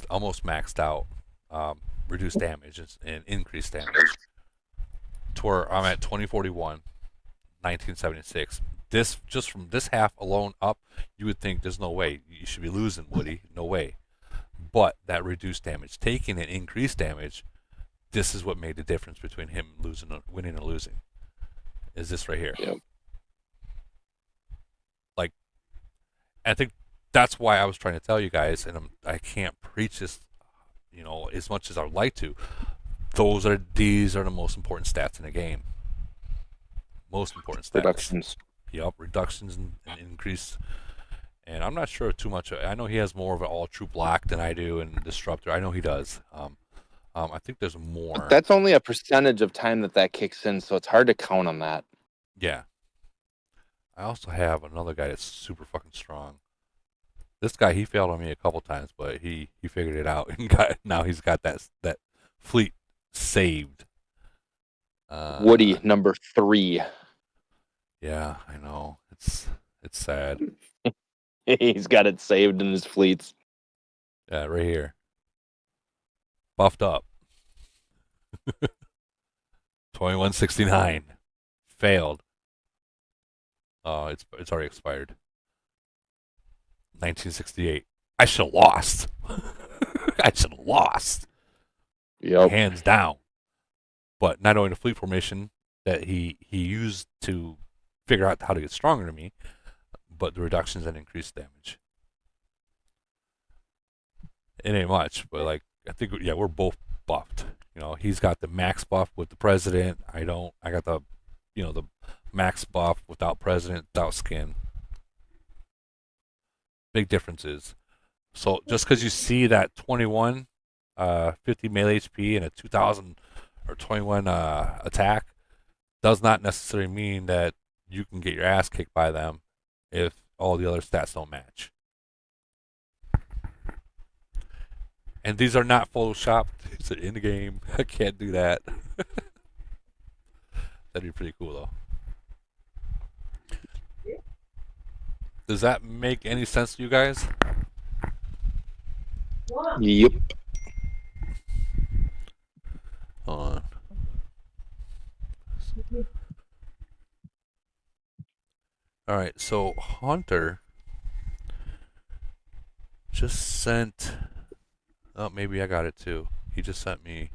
almost maxed out, reduced damage and increased damage. To where I'm at 2041, 1976. This just from this half alone up, you would think there's no way you should be losing, Woody. No way. But that reduced damage, taking an increased damage, this is what made the difference between him winning or losing. Is this right here? Yep. Like, I think that's why I was trying to tell you guys, and I can't preach this, as much as I would like to. These are the most important stats in the game. Most important stats. Reductions. Yep, reductions and increase. And I'm not sure too much. I know he has more of an all-troop lock than I do, and disruptor. I know he does. I think there's more. That's only a percentage of time that kicks in, so it's hard to count on that. Yeah. I also have another guy that's super fucking strong. This guy, he failed on me a couple times, but he figured it out and now he's got that fleet saved. Woody, number 3. Yeah, I know. It's sad. He's got it saved in his fleets. Yeah, right here. Buffed up. 2169. Failed. Oh, it's already expired. 1968. I should have lost. I should have lost. Yep. Hands down. But not only the fleet formation that he used to figure out how to get stronger than me, but the reductions and increased damage. It ain't much, but I think we're both buffed. He's got the max buff with the president. I don't. I got the max buff without president, without skin. Big differences. So just because you see that 50 melee HP and a 2000 or 21 attack, does not necessarily mean that you can get your ass kicked by them if all the other stats don't match. And these are not photoshopped. These are in the game. I can't do that. That'd be pretty cool, though. Does that make any sense to you guys? Yep. Hold on. All right, so Hunter just sent. Oh, maybe I got it too. He just sent me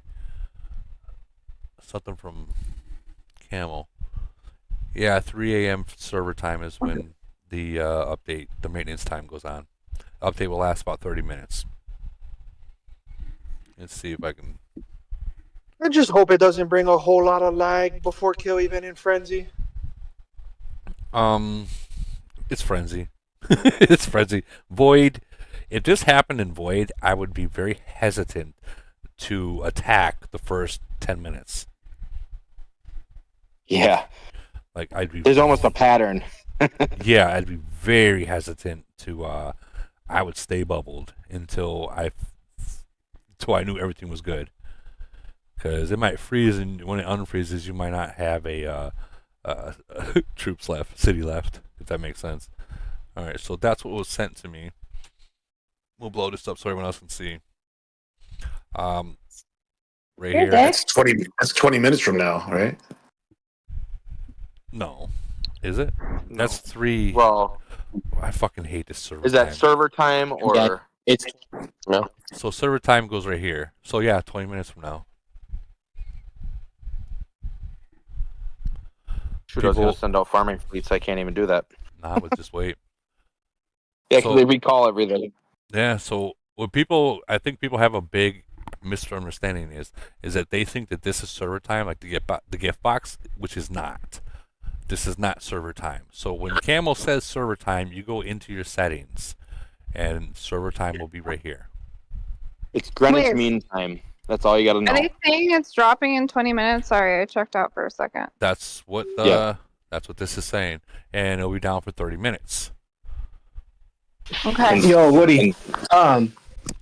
something from Camel. Yeah, 3 a.m. server time is when the update, the maintenance time goes on. Update will last about 30 minutes. Let's see if I can. I just hope it doesn't bring a whole lot of lag before kill even in Frenzy. It's Frenzy. It's Frenzy. Void. If this happened in Void, I would be very hesitant to attack the first 10 minutes. Yeah. I'd be. There's almost a pattern. Yeah, I'd be very hesitant to. I would stay bubbled until I knew everything was good. Because it might freeze, and when it unfreezes, you might not have a troops left, city left, if that makes sense. All right, so that's what was sent to me. We'll blow this up so everyone else can see. Right here. That's 20. That's 20 minutes from now, right? No, is it? No. That's 3. Well, I fucking hate this server. Is that time. server time or it's no? So server time goes right here. So yeah, 20 minutes from now. Shoot, I was going to send out farming fleets. I can't even do that. Nah, but just wait. Yeah, because they recall everything. Yeah, so I think people have a big misunderstanding is that they think that this is server time, like the gift box, which is not. This is not server time. So when Camel says server time, you go into your settings, and server time will be right here. It's Greenwich Wait. Mean Time. That's all you got to know. Are they saying it's dropping in 20 minutes? Sorry, I checked out for a second. That's what that's what this is saying, and it'll be down for 30 minutes. Okay. Yo, Woody.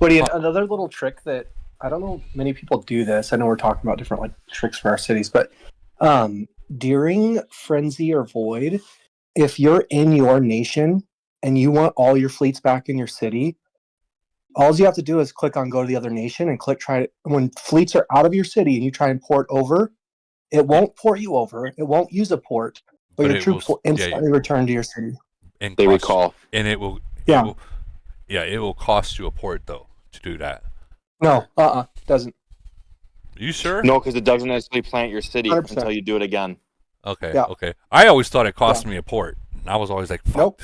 Woody, another little trick that I don't know many people do this. I know we're talking about different tricks for our cities, but during Frenzy or Void, if you're in your nation and you want all your fleets back in your city, all you have to do is click on go to the other nation and click try to, when fleets are out of your city and you try and port over, it won't port you over. It won't use a port, but your troops will instantly return to your city. And they recall. And it will it will cost you a port though to do that. No, doesn't. You sure? No, because it doesn't actually plant your city 100%. until you do it again. Okay, Yeah. okay. I always thought it cost me a port. And I was always like, fuck.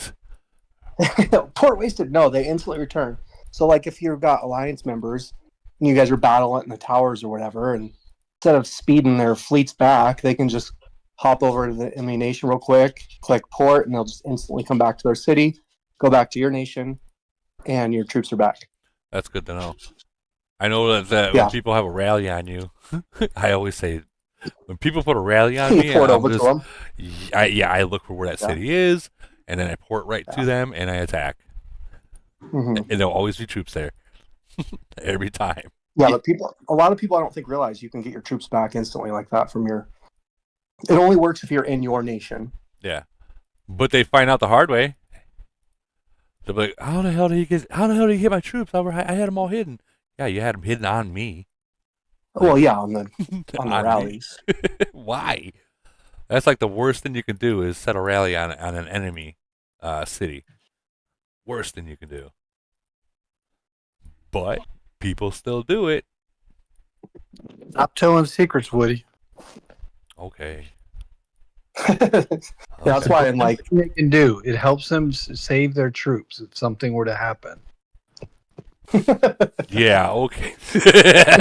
Nope. Port wasted. No, they instantly return. So, like, if you've got alliance members and you guys are battling in the towers or whatever, and instead of speeding their fleets back, they can just hop over to the enemy nation real quick, click port, and they'll just instantly come back to their city, go back to your nation, and your troops are back. That's good to know. I know that when people have a rally on you, I always say, when people put a rally on me, Port over to them. I look for where that city is, and then I port right to them, and I attack. Mm-hmm. And there'll always be troops there. Every time. Yeah, but a lot of people I don't think realize you can get your troops back instantly like that from your... It only works if you're in your nation. Yeah. But they find out the hard way. They'll be like, how the hell did he get my troops? I had them all hidden. Yeah, you had them hidden on me. Well, yeah, on the On rallies. Why? That's like the worst thing you can do is set a rally on an enemy city. Worst thing you can do. But people still do it. Stop telling secrets, Woody. Okay. That's why I'm like, they can do it helps them save their troops if something were to happen. Yeah, okay.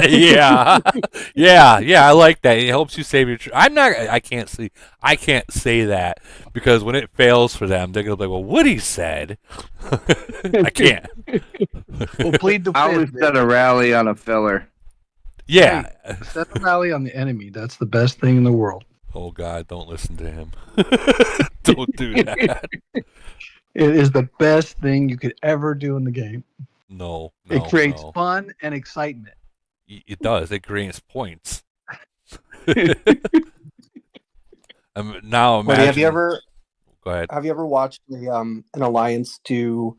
yeah. I like that. It helps you save your I can't say that because when it fails for them, they're gonna be like, well, Woody said I can't. We'll plead the I always set a rally on a filler. Yeah. Hey, set a rally on the enemy. That's the best thing in the world. Oh God, don't listen to him. Don't do that. It is the best thing you could ever do in the game. No, it creates fun and excitement. It does. It creates points. Now imagine. Wait, have you ever? Go ahead. Have you ever watched an alliance do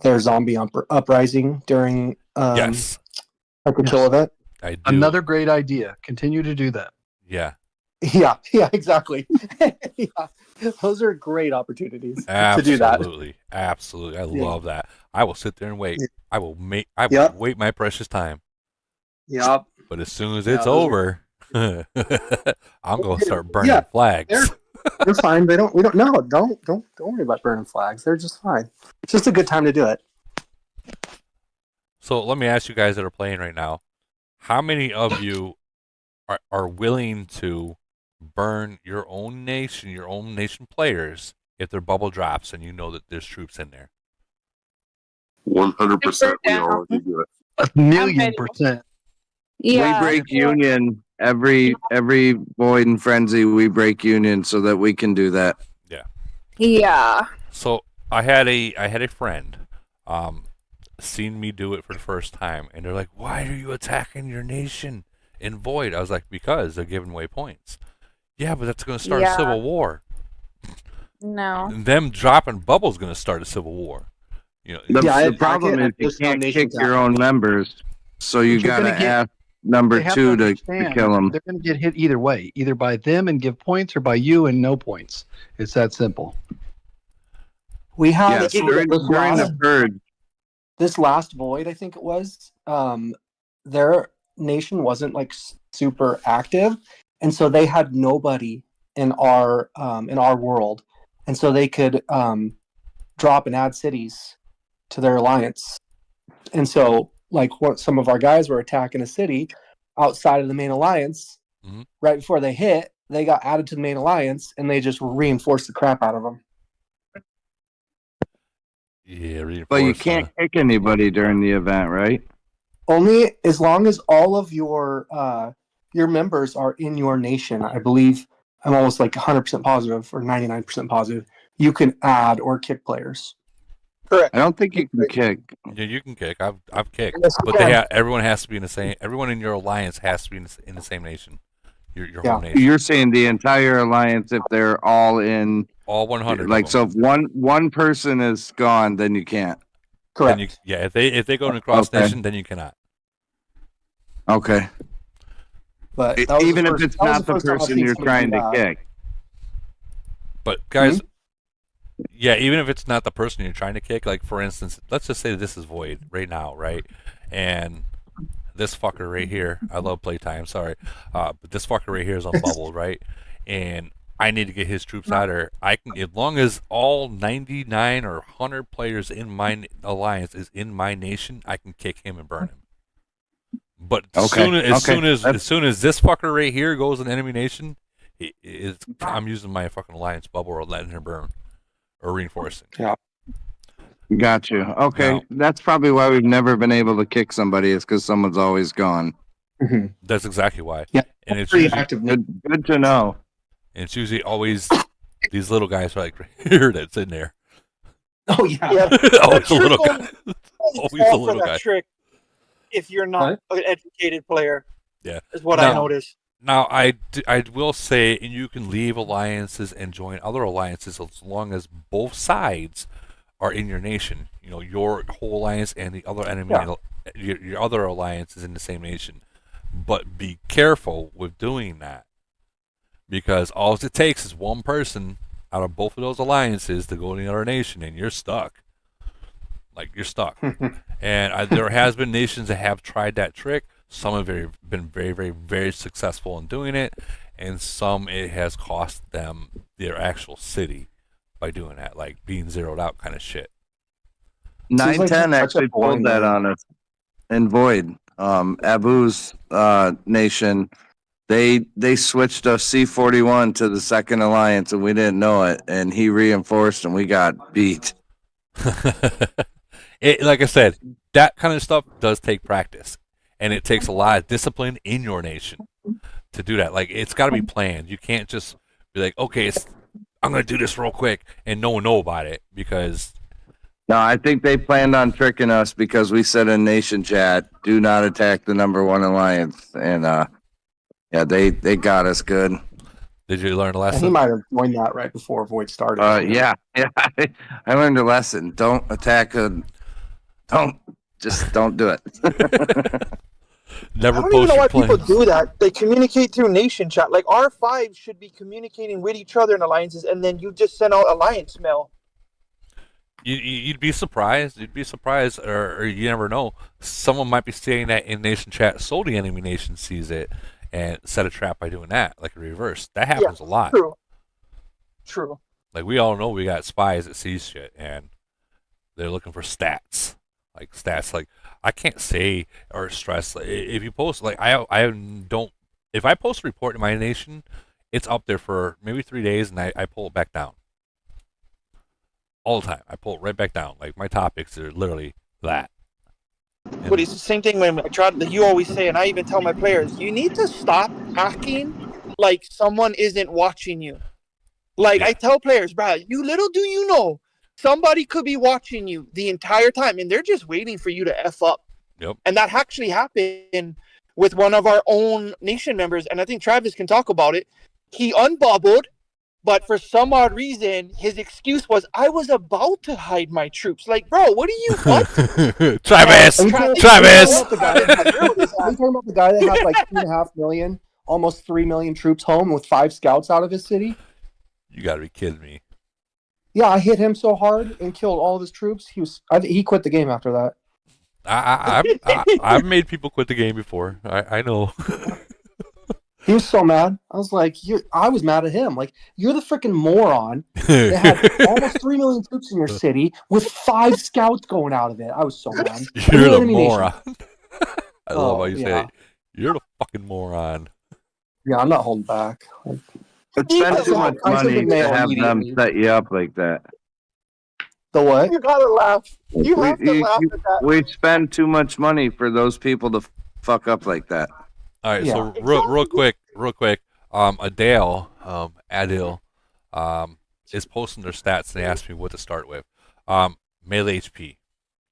their zombie uprising during yes a control event? I do. Another great idea. Continue to do that. Yeah. Yeah, exactly. Yeah. Those are great opportunities to do that. Absolutely. I love that. I will sit there and wait. I will wait my precious time. Yep. But as soon as it's over, I'm gonna start burning flags. They're fine. Don't worry about burning flags. They're just fine. It's just a good time to do it. So let me ask you guys that are playing right now, how many of you are willing to burn your own nation players if their bubble drops and you know that there's troops in there? 100%. We already do it. 1,000,000%. Yeah. We break union every Void and Frenzy. We break union so that we can do that. Yeah. Yeah. So I had a friend seen me do it for the first time, and they're like, "Why are you attacking your nation in Void?" I was like, "Because they're giving away points." Yeah, but that's going to start a civil war. No. And them dropping bubbles going to start a civil war. You know. The problem is you can't kick your own members, so you got to ask number two to kill them. They're going to get hit either way, either by them and give points, or by you and no points. It's that simple. We have during the purge. This last Void, I think it was, their nation wasn't like super active, and so they had nobody in our world, and so they could drop and add cities to their alliance. And so, like, what some of our guys were attacking a city outside of the main alliance. Mm-hmm. Right before they hit, they got added to the main alliance, and they just reinforced the crap out of them. Yeah, reinforce. But you can't kick anybody during the event, right? Only as long as all of your members are in your nation. I believe I'm almost like 100% positive or 99% positive. You can add or kick players. Correct. I don't think you can kick. Yeah, you can kick. I've kicked, Yes, but everyone has to be in the same. Everyone in your alliance has to be in the same nation. Your home nation. You're saying the entire alliance if they're all in all 100. Like so, if one person is gone, then you can't. Correct. If they go to cross nation, then you cannot. Okay. But even if it's not the person you're trying to kick. But guys, yeah, even if it's not the person you're trying to kick, like for instance, let's just say this is Void right now, right? And this fucker right here, I love playtime, sorry, but this fucker right here is on bubble, right? And I need to get his troops out of there. I can, as long as all 99 or 100 players in my alliance is in my nation, I can kick him and burn him. But as soon as this fucker right here goes in enemy nation, I'm using my fucking alliance bubble or letting him burn or reinforcing. Yeah. Got you. Okay, that's probably why we've never been able to kick somebody. Is because someone's always gone. Mm-hmm. That's exactly why. Yeah, and it's pretty usually, active. Good to know. And it's usually always these little guys are like here that's in there. Oh yeah. Always a little guy. Always a little guy. Trick if you're not an educated player. Yeah, is what I noticed. Now I will say, and you can leave alliances and join other alliances as long as both sides are in your nation. You know, your whole alliance and the other enemy, your other alliance is in the same nation. But be careful with doing that, because all it takes is one person out of both of those alliances to go to the other nation, and you're stuck. Like, you're stuck. And there has been nations that have tried that trick. Some have been very, very, very successful in doing it, and some it has cost them their actual city by doing that, like being zeroed out kind of shit. 910 actually pulled that on us in Void. Abu's nation, they switched a C-41 to the second alliance, and we didn't know it, and he reinforced, and we got beat. Like I said, that kind of stuff does take practice, and it takes a lot of discipline in your nation to do that. Like, it's got to be planned. You can't just be like, okay, I'm going to do this real quick, and no one know about it, because... No, I think they planned on tricking us because we said in nation chat, do not attack the number one alliance. And, yeah, they got us good. Did you learn a lesson? He might have joined that right before Void started. Yeah, I learned a lesson. Don't attack don't do it. I don't even know why people do that. They communicate through nation chat. Like, R5 should be communicating with each other in alliances, and then you just send out alliance mail. You'd be surprised. You'd be surprised, or you never know. Someone might be saying that in nation chat, so the enemy nation sees it and set a trap by doing that, like a reverse. That happens a lot. True. Like, we all know we got spies that see shit, and they're looking for stats. Like, I can't say or stress. Like, if you post, like, I don't. If I post a report in my nation, it's up there for maybe 3 days, and I pull it back down. All the time. I pull it right back down. Like, my topics are literally that. But it's the same thing when I try. You always say, and I even tell my players, you need to stop acting like someone isn't watching you. Like, I tell players, bro, little do you know, somebody could be watching you the entire time, and they're just waiting for you to F up. Yep. And that actually happened with one of our own nation members, and I think Travis can talk about it. He unbubbled, but for some odd reason, his excuse was, I was about to hide my troops. Like, bro, what do you want? Travis! Are you talking about the guy that had like 2.5 million, almost 3 million troops home with 5 scouts out of his city? You got to be kidding me. Yeah, I hit him so hard and killed all of his troops. He quit the game after that. I've made people quit the game before. I know. He was so mad. I was like, I was mad at him. Like, you're the freaking moron. They had almost 3 million troops in your city with 5 scouts going out of it. I was so mad. You're the moron. I love how you say yeah. it. You're the fucking moron. Yeah, I'm not holding back. Spend too much money to have them set you up like that. The what? You gotta laugh. You have to laugh at that. We spend too much money for those people to fuck up like that. All right, so real quick, Adele, is posting their stats and they asked me what to start with. Melee HP.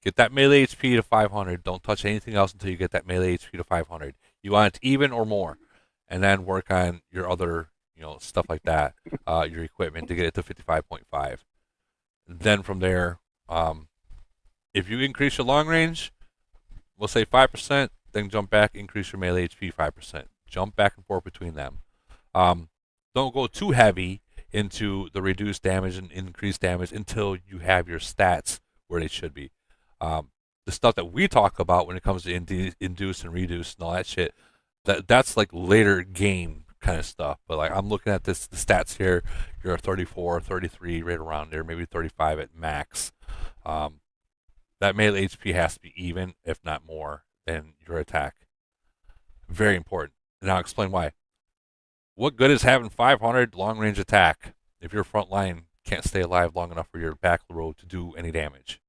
Get that melee HP to 500. Don't touch anything else until you get that melee HP to 500. You want it even or more, and then work on your other, stuff like that, your equipment to get it to 55.5. Then from there, if you increase your long range, we'll say 5%, then jump back, increase your melee HP 5%. Jump back and forth between them. Don't go too heavy into the reduced damage and increased damage until you have your stats where they should be. The stuff that we talk about when it comes to induce and reduce and all that shit, that's like later game kind of stuff. But like I'm looking at the stats here, you're a 34, 33, right around there, maybe 35 at max. That melee HP has to be even, if not more, than your attack. Very important. And I'll explain why. What good is having 500 long range attack if your front line can't stay alive long enough for your back row to do any damage?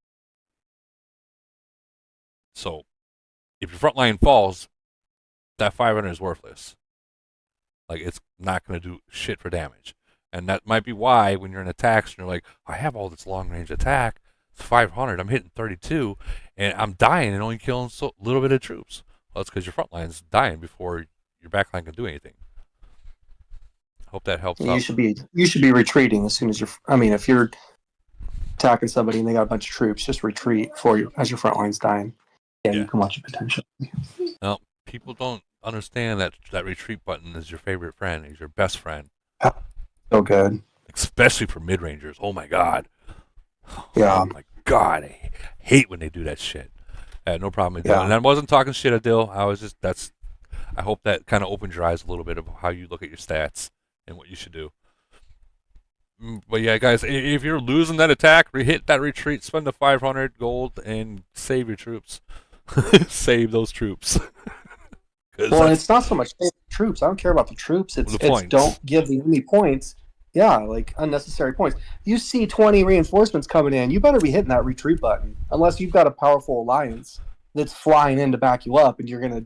So, if your front line falls, that 500 is worthless. Like, it's not going to do shit for damage. And that might be why when you're in attacks and you're like, I have all this long range attack, it's 500, I'm hitting 32, and I'm dying and only killing so little bit of troops. Well, it's because your front line's dying before your back line can do anything. Hope that helps out. You should be retreating as soon as if you're attacking somebody and they got a bunch of troops, just retreat as your front line's dying. Yeah, you can watch your potential. No, people don't understand that retreat button is your favorite friend, is your best friend. So good. Especially for mid-rangers. Oh my god. Yeah. Oh my god. I hate when they do that shit. I had no problem with that. And I wasn't talking shit at Dill. I hope that kind of opens your eyes a little bit of how you look at your stats and what you should do. But yeah, guys, if you're losing that attack, hit that retreat, spend the 500 gold, and save your troops. Save those troops. Well, it's not so much save the troops. I don't care about the troops. It's don't give the enemy points. Yeah, like unnecessary points. You see 20 reinforcements coming in, you better be hitting that retreat button. Unless you've got a powerful alliance that's flying in to back you up, and you're gonna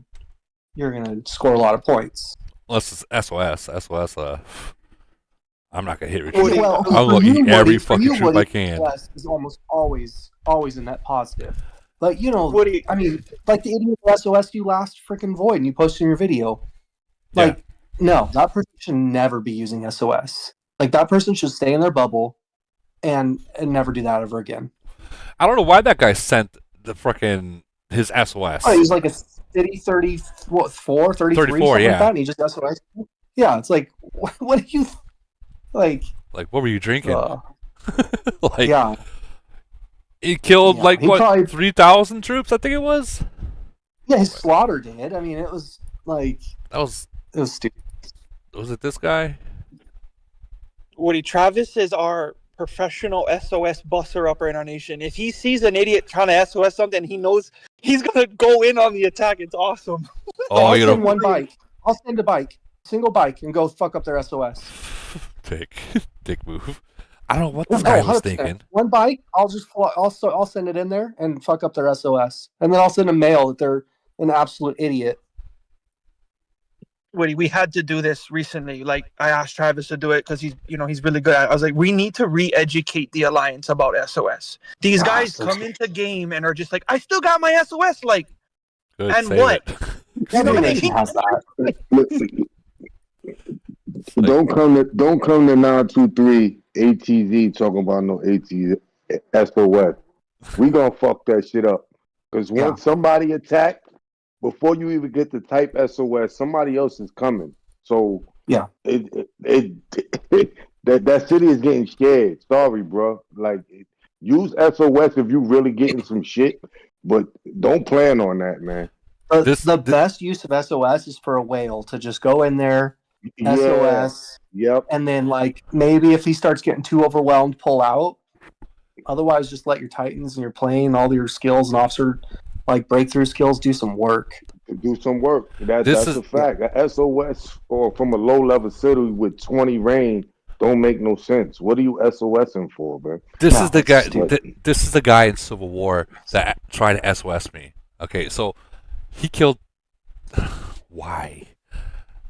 score a lot of points. Unless it's SOS. SOS. I'm not gonna hit retreat. I'm gonna eat every fucking troop I can. SOS is almost always a net positive. Like like the idiot SOS you last freaking void, and you posted in your video. Like, no, that person should never be using SOS. Like, that person should stay in their bubble and never do that ever again. I don't know why that guy sent the freaking his SOS. Oh, he's like a city 34, 33, something like that, and he just SOS. Yeah, it's like, what do you like? Like, what were you drinking? Like, yeah. He killed 3,000 troops, I think it was. Yeah, his slaughter did. I mean, it was like it was stupid. Was it this guy? Woody, Travis is our professional SOS buster upper in our nation. If he sees an idiot trying to SOS something, he knows he's gonna go in on the attack. It's awesome. I'll send one bike. I'll send a bike, single bike, and go fuck up their SOS. Dick move. I don't know what this guy was thinking. One bike, I'll send it in there and fuck up their SOS, and then I'll send a mail that they're an absolute idiot. Woody, we had to do this recently. Like, I asked Travis to do it because he's really good at it. I was like, we need to re-educate the Alliance about SOS. These guys come into game and are just like, I still got my SOS. Like, good, and what? You know what I mean? Has that. Don't come to 923 ATZ talking about no SOS. We gonna fuck that shit up. Because once somebody attack, before you even get to type SOS, somebody else is coming. So yeah, that city is getting scared. Sorry, bro. Like, use SOS if you really getting some shit, but don't plan on that, man. The best use of SOS is for a whale to just go in there, SOS, and then like maybe if he starts getting too overwhelmed, pull out. Otherwise, just let your Titans and your plane, all your skills and officer like breakthrough skills do some work. Do some work. That's a fact. A SOS or from a low level city with 20 range don't make no sense. What are you SOSing for, man? This is the guy. This is the guy in Civil War that tried to SOS me. Okay, so he killed. Why?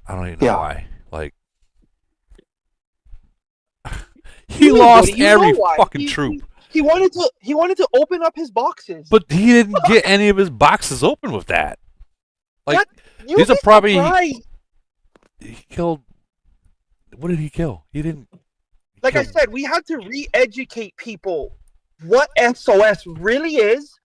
I don't even know why. Like he lost every fucking troop. He wanted to open up his boxes. But he didn't get any of his boxes open with that. Like these are probably he killed. What did he kill? He didn't. Like I said, we had to re-educate people what SOS really is,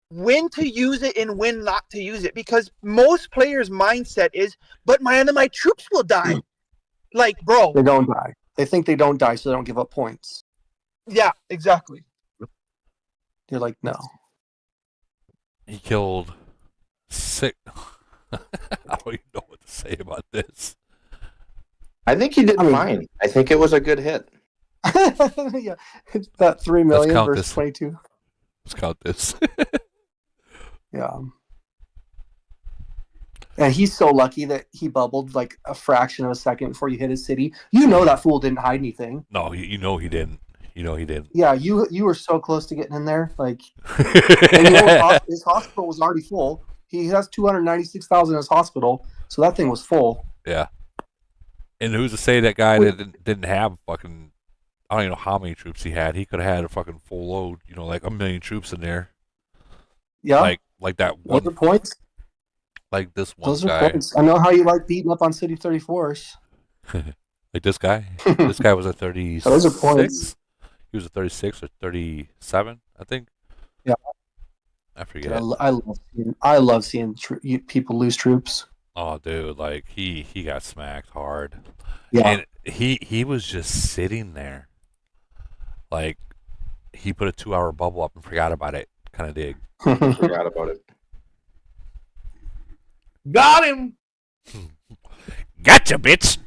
when to use it and when not to use it, because most players' mindset is, "But my troops will die." Like, bro, they don't die. They think they don't die, so they don't give up points. Yeah, exactly. You're like, no. He killed 6. I don't even know what to say about this. I think he did fine. I think it was a good hit. Yeah, it's about 3 million versus 22. Let's count this. Yeah. And he's so lucky that he bubbled like a fraction of a second before you hit his city. You know that fool didn't hide anything. No, you know he didn't. You know he didn't. Yeah, you were so close to getting in there. Like, and you know his hospital was already full. He has 296,000 in his hospital, so that thing was full. Yeah. And who's to say that guy that didn't have fucking, I don't even know how many troops he had. He could have had a fucking full load, you know, like 1 million troops in there. Yeah. Like that one. Those are points. Like this one Those guy. are points. I know how you like beating up on City 34s. Like this guy. This guy was a 36. Those are points. He was a 36 or 37, I think. Yeah. I forget. I love seeing people lose troops. Oh, dude, like he got smacked hard. Yeah. And he was just sitting there. Like he put a 2-hour bubble up and forgot about it. Kind of dig. Forgot about it. Got him. Gotcha, bitch.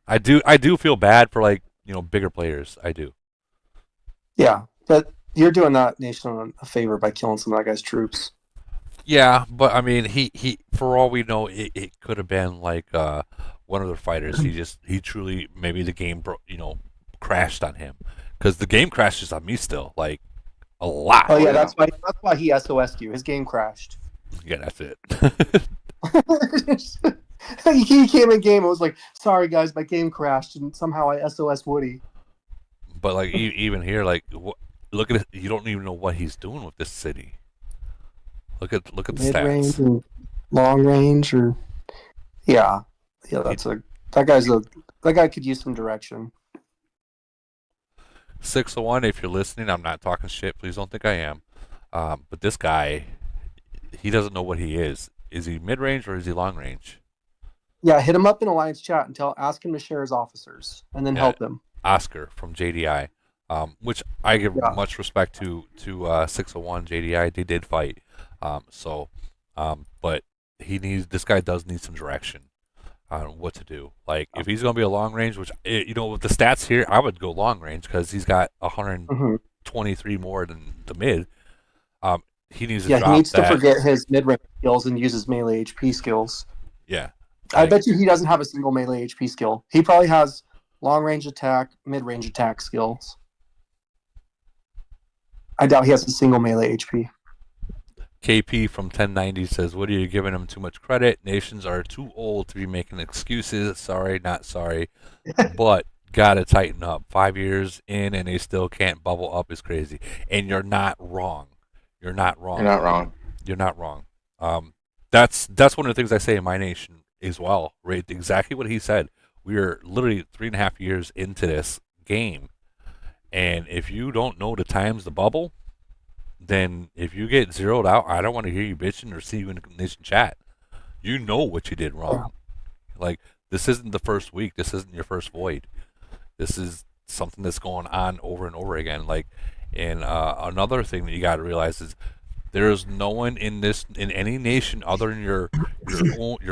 I do feel bad for, like, you know, bigger players. I do. Yeah, but you're doing that nation a favor by killing some of that guy's troops. Yeah, but I mean, he for all we know, it could have been like one of their fighters. He truly, maybe the game crashed on him, because the game crashes on me still, like a lot. Oh yeah, that's why he SOS'd you. His game crashed. Yeah, that's it. He came in game and was like, "Sorry guys, my game crashed," and somehow I SOS Woody. But like even here, like look at it. You don't even know what he's doing with this city. Look at the Mid-range stats. and long range, or that guy could use some direction. 601. If you're listening, I'm not talking shit. Please don't think I am. But this guy, he doesn't know what he is. Is he mid range or is he long range? Yeah, hit him up in Alliance chat and ask him to share his officers, and then help him. Oscar from JDI, which I give much respect to 601 JDI. They did fight, but this guy does need some direction on what to do. Like if he's gonna be a long range, which with the stats here, I would go long range because he's got 123 more than the mid. He needs to drop that. He needs to forget his mid range skills and use his melee HP skills. Yeah. I bet you he doesn't have a single melee HP skill. He probably has long range attack, mid range attack skills. I doubt he has a single melee HP. KP from 1090 says, "What are you giving him too much credit? Nations are too old to be making excuses. Sorry, not sorry, but gotta tighten up. 5 years in and they still can't bubble up is crazy." And you're not wrong. You're not wrong. You're not wrong. You're not wrong. That's one of the things I say in my nation as well. Right, exactly what he said. We're literally 3.5 years into this game, and if you don't know the times to bubble, then if you get zeroed out, I don't want to hear you bitching or see you in the nation chat. You know what you did wrong. Like, this isn't the first week. This isn't your first void. This is something that's going on over and over again. Like, and another thing that you got to realize is There is no one in any nation other than your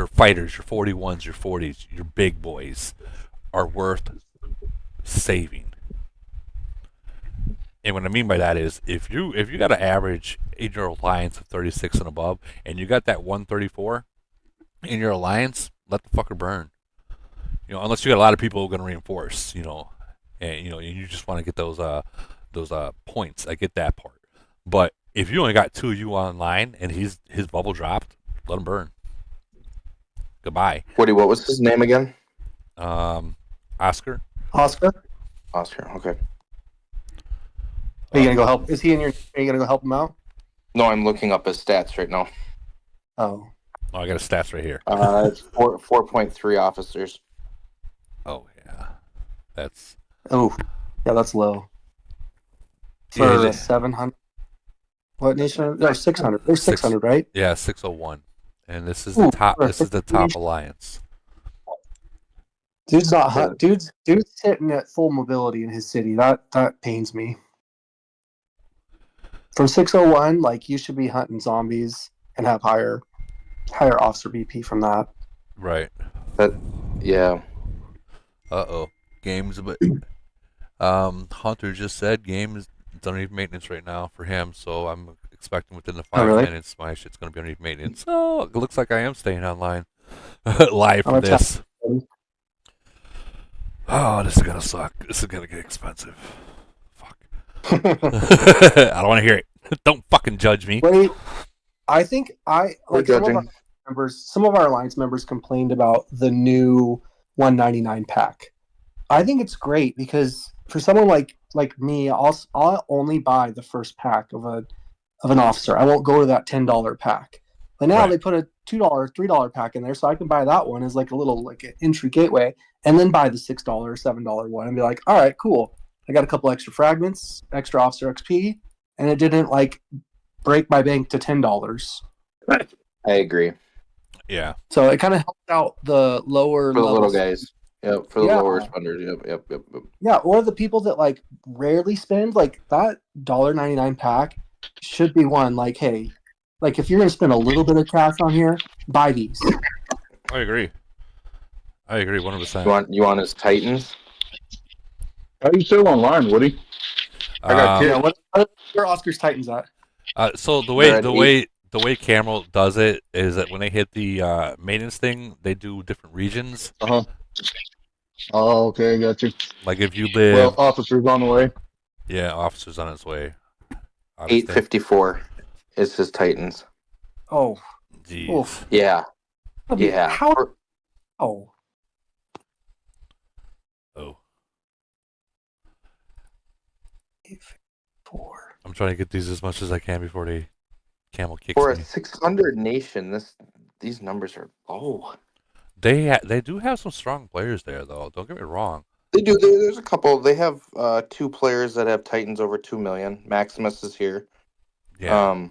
fighters, your 41s, your 40s, your big boys, are worth saving. And what I mean by that is, if you got an average in your alliance of 36 and above, and you got that 134 in your alliance, let the fucker burn. Unless you got a lot of people who are going to reinforce, and you just want to get those points. I get that part, but if you only got 2 of you online and his bubble dropped, let him burn. Goodbye. Woody, what was his name again? Oscar. Oscar. Okay. Are you gonna go help? Is he in your? Are you gonna go help him out? No, I'm looking up his stats right now. Oh. Oh, I got his stats right here. It's 4.3 officers. Oh yeah, that's. Oh, yeah, that's low. For 700. What nation? No, 600. There's 600, right? Yeah, 601, and this is the top. This is the top alliance. Dude's not. Dude's sitting at full mobility in his city. That pains me. From 601, like you should be hunting zombies and have higher officer BP from that. Right. Yeah. Games, but Hunter just said games underneath maintenance right now for him, so I'm expecting within the 5 minutes my shit's gonna be underneath maintenance. So it looks like I am staying online live for this. Oh, this is gonna suck. This is gonna get expensive. Fuck. I don't want to hear it. Don't fucking judge me. Wait, I think some of our alliance members complained about the new 199 pack. I think it's great because for someone like me, I'll only buy the first pack of an officer. I won't go to that $10 pack. But now they put a $2, $3 pack in there, so I can buy that one as like a little like an entry gateway, and then buy the $6, $7 one, and be like, all right, cool. I got a couple extra fragments, extra officer XP, and it didn't like break my bank to $10. I agree. Yeah. So it kind of helped out the lower for the little levels. guys. Yep, for the lower spenders. Yep. Yeah, or the people that like rarely spend, like that $1.99 pack should be one like, hey, like if you're gonna spend a little bit of cash on here, buy these. I agree 100%. You want his Titans? How are you still online, Woody? I got kids. Where Oscar's Titans at? So the way Camel does it is that when they hit the maintenance thing, they do different regions. Oh, okay, got you. Like if you live. Well, officers on the way. Yeah, officers on its way. 854 is his Titans. Oh. Jeez. Oof. Yeah. I mean, Yeah. How? Oh. Oh. 854. I'm trying to get these as much as I can before the Camel kicks For me. a 600 nation, these numbers are low. They do have some strong players there, though. Don't get me wrong. They do. There's a couple. They have 2 players that have Titans over 2 million. Maximus is here. Yeah.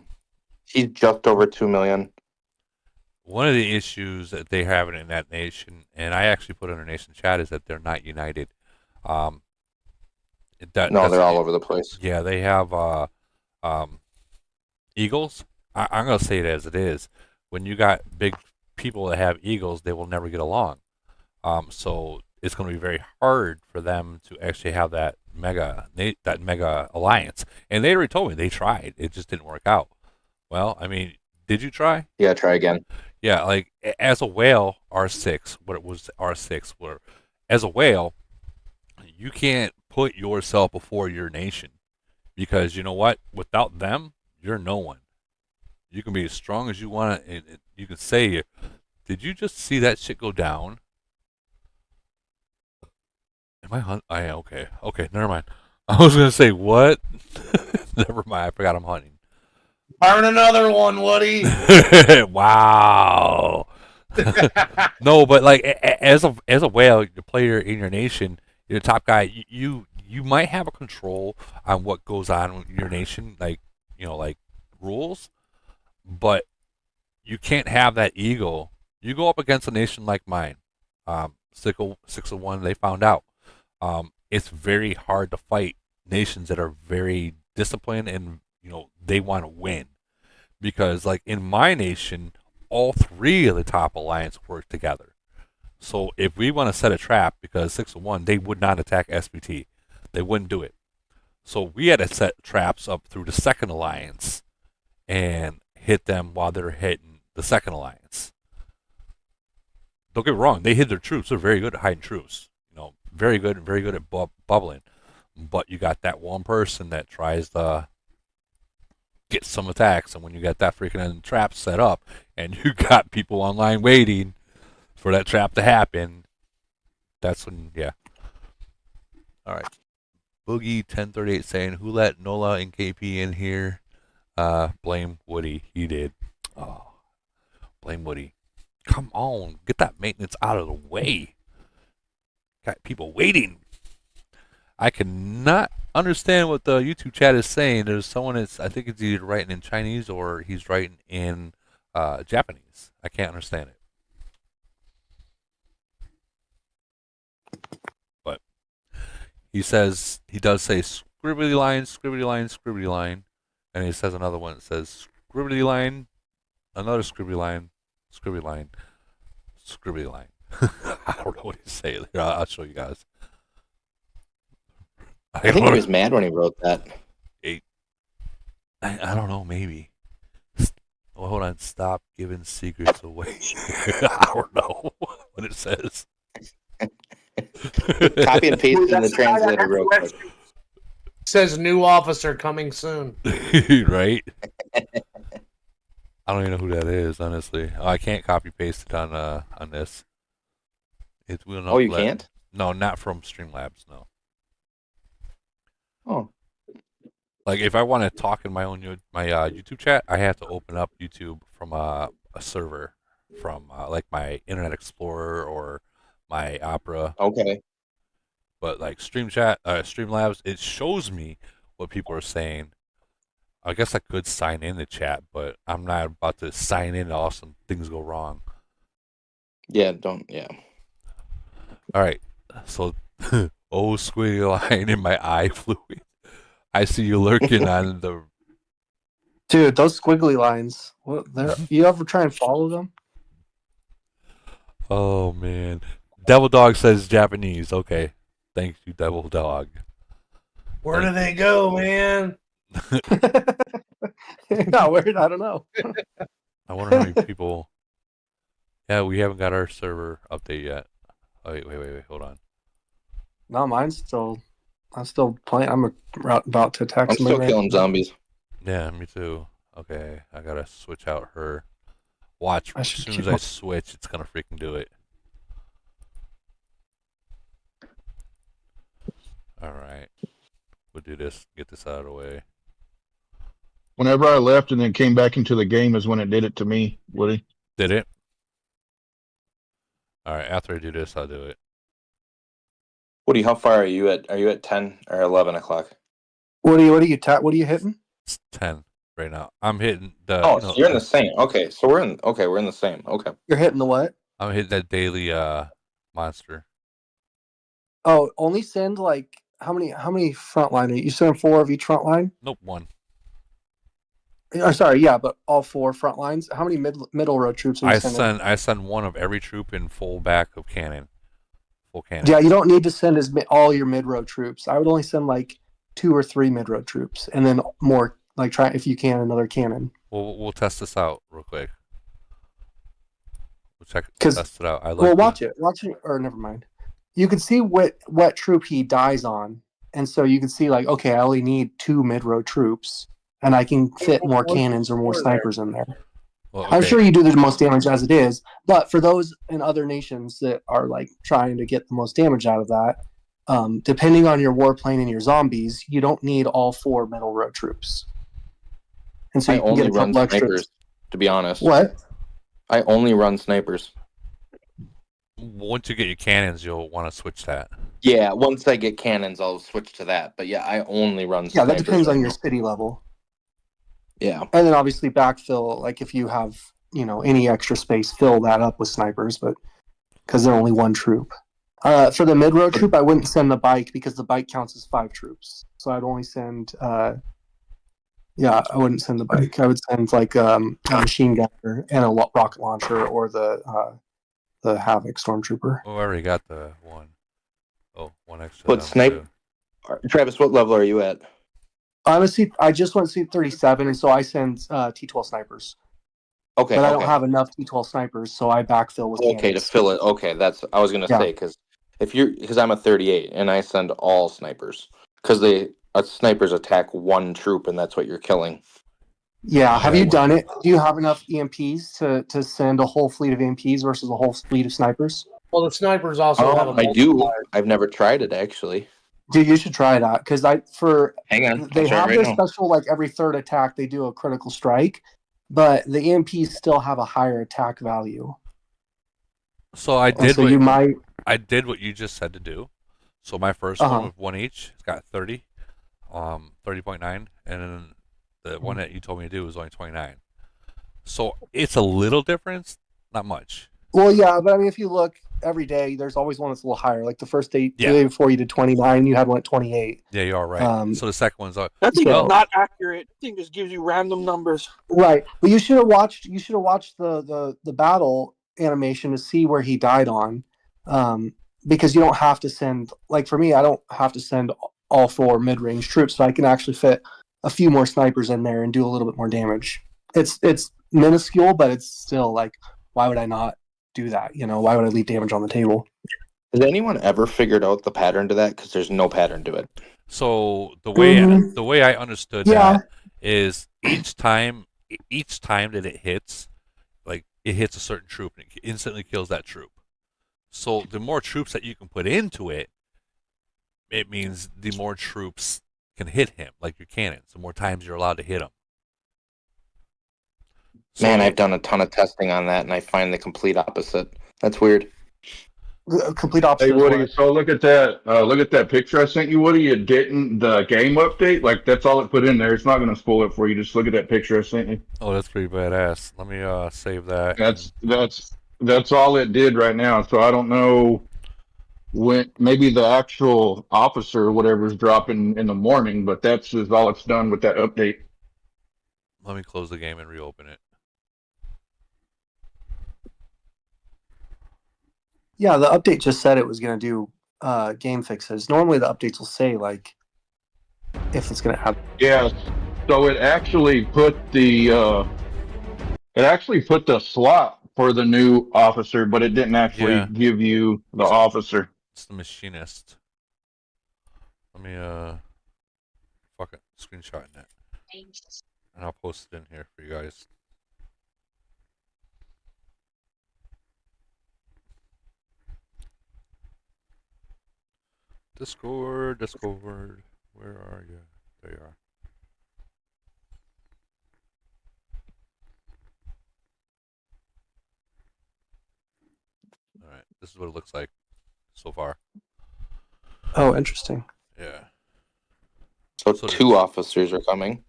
He's just over 2 million. One of the issues that they have in that nation, and I actually put in our nation chat, is that they're not united. They're all over the place. Yeah, they have eagles. I'm going to say it as it is. When you got big people that have eagles, they will never get along. So it's going to be very hard for them to actually have that mega alliance. And they already told me they tried. It just didn't work out. Well, I mean, did you try? Yeah, try again. Yeah, like as a whale, R6, what it was R6, where as a whale, you can't put yourself before your nation because you know what? Without them, you're no one. You can be as strong as you want to. You can say, "Did you just see that shit go down?" Am I hunt? I am. Okay, never mind. I was gonna say what? Never mind. I forgot I'm hunting. Burn another one, Woody. Wow. No, but like as a whale, your player in your nation, you're the top guy. You might have a control on what goes on in your nation, like like rules, but you can't have that ego. You go up against a nation like mine, 601. They found out it's very hard to fight nations that are very disciplined and they want to win. because like in my nation, all three of the top alliance work together. So if we want to set a trap, because 601, they would not attack SBT. They wouldn't do it. So we had to set traps up through the second alliance and hit them while they're hitting the second alliance. Don't get me wrong, they hid their troops. They're very good at hiding troops. Very good at bubbling. But you got that one person that tries to get some attacks, and when you got that freaking trap set up, and you got people online waiting for that trap to happen, that's when, yeah. All right. Boogie 1038 saying, who let Nola and KP in here? Blame Woody. He did. Oh, blame Woody. Come on, get that maintenance out of the way. Got people waiting. I cannot understand what the YouTube chat is saying. There's someone that's, I think it's either writing in Chinese or he's writing in Japanese. I can't understand it. But he says, he does say scribbly line, scribbly line, scribbly line. And he says another one that says scribbly line, another scribbly line, scribbly line, scribbly line. I don't know what he's saying there. I'll show you guys. I think he was mad when he wrote that. I don't know, maybe. Well, hold on. Stop giving secrets away. I don't know what it says. Copy and paste in the translator real quick. Says new officer coming soon. Right? I don't even know who that is, honestly. Oh, I can't copy paste it on this. It will not. Oh, you can't? No, not from Streamlabs. No. Oh. Like if I want to talk in my own YouTube chat, I have to open up YouTube from a server from like my Internet Explorer or my Opera. Okay. But like Streamlabs, it shows me what people are saying. I guess I could sign in the chat, but I'm not about to sign in and all some things go wrong. Yeah, don't. Yeah. All right. So, oh, squiggly line in my eye fluid. I see you lurking on the. Dude, those squiggly lines. What? You ever try and follow them? Oh man, Devil Dog says Japanese. Okay, thank you, Devil Dog. Where do they go, man? Yeah, weird. I don't know. I wonder how many people. Yeah, we haven't got our server update yet. Oh, wait, hold on. No, mine's still. I'm still playing. I'm about to attack. I'm still killing zombies. Yeah, me too. Okay, I gotta switch out her. Watch, as soon as I switch, it's gonna freaking do it. All right, we'll do this. Get this out of the way. Whenever I left and then came back into the game is when it did it to me, Woody. Did it? All right, after I do this, I'll do it. Woody, how far are you at? Are you at 10 or 11 o'clock? What are you hitting? It's 10 right now. I'm hitting the. Oh, so you're in the same. Okay, so we're in the same. Okay. You're hitting the what? I'm hitting that daily monster. Oh, only send like how many front line? You send 4 of each front line? Nope, 1. Or sorry, yeah, but all 4 front lines. How many middle row troops are you sending? I send 1 of every troop in full back of cannon. Full cannon. Yeah, you don't need to send all your mid row troops. I would only send like 2 or 3 mid row troops, and then more. Like try if you can another cannon. We'll test this out real quick. We'll test it out. Watch it, or never mind. You can see what troop he dies on, and so you can see like, okay, I only need 2 mid row troops, and I can fit more cannons or more snipers in there. Well, okay. I'm sure you do the most damage as it is, but for those in other nations that are like trying to get the most damage out of that, depending on your warplane and your zombies, you don't need all 4 middle row troops. And so I you can only get a couple run extras. snipers, to be honest. What? I only run snipers. Once you get your cannons, you'll want to switch that. Yeah, once I get cannons, I'll switch to that. But yeah, I only run snipers. Yeah, that depends on your city level. Yeah. And then obviously backfill, like if you have, any extra space, fill that up with snipers, but because they're only 1 troop. For the mid-row troop, I wouldn't send the bike because the bike counts as 5 troops. So I'd only send Yeah, I wouldn't send the bike. I would send like a machine gunner and a rocket launcher or the Havoc Stormtrooper. Oh, I already got the one. Oh, one extra. What down snipe? Travis, what level are you at? Honestly, I just went C-37, and so I send T-12 snipers. Okay, But I don't okay. have enough T-12 snipers, so I backfill with Okay, to cannons. fill it. Okay, that's I was gonna Yeah. say because I'm a 38 and I send all snipers because snipers attack one troop and that's what you're killing. Yeah, have you done it? Do you have enough EMPs to send a whole fleet of EMPs versus a whole fleet of snipers? Well, the snipers also have a I do. I've never tried it actually. Dude, you should try that because Hang on, they I'll try have it their right now. special like every third attack they do a critical strike, but the EMPs still have a higher attack value. So I did. So you might. I did what you just said to do. So my first Uh-huh. one with one each, it's got 30, 30.9, and then the one that you told me to do was only 29. So it's a little difference, not much. Well, yeah, but I mean, if you look every day, there's always one that's a little higher. Like the first day, Yeah. the day before you did 29, you had one at 28. Yeah, you are right. So the second one's That thing Yeah. is not accurate. That thing just gives you random numbers. Right, but you should have watched. You should have watched the battle animation to see where he died on, because you don't have to send. Like for me, I don't have to send all 4 mid-range troops, so I can actually fit a few more snipers in there and do a little bit more damage. It's minuscule, but it's still like, why would I not do that? You know, why would I leave damage on the table? Has anyone ever figured out the pattern to that? Because there's no pattern to it. So the way I understood Yeah. that is each time that it hits, like it hits a certain troop and it instantly kills that troop. So the more troops that you can put into it, it means the more troops can hit him, like your cannons. The more times you're allowed to hit them. Man, I've done a ton of testing on that, and I find the complete opposite. That's weird. Complete opposite. Hey is Woody, what? so look at that. Look at that picture I sent you, Woody. You didn't the game update. Like that's all it put in there. It's not going to spoil it for you. Just look at that picture I sent you. Oh, that's pretty badass. Let me save that. That's all it did right now. So I don't know when maybe the actual officer or whatever is dropping in the morning, but that's just all it's done with that update. Let me close the game and reopen it. Yeah, the update just said it was going to do game fixes. Normally, the updates will say like if it's going to have. Yeah, so it actually put the slot for the new officer, but it didn't actually give you the officer. It's the machinist. Let me fuck it, screenshot that, and I'll post it in here for you guys. Discord, where are you? There you are. All right, this is what it looks like so far. Oh, interesting. Yeah. So 2 officers are coming.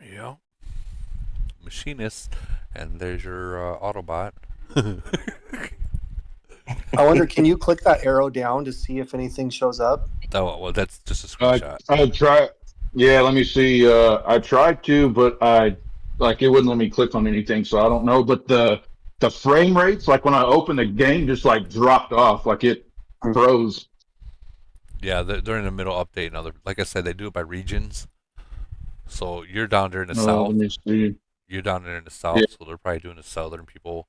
Yeah. Machinist, and there's your Autobot. I wonder, can you click that arrow down to see if anything shows up? Oh, well, that's just a screenshot. I tried. Yeah, let me see. I tried to, but it wouldn't let me click on anything, so I don't know. But the frame rates, like when I opened the game, just like dropped off, like it froze. Yeah, they're in the middle update. And like I said, they do it by regions. So you're down there in the south. Let me see. You're down there in the south, Yeah. so they're probably doing the southern people,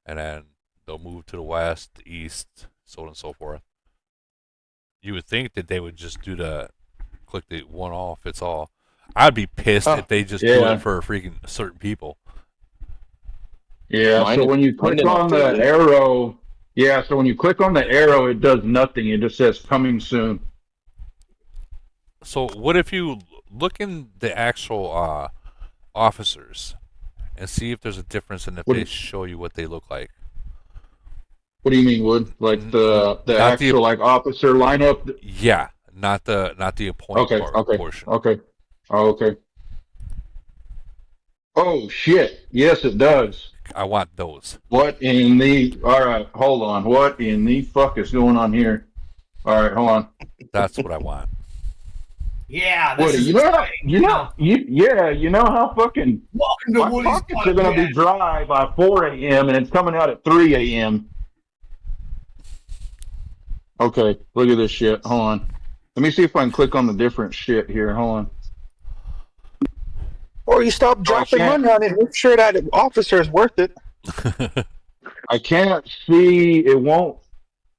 and then they'll move to the west, the east, so on and so forth. You would think that they would just do click the one all fits all. I'd be pissed if they just do it for freaking certain people. Yeah, so when you click on the arrow, it does nothing. It just says coming soon. So what if you look in the actual officers and see if there's a difference in if they show you what they look like? What do you mean, Wood? Like the actual officer lineup? Yeah, not the appointed portion. Okay. Oh, okay. Oh shit! Yes, it does. I want those. What in the? All right, hold on. What in the fuck is going on here? All right, hold on. That's what I want. Yeah, this Woody, is you know, exciting. you know how fucking Welcome to my Woody's pockets are gonna be podcast. dry by 4 a.m. and it's coming out at 3 a.m. Okay, look at this shit. Hold on. Let me see if I can click on the different shit here. Hold on. Or you stop dropping money on it. Make sure that officer is worth it. I can't see. It won't.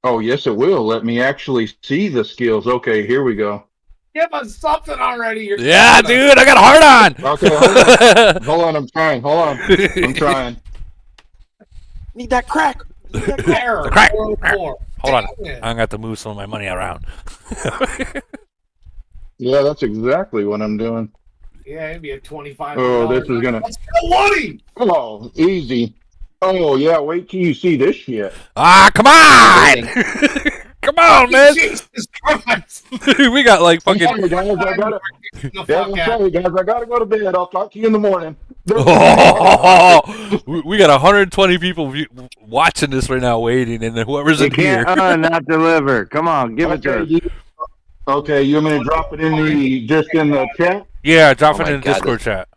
Oh, yes, it will. Let me actually see the skills. Okay, here we go. Give us something already. You're Yeah, killing dude, I got a hard on. Okay, hold on. Hold on, I'm trying. Hold on. I'm trying. Need that crack. Need that crack. Error. The crack. 404. Hold on. Damn it. I'm gonna have to move some of my money around. Yeah, that's exactly what I'm doing. Yeah, it'd be a $2,500. Oh, this is gonna. Let's go, Woody. Oh, easy. Oh, yeah, wait till you see this shit. Ah, come on! Come on, man! Jesus Christ. We got like I'm fucking. sorry, guys. I gotta. The Yeah, fuck I'm out. sorry, guys. I gotta go to bed. I'll talk to you in the morning. Oh, we got 120 people watching this right now, waiting, and then whoever's You in here. can't not deliver. Come on, give it to us. Okay, you want me to drop it in the chat? Yeah, drop Oh it my in the God, Discord this chat.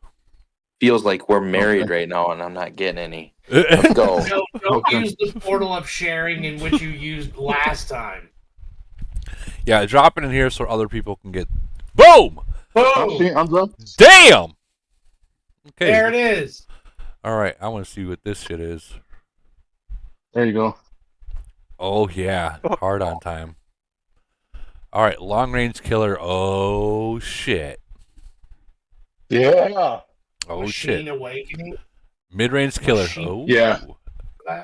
feels like we're married right now, and I'm not getting any. Let's go. No, don't use the portal of sharing in which you used last time. Yeah, drop it in here so other people can get. Boom! I'm done. Damn! Okay. There it is. All right, I want to see what this shit is. There you go. Oh yeah, hard on time. All right, long range killer. Oh shit. Yeah. Oh Machine shit. Awakening. Mid range killer. Machine. Oh Yeah.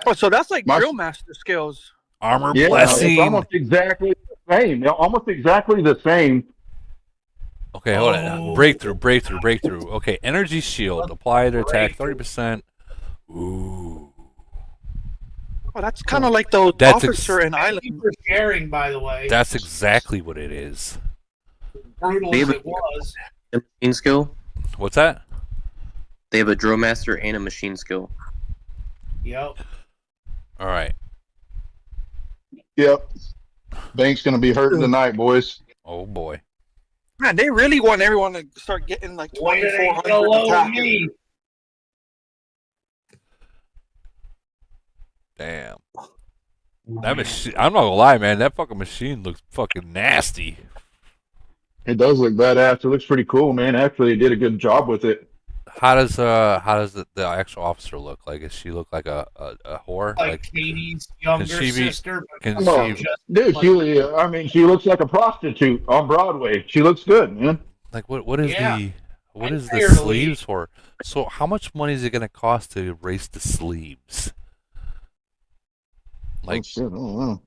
Oh, so that's like My- drill master skills. Armor Yeah, blessing. it's almost exactly the same. Almost exactly the same. Okay, hold on. Breakthrough. Okay, energy shield. Apply to attack 30%. Ooh. Oh, that's kind of like the That's officer in Thank Island. you for sharing, by the way. That's exactly what it is. Brutal as it was. A machine skill. What's that? They have a drill master and a machine skill. Yep. All right. Yep. Bank's gonna be hurting tonight, boys. Oh boy. Man, they really want everyone to start getting like When did they 2,400 go attack. me? Damn. That machine. I'm not gonna lie, man. That fucking machine looks fucking nasty. It does look badass. It looks pretty cool, man. Actually, they did a good job with it. How does the actual officer look? Like, does she look like a whore? Like Katie's younger she be- sister. can Oh, she- dude, she looks like a prostitute on Broadway. She looks good, man. Like what is Yeah. what is I the barely- sleeves for? So how much money is it gonna cost to erase the sleeves? Like, Oh, shit, I don't know.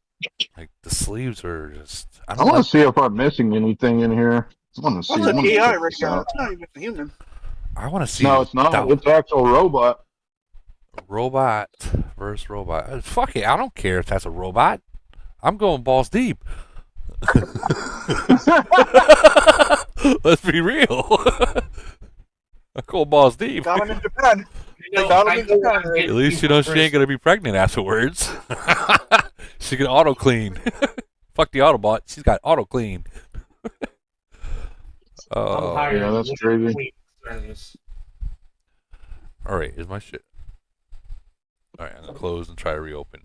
like the sleeves are just. I I don't want like. to see if I'm missing anything in here. I want to see. That's I an wanna AI check right this now. out. It's not even a human. I want to see. No, it's not. that It's actual robot. robot versus robot. Fuck it, I don't care if that's a robot. I'm going balls deep. Let's be real. I'm going balls deep. Got him in Japan. You know, They got him I in know Japan. I'm getting At least you know she ain't gonna be pregnant afterwards. She can auto clean. Fuck the Autobot. She's got auto clean. I'm Oh, hired yeah, that's with crazy. Queen service. all right. Is my shit? All right, I'm gonna close and try to reopen.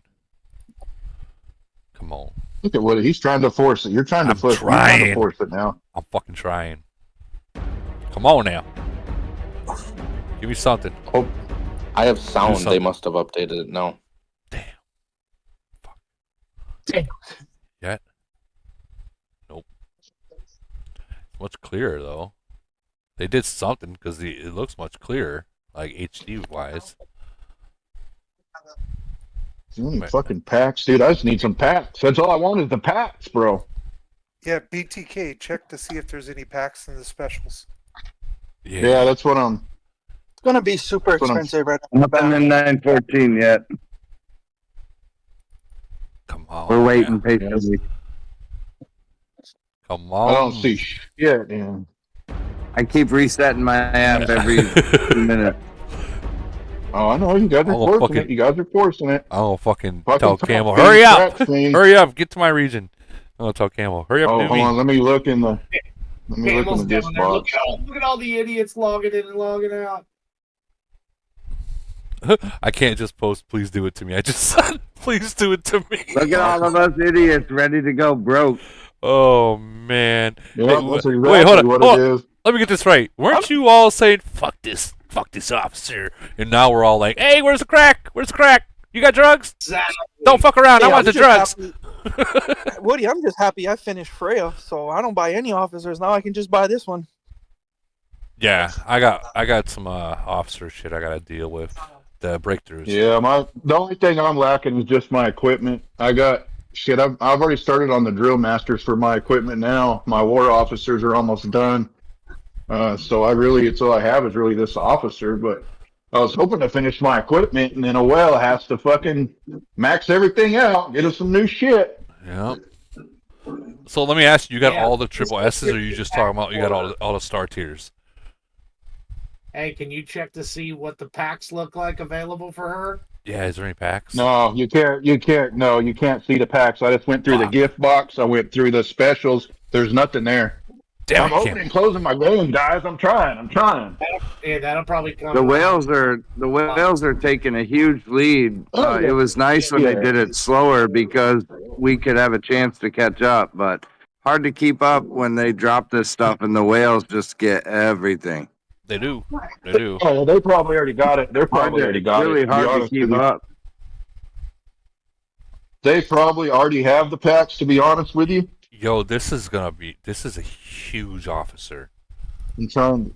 Come on. Look at what he's trying to force it. You're trying to I'm force. You're trying to trying. force it now. I'm fucking trying. Come on now. Give me something. Oh, I have sound. something. They must have updated it now. Damn. Yet? Nope. Much clearer though. They did something because it looks much clearer, like HD wise. You need fucking packs, dude. I just need some packs. That's all I want is the packs, bro. Yeah, BTK, check to see if there's any packs in the specials. Yeah, that's what I'm. It's gonna be super That's what I'm- expensive right now. Nothing in 914 yet. Come on. We're waiting man. patiently. Come I on. don't see shit, man. I keep resetting my app every 2 minutes. Oh, I know you guys are Oh, forcing fucking- it. You guys are forcing it. I'm gonna fucking Fucking tell top Camel, page hurry up! tracks, man. Hurry up! Get to my region. I'm gonna tell Camel, hurry up, Oh, do hold me. on. Let me look in the. Let me look Camel's into this down there. box. Look at all the idiots logging in and logging out. I can't just post, please do it to me. I just said, please do it to me. Look at all of us idiots ready to go broke. Oh, man. Yeah, Hey, that's exactly wait, hold on. what Hold it on. is. Let me get this right. Weren't you all saying, fuck this officer? And now we're all like, hey, where's the crack? Where's the crack? You got drugs? Exactly. Don't fuck around. I want the drugs. Woody, I'm just happy I finished Freya, so I don't buy any officers now. I can just buy this one. Yeah, I got some officer shit I got to deal with. The breakthroughs. Yeah, the only thing I'm lacking is just my equipment. I got shit. I've already started on the drill masters for my equipment now. My war officers are almost done. So it's all I have is really this officer. But I was hoping to finish my equipment, and then a well has to fucking max everything out, get us some new shit. Yeah. So let me ask you: got all the triple S's, or you just talking about you got all the star tiers? Hey, can you check to see what the packs look like available for her? Yeah, is there any packs? No, you can't. No, you can't see the packs. I just went through the gift box. I went through the specials. There's nothing there. Damn, I'm opening and closing my game, guys. I'm trying. That'll probably come. The whales are taking a huge lead. It was nice when they did it slower because we could have a chance to catch up, but hard to keep up when they drop this stuff and the whales just get everything. They do. They do. Oh, they probably already got it. They're probably already got really it. hard to keep up. They probably already have the packs, to be honest with you. Yo, this is a huge officer. I'm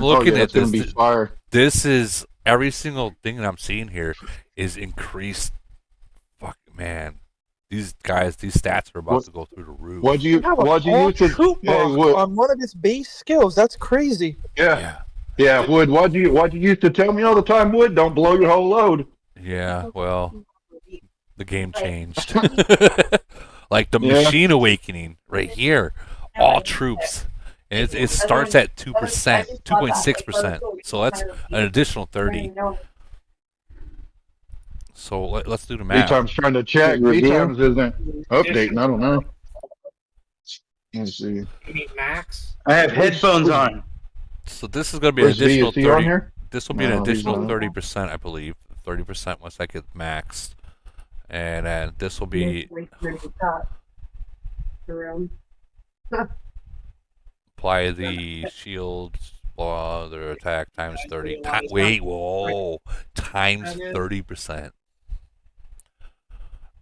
looking at this. this. Fire. This is every single thing that I'm seeing here is increased. Fuck, man. These stats are about to go through the roof. What'd you use to on one of his base skills? That's crazy. Yeah, Wood. What'd you used to tell me all the time, Wood? Don't blow your whole load. Yeah, well, the game changed. Like the machine awakening right here, all troops. And it starts at 2%, 2.6%. So that's an additional 30. So let's do the math. B-Time's trying to check. B-Time's isn't updating. I don't know. Let's see. You need max? I have headphones on. So this is going to be an additional 30. On here? This will be an additional 30%, I believe. 30% once I get maxed. And then this will be... Apply the shield, their attack times 30. Wait, whoa. Times 30%.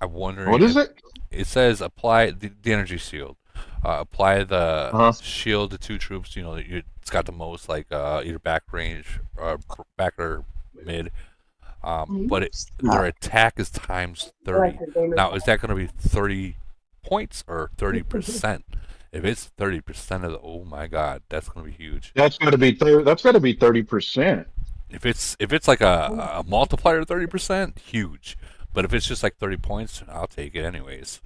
I'm wondering... What is it? It says apply the energy shield. Apply the shield to 2 troops. You know, it's got the most, like, either back range, back or mid. But their attack is times 30. Now, is that going to be 30 points or 30%? If it's 30% of the, oh my god, that's going to be huge. That's got to be 30%. If it's like a multiplier of 30%, huge. But if it's just like 30 points, I'll take it anyways.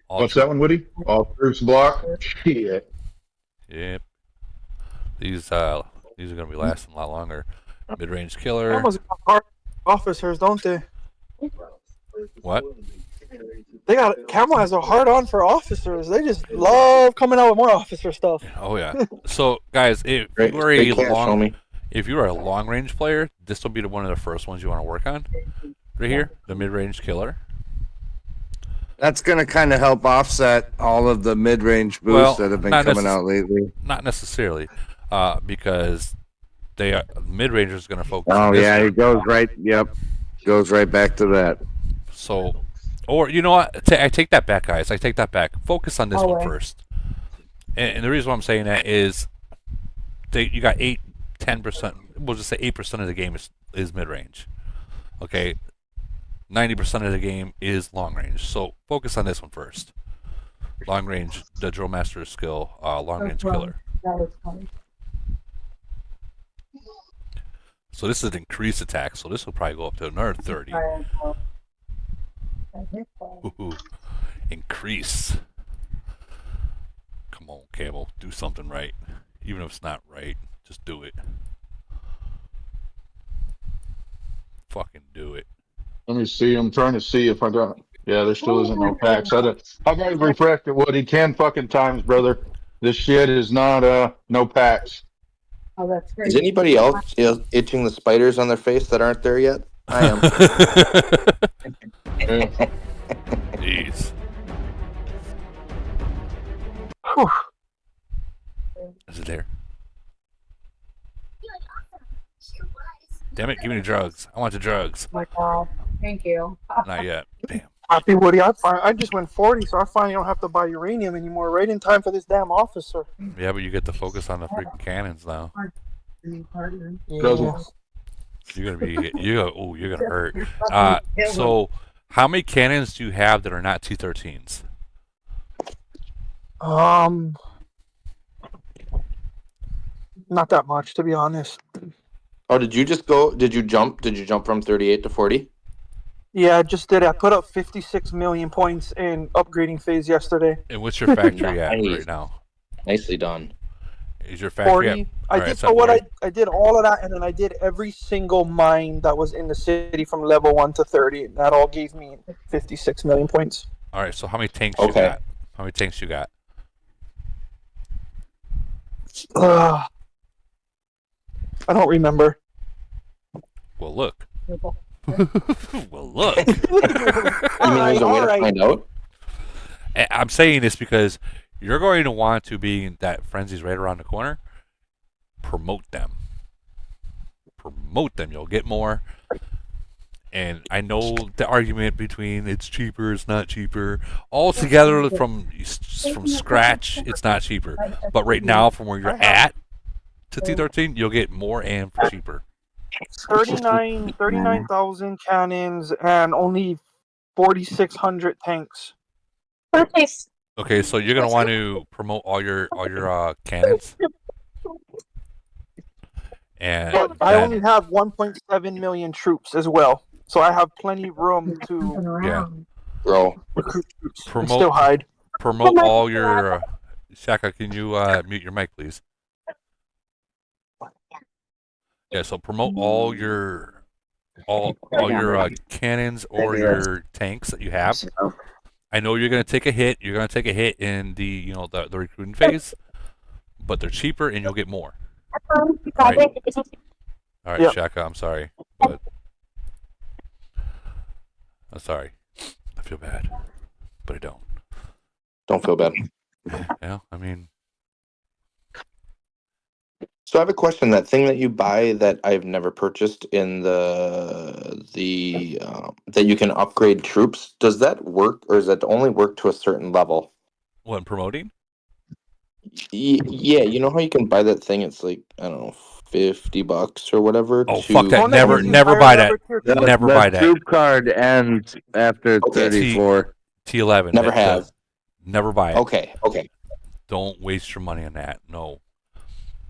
What's that one, Woody? All troops block. Shit. Yep. These are going to be lasting a lot longer. Mid-range killer. Almost hard officers, don't they? What? They got Camel has a hard on for officers. They just love coming out with more officer stuff. Oh yeah. So guys, if you're a long range player, this will be one of the first ones you want to work on. Right here, the mid range killer. That's going to kind of help offset all of the mid range boosts that have been coming out lately. Not necessarily, because mid range is going to focus. Oh yeah, it goes right. Yep, goes right back to that. So. Or, you know what? I take that back, guys. I take that back. Focus on this one first. And the reason why I'm saying that is you got 10%. We'll just say 8% of the game is mid-range. Okay? 90% of the game is long-range. So focus on this one first. Long-range, the Drill Master skill, long-range killer. So this is an increased attack. So this will probably go up to another 30. Ooh, increase. Come on, Camel. Do something right. Even if it's not right, just do it. Fucking do it. Let me see. I'm trying to see if I got... Yeah, there still isn't no packs. I've already refreshed it, Woody. 10 fucking times, brother. This shit is not no packs. Oh, that's great. Is anybody else itching the spiders on their face that aren't there yet? I am. Jeez. Is it there? Damn it, give me the drugs. I want the drugs. Oh my God. Thank you. Not yet. Damn. Happy Woody, I just went 40, so I finally don't have to buy uranium anymore. Right in time for this damn officer. Yeah, but you get to focus on the freaking cannons now. Yeah. You're gonna hurt. So how many cannons do you have that are not T-13s? Not that much, to be honest. Oh, did you just go? Did you jump from 38 to 40? Yeah, I just did it. I put up 56 million points in upgrading phase yesterday. And what's your factory at Nice. right now? Nicely done. Is your factory 40. at? I Alright, did so so what 40. I did all of that, and then I did every single mine that was in the city from level 1 to 30. That all gave me 56 million points. All right. So how many tanks you got? How many tanks you got? I don't remember. Well, look. Well, look. You mean there's a way to find out? I'm saying this because you're going to want to be that frenzy's right around the corner. Promote them. Promote them. You'll get more. And I know the argument between it's cheaper, it's not cheaper. Altogether from scratch, it's not cheaper. But right now, from where you're at to T13, you'll get more and for cheaper. 39,000 cannons and only 4,600 tanks. Okay, so you're gonna want to promote all your cannons. And But I only have 1.7 million troops as well, so I have plenty of room to grow. Recruit troops and promote still hide. promote all your Shaka, can you mute your mic, please? Yeah, so promote all your cannons or your tanks that you have. I know you're gonna take a hit. You're gonna take a hit in the the recruiting phase, but they're cheaper and you'll get more. All right, Yep. Shaka, I'm sorry, but I'm sorry. I feel bad, but I don't. Don't feel bad. Yeah, I mean, So I have a question. That thing that you buy that I've never purchased in the that you can upgrade troops. Does that work, or does that only work to a certain level? when promoting? Yeah, you know how you can buy that thing? It's like, I don't know, $50 or whatever. Oh, fuck that! Never buy that. Never buy that. Troop card ends after 34. T11. Never have. Never buy it. Okay. Don't waste your money on that. No.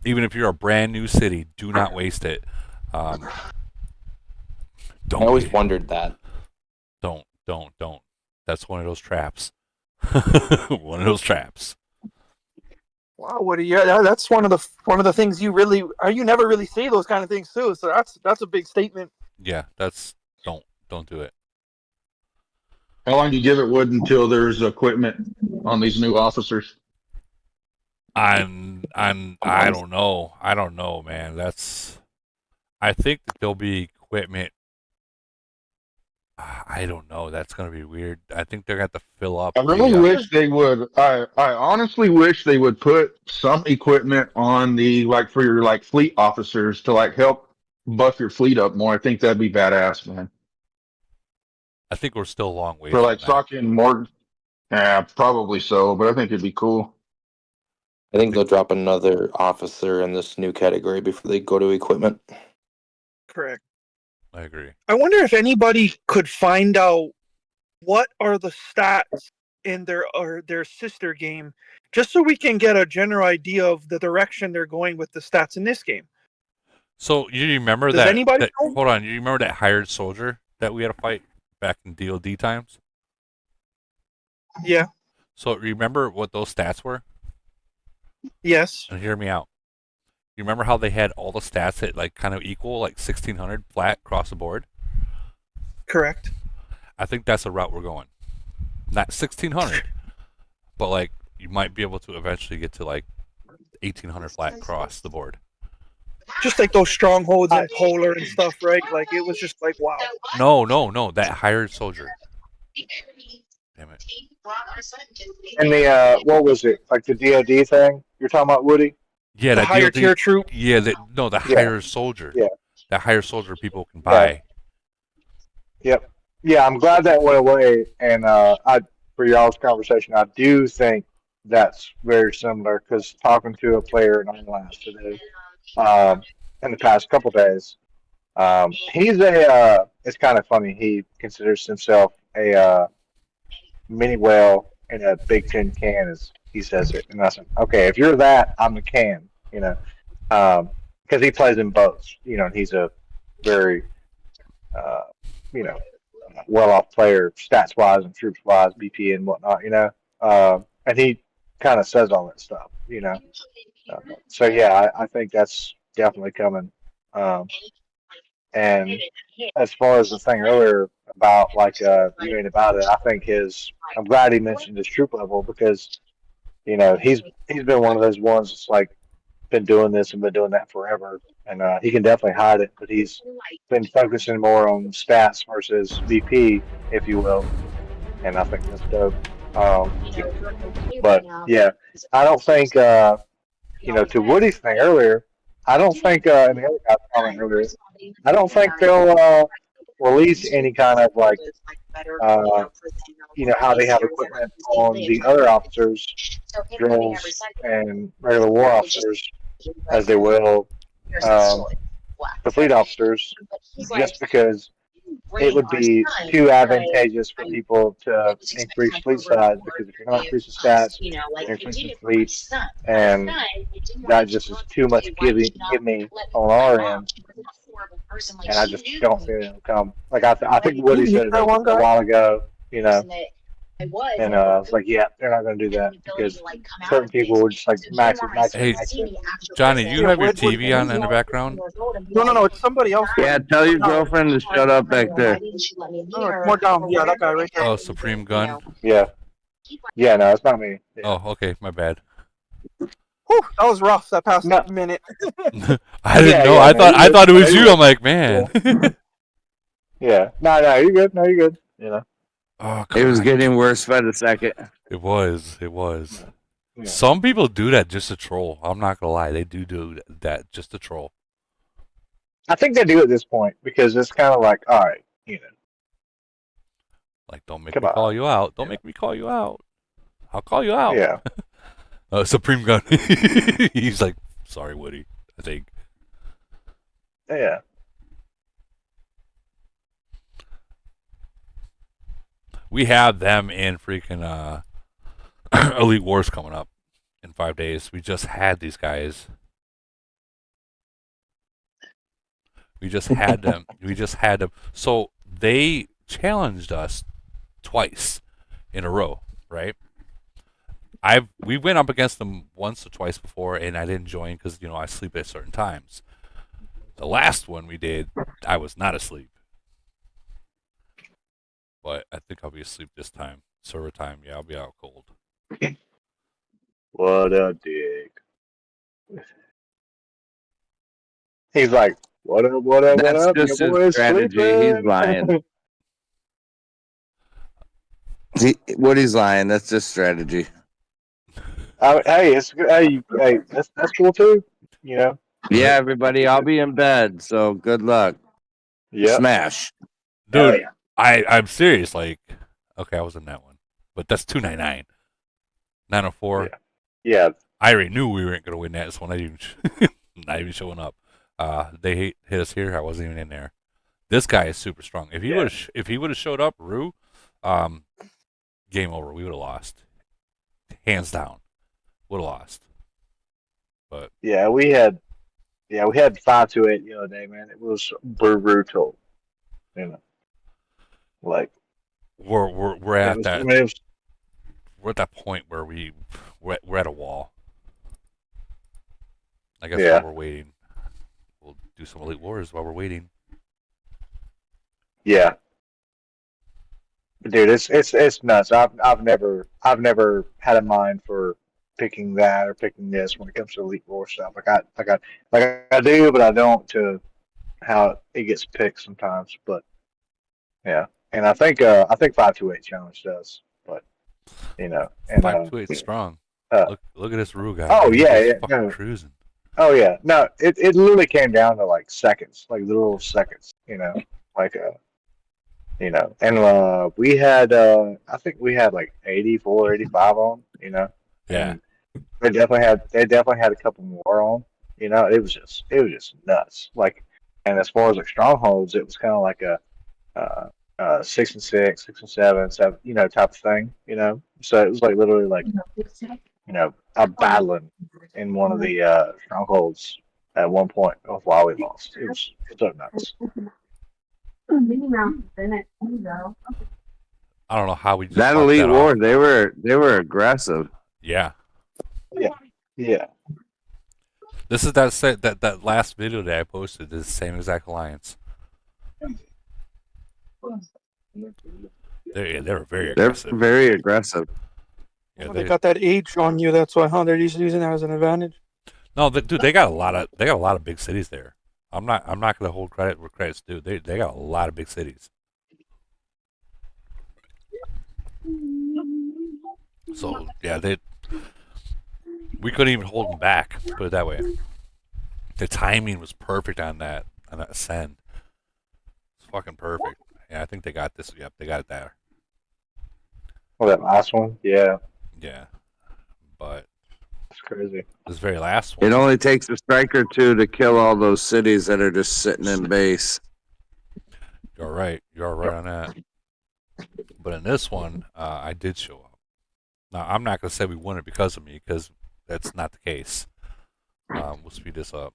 Even if you're a brand new city, do not waste it. Don't. I always wondered that. Don't. That's one of those traps. One of those traps. Wow, Woody, yeah, that's one of the things you never really see those kind of things too. So that's a big statement. Yeah, that's don't do it. How long do you give it, Wood, until there's equipment on these new officers? I don't know. I don't know, man. I think that there'll be equipment. I don't know. That's gonna be weird. I think they're gonna have to fill up. I really wish they would. I honestly wish they would put some equipment on the for your fleet officers to help buff your fleet up more. I think that'd be badass, man. I think we're still a long way. For stocking more. Yeah, probably so, but I think it'd be cool. I think they'll drop another officer in this new category before they go to equipment. Correct. I agree. I wonder if anybody could find out what are the stats in their sister game, just so we can get a general idea of the direction they're going with the stats in this game. So you remember Does anybody know? Hold on, you remember that hired soldier that we had to fight back in DoD times? Yeah. So remember what those stats were? Yes. And hear me out. You remember how they had all the stats at kind of equal, 1600 flat across the board? Correct. I think that's the route we're going. Not 1600, but you might be able to eventually get to like 1800 flat across the board. Just like those strongholds and polar and stuff, right? Like it was just like wow. No, that hired soldier. Damn it. And the what was it? Like the DoD thing you're talking about, Woody? Yeah, The that higher DoD, tier troop. Yeah, the Yeah. higher soldier. Yeah. That higher soldier people can buy. Yep. Yeah, I'm glad that went away. And for y'all's conversation, I do think that's very similar because talking to a player in Online today, in the past couple days, he's it's kind of funny. He considers himself a mini whale in a Big Ten can, as he says it. And I said, okay, if you're that, I'm the can, because he plays in both, and he's a very, you know, well-off player, stats-wise and troops-wise, BP and whatnot, and he kind of says all that stuff. So yeah, I think that's definitely coming. And as far as the thing earlier about like you ain't about it, I think I'm glad he mentioned his troop level because he's been one of those ones that's like been doing this and been doing that forever, and he can definitely hide it, but he's been focusing more on stats versus VP, if you will, and I think that's dope. But yeah, I don't think to Woody's thing earlier, I don't think and the other guy's comment earlier, I don't think they'll release any kind of like how they have equipment on the other officers, drills, and regular war officers as they will the fleet officers, just because it would be too advantageous for people to increase fleet size, because if you're not increasing stats, you're increasing fleet, and that just is too much give me on our end. And I just don't think it'll come. Like I think Woody said it a while ago, and it's like, yeah, they're not going to do that because certain people would just like max it. Hey, Johnny, you have your TV on in the background? No, it's somebody else. Yeah, tell your girlfriend to shut up back there. No, it's more down. Yeah, that guy right there. Oh, Supreme Gun? Yeah, no, it's not me. Yeah. Oh, okay, my bad. Whew, that was rough. That past minute. I didn't know. I thought it was you. I'm like, man. Yeah. No, you're good. No, you're good. Oh, it was getting worse by the second. It was. Yeah. Some people do that just to troll. I'm not gonna lie, they do that just to troll. I think they do at this point because it's kind of like, all right, like, don't make me call you out. Don't make me call you out. I'll call you out. Yeah. Supreme Gun. He's like, sorry, Woody. I think. Yeah. We have them in freaking Elite Wars coming up in 5 days. We just had these guys. We just had them. So they challenged us twice in a row, right? We went up against them once or twice before, and I didn't join because I sleep at certain times. The last one we did, I was not asleep. But I think I'll be asleep this time. Server time, yeah, I'll be out cold. What a dick. He's like, what up, what up, That's what up? just Your his boy is strategy. sleeping. He's lying. Woody's lying. That's just strategy. Hey, it's good. Hey, that's cool too. Yeah, everybody, I'll be in bed, so good luck. Yeah. Smash. Dude, I'm serious. Like, okay, I was in that one. But that's 299. 904. Yeah. I already knew we weren't going to win that. This one, not even showing up. They hit us here. I wasn't even in there. This guy is super strong. If he would have showed up, Rue, game over. We would have lost. Hands down. Would have lost. But yeah, we had 528 the other day, man. It was brutal. Like we're at that. We're at that point where we're at a wall. I guess while we're waiting, we'll do some Elite Wars while we're waiting. Yeah. Dude, it's nuts. I've never had a mind for picking that or picking this when it comes to Elite Four stuff. Like I do, but I don't to how it gets picked sometimes. But yeah, and I think 528 challenge does. But and 528 strong. uh, Look at this Rue guy. oh Man. He's yeah, just yeah, fucking no, cruising. oh yeah, no, it literally came down to like seconds, like literal seconds. Like and we had I think we had like 84, 85 on. Yeah. And they definitely had a couple more on. It was just nuts. Like, and as far as like strongholds, it was kind of like a 6 and 6, 6 and 7, 7, type of thing. So it was like literally like a battling in one of the strongholds at one point of why we lost. It was so nuts. I don't know how we just That fucked Elite that War, off. they were aggressive. Yeah. Yeah. This is that last video that I posted. This is the same exact alliance. They were very aggressive. They're very aggressive. Yeah, They got that age on you. That's why they're using that as an advantage. No, dude, they got a lot of big cities there. I'm not gonna hold credit where credit's due. They got a lot of big cities. So yeah, we couldn't even hold them back. Put it that way. The timing was perfect on that send. It's fucking perfect. Yeah, I think they got this. Yep, they got it there. Oh, that last one? Yeah. Yeah, but it's crazy. This very last one. It only takes a strike or two to kill all those cities that are just sitting in base. You're right. You're right on that. But in this one, I did show up. Now, I'm not going to say we won it because of me, because that's not the case. We'll speed this up.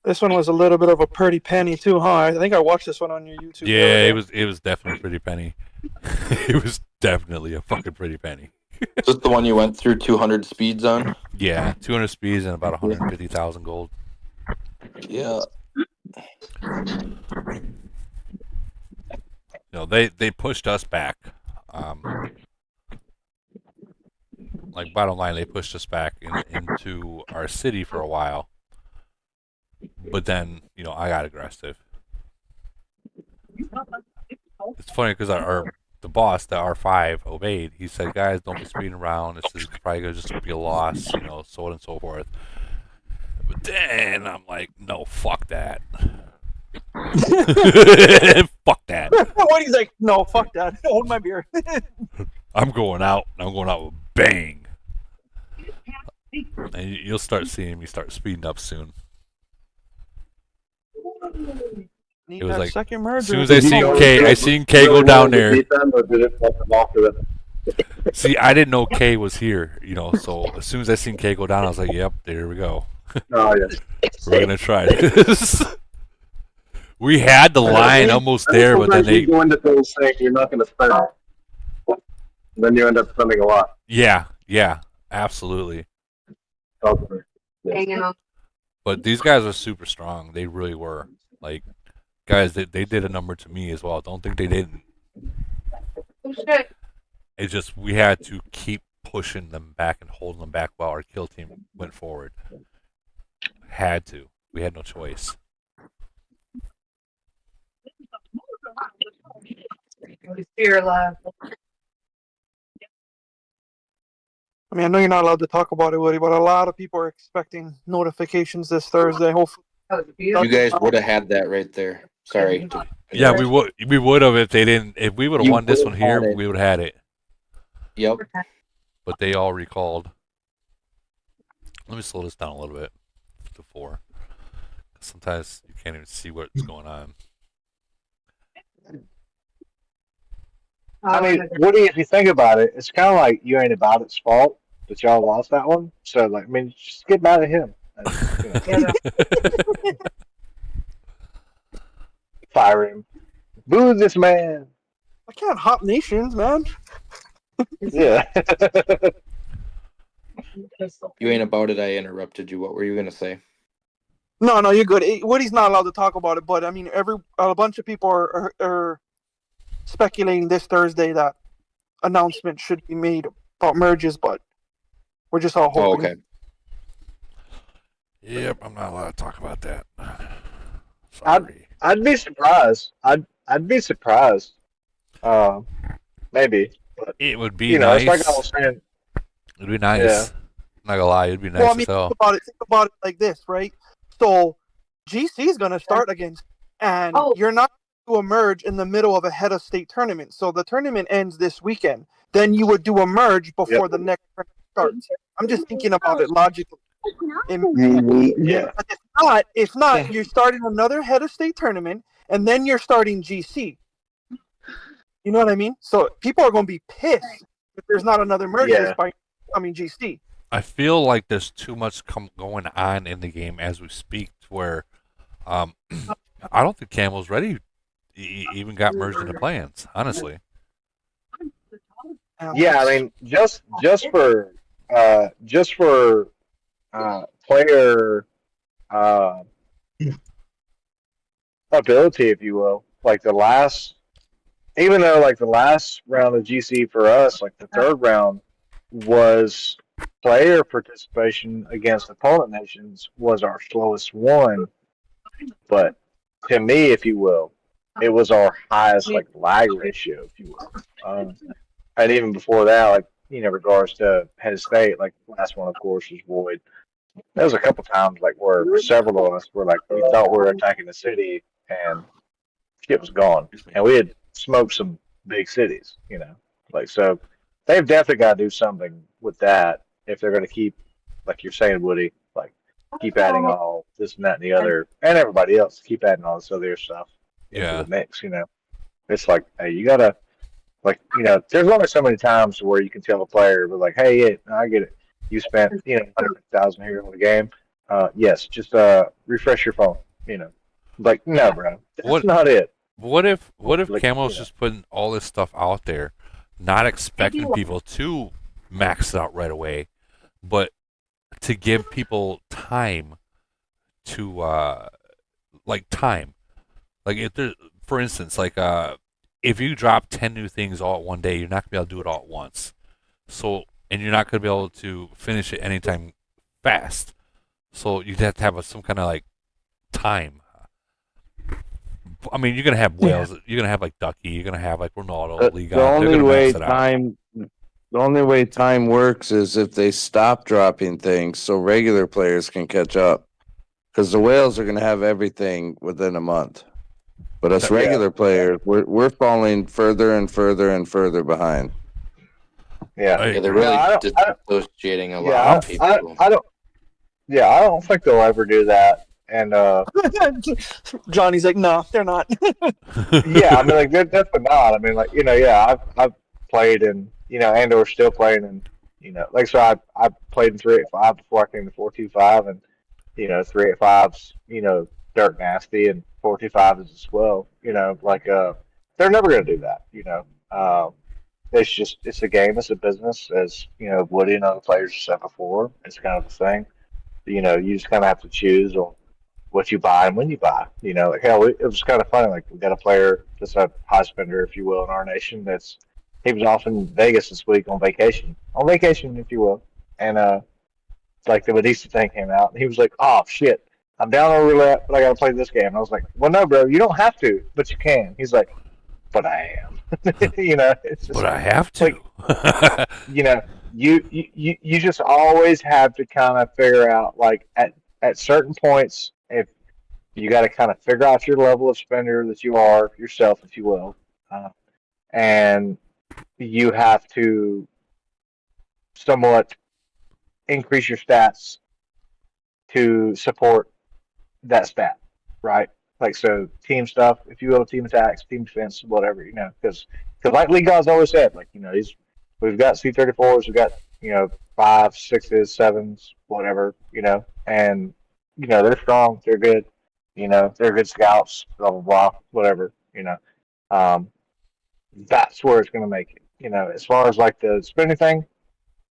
This one was a little bit of a pretty penny too, huh? I think I watched this one on your YouTube. Yeah, it was definitely pretty penny. It was definitely a fucking pretty penny. Is this the one you went through 200 speeds on? Yeah, 200 speeds and about 150,000 gold. Yeah. They pushed us back. Like bottom line, they pushed us back into our city for a while. But then, I got aggressive. It's funny because the boss, the R5, obeyed. He said, "Guys, don't be speeding around. This is probably gonna just be a loss, so on and so forth." But then I'm like, "No, fuck that." Fuck that. What he's like? No, fuck that. Hold my beer. I'm going out. And I'm going out with a bang. And you'll start seeing me start speeding up soon. Need It was that like second merger. as soon as I seen K go down there. See, I didn't know K was here, so as soon as I seen K go down, I was like, "Yep, there we go." Oh yes. We're gonna try this. We had the line almost there, but then they go into things saying you're not going to spend, then you end up spending a lot. Yeah, absolutely. Hanging on. But these guys are super strong. They really were. Like, guys, they did a number to me as well. Don't think they didn't. Oh shit. It's just we had to keep pushing them back and holding them back while our kill team went forward. Had to. We had no choice. Fear alive. I mean, I know you're not allowed to talk about it, Woody, but a lot of people are expecting notifications this Thursday. Hopefully, You guys would have had that right there. Sorry. Yeah, we would have if they didn't. If we would have You won this would've one here, had it. we would have had it. Yep. But they all recalled. Let me slow this down a little bit to 4. Sometimes you can't even see what's going on. I mean, Woody, if you think about it, it's kind of like you ain't about it's fault that y'all lost that one. So, like, I mean, just get mad at him. Fire him. Boo this man. I can't hop nations, man. Yeah. You ain't about it. I interrupted you. What were you gonna say? No, you're good. Woody's not allowed to talk about it, but I mean, a bunch of people are speculating this Thursday that announcement should be made about merges, but we're just all hoping. Oh, okay. Yep, I'm not allowed to talk about that. I'd be surprised. I'd be surprised. Maybe. But, It would be nice. nice. It's like I was saying. It'd be nice. Yeah. Not gonna lie, it'd be nice Well, I mean, as hell. think about it like this, right? So, GC is going to start against, and you're not going to merge in the middle of a head of state tournament. So the tournament ends this weekend. Then you would do a merge before the next tournament starts. I'm just thinking about it logically. Yeah. But if not, you're starting another head of state tournament, and then you're starting GC. You know what I mean? So people are going to be pissed if there's not another merge by GC. I feel like there's too much going on in the game as we speak, to where I don't think Camel's ready. Even got merged into plans, honestly. Yeah, I mean, just for player ability, if you will, like the last round of GC for us, like the third round, was player participation against opponent nations was our slowest one. But to me, if you will, it was our highest like lag ratio, if you will. And even before that, like regards to head of state, like the last one, of course, was Void. There was a couple times like where several of us were like we thought we were attacking the city and shit was gone, and we had smoked some big cities, like so. They've definitely got to do something with that if they're going to keep, like you're saying, Woody, like keep adding all this and that and the other, and everybody else keep adding all this other stuff into the mix. It's like, hey, you gotta, like, there's only so many times where you can tell a player, but like, hey, yeah, I get it. You spent, 100,000 here on the game. Yes, just refresh your phone. Like, no, bro, that's not it. What if Camel's just putting all this stuff out there, not expecting people to max it out right away, but to give people time to time. Like if there, for instance, if you drop 10 new things all at one day, you're not gonna be able to do it all at once. So, and you're not gonna be able to finish it anytime fast. So you'd have to have some kind of like time. I mean, you're gonna have whales. You're gonna have like Ducky. You're gonna have like Ronaldo. The only way time works is if they stop dropping things, so regular players can catch up. Because the whales are gonna have everything within a month, but us regular players, we're falling further and further and further behind. Yeah, they're really dissociating a lot of people. I don't think they'll ever do that. And Johnny's like, no, they're not. Yeah, I mean, like they're definitely not. I mean, like I've played and and/or still playing, and like so I played in 3.85 before I came to 4.25, and 3.85's dirt nasty, and 4.25 is as well. Like they're never gonna do that. It's a game, it's a business, as Woody and other players have said before. It's kind of a thing. You just kind of have to choose on what you buy and when you buy. Like hell, it was kind of funny. Like we got a player that's a high spender, if you will, in our nation. He was off in Vegas this week on vacation, if you will. And like the Medisa thing came out, and he was like, "Oh shit, I'm down on roulette, but I got to play this game." And I was like, "Well, no, bro, you don't have to, but you can." He's like, "But I am." It's just, but I have to. Like, you just always have to kind of figure out, like at certain points, if you got to kind of figure out your level of spender that you are yourself, if you will, and you have to somewhat increase your stats to support that stat, right? Like, so team stuff, if you will, team attacks, team defense, whatever, because like League God's always said, like, we've got C-34s, we've got, 5s, 6s, 7s, whatever, and, they're strong, they're good, they're good scouts, blah, blah, blah, whatever, that's where it's going to make it. As far as like the spending thing,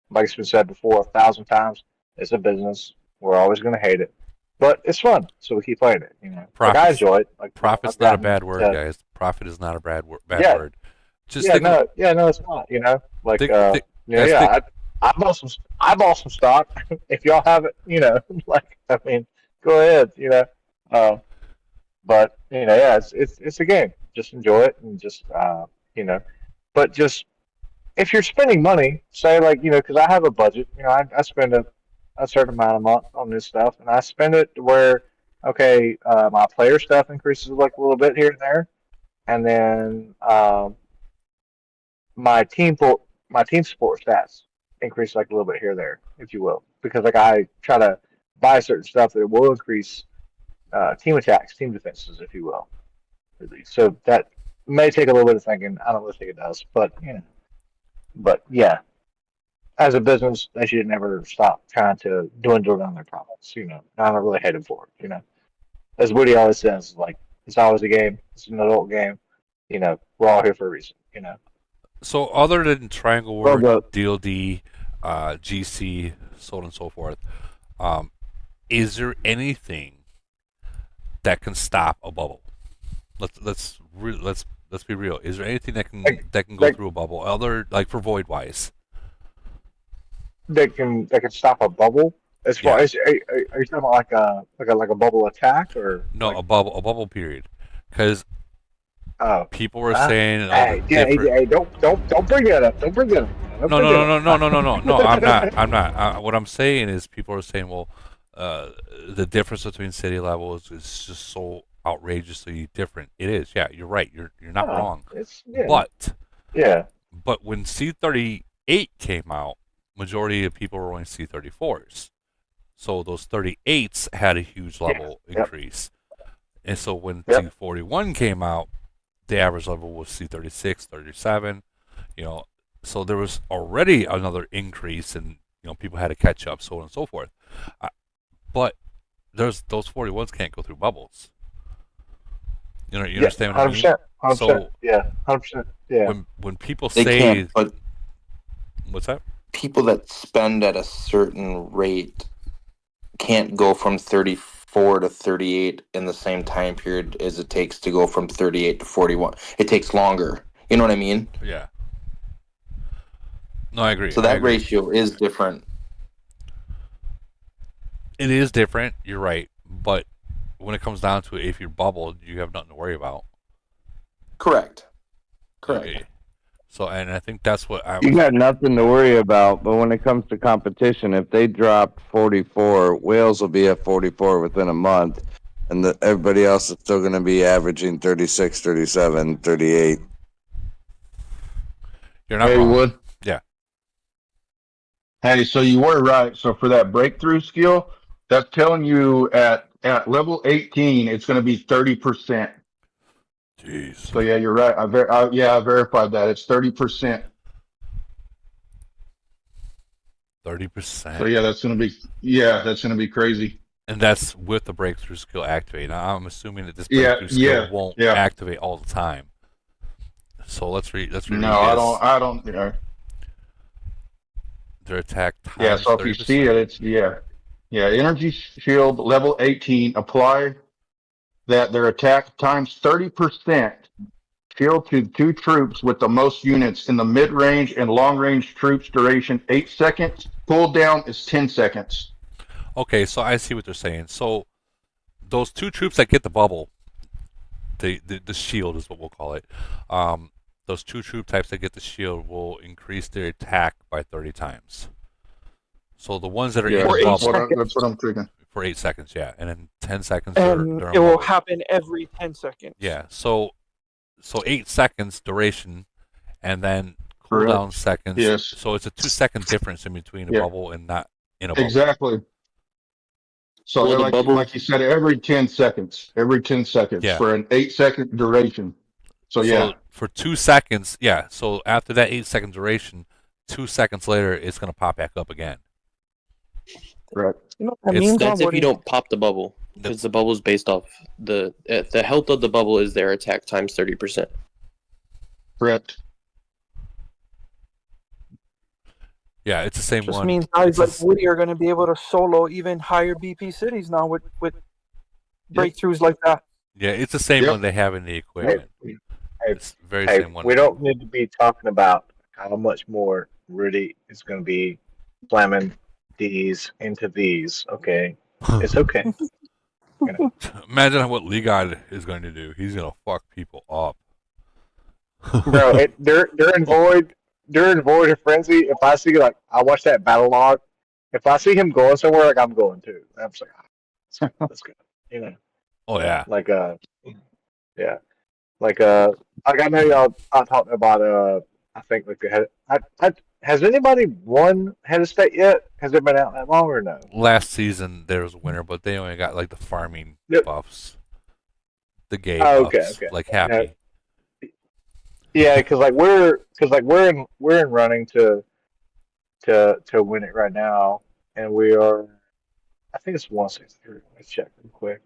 like it's been said before 1,000 times, it's a business. We're always going to hate it. but it's fun, so we keep playing it. You know, like I Profit's, enjoy it. Like profit's I've not a gotten bad word, to, guys. Profit is not a bad yeah, word. Just think, no, it's not. You know, like guys, think. I bought some stock. If y'all have it, you know, like I mean, go ahead. You know, uh, but you know, yeah, it's a game. Just enjoy it and just you know, but just if you're spending money, say like you know, because I have a budget. You know, I spend a certain amount a month on this stuff, and I spend it where okay, my player stuff increases like a little bit here and there, and then my my team support stats increase like a little bit here or there, if you will, because like I try to buy certain stuff that will increase team attacks, team defenses, if you will. So that may take a little bit of thinking. I don't really think it does, but you know, but yeah, as a business, they should never stop trying to dwindle down their profits. You know, I'm not really headed for it. You know, as Woody always says, like it's always a game. It's an adult game. You know, we're all here for a reason. You know. So other than Triangle Well, War, DLD, GC, so on and so forth, is there anything that can stop a bubble? Let's be real. Is there anything that can go through a bubble? Other like for void wise, That can stop a bubble. As far as are you talking about like a bubble attack or no, like, a bubble period, because people were ah, saying hey, yeah, hey, don't bring that up. Don't bring that up. Don't No, bring no, that no, up. no, no, no, no, no, no. I'm not. I'm not. What I'm saying is, people are saying, well, the difference between city levels is just so outrageously different. It is. Yeah, you're right. You're not wrong. But when C38 came out, majority of people were rolling C34s. So those 38s had a huge level increase. And so when C41 came out, the average level was C36, 37. You know, so there was already another increase, and you know people had to catch up, so on and so forth. But those 41s can't go through bubbles. You know, you understand what I mean? 100%, So 100%, yeah. When people They say, can't, but what's that? people that spend at a certain rate can't go from 34 to 38 in the same time period as it takes to go from 38 to 41. It takes longer. You know what I mean? Yeah. No, I agree. So that ratio is different. It is different. You're right, but when it comes down to it, if you're bubbled, you have nothing to worry about. Correct. Okay. So, and I think that's what I You was. got nothing to worry about, but when it comes to competition, if they drop 44, Wales will be at 44 within a month, and everybody else is still going to be averaging 36, 37, 38. You're not Hey, wrong. Wood. Yeah. Hey, so you were right. So for that breakthrough skill, that's telling you at level 18, it's going to be 30%. Jeez. So yeah, you're right. I verified that. It's 30%. 30%. So yeah, that's going to be crazy. And that's with the breakthrough skill activating. Now, I'm assuming that this breakthrough skill won't activate all the time. So let's read. No, I don't. Their attack time. Yeah, so if you see it, it's energy shield level 18. Apply that their attack times 30%. Shield to 2 troops with the most units in the mid-range and long-range troops. Duration 8 seconds. Cooldown is 10 seconds. Okay, so I see what they're saying. So those 2 troops that get the bubble, the shield is what we'll call it. Those 2 troop types that get the shield will increase their attack by 30 times. So the ones that are in the bubble, that's what I'm thinking. For 8 seconds, yeah, and then 10 seconds. And it will happen every 10 seconds. Yeah, so 8 seconds duration, and then cooldown seconds. Yes. So it's a 2-second difference in between a bubble and not in a bubble. Exactly. So like you said, every 10 seconds. Every 10 seconds for an 8-second duration. So for 2 seconds, so after that 8-second duration, 2 seconds later, it's going to pop back up again. Right. You know, That's if you don't pop the bubble, because the bubble is based off the health of the bubble is their attack times 30%. Correct. Yeah, it's the same Just one. means guys It's like this- Woody are going to be able to solo even higher BP cities now with breakthroughs like that. yeah, it's the same Yep. one they have in the Hey, equipment. hey, It's the very hey, same one. we don't need to be talking about how much more Rudy is going to be slamming these into these. Okay, it's okay. You know. Imagine what Ligon is going to do. He's going to fuck people up. Bro, during Void of Frenzy, if I see like I watch that battle log, if I see him going somewhere, like I'm going too. I'm just like, let's go. You know, Oh yeah. like yeah, like I know y'all talking about I think like the head. Has anybody won head of state yet? Has it been out that long or no? Last season there was a winner, but they only got like the farming Yep. buffs, the gay Oh, buffs, okay. like Yeah, happy. yeah, because we're in running to win it right now, and we are. I think it's 163. Let's check real quick.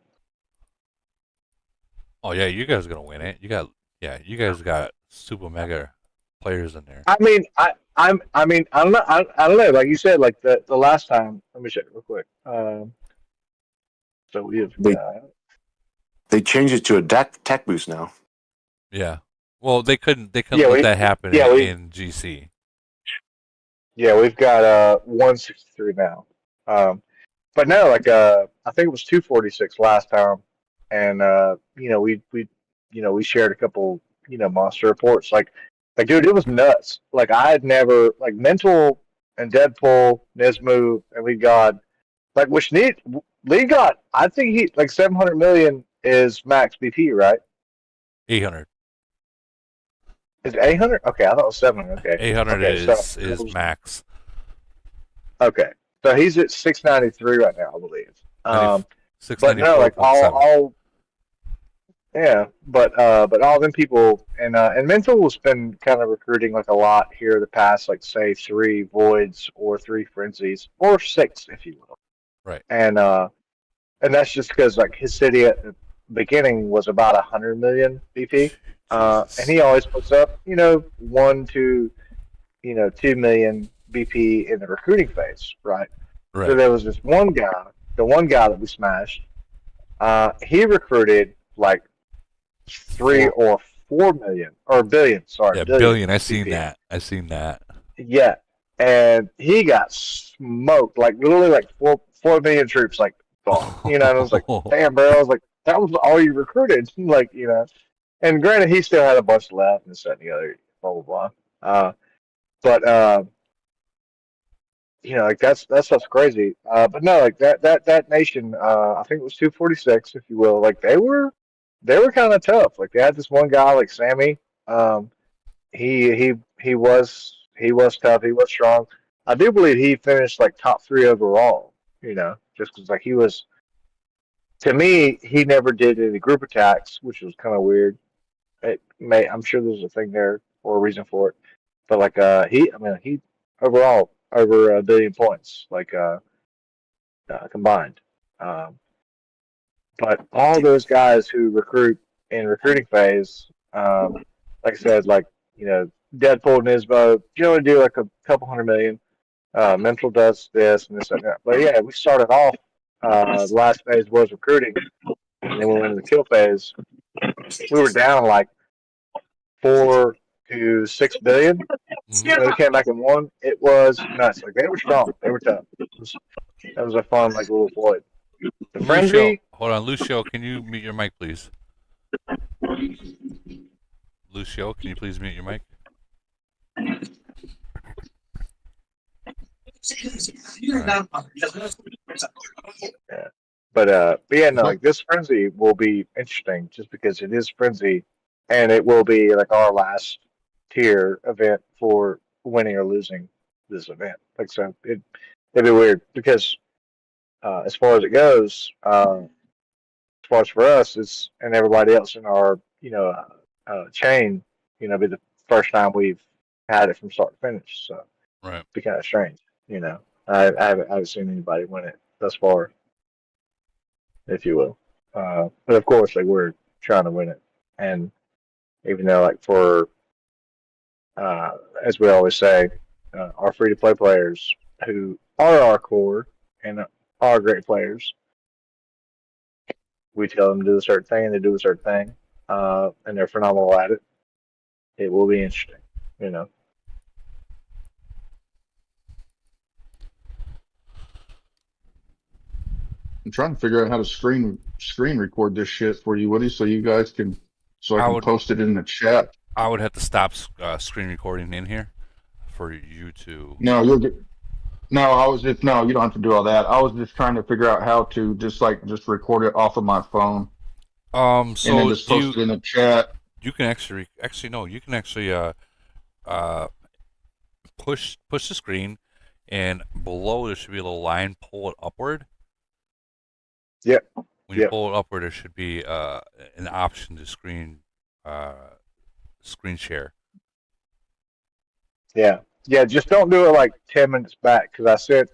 Oh yeah, you guys are gonna win it. You guys got super mega players in there. I mean, I don't know. I don't know. Like you said, like the last time. Let me check real quick. So we have They changed it to a tech boost now. Yeah. Well, they couldn't Yeah, let we- that happen yeah, we- in GC. Yeah, we've got 163 now. But no, like I think it was 246 last time, and we shared a couple monster reports. Like dude, it was nuts. Like I had never like Mental and Deadpool, Nismu, and Lee God. Like which Lee God, I think he like 700 million is max BP, right? 800. Is it 800? Okay, I thought it was 700. Okay, 800 okay, is max. Okay, so he's at 693 right now, I believe. But no, like 694.7. all yeah, but all them people and Mental's been kind of recruiting like a lot here the past like say 3 voids or 3 frenzies or 6 if you will. Right. And that's just because like his city at the beginning was about 100 million BP, and he always puts up 1 to 2 million BP in the recruiting phase, right? Right. So there was this one guy, the one guy that we smashed. He recruited like 3 or 4 million or billion. Sorry, Yeah, billion. billion. I seen BP. that. I seen that. Yeah, and he got smoked like literally like 4 million troops like gone. And I was like, damn, bro. I was like, that was all you recruited, like And granted, he still had a bunch left and this that and the other, blah blah blah. But like that's stuff's crazy. But no, like that nation, I think it was 246, if you will. Like they were kind of tough. Like they had this one guy, like Sammy. He was tough. He was strong. I do believe he finished like top 3 overall. Just because like he was. To me, he never did any group attacks, which was kind of weird. I'm sure there's a thing there or a reason for it. But like he overall over 1 billion points like combined. But all those guys who recruit in recruiting phase, like I said, like Deadpool, Nismo, generally do like a couple 100 million. Mental does this and this and that. But yeah, we started off. The last phase was recruiting, and then we went into the kill phase. We were down like 4 to 6 billion. When we came back and won, it was nuts. Like they were strong, they were tough. That was a fun like little void. The Lucio, frenzy. hold on, Lucio. Can you mute your mic, please? Lucio, can you please mute your mic? Yeah. But yeah, no, like this frenzy will be interesting just because it is frenzy, and it will be like our last tier event for winning or losing this event. Like so, it'd be weird because as far as it goes, as far as for us, it's and everybody else in our chain, be the first time we've had it from start to finish. So right, it'd be kind of strange. I haven't seen anybody win it thus far, if you will. But of course, like we're trying to win it, and even though like for as we always say, our free to play players who are our core and are great players. We tell them to do a certain thing, and they do a certain thing, and they're phenomenal at it. It will be interesting, you know. I'm trying to figure out how to screen record this shit for you, Woody, so you guys can post it in the chat. I would have to stop screen recording in here for you to. No, you'll get. No, you don't have to do all that. I was just trying to figure out how to just record it off of my phone. So and then just post it in the chat. You can actually push the screen, and below there should be a little line. Pull it upward. Yep. When you pull it upward, there should be an option to screen share. Yeah. Yeah, just don't do it like 10 minutes back, because I sent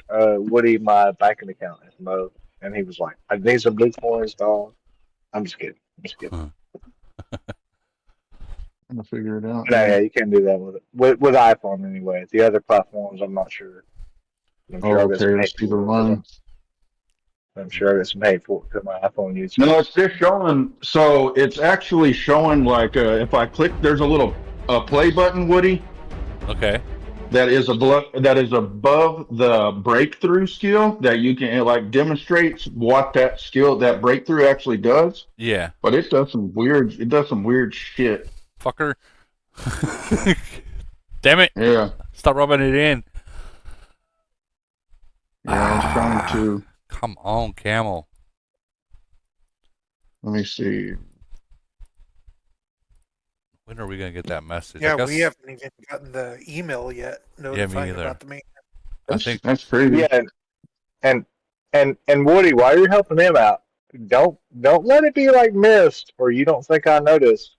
Woody my banking account at Mo, and he was like, I need some blue coins, dog. I'm just kidding. I'm gonna figure it out. Yeah, you can't do that with iPhone anyway. The other platforms, I'm not sure. I'm sure I'll get some hate let's do the line. I'm sure I get some hate for it because my iPhone uses. No, it's just showing. So it's actually showing like if I click, there's a little play button, Woody. Okay. That is above the breakthrough skill that you can, it like demonstrates what that skill, that breakthrough actually does. Yeah. But it does some weird shit. Fucker. Damn it. Yeah. Stop rubbing it in. Yeah, I was trying to. Come on, Camel. Let me see. When are we gonna get that message? Yeah, we haven't even gotten the email yet notifying about the main. I think that's crazy. Yeah, and Woody, while you're helping him out, don't let it be like missed or you don't think I noticed.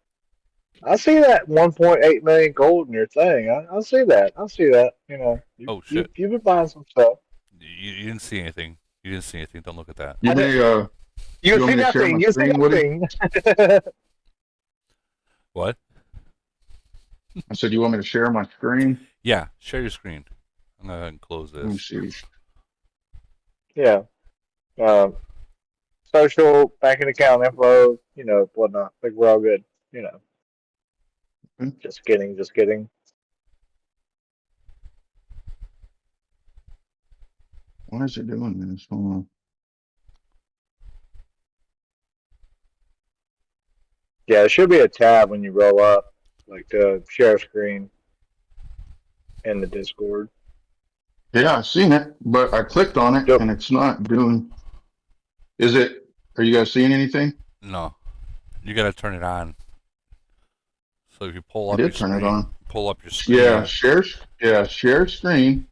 I see that 1.8 million gold in your thing. I see that. You know. Oh shit! You've been buying some stuff. You didn't see anything. You didn't see anything. Don't look at that. You see nothing. You see nothing. What? I said, you want me to share my screen? Yeah, share your screen. I'm gonna go ahead and close this. Let me see. Yeah. Social, banking account info, you know, whatnot. I think we're all good, you know. Just kidding. Why is it doing this? Hold on. Yeah, there should be a tab when you roll up, like the share screen in the Discord. Yeah, I've seen it, but I clicked on it and it's not doing. Are you guys seeing anything? No. You gotta turn it on. So if you pull I up did your turn screen, it on. pull up your screen. Yeah, share screen.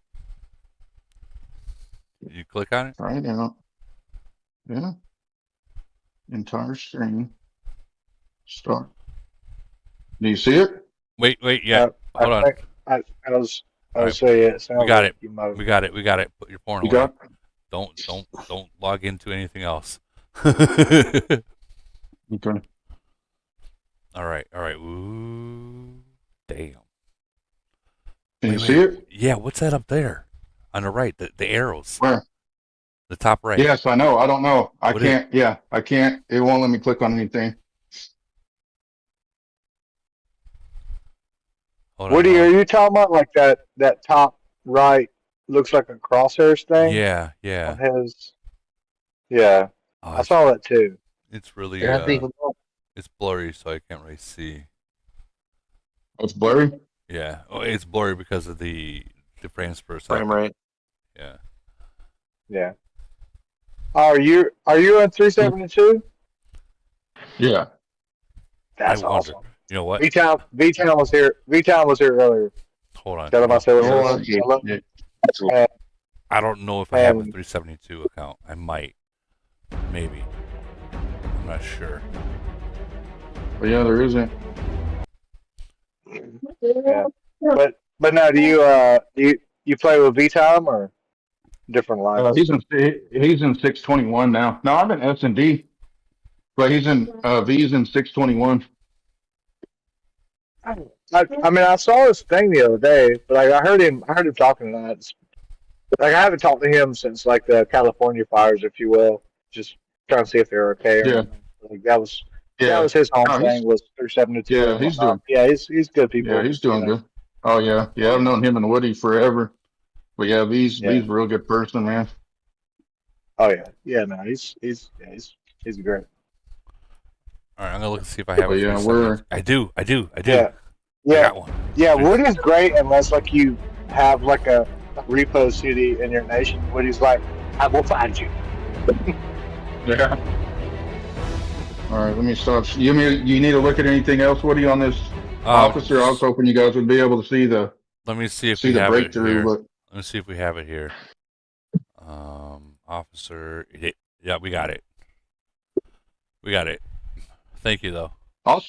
You click on it? Try it out. Yeah. Entire screen. Start. Do you see it? Wait, yeah. Hold on. I was Alright. saying it. We got it. You might We got it. Put your porn You away. got Don't log into anything else. Okay. All right. Ooh, damn. Can you see it? Yeah. What's that up there on the right? The arrows. Where? The top right. Yes, I know. I don't know. I What can't. I can't. It won't let me click on anything. Woody, are you talking about like that top right looks like a crosshairs thing? Yeah. On his. Yeah, I saw that too. It's really Yeah. it's blurry, so I can't really see. Oh, it's blurry? Yeah. Oh, it's blurry because of the frames per second. Frame rate. Yeah. Yeah. Are you on 372? Yeah. That's I wonder. awesome. You know what? V-Town was here. V-Town was here earlier. Hold on. Tell him I said Hold hello. on. I don't know if I have a 372 account. I might. Maybe. I'm not sure. But yeah, there isn't. Yeah. But now, do you play with V-Time or different lines? He's in 621 now. No, I'm in S&D, but he's in V's in 621. I mean, I saw his thing the other day, but like I heard him talking tonight. Like I haven't talked to him since like the California fires, if you will, just trying to see if they're okay or Yeah, anything. Like that was yeah. his whole No, thing was through 72 yeah, and he's whatnot. doing, Yeah, he's good yeah, people. he's doing good. Oh yeah, yeah. I've known him and Woody forever, but yeah, Yeah. he's a real good person, man. Oh yeah, yeah. No, he's great. All right, I'm gonna look and see if I have But a yeah, 370. I do. Yeah, I yeah, got one. yeah. Woody's great unless like you have like a repo city in your nation. Woody's like, I will find you. Yeah. All right, let me stop. You need to look at anything else, Woody, on this officer? I was hoping you guys would be able to see the. Let me see if see we the have it breakthrough. here. But Let me see if we have it here. Officer. Yeah, we got it. We got it. Thank you, though. I'll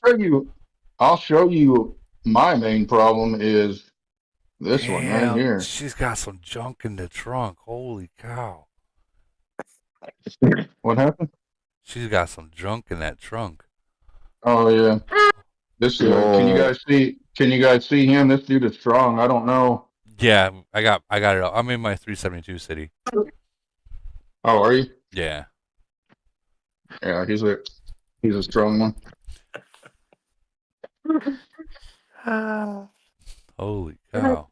show you. My main problem is this one right Damn, here. she's got some junk in the trunk. Holy cow. What happened? She's got some junk in that trunk. Oh yeah. This can you guys see? Can you guys see him? This dude is strong. I don't know. Yeah, I got it all. I'm in my 372 city. Oh, are you? Yeah. Yeah, he's a strong one. Holy cow.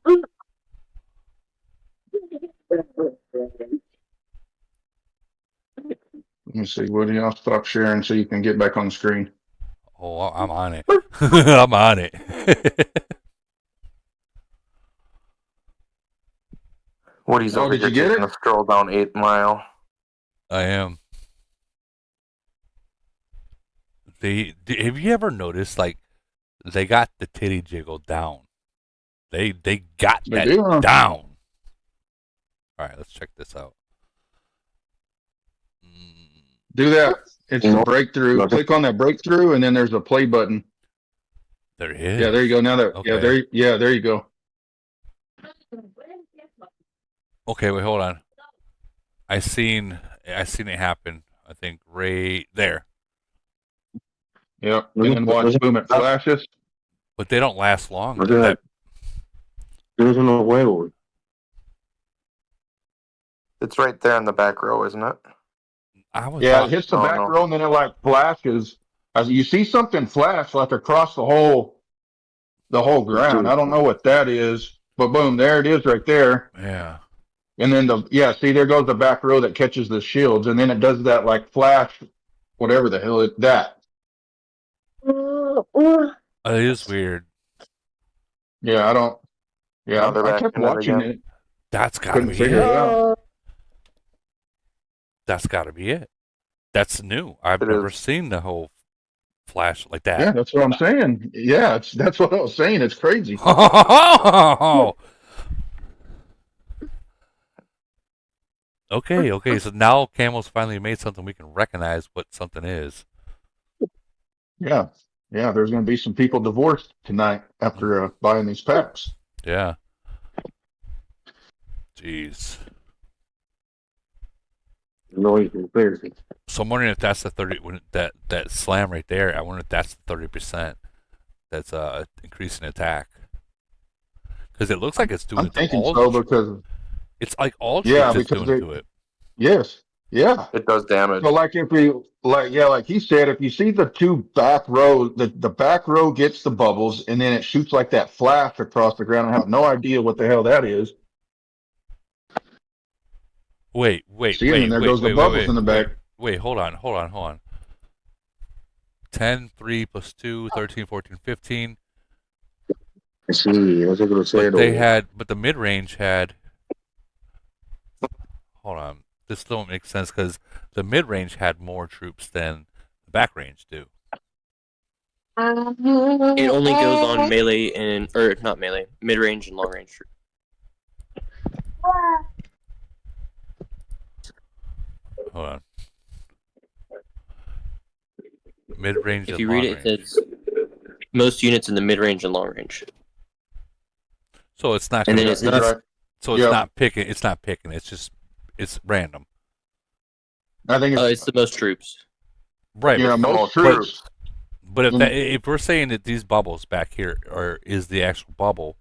Let me see, Woody. I'll stop sharing so you can get back on the screen. Oh, I'm on it. I'm on it. Woody's over here taking a stroll down 8 Mile. I am. Have you ever noticed, like, they got the titty jiggle down? They got that down. All right, let's check this out. Do that. It's the breakthrough. Click on that breakthrough, and then there's a play button. There it is. Yeah, there you go. Now that there you go. Okay, wait, hold on. I seen it happen. I think right there. Yep. And then watch, boom, it flashes. But they don't last long. There's no way. It's right there in the back row, isn't it? Yeah, it hits the back row and then it like flashes. As you see something flash like across the whole ground. I don't know what that is, but boom, there it is right there. Yeah. And then see, there goes the back row that catches the shields, and then it does that like flash, whatever the hell that. It is weird. Yeah, I don't. Yeah, I kept watching it. That's gotta be figure it out. That's gotta be it. That's new. I've never seen the whole flash like that. Yeah, that's what I'm saying. Yeah, that's what I was saying. It's crazy. Okay. So now Camel's finally made something we can recognize what something is. Yeah. There's going to be some people divorced tonight after buying these packs. Yeah. Jeez. So I'm wondering if that's the 30. That slam right there. I wonder if that's the 30%. That's increasing attack. Because it looks like it's doing. I'm thinking so because it's like all troops is doing to it. Yes. Yeah. It does damage. So like like he said, if you see the two back rows, the back row gets the bubbles and then it shoots like that flash across the ground. I have no idea what the hell that is. Wait. See, and there goes the bubbles in the back. Wait, hold on. 10, 3 plus 2, 13, 14, 15. Sí, that's what But the mid range had. Hold on. This don't make sense because the mid range had more troops than the back range do. It only goes on melee or not melee, mid range and long range troops. Hold on. Mid range. If you read it, it says most units in the mid range and long range. So it's not. And then it's not. So it's not picking. It's not picking. It's just. It's random. I think it's the most troops. Right. Yeah, most troops. But if we're saying that these bubbles back here is the actual bubble,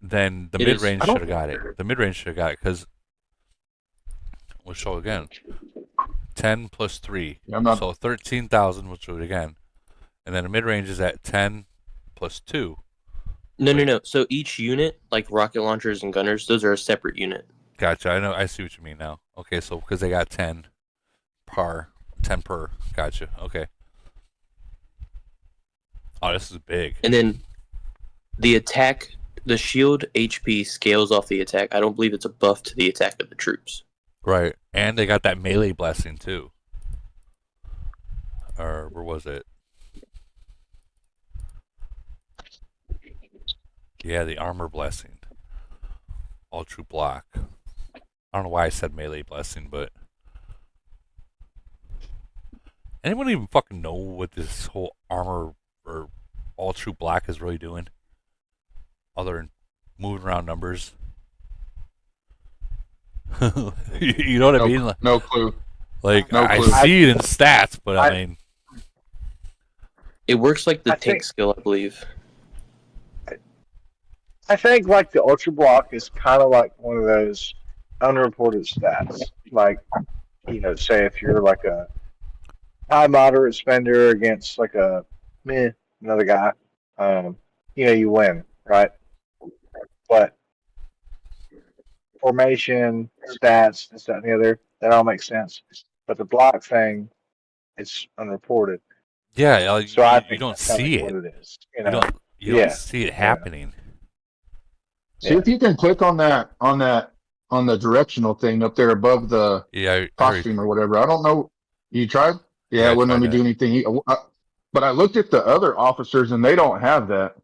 then the mid range should have got it. The mid range should have got it because we'll show again. 10 plus 3, so 13,000. We'll show it again, and then the mid range is at 10 plus 2. No. So each unit, like rocket launchers and gunners, those are a separate unit. Gotcha. I know. I see what you mean now. Okay, so because they got 10 per. Gotcha. Okay. Oh, this is big. And then the attack, the shield HP scales off the attack. I don't believe it's a buff to the attack of the troops. Right, and they got that melee blessing too. Or where was it? Yeah, the armor blessing. All troop block. I don't know why I said melee blessing, but anyone even fucking know what this whole armor or all troop block is really doing? Other than moving around numbers. You know what I mean? No clue. Like No I clue. see it in stats, but I mean, it works like the tank skill, I believe. I think like the ultra block is kind of like one of those unreported stats. Like, say if you're like a high moderate spender against like a another guy, you win, right? But formation, stats, this, that, and the other, that all makes sense. But the block thing, it's unreported. yeah, So I you think don't that's kinda see what it. it is. You don't see it happening. See if you can click on the directional thing up there above the costume or whatever. I don't know. You tried? Yeah, it wouldn't let me do anything. But I looked at the other officers and they don't have that.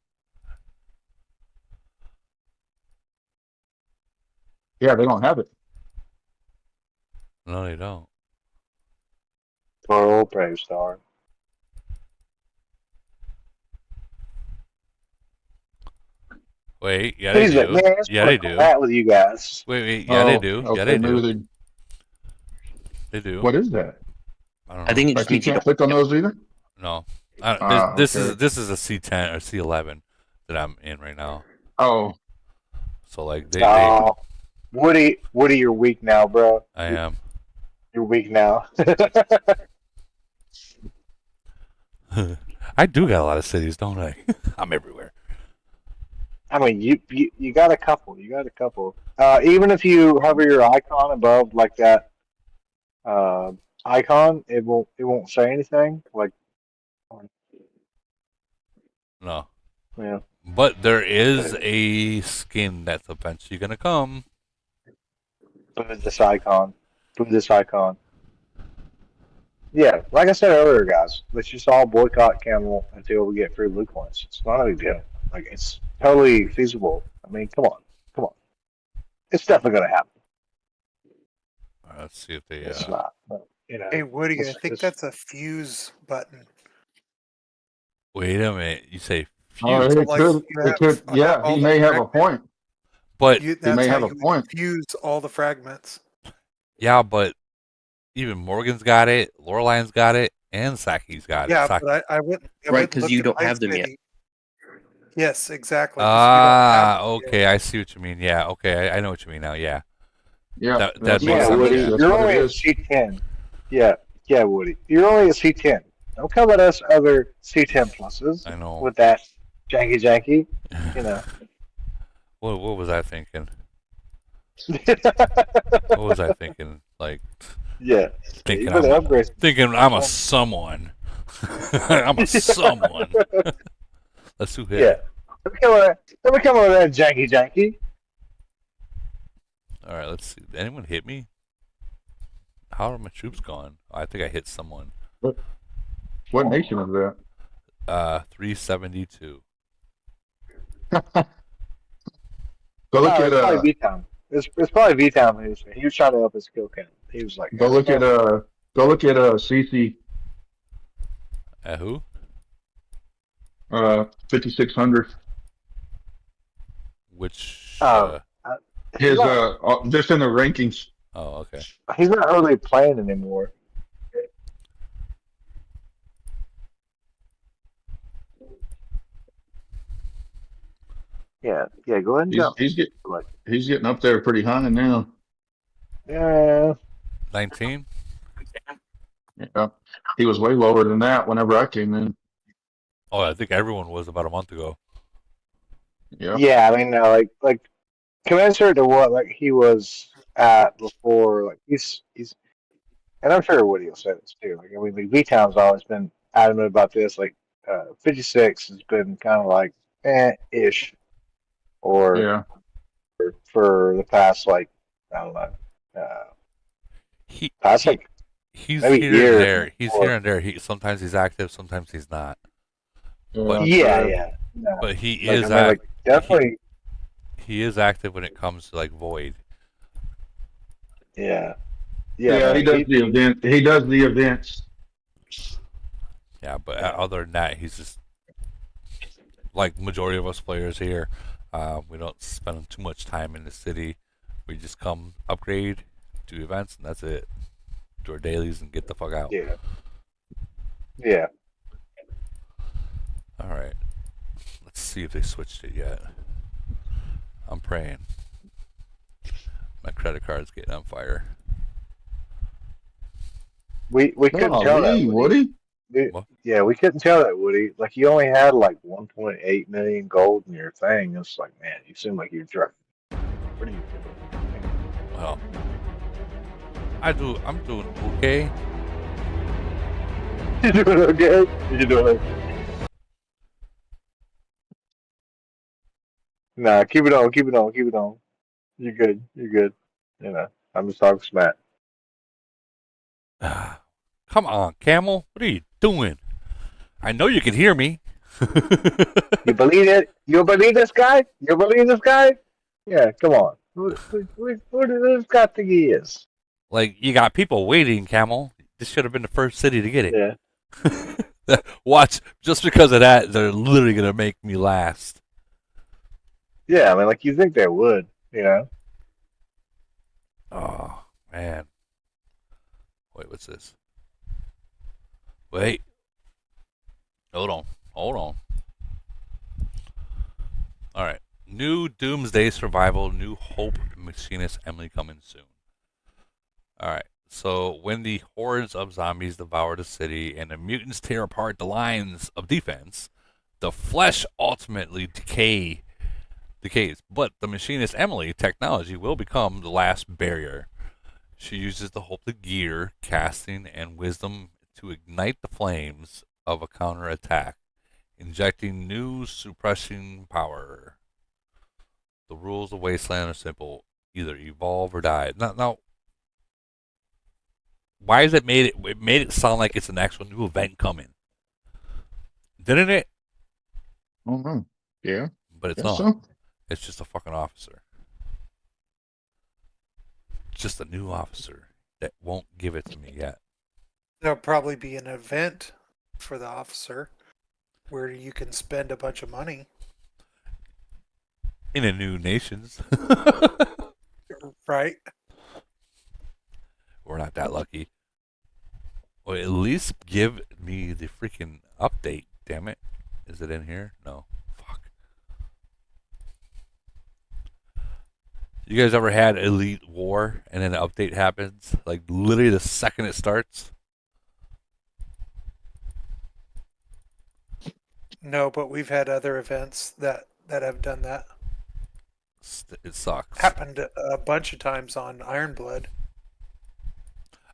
Yeah, they don't have it. No, they don't. Poor old Brave Star. Wait, yeah, they do. Yeah, they do. That with you guys. Wait, yeah, they do. Yeah, they do. They do. What is that? I don't know. I think it Like just you means you can't don't. click on those either? No. This is a C10 or C11 that I'm in right now. Oh. So like they Woody, you're weak now, bro. I am. You're weak now. I do got a lot of cities, don't I? I'm everywhere. I mean, you got a couple. You got a couple. Even if you hover your icon above like that icon, it won't say anything. Like, No. Yeah. But there is a skin that's eventually gonna come. Put this icon. Put this icon. Yeah, like I said earlier, guys, let's just all boycott Camel until we get free blue coins. It's not a big deal. Like, it's totally feasible. I mean, come on. It's definitely going to happen. All right, let's see if they. It's not. But, Hey, Woody, I think it's- that's a fuse button. Wait a minute. You say Oh, fuse? Yeah, he may have a point. But He That's may how have a you point. fuse all the fragments. yeah, but even Morgan's got it, Loreline's got it, and Saki's got it. Yeah, Saki. but I went. I Right, went and 'cause looked you at don't my have them yet. city. Yes, exactly. 'cause we don't have them Okay, I see what you mean. Yeah, okay, I know what you mean now. Yeah. Yeah, That that's makes what sense. Woody, That's you're what it only at is. C10. Yeah, Woody. You're only at C10. Don't come at us other C10 pluses I know. with that janky. What was I thinking? What was I thinking? Like, Yeah. thinking You better upgrade. I'm a someone. I'm a someone. Let's who hit. Yeah. Let me come over there, janky. All right, let's see. Did anyone hit me? How are my troops gone? I think I hit someone. What nation is that? 372. Go look No, at it's probably V-Town. It's probably V-Town. He was trying to up his kill count. He was like, go look at CC At who? 5600. Which? His just in the rankings. Oh, okay. He's not really playing anymore. Yeah, go ahead and jump. He's getting up there pretty high now. Yeah. 19. Yeah, he was way lower than that whenever I came in. Oh, I think everyone was about a month ago. Yeah, I mean, like commensurate to what like he was at before. Like he's, and I'm sure Woody will say this too. Like I mean, V Town's always been adamant about this. Like 56 has been kind of like ish, or for the past like I don't know, past like He's maybe here year and there. He's or- here and there. Sometimes he's active, sometimes he's not. But yeah. No. But he Like, is I mean, like, definitely. He is active when it comes to like Void. Yeah. Yeah, he does the event. He does the events. Yeah, but other than that, he's just like majority of us players here. We don't spend too much time in the city. We just come, upgrade, do events, and that's it. Do our dailies and get the fuck out. Yeah. Yeah. All right. Let's see if they switched it yet. I'm praying. My credit card's getting on fire. We couldn't tell that, Woody. Yeah, we couldn't tell that, Woody. Like you only had like 1.8 million gold in your thing. It's like, man, you seem like you're drunk. What are you doing? Well, I'm doing okay. You doing okay? You doing okay? Nah, keep it on, keep it on, keep it on. You're good. You're good. You know, I'm just talking smack. Come on, Camel. What are you doing? I know you can hear me. You believe it? You believe this guy? You believe this guy? Yeah, come on. Who does this guy think he is? Like, you got people waiting, Camel. This should have been the first city to get it. Yeah. Watch, just because of that, they're literally going to make me last. Yeah, I mean, like, you think they would, you know? Oh, man. Wait, what's this? Wait. Hold on. All right. New Doomsday Survival, New Hope Machinist Emily coming soon. All right. So when the hordes of zombies devour the city and the mutants tear apart the lines of defense, the flesh ultimately decays. But the machinist Emily technology will become the last barrier. She uses the hope of gear, casting, and wisdom to ignite the flames of a counterattack, injecting new suppressing power. The rules of Wasteland are simple: either evolve or die. Now, why is it made it sound like it's an actual new event coming? Didn't it? Mm-hmm. Yeah. But it's Guess not. so. It's just a fucking officer. Just a new officer that won't give it to me yet. There'll probably be an event for the officer where you can spend a bunch of money. In a new nations. Right? We're not that lucky. Well, at least give me the freaking update, damn it. Is it in here? No. Fuck. You guys ever had Elite War and then an update happens? Like literally the second it starts? No, but we've had other events that have done that. It sucks. Happened a bunch of times on Iron Blood.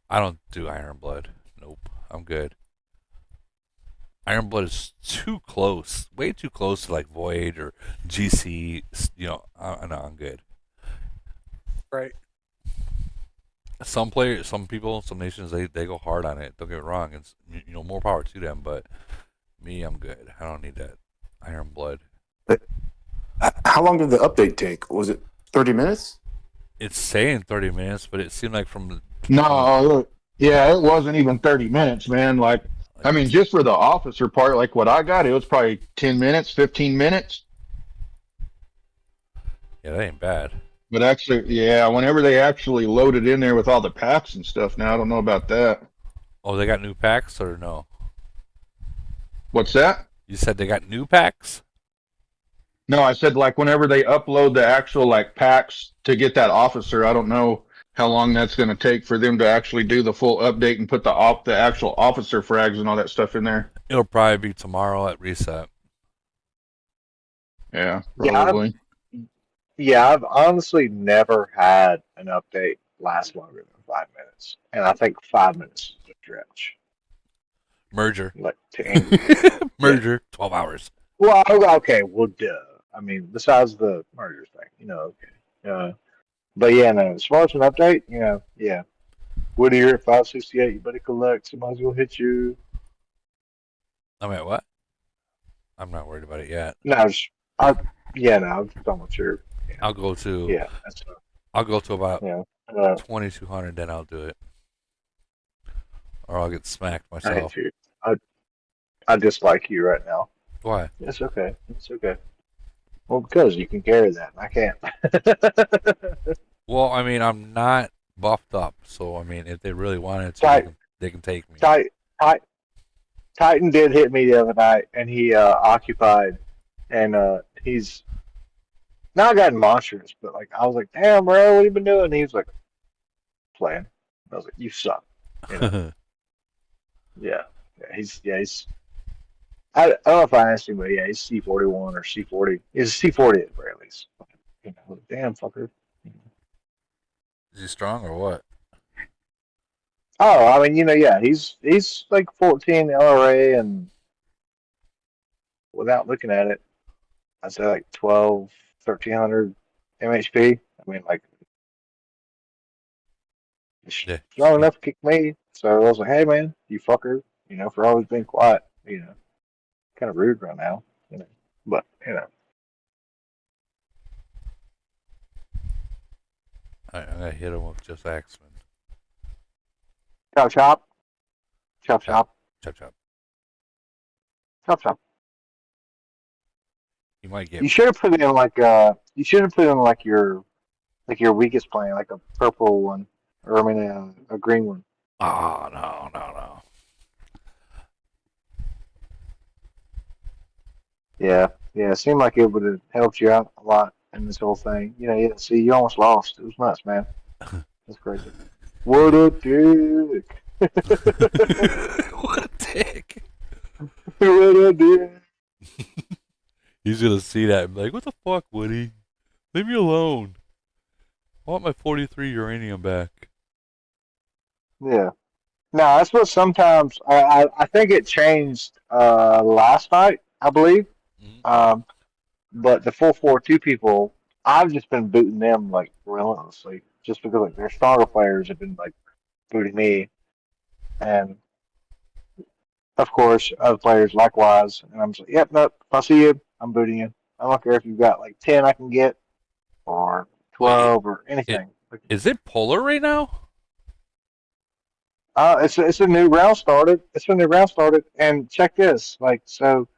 I don't do Iron Blood. Nope. I'm good. Iron Blood is too close. Way too close to like Void or GC. You know, I'm good. Right. Some players, some people, some nations, they go hard on it. Don't get me wrong. It's, you know, more power to them. But me, I'm good. I don't need that Iron Blood. How long did the update take? Was it 30 minutes? It's saying 30 minutes, but it seemed like from the... No, look, yeah, it wasn't even 30 minutes, man. Like, I mean, just for the officer part, like what I got, it was probably 10 minutes, 15 minutes. Yeah, that ain't bad. But actually, yeah, whenever they actually loaded in there with all the packs and stuff, now I don't know about that. Oh, they got new packs or no? What's that? You said they got new packs? No, I said like whenever they upload the actual like packs to get that officer, I don't know how long that's going to take for them to actually do the full update and put the actual officer frags and all that stuff in there. It'll probably be tomorrow at reset. Yeah, Yeah, probably. I've honestly never had an update last longer than 5 minutes, and I think 5 minutes is a stretch. Merger. Like to end. Merger, 12 hours. Well, okay, well, duh. I mean, besides the merger thing, okay. But yeah, no, as far as an update, yeah. Woody, you're at 568. You better collect. Somebody's gonna hit you. I'm at what? I'm not worried about it yet. No, I'm just talking about your. Yeah. I'll go to. Yeah, I'll go to about Yeah. 2,200, then I'll do it, or I'll get smacked I myself. hate you. I dislike you right now. Why? It's okay. It's okay. Well, because you can carry that. I can't. Well, I mean, I'm not buffed up, so I mean, if they really wanted to, they can take me. Titan did hit me the other night, and he occupied, and he's not gotten monstrous, but like I was like, "Damn, bro, what you been doing?" And he was like, "Playing." I was like, "You suck." Yeah, he's. I don't know if I asked him, but yeah, he's C41 or C40. He's C40 at the very least. Damn fucker. Is he strong or what? Oh, I mean, yeah, he's like 14 LRA, and without looking at it, I'd say like 12, 1300 MHP. I mean, like, strong enough to kick me. So I was like, hey, man, you fucker, for always being quiet, kind of rude right now, but, I'm gonna hit him with just Axeman. Chop, chop. Chop, chop. Chop, chop. Chop, chop. You might get. You should have put in like your weakest plan, like a purple one, or I mean a green one. Oh no. Yeah, it seemed like it would have helped you out a lot in this whole thing. See, you almost lost. It was nuts, man. That's crazy. What a dick. What a dick. What a dick. He's gonna see that and be like, what the fuck, Woody? Leave me alone. I want my 43 uranium back. Yeah. No, that's what sometimes I think it changed last night, I believe. But the 442 people, I've just been booting them like relentlessly, just because like their stronger players have been like booting me, and of course other players likewise. And I'm just like, yep, nope. If I see you, I'm booting you. I don't care if you've got like 10 I can get, or 12 or anything. Is it polar right now? It's a new round started. And check this, like so.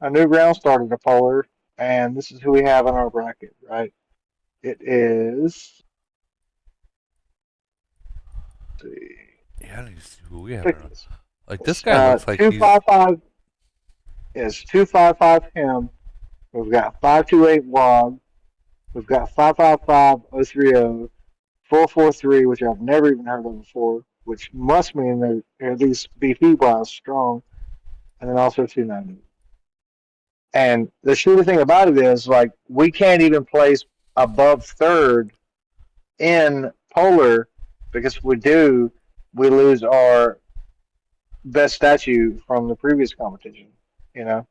A new round started a polar, and this is who we have in our bracket, right? It is. Let's see. Yeah, I need to see who we have. Ridiculous. Like this guy looks like 255 is 255 him. We've got 528 Wog. We've got 555 030, 443, which I've never even heard of before, which must mean they're at least BP wise strong, and then also 290. And the shitty thing about it is, like, we can't even place above third in polar, because if we do, we lose our best statue from the previous competition. Yeah.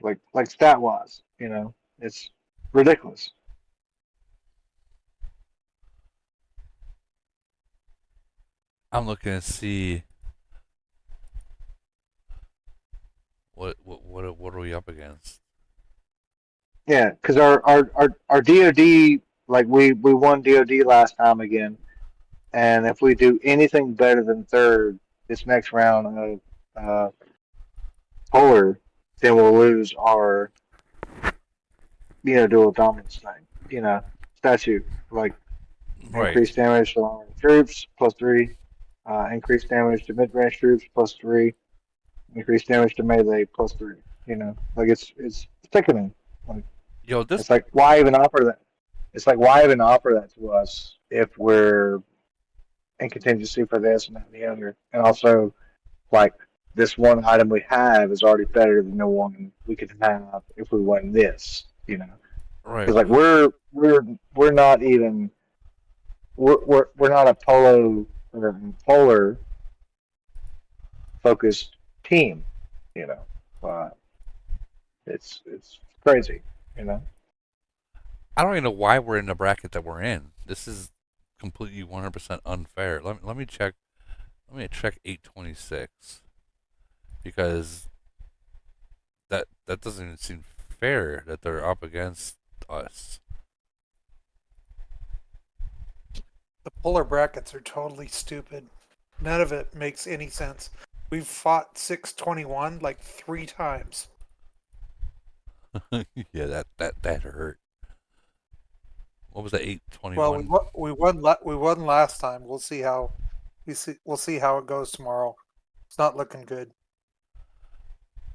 Like stat wise, it's ridiculous. I'm looking to see what are we up against? Yeah, because our DoD, like we won DoD last time again, and if we do anything better than third this next round of polar, then we'll lose our dual dominance thing. Statue, like increased damage to long troops +3, increased damage to mid range troops +3, increased damage to melee +3. You know, like it's sickening. Like Yo, this it's like why even offer that? It's like why even offer that to us if we're in contingency for this and that and the other, and also like this one item we have is already better than the one we could have if we won this. You know, right. because like we're not even we're not a polo or polar focused team. You know, it's crazy. You know. I don't even know why we're in the bracket that we're in. This is completely 100% unfair. Let me check. Let me check 826 because that doesn't even seem fair that they're up against us. The polar brackets are totally stupid. None of it makes any sense. We've fought 621 like 3 times. Yeah, that hurt. What was that? Well, 821. we won last time. We'll see how it goes tomorrow. It's not looking good.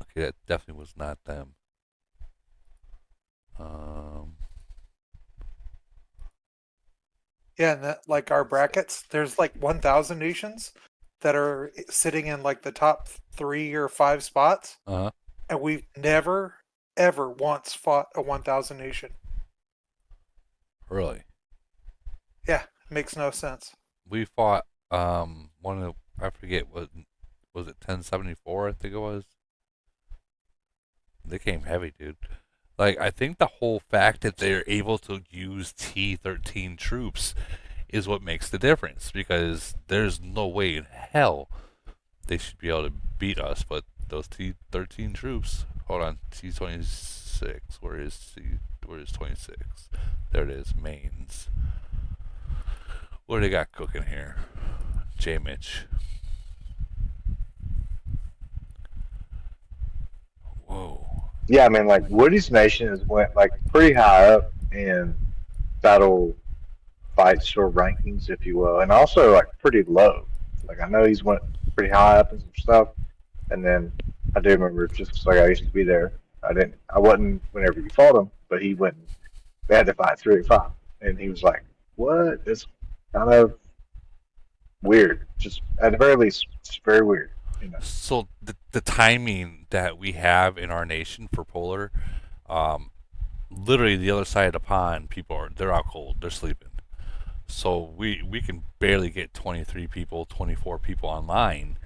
Okay, that definitely was not them. Um, Yeah, and that, like our brackets, there's like 1,000 nations that are sitting in like the top 3 or 5 spots, uh-huh. and we've never ever once fought a 1,000 nation. Really? Yeah, makes no sense. We fought one of I forget what was it 1074 I think it was. They came heavy, dude. Like I think the whole fact that they're able to use T13 troops is what makes the difference because there's no way in hell they should be able to beat us, but those T13 troops. Hold on, T26. Where is 26? There it is, mains. What do they got cooking here? J Mitch. Whoa. Yeah, I mean, like Woody's Nation has went like pretty high up in battle fights or rankings, if you will, and also like pretty low. Like I know he's went pretty high up in some stuff, and then I do remember just 'cause, like I used to be there. I wasn't whenever you fought him, but he went. They had to fight 3-5, and he was like, "What? It's kind of weird. Just at the very least, it's very weird." You know. So the timing that we have in our nation for polar, literally the other side of the pond, they're out cold, they're sleeping. So we can barely get 23 people, 24 people online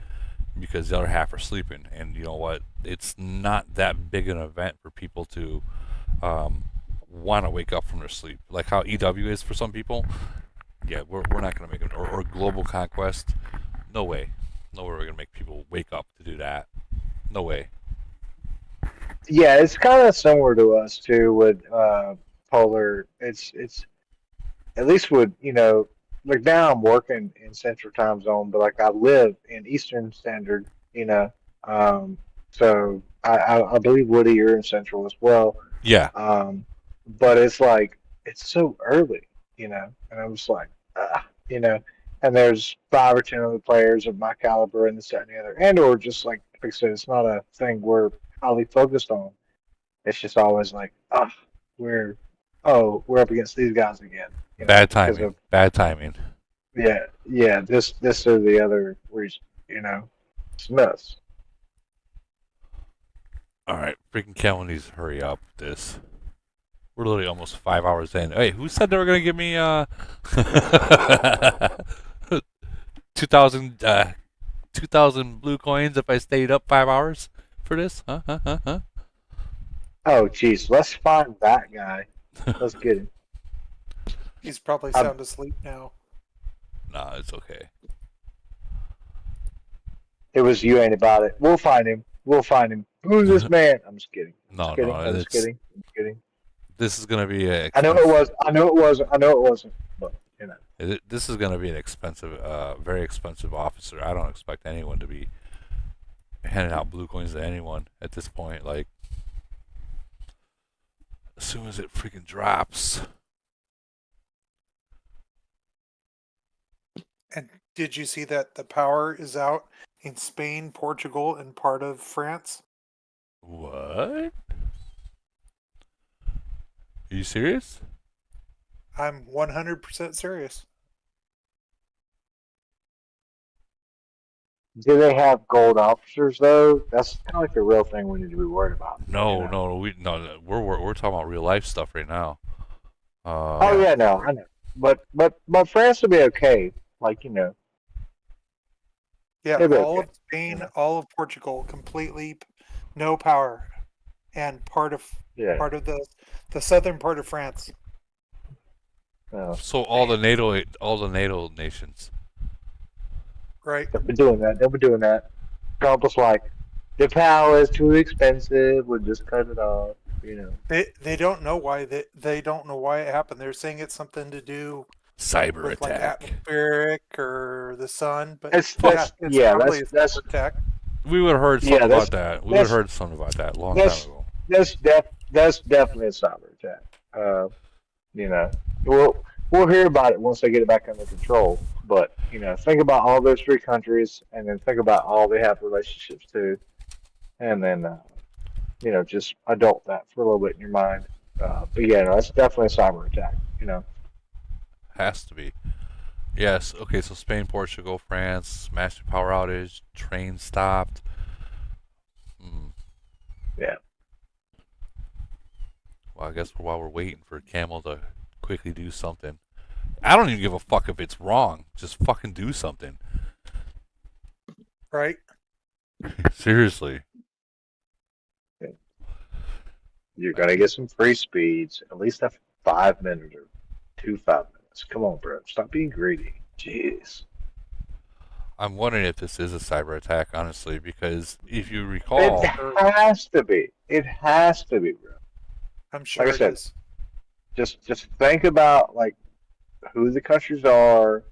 because the other half are sleeping. And you know what? It's not that big an event for people to want to wake up from their sleep, like how EW is for some people. Yeah, we're not gonna make it, or global conquest. No way, no way we're gonna make people wake up to do that. No way. Yeah, it's kind of similar to us too with polar. It's at least with like now I'm working in Central Time Zone, but like I live in Eastern Standard. You know, so I believe Woody, you're in Central as well. Yeah. But it's like it's so early, and I'm just like, and there's 5 or 10 other players of my caliber and this, that, and the other, and or just like I said, it's not a thing we're highly focused on. It's just always like, we're we're up against these guys again. Bad Because timing. of Bad timing. this or the other reason. It's nuts. All right, freaking Kellen needs to hurry up with this. We're literally almost 5 hours in. Hey, who said they were gonna give me 2,000 2,000 blue coins if I stayed up 5 hours for this? Huh? Oh, jeez, let's find that guy. Let's get him. He's probably sound asleep now. Nah, it's okay. It was you ain't about it. We'll find him. Who's this man? I'm just kidding. No, I'm just kidding. This is gonna be a. I know it wasn't. But This is gonna be an expensive, very expensive officer. I don't expect anyone to be handing out blue coins to anyone at this point. Like, as soon as it freaking drops. And did you see that the power is out in Spain, Portugal, and part of France? What? Are you serious? I'm 100% serious. Do they have gold officers though? That's kind of like the real thing we need to be worried about. No, You know? no. We're talking about real life stuff right now. Oh yeah, no, I know. But France will be okay. Like Yeah, they'll be all okay. of Spain, all of Portugal, completely no power, and part of the southern part of France. So all the NATO nations. Right. They'll be doing that. They'll be doing that. Trump was like, the power is too expensive. We'll just cut it off. They don't know why they don't know why it happened. They're saying it's something to do cyber with like attack, atmospheric or the sun, but That's it's probably a cyber attack. We would have heard something about that. We would have heard something about that a long time ago. That's definitely a cyber attack. We'll hear about it once they get it back under control. But think about all those three countries, and then think about all they have relationships to, and then just adult that for a little bit in your mind. But yeah, no, that's definitely a cyber attack. Has to be. Yes. Okay. So Spain, Portugal, France, massive power outage, train stopped. Yeah. Well, I guess while we're waiting for Camel to quickly do something, I don't even give a fuck if it's wrong. Just fucking do something. Right. Seriously. You're gonna get some free speeds. At least a 5 minute or 5 minutes. Come on, bro. Stop being greedy. Jeez. I'm wondering if this is a cyber attack, honestly, because if you recall, It has to be. It has to be, bro. I'm sure like I said, it is. Just think about like who the countries are,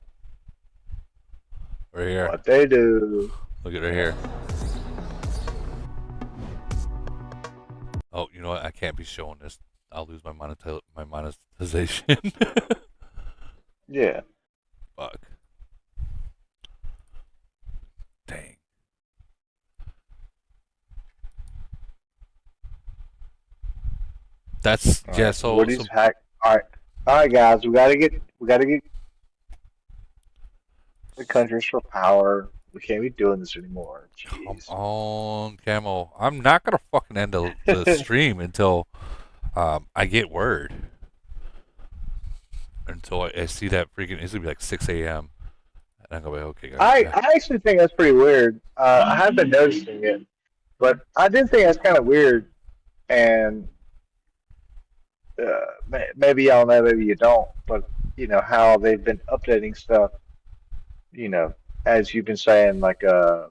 right here, what they do. Look at right here. Oh, you know what? I can't be showing this. I'll lose my monetization. Yeah. Fuck. Dang. That's yeah. So Woody's hack. All right, guys. We gotta get the countries for power. We can't be doing this anymore. Jeez. Come on, Camo. I'm not gonna fucking end the stream until I get word. Until I see that freaking, it's gonna be like 6 a.m. and I'm gonna be okay, guys. I actually think that's pretty weird. I haven't been noticing it, but I did think that's kind of weird. And maybe y'all know, maybe you don't. But how they've been updating stuff. As you've been saying, like 2,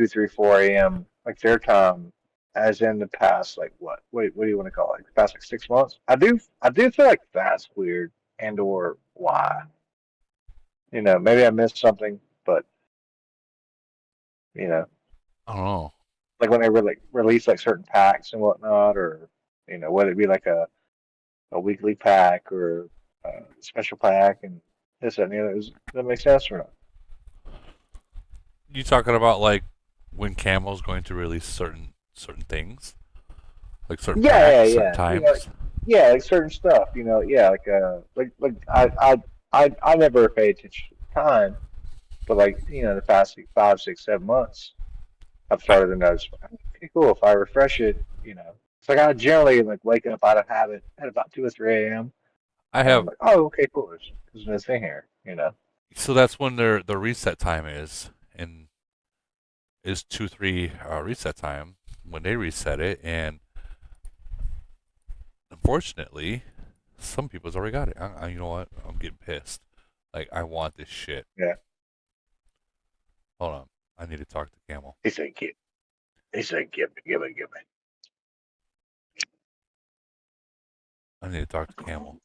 3, 4 a.m. like their time, as in the past, like what do you want to call it? Like the past like 6 months. I do feel like that's weird, and or why. Maybe I missed something, but I don't know. like when they release like certain packs and whatnot, or whether it be like a weekly pack or a special pack and this and the other. Does that make sense or not? You talking about like when Camo's going to release certain things, like certain packs, certain times? Like certain stuff. I never paid attention to the time, but like the past 5, 6, 7 months, I've started to notice. Okay, cool. If I refresh it, it's like I generally like wake up out of habit at about 2 or 3 a.m. I have. I'm like, oh, okay, cool. There's this thing here. So that's when the reset time is, and is 2, 3 reset time when they reset it, and unfortunately, some people's already got it. You know what? I'm getting pissed. Like I want this shit. Yeah. Hold on. I need to talk to Camel. He said, give me. I need to talk to Camel.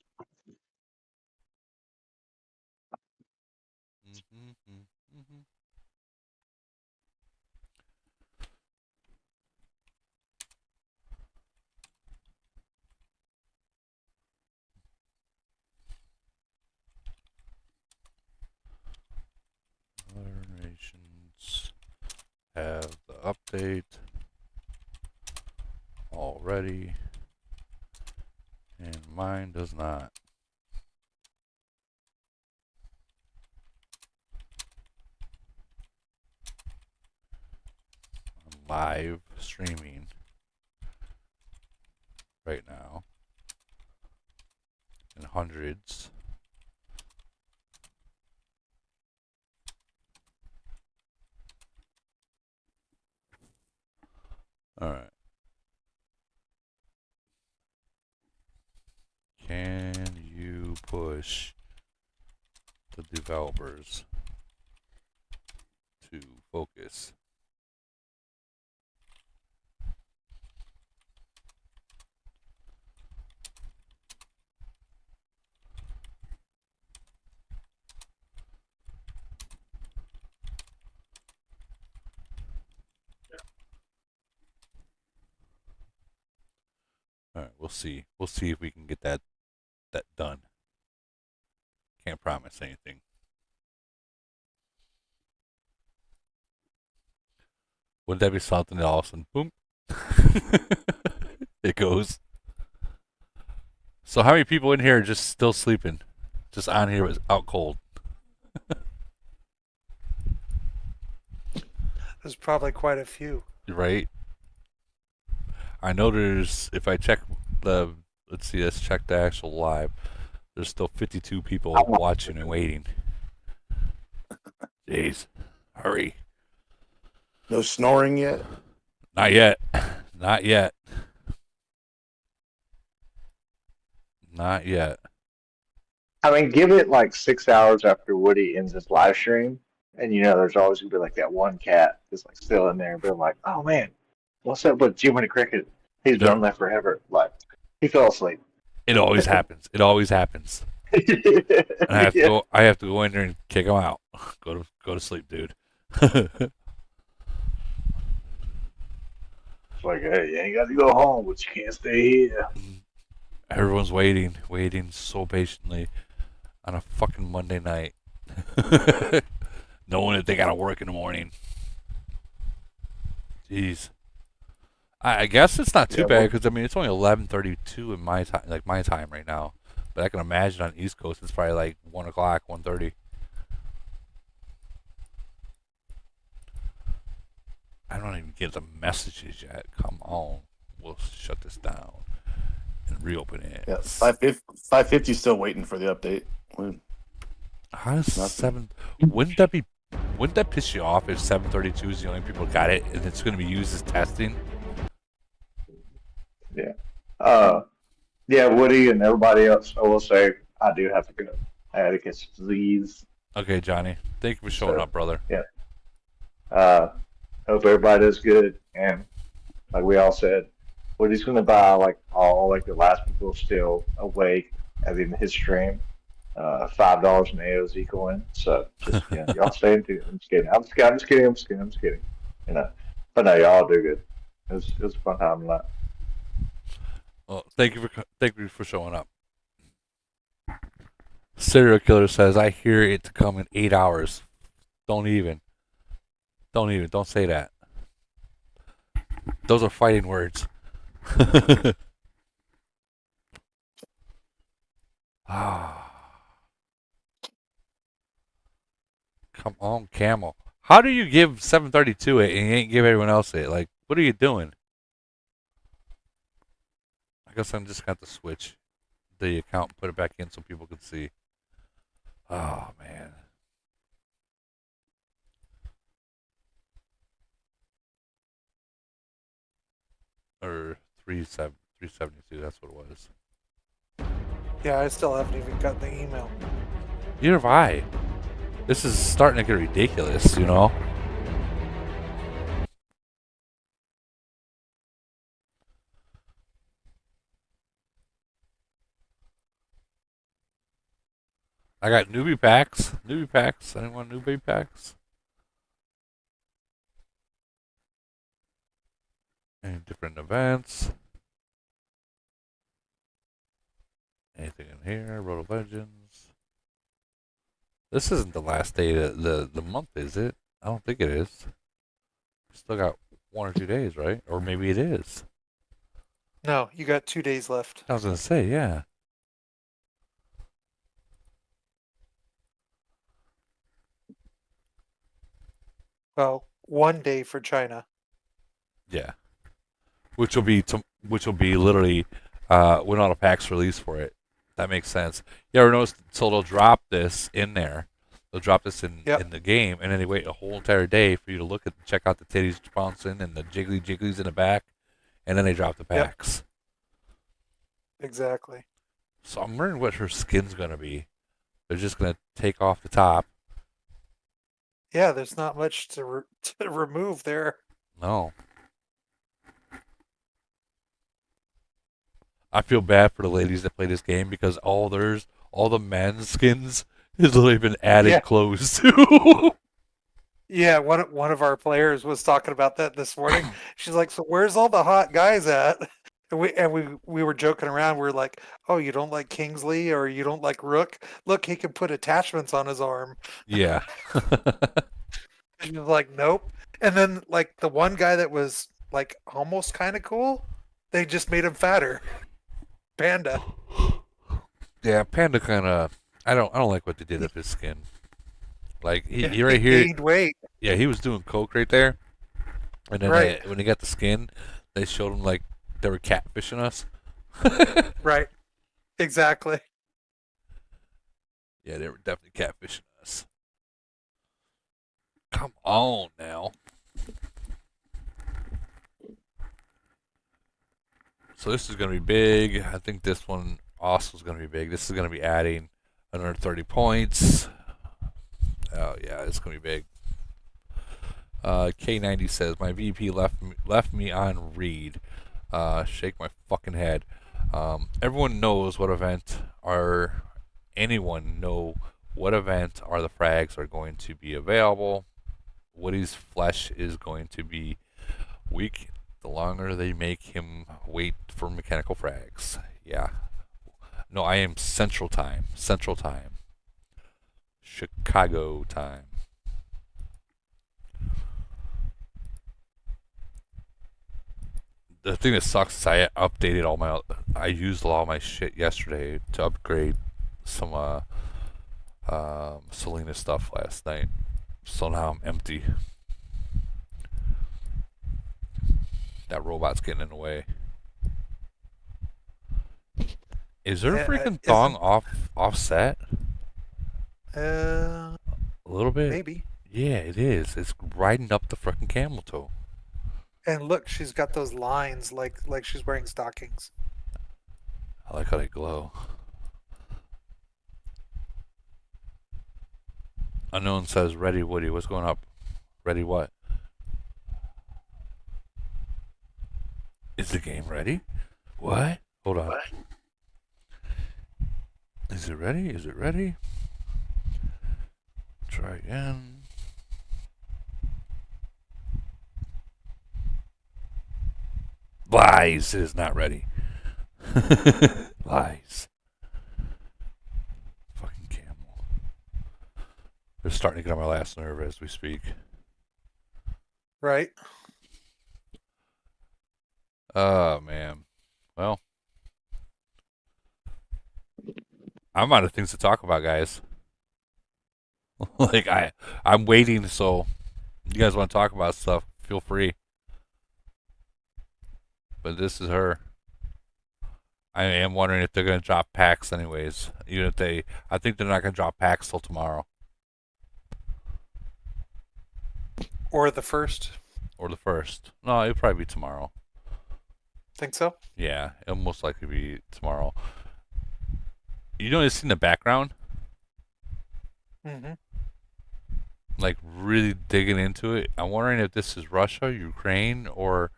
Other nations have the update. already. And mine does not. I'm live streaming right now in hundreds. All right. Can you push the developers to focus? All right, we'll see. We'll see if we can get that done. Can't promise anything. Wouldn't that be something that all of a sudden, boom, it goes. So how many people in here are just still sleeping? Just on here was out cold. There's probably quite a few. Right? I know there's, if I check the, let's see, let's check the actual live. There's still 52 people watching and waiting. Jeez. Hurry. No snoring yet? Not yet. Not yet. Not yet. I mean, give it like 6 hours after Woody ends his live stream, and there's always gonna be like that one cat that's like still in there, but I'm like, oh man, what's up with Jiminy Cricket? He's been on there forever. Like, he fell asleep. It always happens. It always happens. And I have to go. I have to go in there and kick him out. Go to sleep, dude. It's like, hey, you ain't got to go home, but you can't stay here. Everyone's waiting so patiently on a fucking Monday night, knowing that they gotta work in the morning. Jeez. I guess it's not too bad because I mean it's only 11:32 in my time, like my time right now. But I can imagine on the East Coast it's probably like 1 o'clock, 1:30. I don't even get the messages yet. Come on, we'll shut this down and reopen it. Yeah, 550 still waiting for the update. How does Wouldn't that piss you off if 732 is the only people who got it and it's going to be used as testing? Yeah. Yeah, Woody and everybody else, I will say, I do have to go. I had to catch these. Okay, Johnny. Thank you for showing up, brother. Yeah. Hope everybody does good. And like we all said, Woody's going to buy like the last people still awake at the end of his stream. $5 in AOZ coin. So just y'all stay in tune. I'm just kidding. I'm just kidding. But no, y'all do good. It was a fun time tonight. Well, thank you for showing up. Serial Killer says, I hear it to come in 8 hours. Don't say that. Those are fighting words. Come on, Camel. How do you give 732 it and you ain't give everyone else it? Like, what are you doing? I guess I'm just going to switch the account and put it back in so people can see. Oh, man. Or 372, that's what it was. Yeah, I still haven't even gotten the email. Neither have I. This is starting to get ridiculous, you know? I got newbie packs. Anyone newbie packs? Any different events? Anything in here? Road of Legends. This isn't the last day of the month, is it? I don't think it is. Still got 1 or 2 days, right? Or maybe it is. No, you got 2 days left. I was gonna say, yeah. Well, 1 day for China. Yeah. Which will be literally when all the packs release for it. That makes sense. You ever notice? So they'll drop this in there. They'll drop this in the game, and then they wait a whole entire day for you to look at, check out the titties bouncing and the jigglies in the back, and then they drop the packs. Exactly. So I'm wondering what her skin's gonna be. They're just gonna take off the top. Yeah, there's not much to remove there. No. I feel bad for the ladies that play this game because all the men's skins has literally been added clothes to. Yeah, one of our players was talking about that this morning. She's like, "So where's all the hot guys at?" And we were joking around. We are like, "Oh, you don't like Kingsley or you don't like Rook? Look, he can put attachments on his arm." Yeah. She was like, "Nope." And then like the one guy that was like almost kind of cool, they just made him fatter. Panda. Yeah, Panda kind of. I don't like what they did with his skin. Like he He right here. gained weight. Yeah, he was doing coke right there, and then Right. when he got the skin, they showed him like they were catfishing us. Right. Exactly. Yeah, they were definitely catfishing us. Come on now. So this is going to be big. I think this one also is going to be big. This is going to be adding another 30 points. Oh yeah, it's going to be big. K90 says my VP left me on read. Shake my fucking head. Everyone knows what event are. Anyone know what event are the frags are going to be available? Woody's flesh is going to be weak the longer they make him wait for mechanical frags. Yeah. No, I am Central Time. Central Time. Chicago time. The thing that sucks is I updated I used all my shit yesterday to upgrade some Selena stuff last night. So now I'm empty. That robot's getting in the way. Is her freaking thong offset? A little bit. Maybe. Yeah, it is. It's riding up the freaking camel toe. And look, she's got those lines like she's wearing stockings. I like how they glow. Unknown says, ready, Woody. What's going up? Ready what? Is the game ready? What? Hold on. What? Is it ready? Is it ready? Try again. Lies. It is not ready. Lies. Fucking camel. They're starting to get on my last nerve as we speak. Right. Oh, man. Well, I'm out of things to talk about, guys. Like, I'm waiting, so you guys want to talk about stuff, feel free. But this is her. I am wondering if they're going to drop packs anyways. Even if I think they're not going to drop packs till tomorrow. Or the first. Or the first. No, it'll probably be tomorrow. Think so? Yeah, it'll most likely be tomorrow. You notice in the background? Mm-hmm. Like really digging into it. I'm wondering if this is Russia, Ukraine, or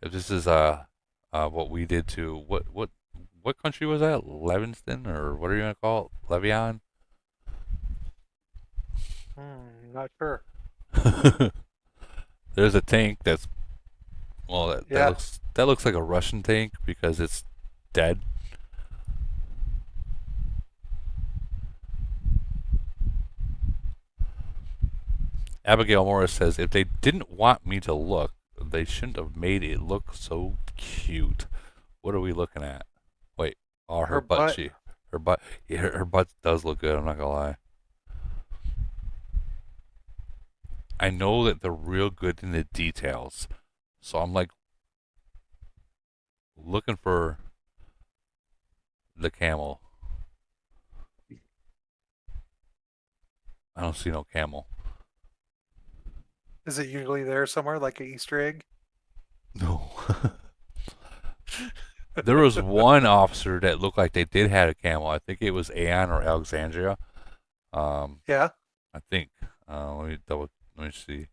if this is what we did to what country was that? Levinston, or what are you gonna call it? Levian? Not sure. There's a tank that's that Yeah. looks like a Russian tank because it's dead. Abigail Morris says, if they didn't want me to look, they shouldn't have made it look so cute. What are we looking at? Wait. Oh, her Her butt. butt. Her butt. Yeah, her butt does look good. I'm not gonna lie. I know that they're real good in the details, so I'm like looking for the camel. I don't see no camel. Is it usually there somewhere, like an Easter egg? No. There was one officer that looked like they did have a camel. I think it was Aeon or Alexandria. Yeah. I think. Let me see.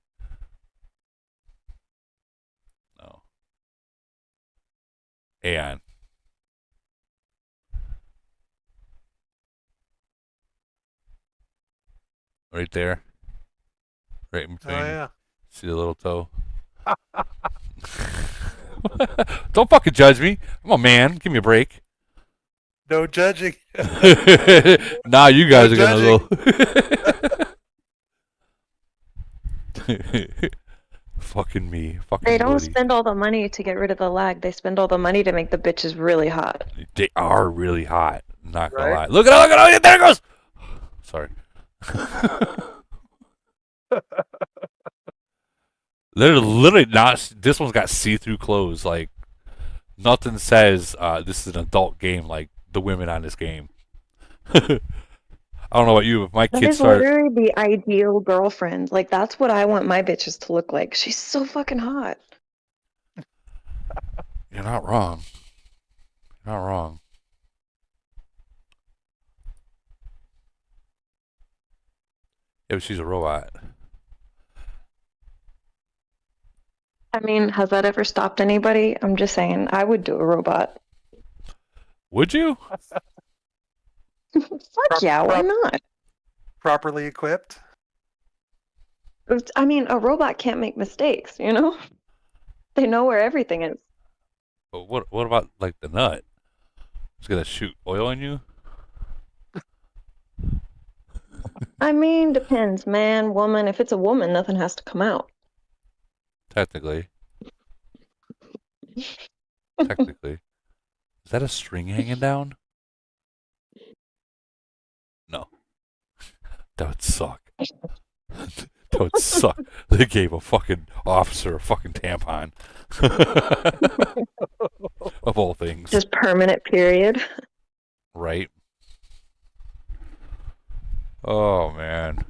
No. Aeon. Right there. Right in between. Oh yeah. See the little toe? Don't fucking judge me. I'm a man. Give me a break. No judging. Nah, you guys No are gonna go. Fucking me. Fucking They don't Woody. spend all the money to get rid of the lag. They spend all the money to make the bitches really hot. They are really hot. Not gonna Right? lie. Look at it! There it goes! Sorry. They're literally not. This one's got see-through clothes. Like nothing says this is an adult game like the women on this game. I don't know about you, if my That kids is start. literally the ideal girlfriend. Like, that's what I want my bitches to look like. She's so fucking hot. You're not wrong. You're not wrong. Yeah, but she's a robot. I mean, has that ever stopped anybody? I'm just saying, I would do a robot. Would you? Fuck yeah, why not? Properly equipped. I mean, a robot can't make mistakes, you know? They know where everything is. But what about like the nut? It's gonna shoot oil on you? I mean, depends, man, woman. If it's a woman, nothing has to come out. Technically. Technically. Is that a string hanging down? No. That would suck. That would suck. They gave a fucking officer a fucking tampon. Of all things. Just permanent period. Right? Oh, man.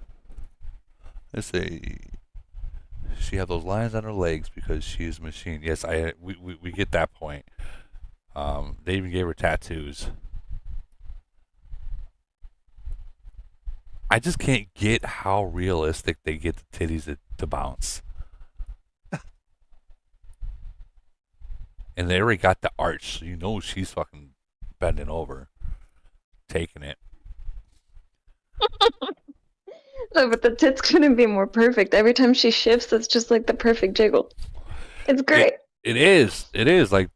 Let's see. She had those lines on her legs because she's a machine. Yes, we get that point. They even gave her tattoos. I just can't get how realistic they get the titties to bounce. And they already got the arch, so you know she's fucking bending over, taking it. No, but the tits couldn't be more perfect. Every time she shifts, it's just like the perfect jiggle. It's great. It is. It is like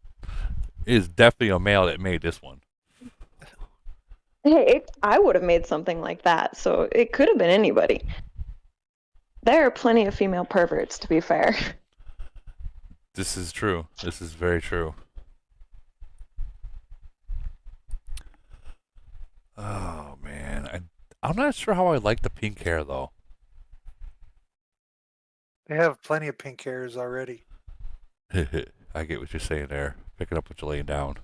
it is definitely a male that made this one. Hey, I would have made something like that, so it could have been anybody. There are plenty of female perverts, to be fair. This is true. This is very true. Oh man, I'm not sure how I like the pink hair though. They have plenty of pink hairs already. I get what you're saying there. Picking up what you're laying down.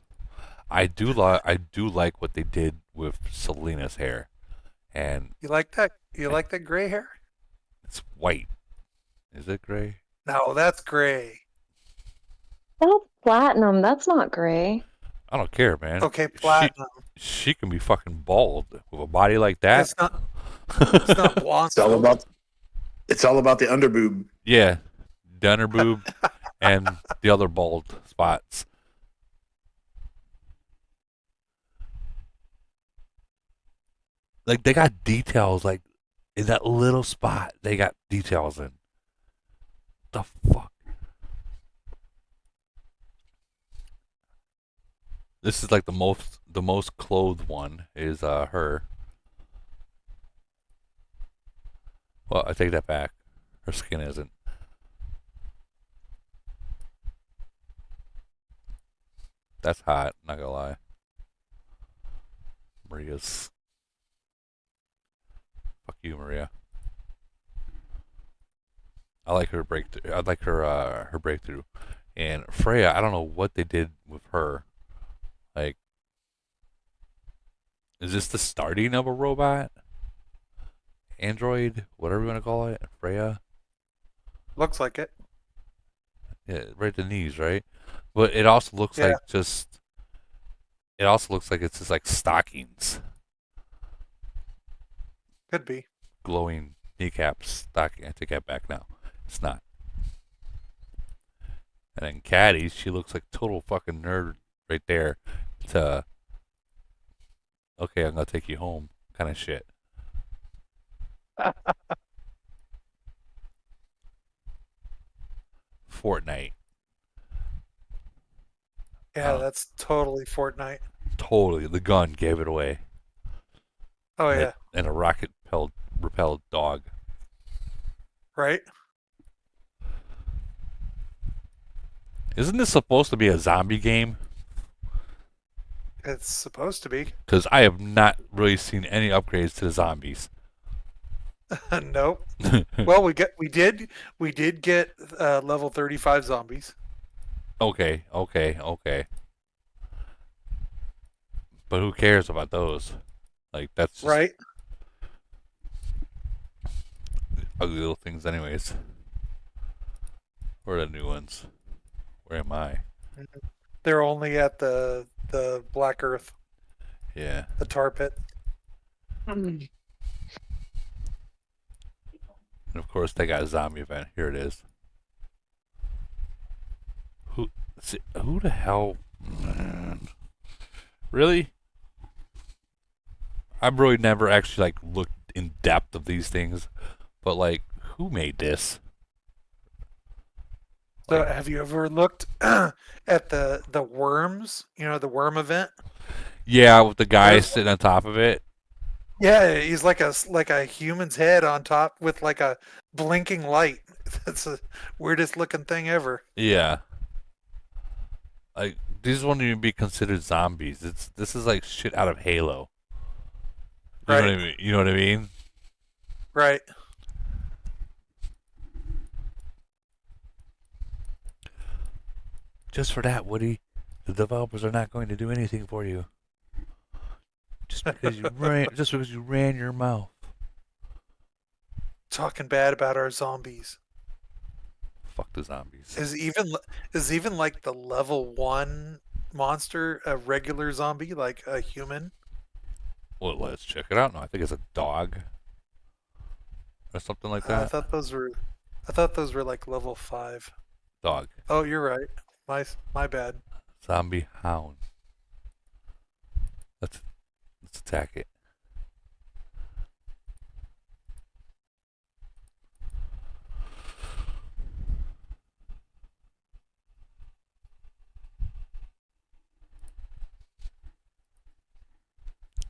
I do like what they did with Selena's hair, and You like that? You like that gray hair? it's white. Is it gray? No, that's gray. That's platinum. That's not gray. I don't care, man. Okay, platinum. She can be fucking bald with a body like that. It's not. It's not blonde. It's all about the underboob. Yeah, the under boob and the other bald spots. Like they got details, like in that little spot, they got details in. The fuck. This is like the most clothed one is her. Well, I take that back. Her skin isn't. That's hot. Not gonna lie. Maria's. Fuck you, Maria. I like her breakthrough. I like her breakthrough. And Freya, I don't know what they did with her. Like, is this the starting of a robot? Android, whatever you want to call it, Freya. Looks like it. Yeah, right at the knees, right? But it also looks like just. It also looks like it's just like stockings, Could be. glowing kneecaps. Stocking. I take that back now. It's not. And then Caddy, she looks like total fucking nerd right there. To okay, I'm gonna take you home, kind of shit. Fortnite. Yeah, that's totally Fortnite. Totally, the gun gave it away. Oh and yeah. And a rocket repelled dog. Right? Isn't this supposed to be a zombie game? It's supposed to be. Because I have not really seen any upgrades to the zombies. Nope. Well, we did get level 35 zombies. Okay. But who cares about those? Like, that's just Right. ugly little things anyways. Where are the new ones? Where am I? They're only at the Black Earth. Yeah. The tar pit. And of course they got a zombie event. Here it is. Who the hell, man? Really? I've really never actually like looked in depth of these things, but like, who made this? So have you ever looked at the worms? You know, the worm event? Yeah, with the guy sitting on top of it. Yeah, he's like a human's head on top with like a blinking light. That's the weirdest looking thing ever. Yeah. Like, these won't even be considered zombies. This is like shit out of Halo. You know what I mean? You know what I mean? Right. Just for that, Woody, the developers are not going to do anything for you. Just because you ran your mouth. Talking bad about our zombies. Fuck the zombies. Is even like the level 1 monster a regular zombie, like a human? Well, let's check it out now. I think it's a dog. Or something like that. I thought those were like level 5. Dog. Oh, you're right. My bad. Zombie hound. Let's attack it.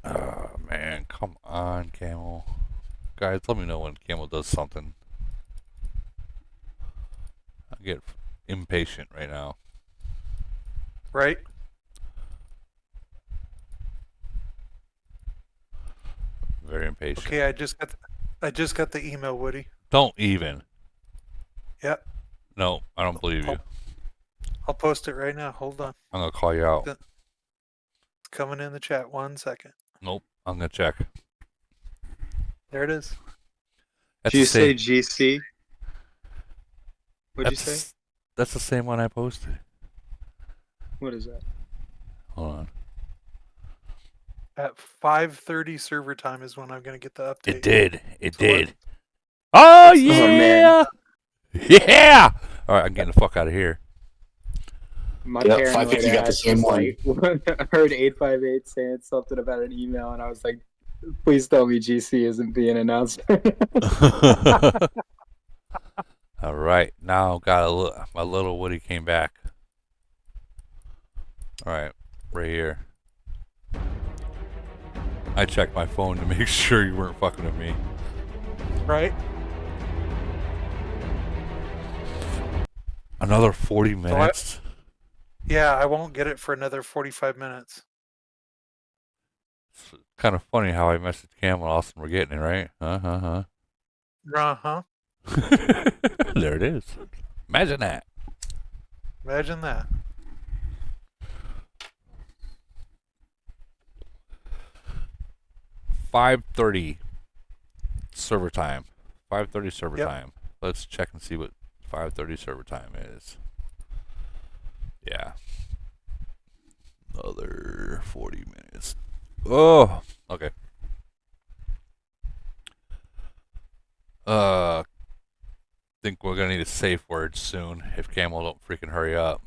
Oh man, come on, Camel. Guys, let me know when Camel does something. I get impatient right now. Right? Very impatient. Okay, I just got the email, Woody. Don't even. Yep. No, I don't believe you. I'll post it right now. Hold on. I'm gonna call you out. It's coming in the chat. 1 second. Nope, I'm gonna check. There it is. That's Did you the same- say GC? What'd you say? That's the same one I posted. What is that? Hold on. At 5:30 server time is when I'm gonna get the update. It did. It So what- did. Oh man. yeah! Yeah! Alright, I'm getting the fuck out of here. My Yep, paranoid 550 got the ass same was one. like, I heard 858 saying something about an email, and I was like, please tell me GC isn't being announced. Alright, now got my little Woody came back. Alright, right here. I checked my phone to make sure you weren't fucking with me. Right? Another 40 minutes? Yeah, I won't get it for another 45 minutes. It's kind of funny how I messaged Cam and all of a sudden we're getting it, right? Uh-huh. Uh-huh. There it is. Imagine that. Imagine that. $5:30 server time. 5:30 server time. Let's check and see what 5:30 server time is. Yeah. Another 40 minutes. Oh, okay. Think we're gonna need a safe word soon if Camel don't freaking hurry up.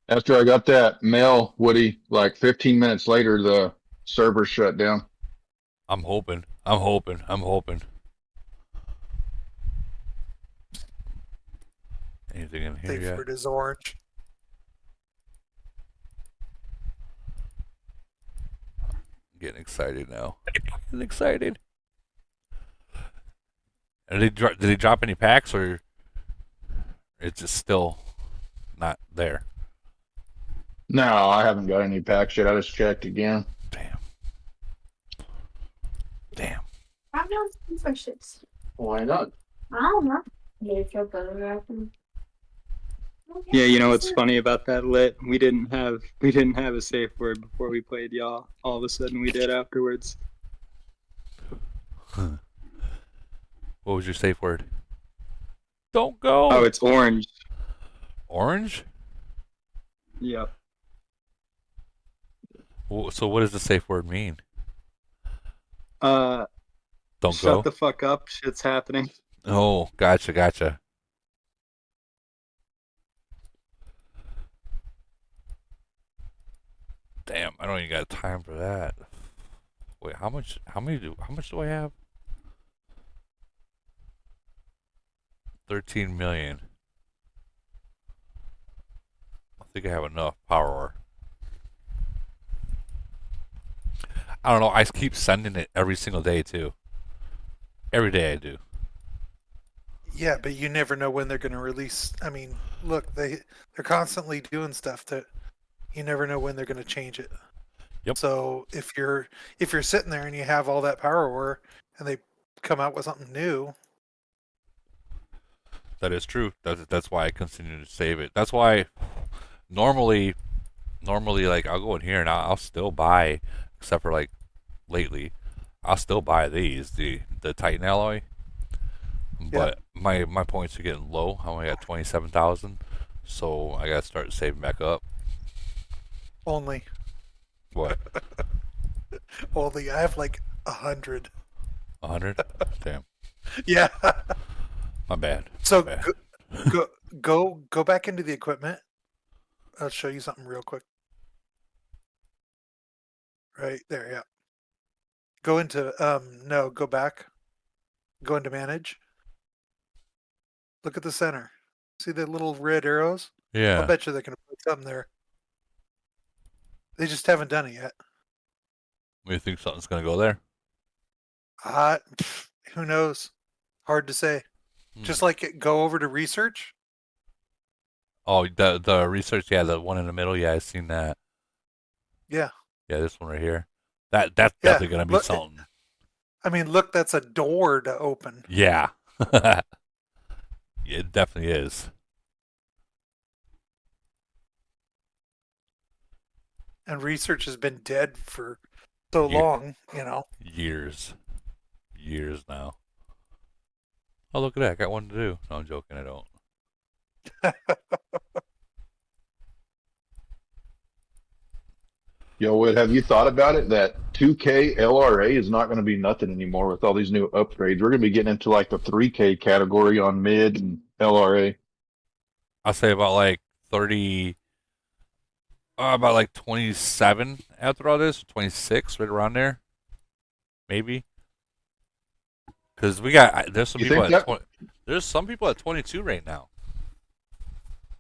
After I got that mail, Woody, like 15 minutes later, the server shut down. I'm hoping. Anything in here yet? Safe word is orange. Getting excited now. Getting excited. And did he drop any packs, or it's just still not there? No, I haven't got any packs yet. I just checked again. Damn. I'm not suspicious. Why not? I don't know. You feel better after. Yeah, you know what's funny about that lit? We didn't have a safe word before we played y'all. All of a sudden we did afterwards. What was your safe word? Don't go. Oh, it's orange. Orange? Yep. So what does the safe word mean? Don't go? Shut the fuck up. Shit's happening. Oh, gotcha. Damn, I don't even got time for that. Wait, how much do I have? 13 million. I think I have enough power. I don't know, I keep sending it every single day too. Every day I do. Yeah, but you never know when they're going to release. I mean, look, they're constantly doing stuff that you never know when they're going to change it. Yep. So if you're sitting there and you have all that power war and they come out with something new, that is true. That's why I continue to save it. That's why normally like I'll go in here and I'll still buy, except for like lately, I'll still buy these the Titan alloy. But my points are getting low. I only got 27,000, so I gotta start saving back up. only. What? Only I have like 100. 100? Damn. Yeah. My bad. So My bad. go back into the equipment. I'll show you something real quick. Right there, yeah. Go into no, go back. Go into manage. Look at the center. See the little red arrows? Yeah. I'll bet you they're gonna put something there. They just haven't done it yet. You think something's gonna go there? Who knows? Hard to say. Just like go over to research. Oh, the research, yeah, the one in the middle, yeah, I've seen that. Yeah. Yeah, this one right here. That's definitely gonna be look, something. I mean, look, that's a door to open. Yeah. It definitely is. And research has been dead for so long, you know. Years now. Oh, look at that! I got one to do. No, I'm joking. I don't. Yo, Wood, have you thought about it that 2K LRA is not going to be nothing anymore with all these new upgrades? We're going to be getting into like the 3K category on mid and LRA. I'll say about like 30, about like 27 after all this, 26, right around there, maybe. Because we got there's some people at 20, there's some people at 22 right now.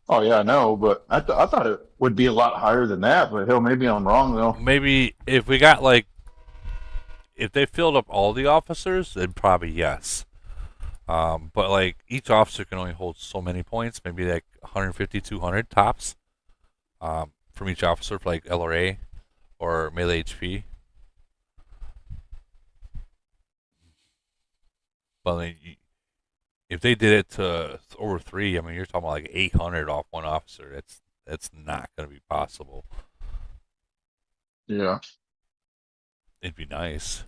Oh yeah, I know, but I thought it would be a lot higher than that. But hell, maybe I'm wrong though. Maybe if we got like, if they filled up all the officers, then probably yes. But like each officer can only hold so many points, maybe like 150, 200 tops, from each officer for like LRA or melee HP. But I mean, if they did it to over 3, I mean, you're talking about like 800 off one officer. That's not going to be possible. Yeah. It'd be nice.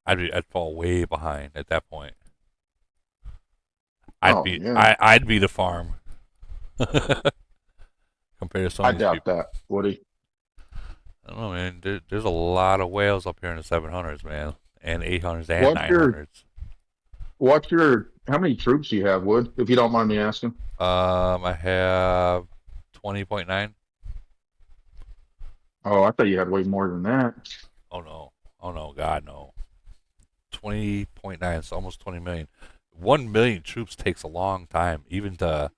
I'd fall way behind at that point. I'd be the farm compared to some I of these doubt people. that, Woody. I don't know, man. There's a lot of whales up here in the 700s, man, and 800s and What's 900s. How many troops do you have, Wood? If you don't mind me asking. I have 20.9. Oh, I thought you had way more than that. Oh no, God no. 20.9, it's almost 20 million. 1 million troops takes a long time, even to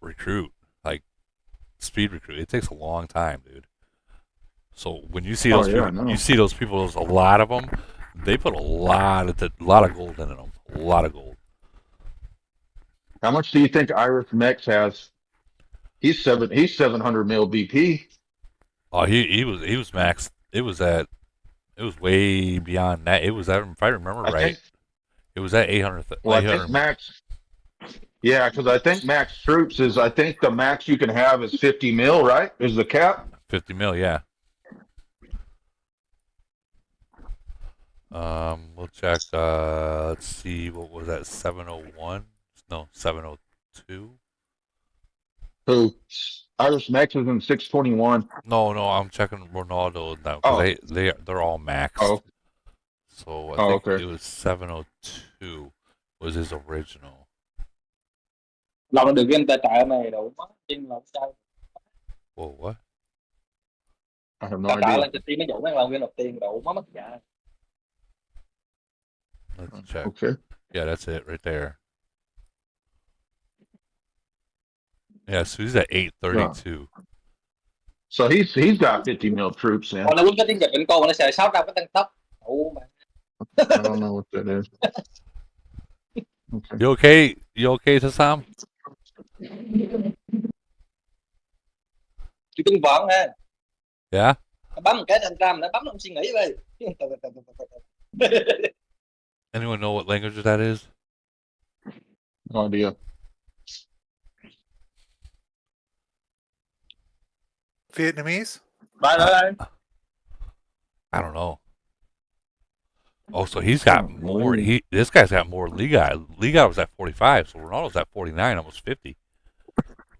recruit, like speed recruit. It takes a long time, dude. So when you see those people, you see those people. There's a lot of them. They put a lot of gold in them. A lot of gold. How much do you think Irish Mex has? He's 700 mil BP. Oh, he was maxed. It was way beyond that. It was at, if I remember right, it was at 800. Well, I think max. Yeah, because I think max troops is. I think the max you can have is 50 mil. Right? Is the cap? 50 mil, yeah. We'll check. Let's see. What was that? 701? No, 702. Who? Irish Mex is in 621. No, I'm checking Ronaldo now because they're all maxed. Oh. So I think it was 702 was his original. Lòng được game tài trợ này đủ mất trên lòng sao? Whoa, what? I have no Tài trợ idea. lên trên team mấy vụ mấy lòng game nộp tiền đủ mất dạ. Let's check. Okay. Yeah, that's it right there. Yeah, so he's at 832. So he's got 50 mil troops in. Còn nó quên cái tiếng Nhật bên cô mà nó xài 600 cái tăng tốc. Đủ mà. I don't know what that is. Okay. You okay? You okay, Tassam? Chú Tuấn Võ ha. Yeah. Nó bấm một cái thành trăm nó bấm nó không suy nghĩ về. Anyone know what language that is? No idea. Vietnamese? I don't know. Oh, so he's got more. This guy's got more. Liga was at 45, so Ronaldo's at 49, almost 50.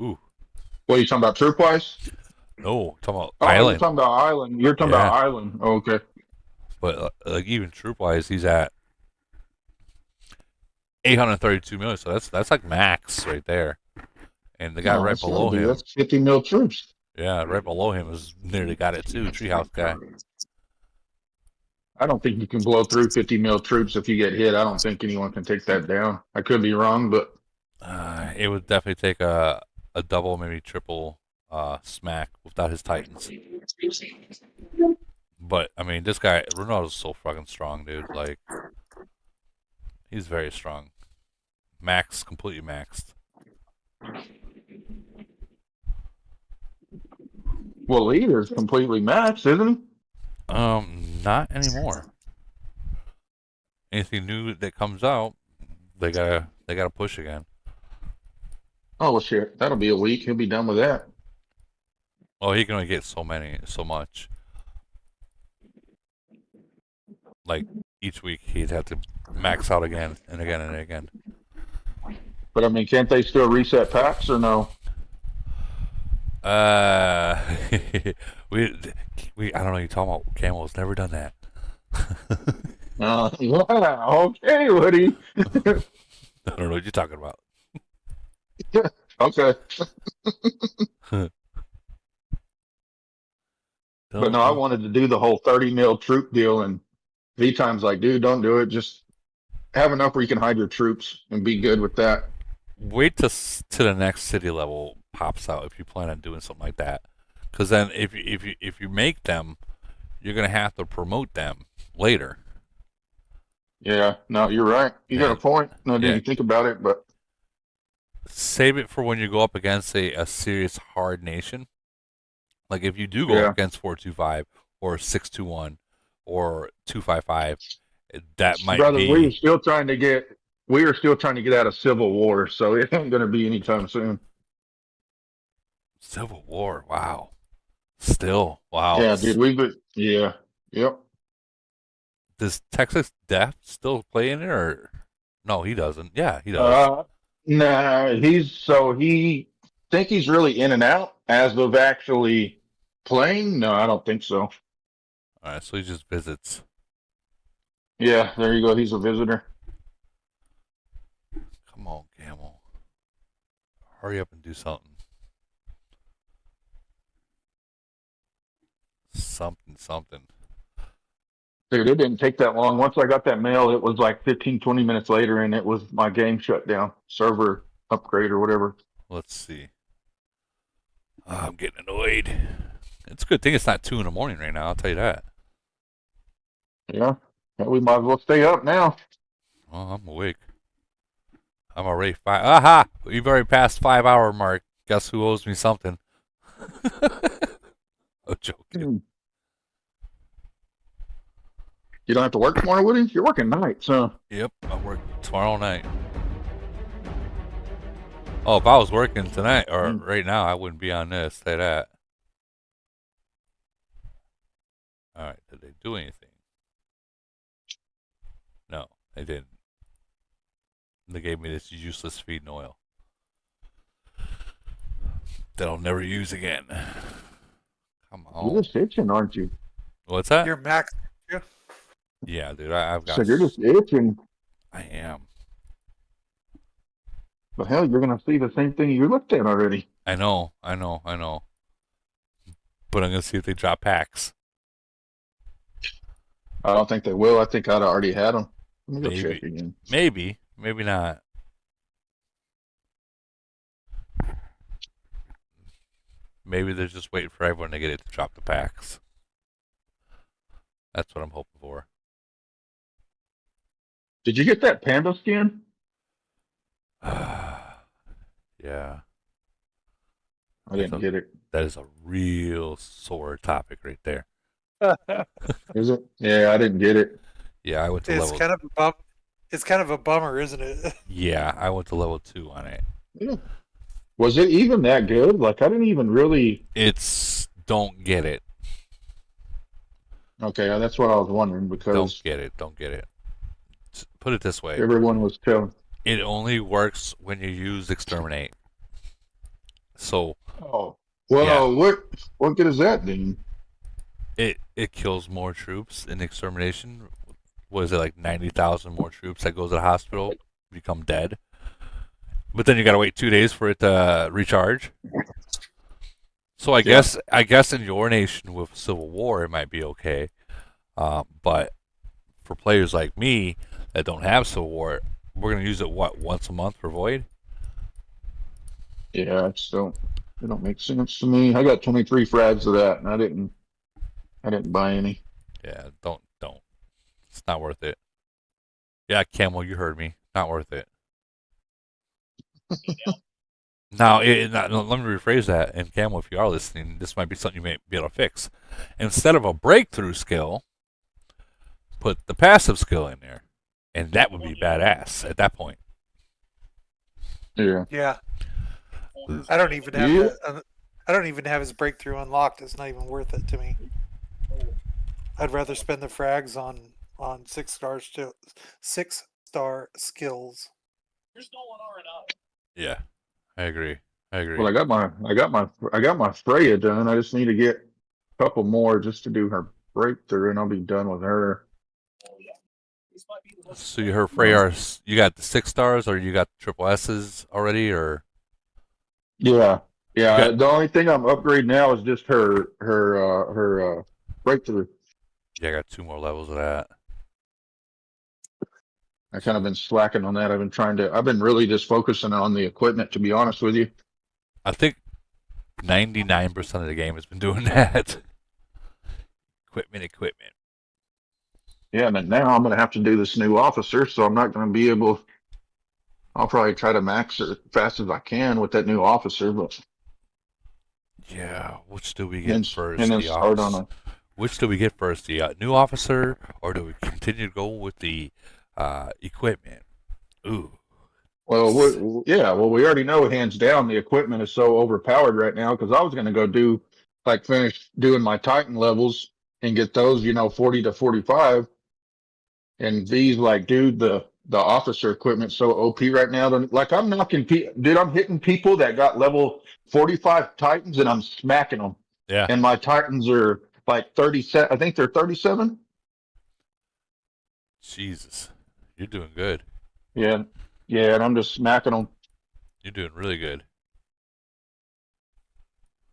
Ooh. What are you talking about, troop wise? No, talking about Island. Island. You're talking about Island. You're talking about Island. Oh, okay. But like even troop wise, he's at 832 million. So that's like max right there. And the guy right below him. That's 50 mil troops. Yeah, right below him is nearly got it too. Treehouse guy. I don't think you can blow through 50 mil troops if you get hit. I don't think anyone can take that down. I could be wrong, but it would definitely take a double, maybe triple smack without his Titans. But I mean, this guy Ronaldo's so fucking strong, dude. Like, he's very strong. Max, completely maxed. well, Leader's completely maxed, isn't he? Not anymore. Anything new that comes out, they gotta push again. Oh well, shit. That'll be a week. He'll be done with that. Oh, he can only get so much. Like each week, he'd have to max out again and again and again. But I mean, can't they still reset packs or no? we I don't know. You're talking about Camel's never done that. Yeah, okay, Woody. I don't know what you're talking about. Okay. But no, I wanted to do the whole 30 mil troop deal, and V-Time's like, dude, don't do it. Just have enough where you can hide your troops and be good with that. Wait to the next city level pops out if you plan on doing something like that, because then if you make them, you're gonna have to promote them later. Yeah, no, you're right. You got a point. I didn't even think about it, but save it for when you go up against a serious hard nation. Like if you do go up against 425 or 621 or 255, that might brother, be. we are still trying to get out of Civil War, so it ain't going to be anytime soon. Civil War, wow. Still, wow. Yeah, dude, yep. Does Texas Death still play in it, or no? He doesn't. Yeah, he does. Nah, he think he's really in and out as of actually playing. No, I don't think so. All right, so he just visits. Yeah, there you go. He's a visitor. Come on, Camel. Hurry up and do something. Something. Dude, it didn't take that long. Once I got that mail, it was like 15, 20 minutes later, and it was my game shut down. Server upgrade or whatever. Let's see. Oh, I'm getting annoyed. It's a good thing it's not 2 in the morning right now, I'll tell you that. Yeah, we might as well stay up now. Oh, I'm awake. I'm already 5. Aha! We've already passed 5-hour mark. Guess who owes me something? I'm joking. You don't have to work tomorrow, Woody? You're working nights, huh? Yep, I work tomorrow night. Oh, if I was working tonight or right now, I wouldn't be on this. Say that. All right, did they do anything? No, they didn't. They gave me this useless feed and oil that I'll never use again. Come on. You're just itching, aren't you? What's that? You're max. Yeah, dude, I've got. So you're just itching. I am. But hell, you're gonna see the same thing you looked at already. I know. But I'm gonna see if they drop packs. I don't think they will. I think I'd already had them. Let me go Maybe. check again. Maybe not. Maybe they're just waiting for everyone to get it to drop the packs. That's what I'm hoping for. Did you get that panda skin? Yeah. I didn't get it. That is a real sore topic right there. Is it? Yeah, I didn't get it. Yeah, I went to It's level. It's kind of a bummer, isn't it? Yeah, I went to level 2 on it. Yeah. Was it even that good? Like, I didn't even really. Don't get it. Okay, that's what I was wondering because. Don't get it. Put it this way. Everyone was telling. It only works when you use exterminate. So. Oh. Well, yeah. What good is that then? It kills more troops in extermination. What is it, like 90,000 more troops that go to the hospital become dead? But then you gotta wait 2 days for it to recharge. So I guess in your nation with Civil War it might be okay, but for players like me that don't have Civil War, we're gonna use it once a month for Void. Yeah, it don't make sense to me. I got 23 frags of that, and I didn't buy any. Yeah, don't. It's not worth it. Yeah, Camel, you heard me. Not worth it. Now, let me rephrase that. And Camel, if you are listening, this might be something you may be able to fix. Instead of a breakthrough skill, put the passive skill in there, and that would be badass at that point. Yeah. Yeah. I don't even have I don't even have his breakthrough unlocked. It's not even worth it to me. I'd rather spend the frags on 6-star skills. Yeah, I agree. Well, I got my Freya done. I just need to get a couple more just to do her breakthrough, and I'll be done with her. So her Freya, you got the 6 stars, or you got the triple S's already, or? Yeah. The only thing I'm upgrading now is just her breakthrough. Yeah, I got 2 more levels of that. I kind of been slacking on that. I've been really just focusing on the equipment, to be honest with you. I think 99% of the game has been doing that. Equipment. Yeah, but now I'm going to have to do this new officer, so I'm not going to be able. I'll probably try to max it as fast as I can with that new officer, but Yeah, which do we get first? and then The start office. on a. Which do we get first? The new officer, or do we continue to go with the equipment? Ooh. Well, we already know hands down the equipment is so overpowered right now because I was going to go do finish doing my Titan levels and get those 40 to 45, and these dude the officer equipment so OP right now. Like I'm knocking dude, I'm hitting people that got level 45 Titans and I'm smacking them. Yeah. And my Titans are like 37. I think they're 37. Jesus, you're doing good. Yeah, and I'm just smacking them. You're doing really good.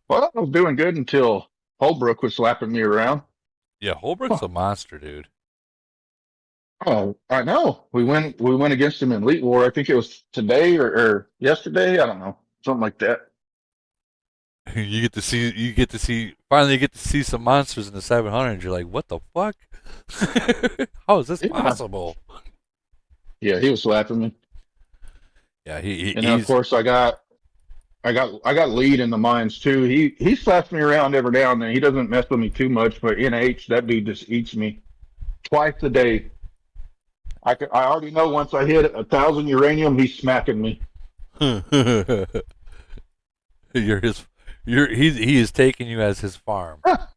Well, I was doing good until Holbrook was slapping me around. Yeah, Holbrook's a monster, dude. Oh, I know. We went against him in Elite War. I think it was today or yesterday. I don't know, something like that. You get to see some monsters in the 700. You're like, what the fuck? How is this possible? Yeah, he was slapping me. Yeah, and then of course I got lead in the mines too. He slaps me around every now and then. He doesn't mess with me too much, but NH, that dude just eats me twice a day. I already know once I hit 1,000 uranium, he's smacking me. He is taking you as his farm. I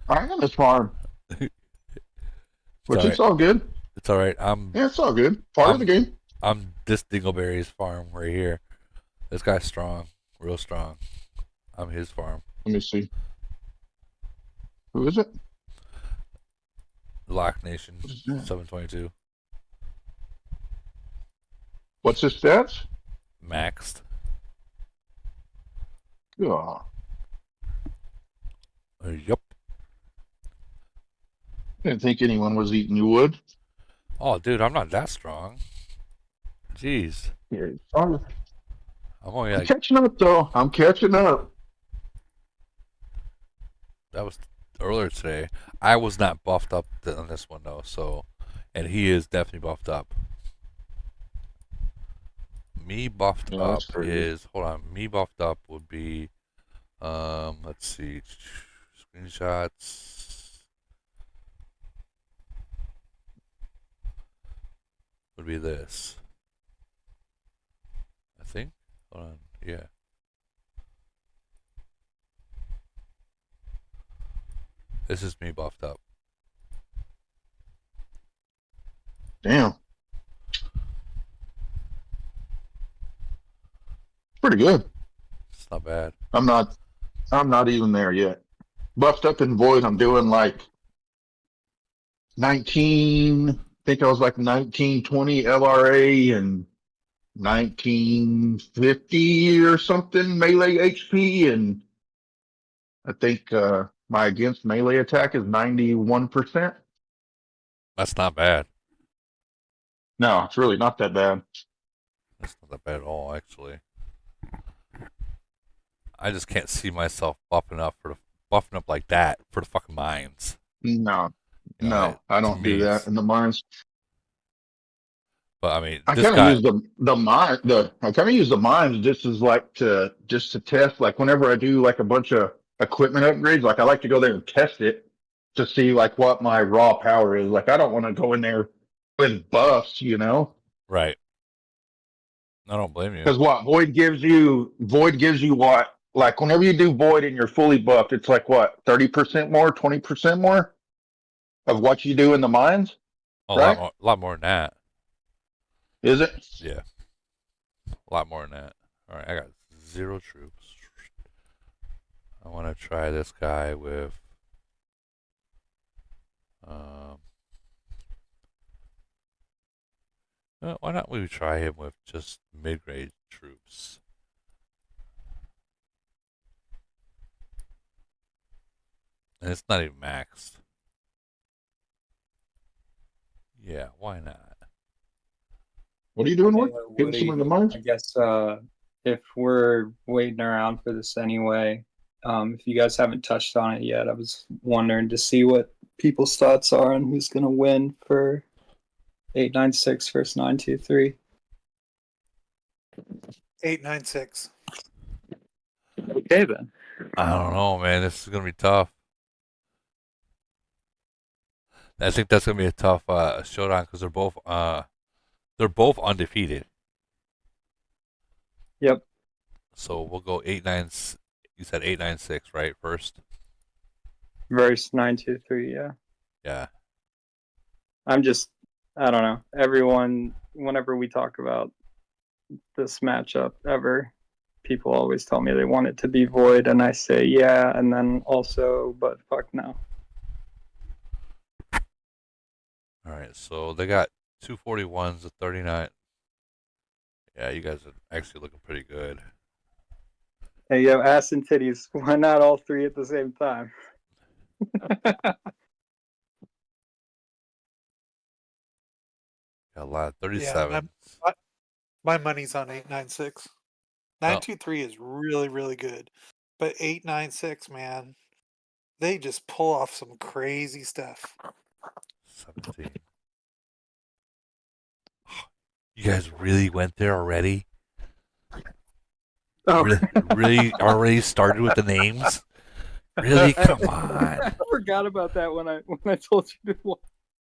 am his farm. Which it's all good. It's all right. It's all good. Part of the game. I'm this Dingleberry's farm right here. This guy's strong, real strong. I'm his farm. Let me see. Who is it? Lock Nation 722. What's his stats? Maxed. Yeah. Yup. Didn't think anyone was eating you would. Oh, dude, I'm not that strong. Jeez. Yeah, I'm only like, catching up though. I'm catching up. That was earlier today. I was not buffed up on this one though, so, and he is definitely buffed up. Me buffed up is, hold on, me buffed up would be, let's see, screenshots would be this. I think, hold on, yeah. This is me buffed up. Damn. Pretty good. It's not bad. I'm not even there yet. Buffed up in Void, I'm doing like 19, I think I was like 1920 LRA and 1950 or something melee HP, and I think my against melee attack is 91%. That's not bad. No, it's really not that bad. That's not that bad at all, actually. I just can't see myself buffing up like that for the fucking mines. No, I don't do that in the mines. But I mean, I kind of use I kind of use the mines just as to test. Like whenever I do like a bunch of equipment upgrades, like I like to go there and test it to see like what my raw power is. Like I don't want to go in there with buffs, Right. I don't blame you. Because what Void gives you what? Like whenever you do Void and you're fully buffed, it's like what, 30% more, 20% more of what you do in the mines? Oh, right? a lot more than that. Is it? Yeah. A lot more than that. All right, I got 0 troops. I want to try this guy with why not we try him with just mid-grade troops? And it's not even maxed. Yeah, why not? What are you doing? Getting some of the mines? I guess if we're waiting around for this anyway, if you guys haven't touched on it yet, I was wondering to see what people's thoughts are on who's going to win for 896 versus 923. 896. Okay, then. I don't know, man. This is gonna be tough. I think that's gonna be a tough showdown because they're both undefeated. Yep. So we'll go 8-9. You said 8-9-6, right? First. Versus 923, yeah. Yeah. I don't know. Everyone, whenever we talk about this matchup ever, people always tell me they want it to be void, and I say yeah, and then also, but fuck no. All right. So they got 241s, a 39. Yeah, you guys are actually looking pretty good. Hey, yo, ass and titties. Why not all three at the same time? Got a lot of 37s. Yeah, my money's on 896. 923 is really, really good. But 896, man, they just pull off some crazy stuff. 17. You guys really went there already? Oh. Really already started with the names? Really? Come on. I forgot about that when I told you to watch.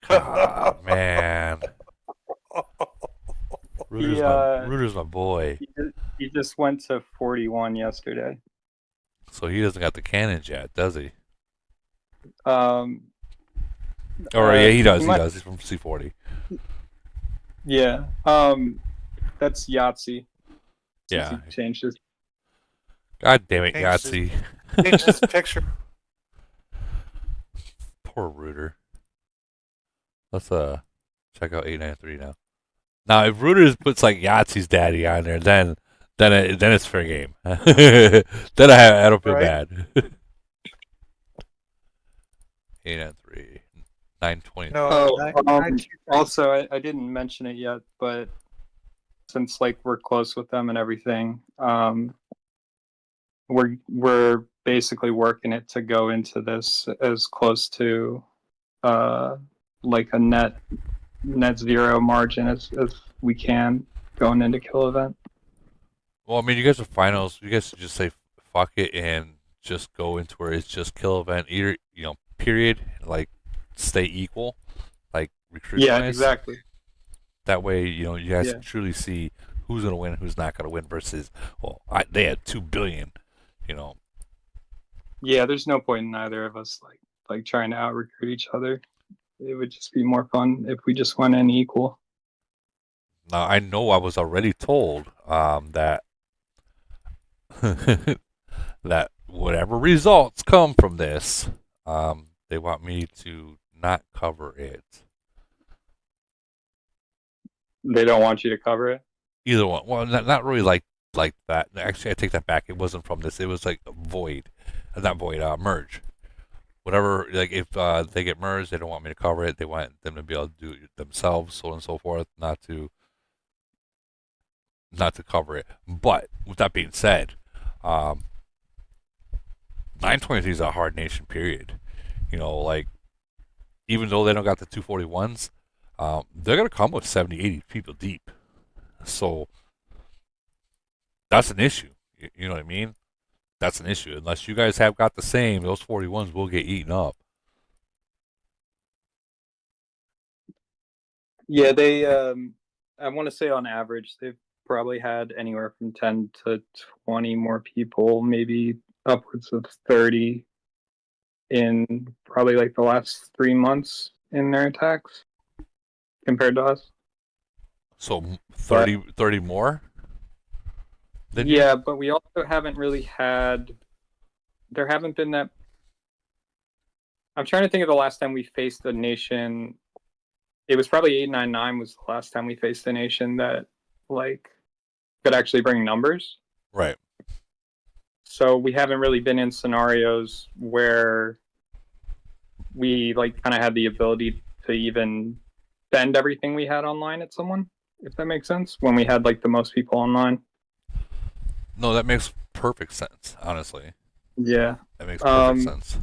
Oh, man. Ruder's my boy. He just went to 41 yesterday. So he doesn't got the cannons yet, does he? Yeah, he does. He does. He's from C40. Yeah. That's Yahtzee. Yeah. He changed his. God damn it, Yahtzee. Changed his picture. Poor Ruder. Let's check out 893 now. Now, if Ruder puts like Yahtzee's daddy on there, then it's fair game. Then I don't feel bad. 893, 920. No. Also, I didn't mention it yet, but since like we're close with them and everything, we're basically working it to go into this as close to like a net zero margin as we can going into kill event. Well, I mean, you guys are finals. You guys should just say fuck it and just go into where it's just kill event. Either period. Like stay equal. Like recruit. Yeah, exactly. That way, you guys truly see who's gonna win, who's not gonna win. Versus, they had 2 billion. Yeah, there's no point in either of us like trying to out recruit each other. It would just be more fun if we just went in equal. Now I know I was already told that that whatever results come from this, they want me to not cover it. They don't want you to cover it? Either one. Well, not really like that. Actually, I take that back. It wasn't from this. It was like void, not void. Merge. Whatever. Like if they get merged, they don't want me to cover it. They want them to be able to do it themselves, so on and so forth. Not to cover it. But with that being said, 923 is a hard nation. Period. Like even though they don't got the 241s, they're gonna come with 70, 80 people deep. So that's an issue. You know what I mean? That's an issue. Unless you guys have got the same, those 41s will get eaten up. Yeah, they. I want to say on average, they've probably had anywhere from 10 to 20 more people, maybe upwards of 30 in probably like the last 3 months in their attacks compared to us. So 30 more? Yeah, but we also haven't really had. There haven't been that. I'm trying to think of the last time we faced a nation. It was probably 899 was the last time we faced a nation that like could actually bring numbers. Right. So we haven't really been in scenarios where we like kind of had the ability to even bend everything we had online at someone, if that makes sense. When we had like the most people online. No, that makes perfect sense, honestly. Yeah. That makes perfect sense.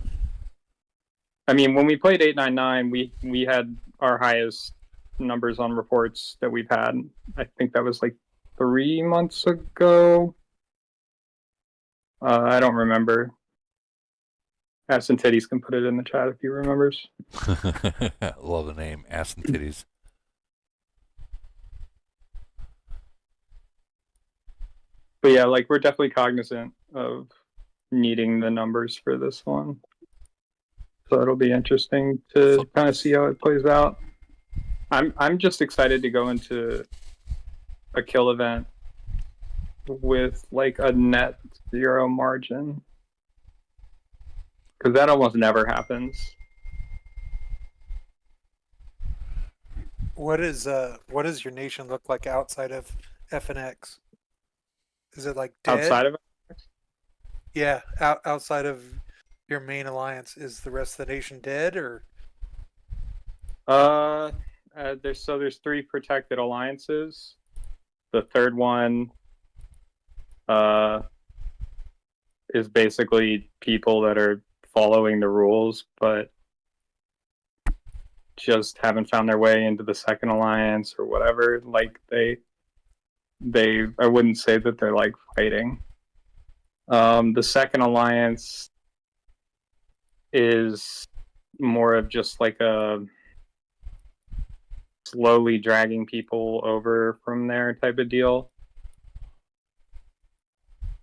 I mean, when we played 899, we had our highest numbers on reports that we've had. I think that was like 3 months ago. I don't remember. Ass and Titties can put it in the chat if he remembers. Love the name, Ass and Titties. But yeah, like we're definitely cognizant of needing the numbers for this one. So it'll be interesting to kind of see how it plays out. I'm just excited to go into a kill event with like a net 0 margin, because that almost never happens. What does your nation look like outside of FNX? Is it like dead? Outside of it? Yeah, outside of your main alliance, is the rest of the nation dead, or? There's 3 protected alliances. The third one is basically people that are following the rules, but just haven't found their way into the second alliance or whatever. Like they I wouldn't say that they're like fighting. The second alliance is more of just like a slowly dragging people over from there type of deal.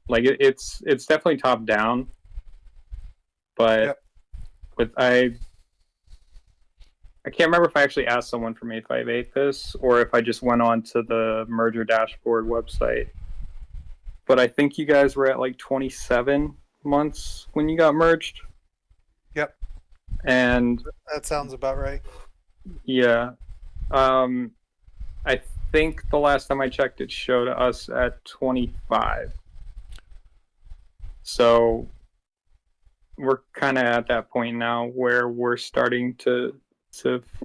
Like it's definitely top down, but with I can't remember if I actually asked someone from 858 this or if I just went on to the merger dashboard website. But I think you guys were at like 27 months when you got merged. Yep. And that sounds about right. Yeah. I think the last time I checked it showed us at 25. So we're kind of at that point now where we're starting to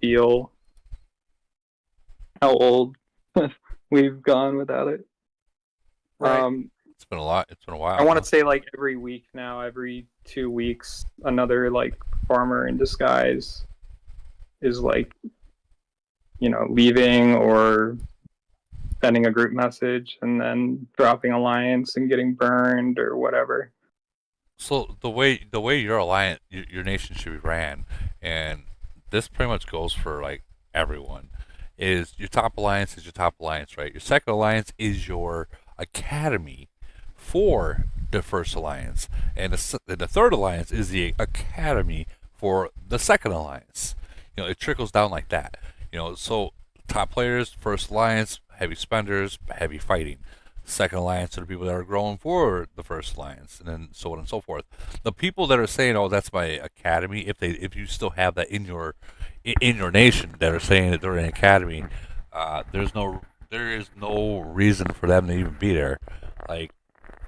feel how old we've gone without it. Right. It's been a lot. It's been a while. I want to say like every week now, every 2 weeks, another like farmer in disguise is like, leaving or sending a group message and then dropping alliance and getting burned or whatever. So the way your alliance, your nation should be ran, and this pretty much goes for like everyone, is your top alliance is your top alliance, right? Your second alliance is your academy for the first alliance, and the third alliance is the academy for the second alliance. It trickles down like that. So top players, first alliance, heavy spenders, heavy fighting. Second alliance are the people that are growing for the first alliance, and then so on and so forth. The people that are saying, "Oh, that's my academy," if you still have that in your nation that are saying that they're an academy, there is no reason for them to even be there. Like,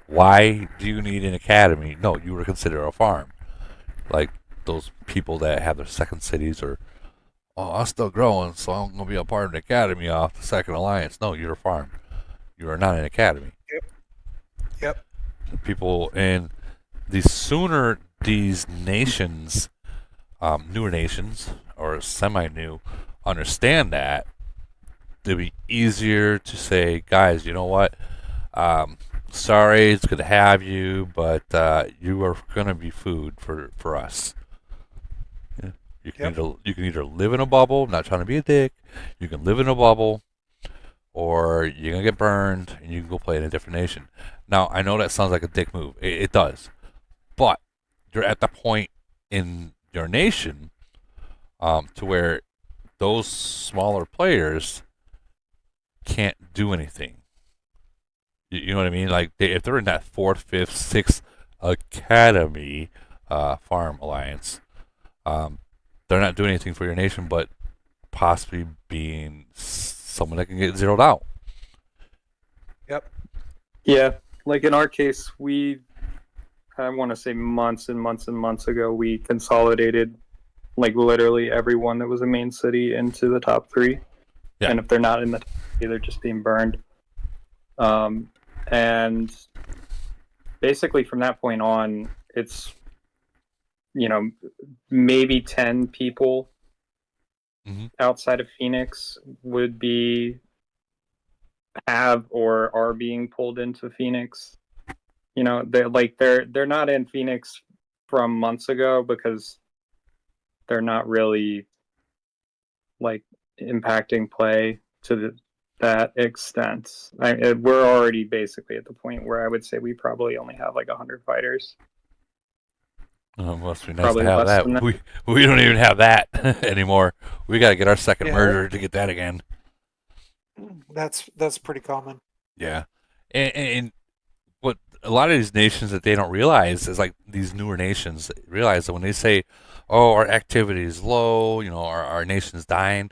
why do you need an academy? No, you were considered a farm. Like those people that have their second cities or, oh, I'm still growing, so I'm gonna be a part of the academy off the second alliance. No, you're a farm. You are not an academy. Yep. People, and the sooner these nations, newer nations or semi-new, understand that, it'll be easier to say, guys, you know what? Sorry, it's good to have you, but you are gonna be food for us. Yeah. You can either live in a bubble. I'm not trying to be a dick. You can live in a bubble, or you're going to get burned and you can go play in a different nation. Now, I know that sounds like a dick move. It does. But you're at the point in your nation to where those smaller players can't do anything. You know what I mean? Like, if they're in that 4th, 5th, 6th academy farm alliance, they're not doing anything for your nation but possibly being someone that can get zeroed out. Yep. Yeah, like in our case, I want to say months and months and months ago, we consolidated like literally everyone that was a main city into the top 3. Yeah. And if they're not in the top 3, they're just being burned. And basically from that point on, it's maybe 10 people outside of Phoenix would have or are being pulled into Phoenix. They're not in Phoenix from months ago because they're not really impacting play to that extent. We're already basically at the point where I would say we probably only have 100 fighters. Oh, must be nice Probably to have less that. than that. We don't even have that anymore. We got to get our second murder to get that again. That's pretty common. Yeah, and what a lot of these nations that they don't realize is these newer nations realize that when they say, "Oh, our activity is low," our nation's dying.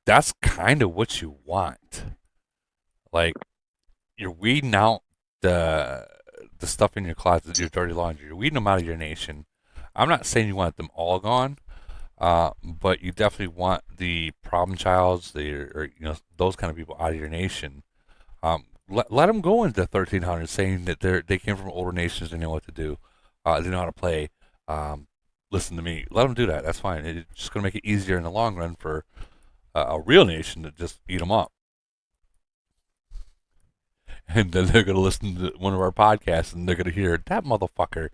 That's kind of what you want. You're weeding out the stuff in your closet, your dirty laundry. You're weeding them out of your nation. I'm not saying you want them all gone, but you definitely want the problem childs, those kind of people out of your nation. Let them go into the 1300s, saying that they came from older nations, they know what to do, they know how to play. Listen to me. Let them do that. That's fine. It's just going to make it easier in the long run for a real nation to just eat them up. And then they're going to listen to one of our podcasts and they're going to hear, that motherfucker.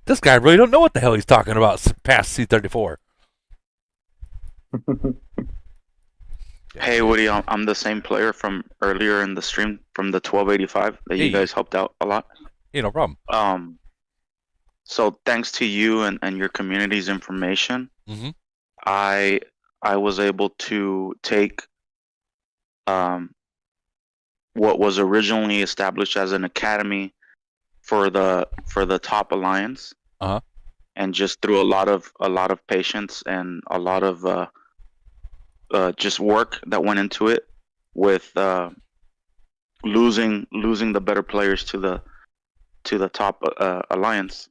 This guy really don't know what the hell he's talking about past C-34. Hey, Woody, I'm the same player from earlier in the stream from the 1285 that you guys helped out a lot. Yeah, no problem. So thanks to you and your community's information, I was able to take what was originally established as an academy for the top alliance, and just through a lot of patience and a lot of just work that went into it, with losing the better players to the top alliance,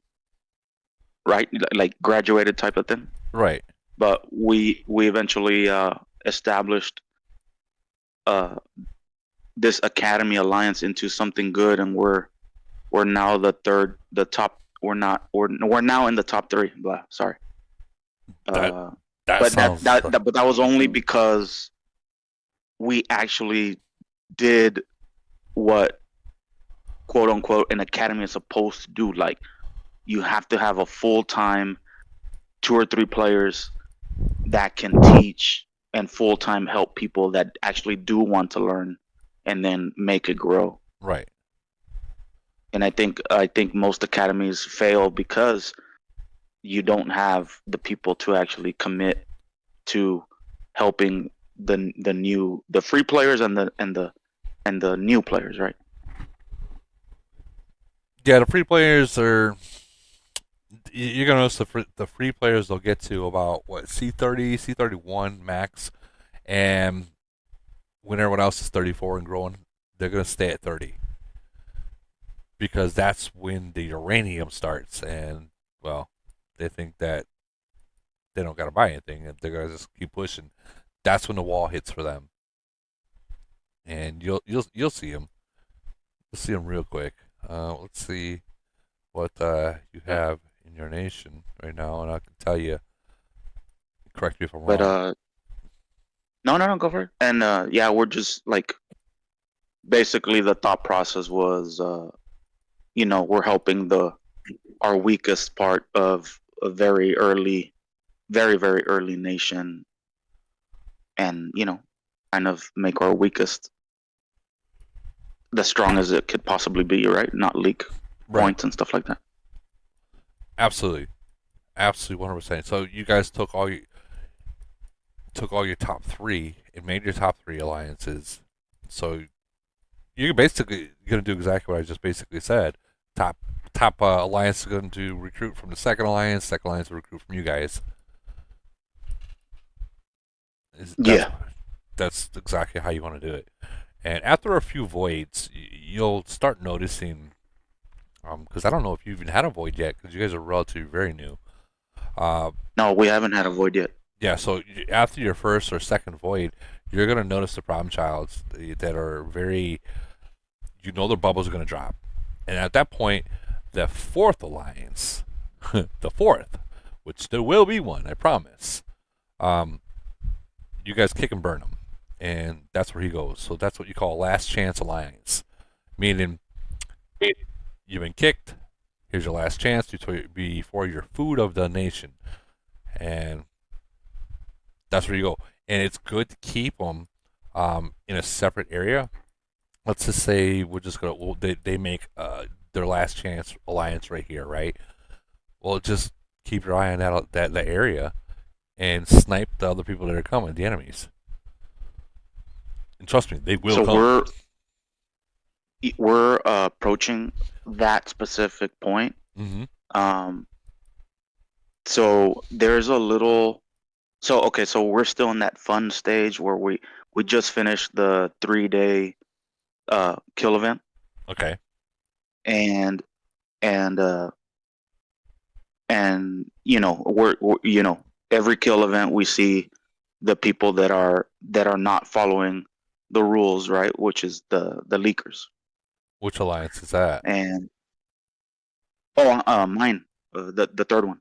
right? Like graduated type of thing, right? But we eventually established this academy alliance into something good, and we're now we're now in the top 3. Sorry. But that was only because we actually did what, quote unquote, an academy is supposed to do. Like, you have to have a full-time 2 or 3 players that can teach and full-time help people that actually do want to learn and then make it grow. Right. And I think most academies fail because you don't have the people to actually commit to helping the free players and the new players, right? Yeah, the free players are. You're gonna notice the free players, they'll get to about C30, C31 max, and when everyone else is 34 and growing, they're gonna stay at 30 because that's when the uranium starts, and they think that they don't gotta buy anything, and they're gonna just keep pushing. That's when the wall hits for them, and you'll see them. You'll see them real quick. Let's see what you have in your nation right now, and I can tell you. Correct me if I'm wrong. But no, go for it. And yeah, we're just basically the thought process was, we're helping our weakest part of a very early, very very early nation, and kind of make our weakest the strong as it could possibly be, right? Not leak points and stuff like that. Absolutely, 100%. So you guys took all your top 3 and made your top 3 alliances. So you're basically going to do exactly what I just basically said. Top alliance is going to recruit from the second alliance will recruit from you guys. That's exactly how you want to do it. And after a few voids, you'll start noticing, because I don't know if you even had a void yet, because you guys are relatively very new. No, we haven't had a void yet. Yeah, so after your first or second void, you're going to notice the problem childs that are very, their bubbles are going to drop. And at that point, the fourth alliance, the fourth, which there will be one, I promise. You guys kick and burn him, and that's where he goes. So that's what you call last chance alliance, meaning you've been kicked. Here's your last chance before your food of the nation, and that's where you go. And it's good to keep them in a separate area. Let's just say we're just gonna they make their last chance alliance right here, right? Well, just keep your eye on that area and snipe the other people that are coming, the enemies. And trust me, they will come. So we're approaching that specific point. Mm-hmm. So there's a little. So okay, so we're still in that fun stage where we just finished the 3-day kill event. Okay. And you know we're you know every kill event we see the people that are not following the rules, right? Which is the leakers. Which alliance is that? And mine, the third one.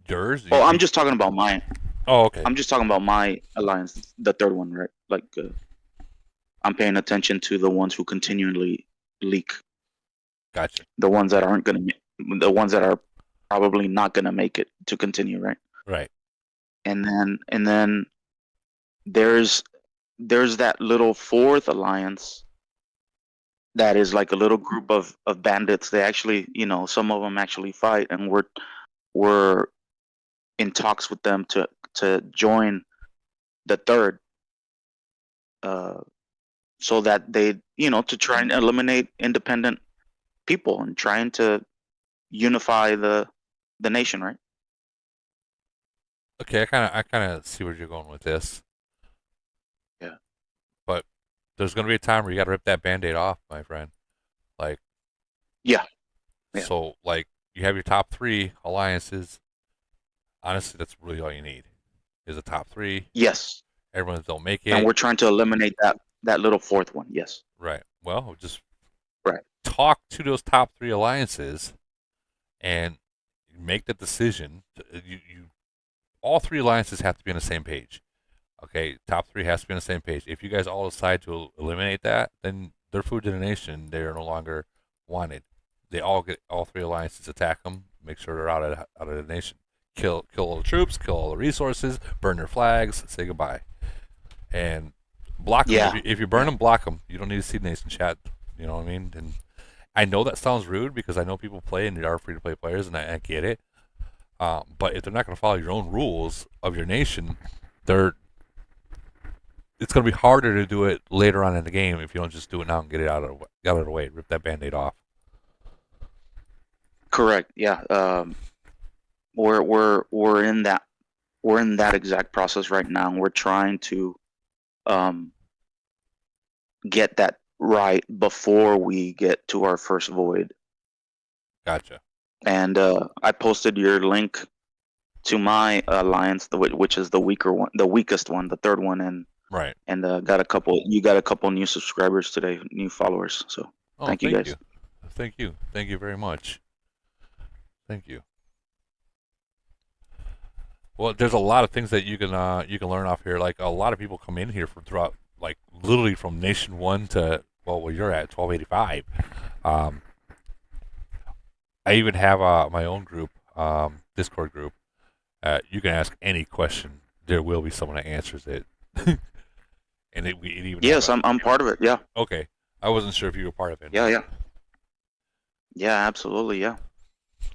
Yours? Oh, I'm just talking about mine. Oh, okay. I'm just talking about my alliance, the third one, right? Like I'm paying attention to the ones who continually leak. Gotcha. The ones that aren't gonna, the ones that are probably not gonna make it to continue, right? Right. And then there's that little fourth alliance that is like a little group of bandits. They actually, you know, some of them actually fight, and we're in talks with them to join the third, so that they, you know, to try and eliminate independent people and trying to unify the nation, right? Okay, I kind of see where you're going with this. Yeah. But there's gonna be a time where you got to rip that Band-Aid off, my friend. Like. Yeah. So like you have your top 3 alliances. Honestly, that's really all you need. Is a top 3. Yes. Everyone don't make it. And we're trying to eliminate that little fourth one. Yes. Right. Well, just right. Talk to those top 3 alliances, and make the decision. All 3 alliances have to be on the same page. Okay, top 3 has to be on the same page. If you guys all decide to eliminate that, then their food to the nation, they are no longer wanted. They all 3 alliances attack them, make sure they're out of the nation. Kill all the troops, kill all the resources, burn their flags, say goodbye, and block them. If you burn them, block them. You don't need to see nation chat. You know what I mean? And I know that sounds rude because I know people play and they are free to play players, and I get it. But if they're not going to follow your own rules of your nation, it's going to be harder to do it later on in the game if you don't just do it now and get it out of the way, rip that Band-Aid off. Correct. Yeah. We're in that exact process right now. We're trying to get that right before we get to our first void. Gotcha. And I posted your link to my alliance, which is the weakest one, the third one, and right. And you got a couple new subscribers today, new followers. So thank you guys. Thank you very much. Thank you. Well, there's a lot of things that you can learn off here. Like a lot of people come in here from throughout, like literally from Nation 1 to where you're at 1285. I even have my own group, Discord group. You can ask any question. There will be someone that answers it. And it even. Yes, I'm part of it. Yeah. Okay, I wasn't sure if you were part of it. Yeah. Absolutely. Yeah.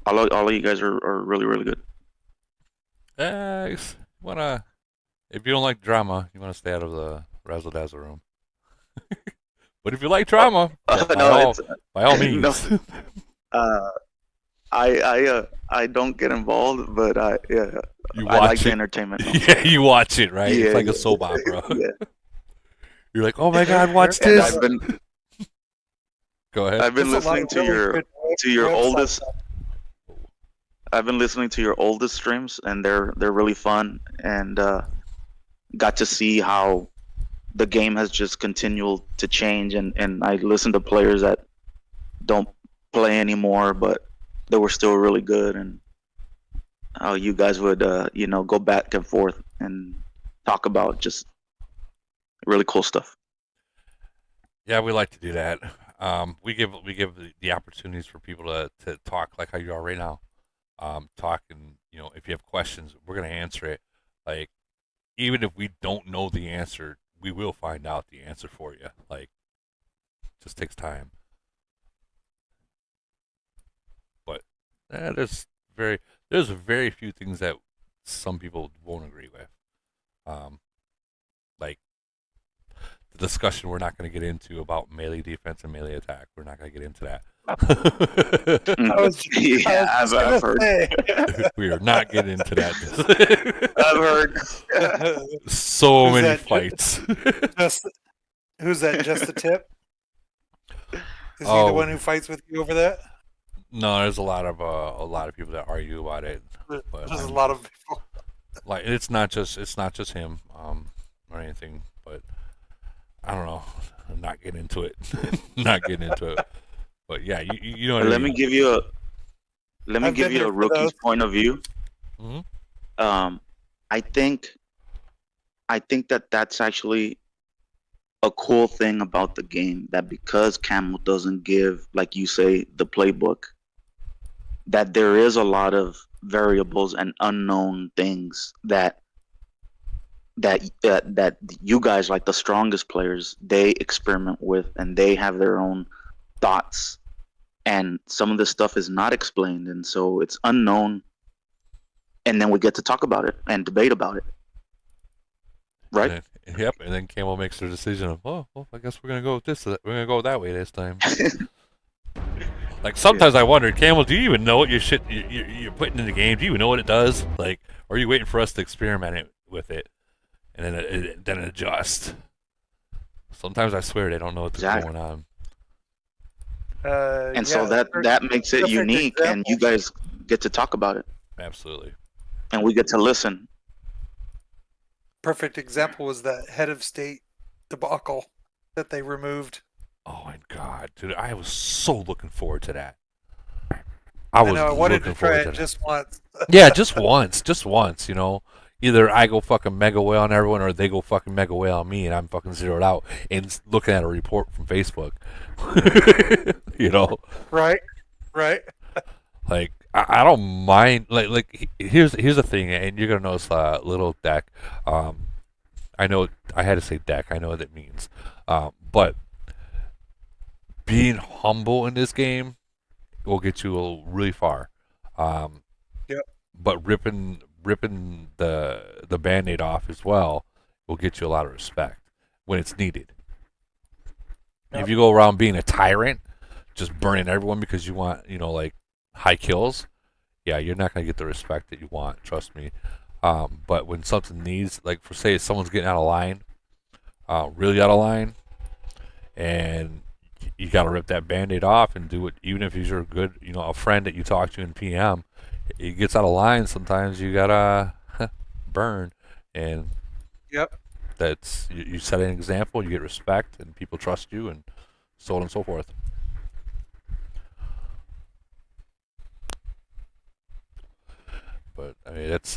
All of you guys are really, really good. If you don't like drama, you want to stay out of the razzle dazzle room. But if you like drama, by all means. No. I don't get involved, but I like the entertainment. Yeah, you watch it, right? Yeah, it's like a soap opera. Yeah. You're like, oh my god, watch this. Go ahead. I've been listening to your oldest. I've been listening to your oldest streams, and they're really fun, and got to see how the game has just continued to change, and I listen to players that don't play anymore, but they were still really good, and how you guys would go back and forth and talk about just really cool stuff. Yeah, we like to do that. We give the opportunities for people to talk like how you are right now. Talk, and if you have questions, we're gonna answer it. Like, even if we don't know the answer, we will find out the answer for you. Like, it just takes time. But there's very few things that some people won't agree with. Like the discussion we're not going to get into about melee defense and melee attack. We're not going to get into that. I've heard. We are not getting into that. I've heard. So many fights. Who's that? Just the tip? Is he the one who fights with you over that? No, there's a lot of people that argue about it. But there's a lot of people. Like, it's not just him or anything, but I don't know. I'm not getting into it. Not getting into it. But yeah, you know what I mean. Let me give you a rookie's point of view. Mm-hmm. I think that's actually a cool thing about the game, that because Camel doesn't give, like you say, the playbook, that there is a lot of variables and unknown things that you guys, like the strongest players, they experiment with, and they have their own thoughts, and some of this stuff is not explained, and so it's unknown, and then we get to talk about it and debate about it, right? Yep, and then Camel makes their decision of, well, I guess we're gonna go with this. We're gonna go that way this time. Like, sometimes I wonder, Camel, do you even know what you're putting in the game? Do you even know what it does? Like, or are you waiting for us to experiment with it and then adjust? Sometimes I swear they don't know what's going on. And so that makes it unique, and you guys get to talk about it. Absolutely. And we get to listen. Perfect example was that head of state debacle that they removed. Oh my god, dude! I was so looking forward to that. I wanted to try it just once. Yeah, just once. Either I go fucking mega whale on everyone, or they go fucking mega whale on me, and I'm fucking zeroed out and looking at a report from Facebook. Right. Like, I don't mind. Like here's the thing, and you're gonna notice little deck. I know I had to say deck. I know what it means, but being humble in this game will get you really far. Yep. But ripping the Band-Aid off as well will get you a lot of respect when it's needed. If you go around being a tyrant, just burning everyone because you want, like, high kills, yeah, you're not going to get the respect that you want, trust me. But when something needs, like, for say someone's getting out of line, really out of line, and you got to rip that Band-Aid off and do it, even if he's your good, a friend that you talk to in PM, he gets out of line, sometimes you got to burn. And yep, that's, you set an example, you get respect, and people trust you, and so on and so forth. But I mean, it's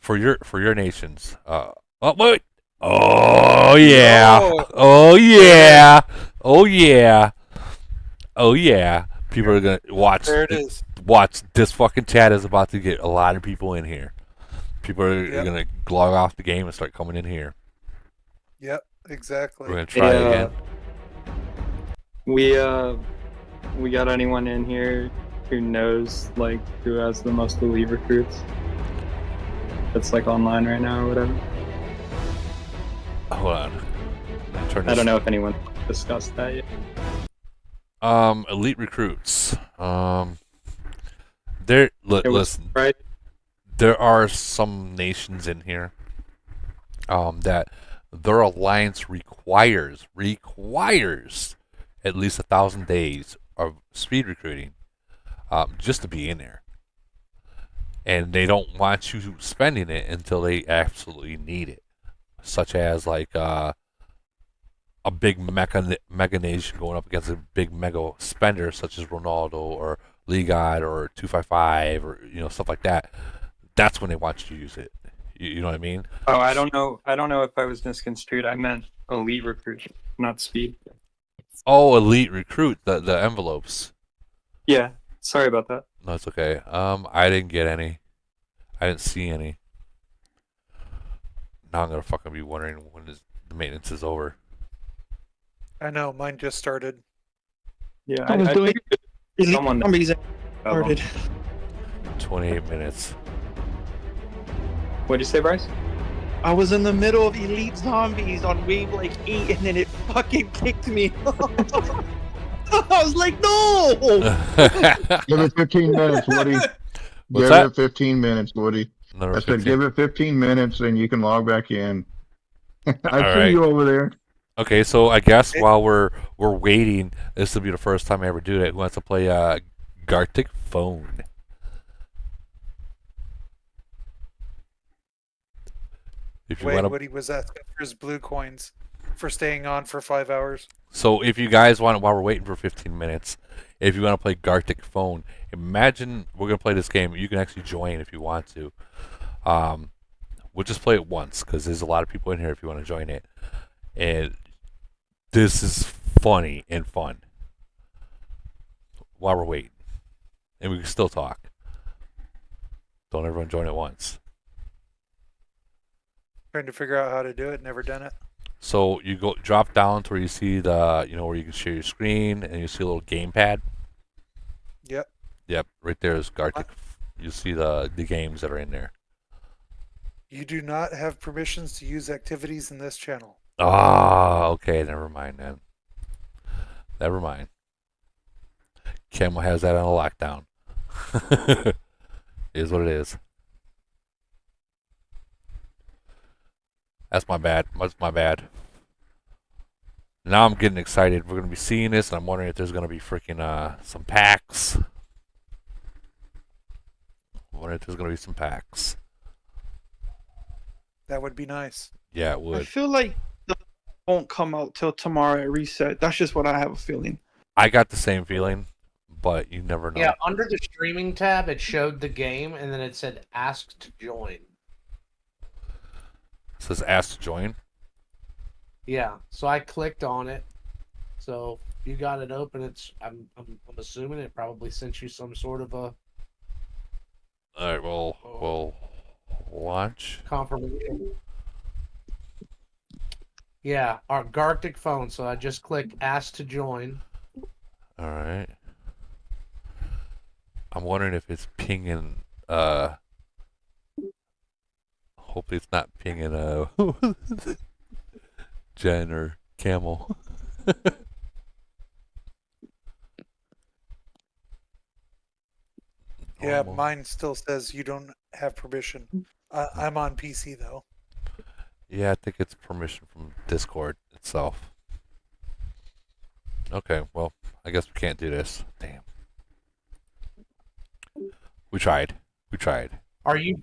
for your nations. Oh wait! Oh yeah! Oh yeah! Oh yeah! Oh yeah! People are gonna watch. There it is. Watch, this fucking chat is about to get a lot of people in here. People are gonna log off the game and start coming in here. Yep, exactly. We're gonna try again. We got anyone in here who knows, like, who has the most elite recruits that's, like, online right now or whatever? Hold on. I don't know if anyone discussed that yet. Elite recruits. Listen. Right. There are some nations in here that their alliance requires at least 1,000 days of speed recruiting just to be in there, and they don't want you spending it until they absolutely need it, such as like a big mega nation going up against a big mega spender such as Ronaldo or Ligat or 255 or stuff like that, that's when they want you to use it. You know what I mean? Oh, I don't know if I was misconstrued. I meant elite recruit, not speed. Oh, elite recruit, the envelopes. Yeah, sorry about that. No, it's okay. I didn't get any. I didn't see any. Now I'm gonna fucking be wondering when the maintenance is over. I know, mine just started. Yeah, I was doing someone zombies started. 28 minutes. What'd you say, Bryce? I was in the middle of Elite Zombies on wave like 8, and then it fucking kicked me. I was like, no! Give it 15 minutes, Woody. What's Give that? it 15 minutes, Woody. Another I said, 15. give it 15 minutes, and you can log back in. I All see right. you over there. Okay, so I guess while we're waiting, this will be the first time I ever do it. Who wants to play Gartic Phone? If you Wait, want Woody was asking for his blue coins for staying on for 5 hours. So if you guys want, while we're waiting for 15 minutes, if you want to play Gartic Phone, imagine we're gonna play this game. You can actually join if you want to. We'll just play it once because there's a lot of people in here if you want to join it, and this is funny and fun. While we're waiting, and we can still talk. Don't everyone join at once. Trying to figure out how to do it, never done it. So you drop down to where you see the, where you can share your screen, and you see a little gamepad. Yep. Yep, right there is Gartic. You see the games that are in there. You do not have permissions to use activities in this channel. Ah, okay, never mind then. Never mind. Camel has that on a lockdown. Is what it is. That's my bad. That's my bad. Now I'm getting excited. We're gonna be seeing this, and I'm wondering if there's gonna be freaking some packs. I'm wondering if there's gonna be some packs. That would be nice. Yeah, it I would. feel like the won't come out till tomorrow at reset. That's just what I have a feeling. I got the same feeling, but you never know. Yeah, under the streaming tab, it showed the game, and then it said "Ask to join." It says "Ask to join." Yeah, so I clicked on it. So you got it open. I'm assuming it probably sent you some sort of a. All right, we'll launch. Confirmation. Yeah, our Gartic Phone. So I just click "Ask to join." All right. I'm wondering if it's pinging. Hopefully, it's not pinging Jen or Camel. Yeah, mine still says you don't have permission. I'm on PC though. Yeah, I think it's permission from Discord itself. Okay, well, I guess we can't do this. Damn. We tried. We tried. Are you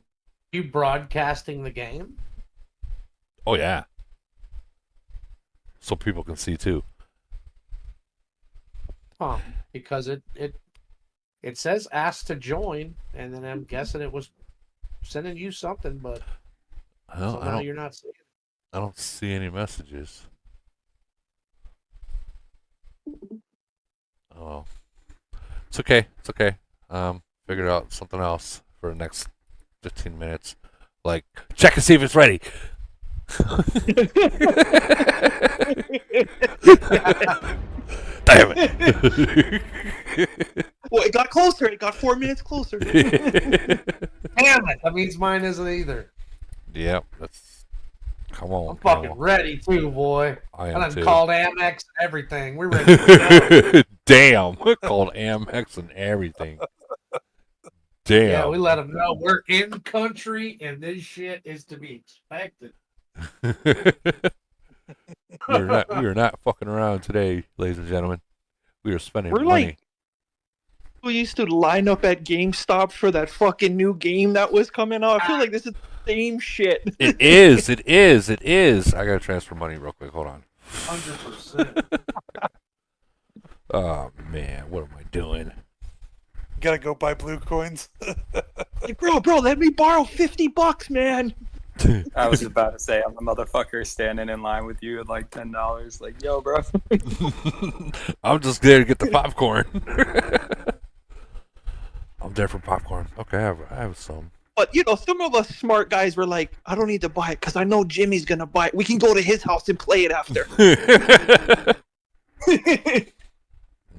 broadcasting the game? Oh yeah. So people can see too. Huh? Because it says "Ask to join," and then I'm guessing it was sending you something, but somehow you're not seeing it. I don't see any messages. Oh, it's okay. It's okay. Figure out something else for the next 15 minutes. Like, check and see if it's ready. Damn it. Well, it got closer. It got 4 minutes closer. Damn it! That means mine isn't either. Yep, that's. Come on. I'm fucking ready too, boy. I am done too. called Amex and everything. We're ready to go. Damn, we called Amex and everything. Damn. Yeah, we let them know we're in country and this shit is to be expected. we are not fucking around today, ladies and gentlemen. We are spending We're money. like, we used to line up at GameStop for that fucking new game that was coming out. I feel like this is the same shit. It is. It is. It is. I gotta transfer money real quick. Hold on. 100%. Oh man, what am I doing? Gotta go buy blue coins. Like, bro, let me borrow $50, man. I was about to say, I'm the motherfucker standing in line with you at like $10. Like, yo, bro. I'm just there to get the popcorn. I'm there for popcorn. Okay, I have some. But some of us smart guys were like, I don't need to buy it because I know Jimmy's gonna buy it. We can go to his house and play it after.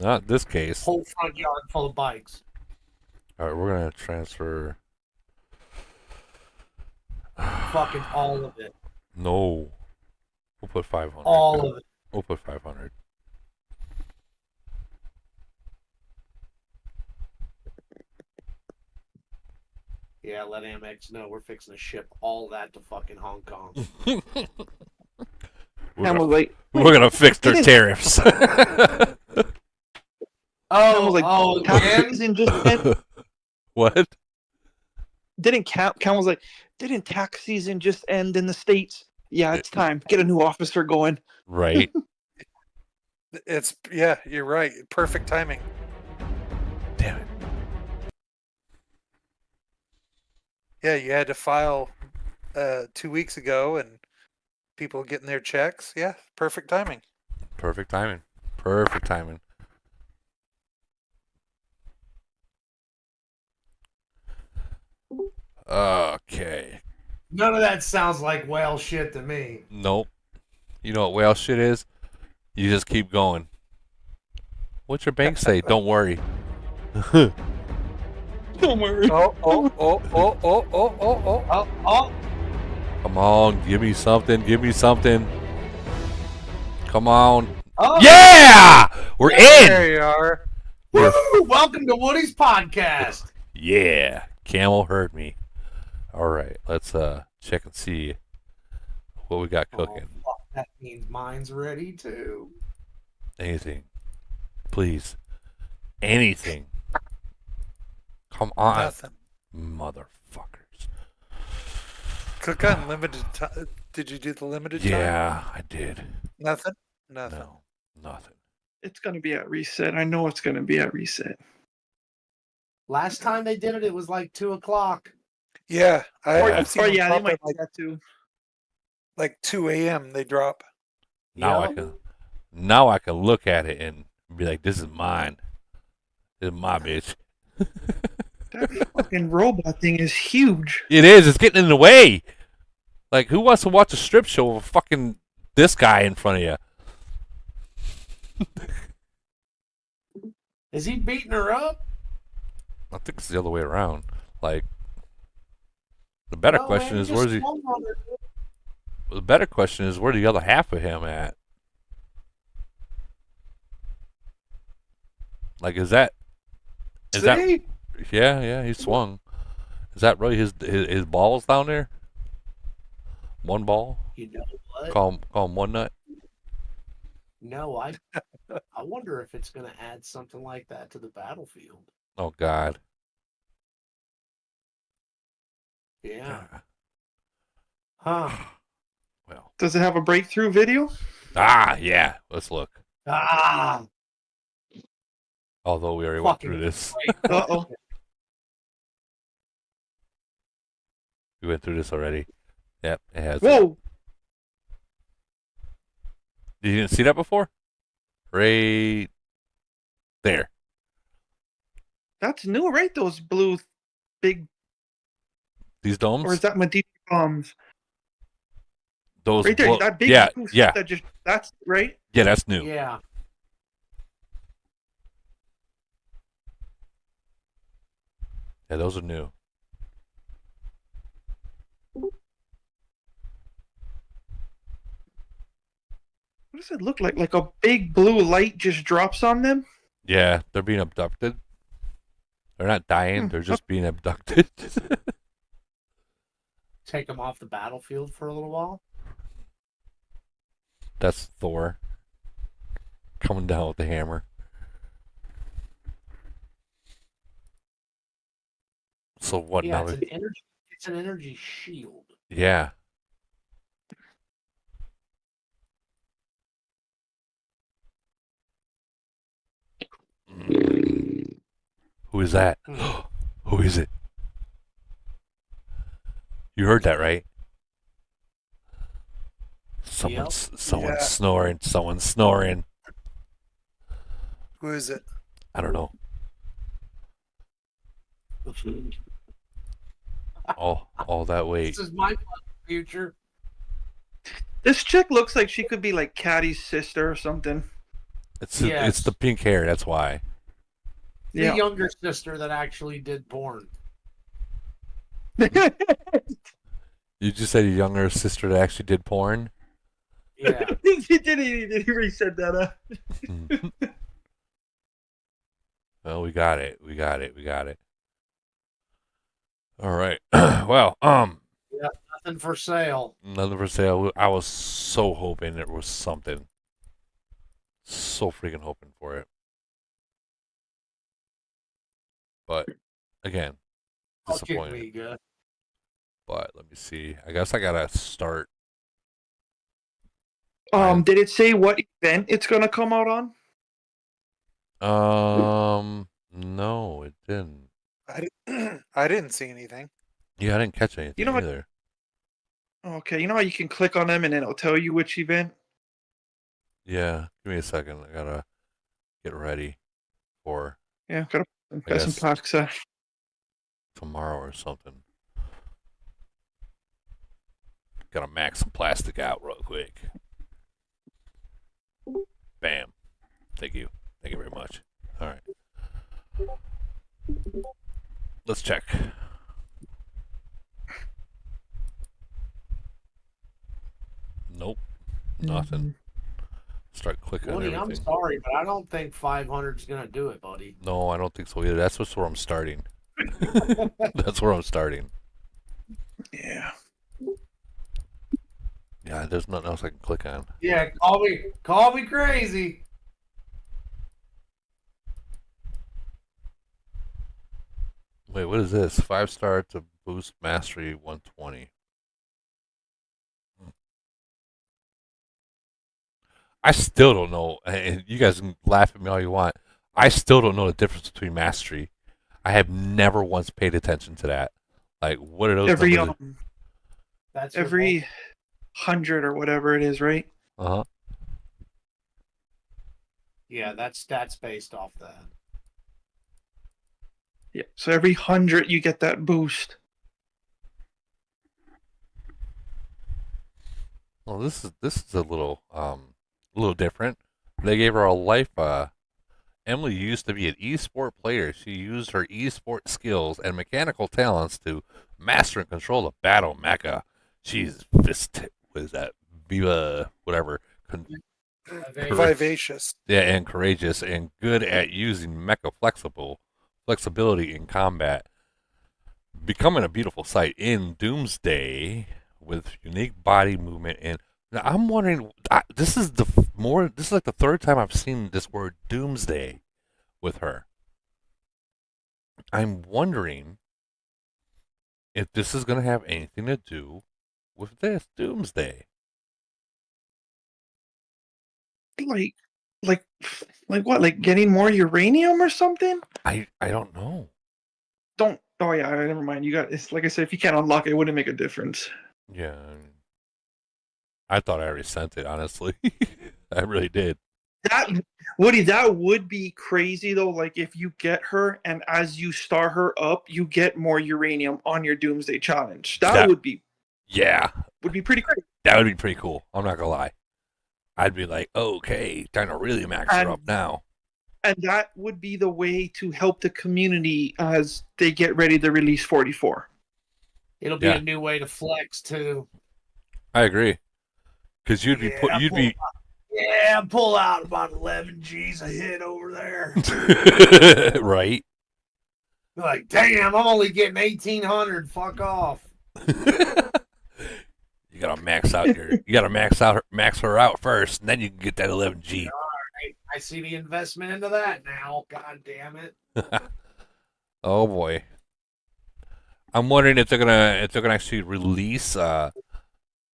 Not in this case. Whole front yard full of bikes. All right, we're gonna transfer. Fucking all of it. No, we'll put 500. All of it. We'll put 500. Yeah, let Amex know we're fixing to ship all that to fucking Hong Kong. We're gonna fix their tariffs. Tax season just ended. What? Cam was like, didn't tax season just end in the States? Yeah, it's time. Get a new officer going. Right. You're right. Perfect timing. Damn it. Yeah, you had to file 2 weeks ago, and people getting their checks. Yeah, perfect timing. Perfect timing. Perfect timing. Okay. None of that sounds like whale shit to me. Nope. You know what whale shit is? You just keep going. What's your bank say? Don't worry. Don't worry. Oh. Come on, give me something. Give me something. Come on. Oh. Yeah! We're in! There you are. Woo! Welcome to Woody's podcast. Yeah. Camel heard me. All right. Let's check and see what we got cooking. Oh, fuck. That means mine's ready too. Anything. Please. Anything. Come on. Nothing. Motherfuckers. Cook unlimited time. Did you do the limited time? Yeah, I did. Nothing? Nothing. No, nothing. It's gonna be at reset. I know it's gonna be at reset. Last time they did it, it was like 2:00. Yeah, I've seen them they drop might at do that too. like 2 a.m. They drop. Now I can look at it and be like, this is mine. This is my bitch. That fucking robot thing is huge. It is. It's getting in the way. Like, who wants to watch a strip show with fucking this guy in front of you? Is he beating her up? I think it's the other way around. Like, the better question is, where's he? The better question is, where the other half of him at? Like, is that? Yeah, he swung. Is that really his balls down there? One ball? You know what? Call him one nut? No, I wonder if it's going to add something like that to the battlefield. Oh, God. Yeah. Huh. Well. Does it have a breakthrough video? Yeah. Let's look. Although we already went through this. Uh-oh. We went through this already. Yep, it has. Whoa! You didn't see that before? Right there. That's new, right? Those blue big... These domes? Or is that Medina bombs? Those right there, that big blue yeah. stuff that's right? Yeah, that's new. Yeah. Yeah, those are new. What does it look like? Like a big blue light just drops on them? Yeah, they're being abducted. They're not dying, they're just being abducted. Take them off the battlefield for a little while? That's Thor. Coming down with the hammer. So what Yeah, now? it's an energy shield. Yeah. Who is that? Who is it? You heard that, right? Someone's Yeah. snoring. Someone's snoring. Who is it? I don't know. All that weight. This is my future. This chick looks like she could be like Caddy's sister or something. It's the pink hair. That's why. The younger sister that actually did porn. You just said your younger sister that actually did porn. Yeah. he did. He reset that up. Well, we got it. All right. Well, Yeah, nothing for sale. nothing for sale. I was so hoping there was something. So freaking hoping for it. But again, disappointed. Be good. But let me see. I guess I gotta start. Did it say what event it's gonna come out on? No, it didn't. I didn't see anything. Yeah, I didn't catch anything You know what? either. Okay, you know how you can click on them and then it'll tell you which event? Yeah, give me a second. I gotta get ready for. Yeah, got some I guess plastics. tomorrow or something. Gotta max some plastic out real quick. Bam. Thank you. Thank you very much. All right. Let's check. Nope. Nothing. Start clicking on Woody, I'm everything. sorry, but I don't think 500 is gonna do it, buddy. No, I don't think so either. That's just where I'm starting. That's where I'm starting. Yeah. Yeah, there's nothing else I can click on. Yeah, call me crazy. Wait, what is this? 5-star to boost mastery 120. I still don't know, and you guys can laugh at me all you want. I still don't know the difference between mastery. I have never once paid attention to that. Like, what are those Every numbers? That's every 100 or whatever it is, right? Uh-huh. Yeah, that's stats based off that. Yeah. So every 100 you get that boost. Well, this is a little different. They gave her a life. Emily used to be an esport player. She used her esport skills and mechanical talents to master and control the battle mecha. She's what is that? Viva whatever. Vivacious. Yeah, and courageous and good at using mecha flexibility in combat. Becoming a beautiful sight in Doomsday with unique body movement and now I'm wondering. This is like the third time I've seen this word Doomsday with her. I'm wondering if this is going to have anything to do with this Doomsday. Like what? Like getting more uranium or something? I don't know. Oh yeah, never mind. You got it's like I said. If you can't unlock it, it wouldn't make a difference. Yeah. I thought I already sent it, honestly. I really did. Woody, that would be crazy though. Like if you get her and as you star her up, you get more uranium on your Doomsday challenge. That would be pretty great. That would be pretty cool. I'm not gonna lie. I'd be like, okay, time to really max her up now. And that would be the way to help the community as they get ready to release 44. It'll be a new way to flex too. I agree. Because you'd be pull out about 11 G's a hit over there. Right. Like, damn, I'm only getting 1,800. Fuck off. You gotta max her out first, and then you can get that 11G. All right, I see the investment into that now. God damn it. Oh boy. I'm wondering if they're gonna actually release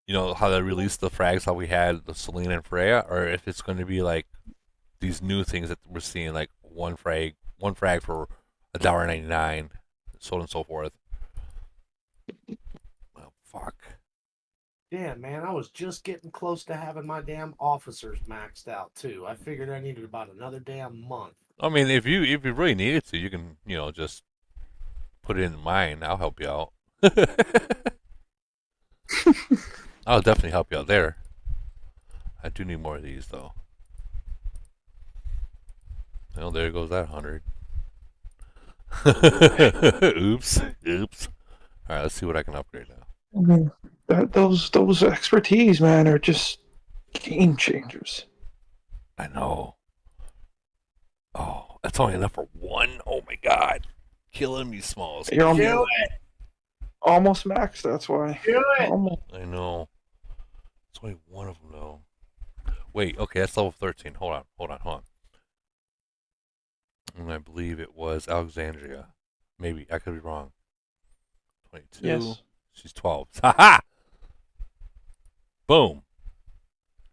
you know how they released the frags, how we had the Selena and Freya, or if it's going to be like these new things that we're seeing, like one frag for $1.99, so on and so forth. Oh, fuck. Yeah, man, I was just getting close to having my damn officers maxed out too. I figured I needed about another damn month. I mean, if you really needed to, you can just put it in mine. I'll help you out. I'll definitely help you out there. I do need more of these though. Well, there goes that 100. Oops. All right, let's see what I can upgrade now. I mean, those expertise, man, are just game changers. I know. Oh, that's only enough for one. Oh my god, killing me, Smalls. You're almost maxed. That's why. Almost. I know. It's only one of them though. Wait, okay, that's level 13. Hold on. And I believe it was Alexandria. Maybe I could be wrong. 22. Yes. She's 12. Ha ha! Boom.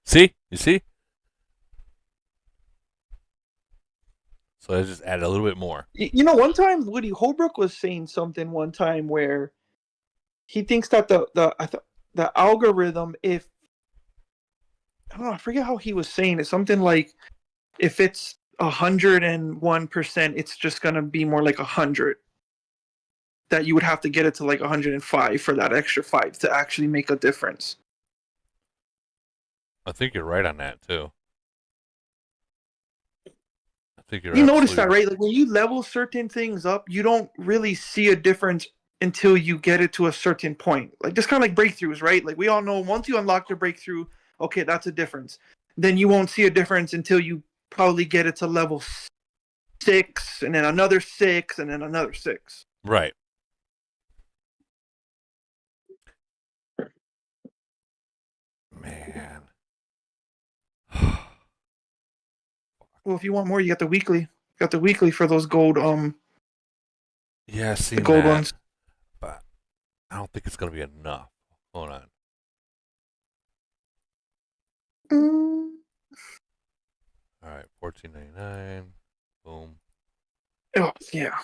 See? You see? So I just added a little bit more. You know, one time Woody Holbrook was saying something one time where he thinks that the algorithm, if I don't know, I forget how he was saying it. Something like if it's 101%, it's just gonna be more like 100. That you would have to get it to like 105 for that extra 5 to actually make a difference. I think you're right on that too. I think you're. You notice that, right? Like when you level certain things up, you don't really see a difference until you get it to a certain point. Like just kind of like breakthroughs, right? Like we all know once you unlock the breakthrough, okay, that's a difference. Then you won't see a difference until you probably get it to level 6, and then another 6, and then another 6. Right. Man. Well, if you want more, you got the weekly. Got the weekly for those gold. Yeah, see the gold ones. But I don't think it's gonna be enough. Hold on. All right, $14.99. Boom. Oh yeah.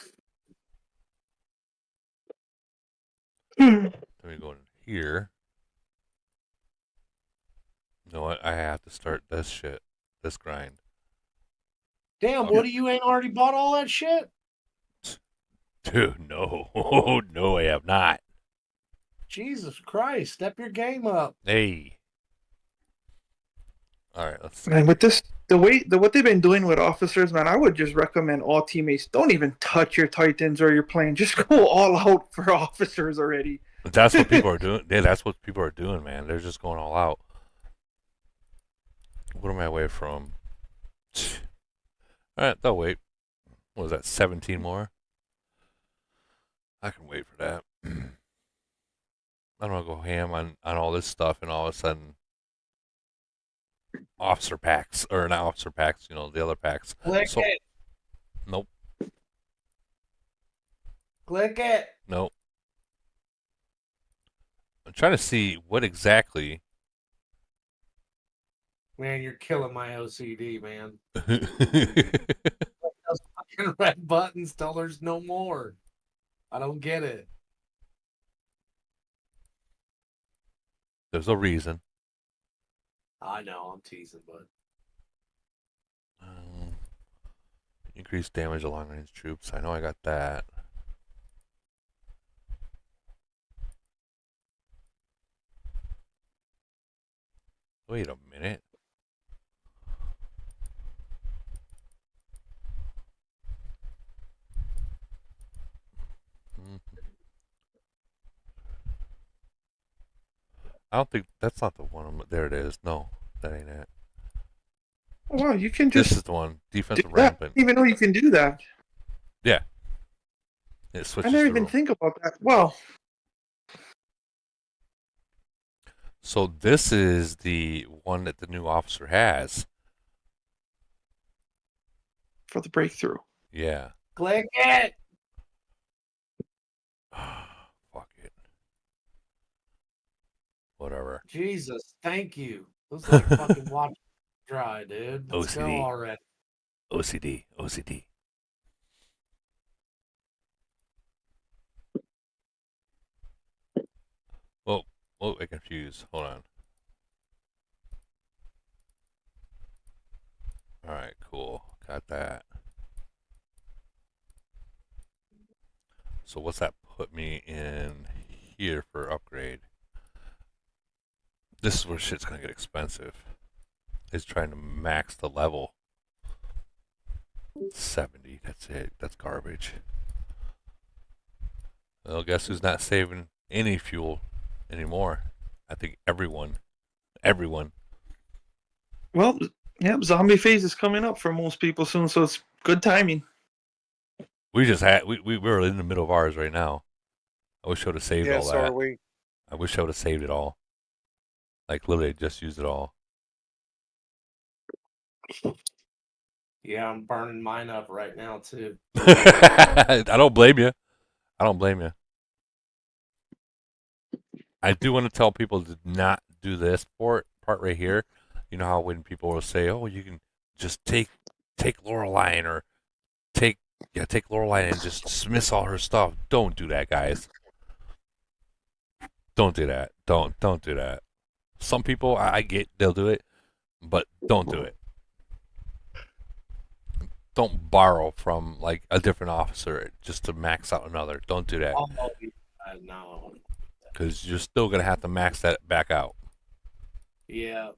Let me go in here. You know what? I have to start this shit. This grind. Damn, Woody, you ain't already bought all that shit? Dude, no. Oh, no, I have not. Jesus Christ, step your game up. Hey. All right, let's see. Man, with this, what they've been doing with officers, man, I would just recommend all teammates don't even touch your Titans or your plane. Just go all out for officers already. That's what people are doing. Yeah, that's what people are doing, man. They're just going all out. What am I away from? All right, they'll wait. What was that, 17 more? I can wait for that. I don't want to go ham on all this stuff and all of a sudden officer packs, or not officer packs, the other packs. Click it. Nope. Click it. Nope. I'm trying to see what exactly. Man, you're killing my OCD, man. Those fucking red buttons till there's no more. I don't get it. There's a reason. I know, I'm teasing, but increased damage to long range troops. I know I got that. Wait a minute. I don't think that's not the one. There it is. No, that ain't it. Well, you can just. This is the one. Defensive do that. rampant. I didn't even know you can do that. Yeah. It switches. I never through. even think about that. Well. So this is the one that the new officer has. For the breakthrough. Yeah. Click it. Fuck it. Whatever. Jesus, thank you. Looks like fucking watch dry, dude. Let's OCD. go already. OCD. Oh, I'm confused. Hold on. All right, cool. Got that. So what's that put me in here for upgrade? This is where shit's gonna get expensive. Is trying to max the level. 70. That's it. That's garbage. Well, guess who's not saving any fuel anymore? I think everyone. Everyone. Well, yeah, zombie phase is coming up for most people soon, so it's good timing. We were in the middle of ours right now. I wish I would have saved all so that. are we. I wish I would have saved it all. Like literally just used it all. Yeah, I'm burning mine up right now too. I don't blame you. I don't blame you. I do want to tell people to not do this part right here. You know how when people will say, "Oh, you can just take Loreline or take Loreline and just dismiss all her stuff." Don't do that, guys. Don't do that. Don't do that. Some people I get they'll do it, but don't do it. Don't borrow from like a different officer just to max out another. Don't do that. Oh, no. Because you're still gonna have to max that back out. Yeah.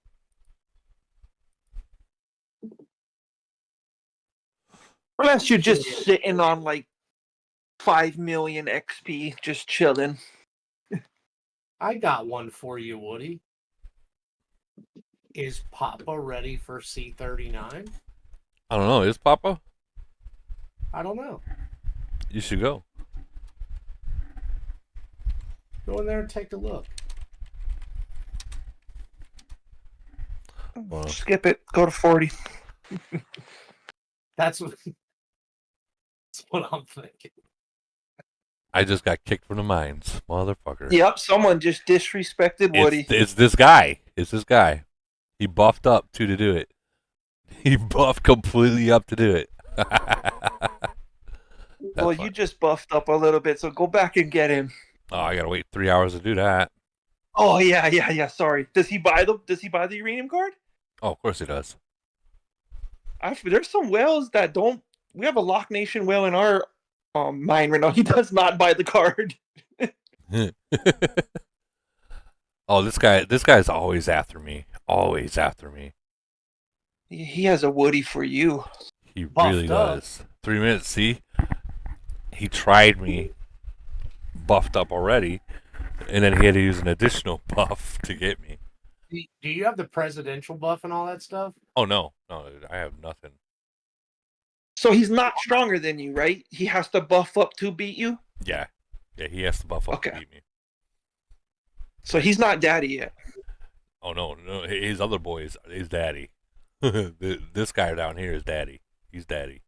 Unless you're just sitting on like 5 million XP, just chilling. I got one for you, Woody. Is Papa ready for C39? I don't know. Is Papa? I don't know. You should go. Go in there and take a look. Well, skip it. Go to 40. That's what I'm thinking. I just got kicked from the mines, motherfucker. Yep, someone just disrespected Woody. It's this guy. It's this guy. He buffed up to do it. He buffed completely up to do it. Well, you just buffed up a little bit, so go back and get him. Oh, I gotta wait 3 hours to do that. Oh yeah. Sorry. Does he buy the uranium card? Oh, of course he does. There's some whales that don't. We have a Lock Nation whale in our mine right now. He does not buy the card. Oh, this guy's always after me. Always after me. He has a Woody for you. He really does. 3 minutes, see? He tried me, buffed up already, and then he had to use an additional buff to get me. Do you have the presidential buff and all that stuff? Oh, no, dude, I have nothing. So he's not stronger than you, right? He has to buff up to beat you? Yeah, he has to buff up to beat me. So he's not daddy yet. Oh, no, his other boy is daddy. This guy down here is daddy. He's daddy.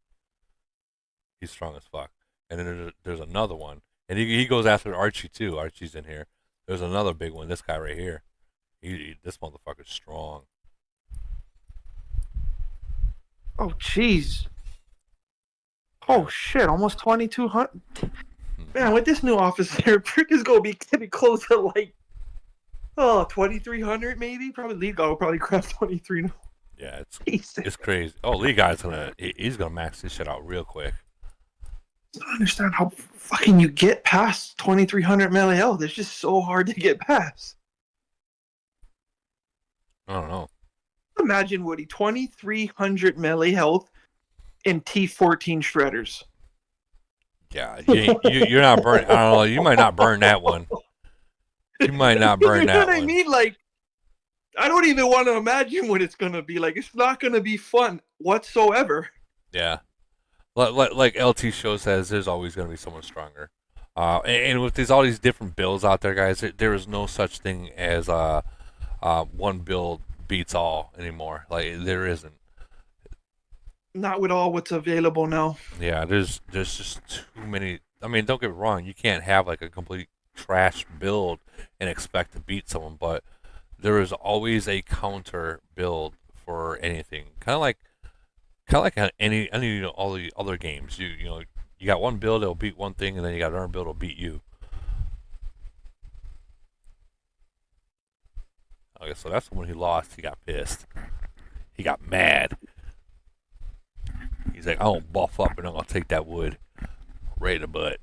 He's strong as fuck. And then there's another one. And he goes after Archie, too. Archie's in here. There's another big one, this guy right here. This motherfucker's strong. Oh, jeez. Oh, shit. Almost 2,200. Man, with this new officer, Prick is going to be getting close to like, 2,300 maybe? Probably lead guy will probably grab 23 now. Yeah, it's crazy. Oh, Lee guy's he's gonna max this shit out real quick. I don't understand how fucking you get past 2,300 melee health. It's just so hard to get past. I don't know. Imagine, Woody, 2,300 melee health in T14 shredders. Yeah, you're not burning. I don't know. You might not burn that one. You might not burn that one. You know what I mean? Like, I don't even want to imagine what it's gonna be like. It's not gonna be fun whatsoever. Yeah, like LT show says, there's always gonna be someone stronger. And with all these different builds out there, guys, there is no such thing as one build beats all anymore. Like there isn't. Not with all what's available now. Yeah, there's just too many. I mean, don't get me wrong. You can't have like a complete trash build and expect to beat someone, but there is always a counter build for anything. Kind of like any all the other games. You got one build that'll beat one thing, and then you got another build that'll beat you. Okay, so that's when he lost. He got pissed. He got mad. He's like, I don't buff up and I'm gonna take that wood right in the butt.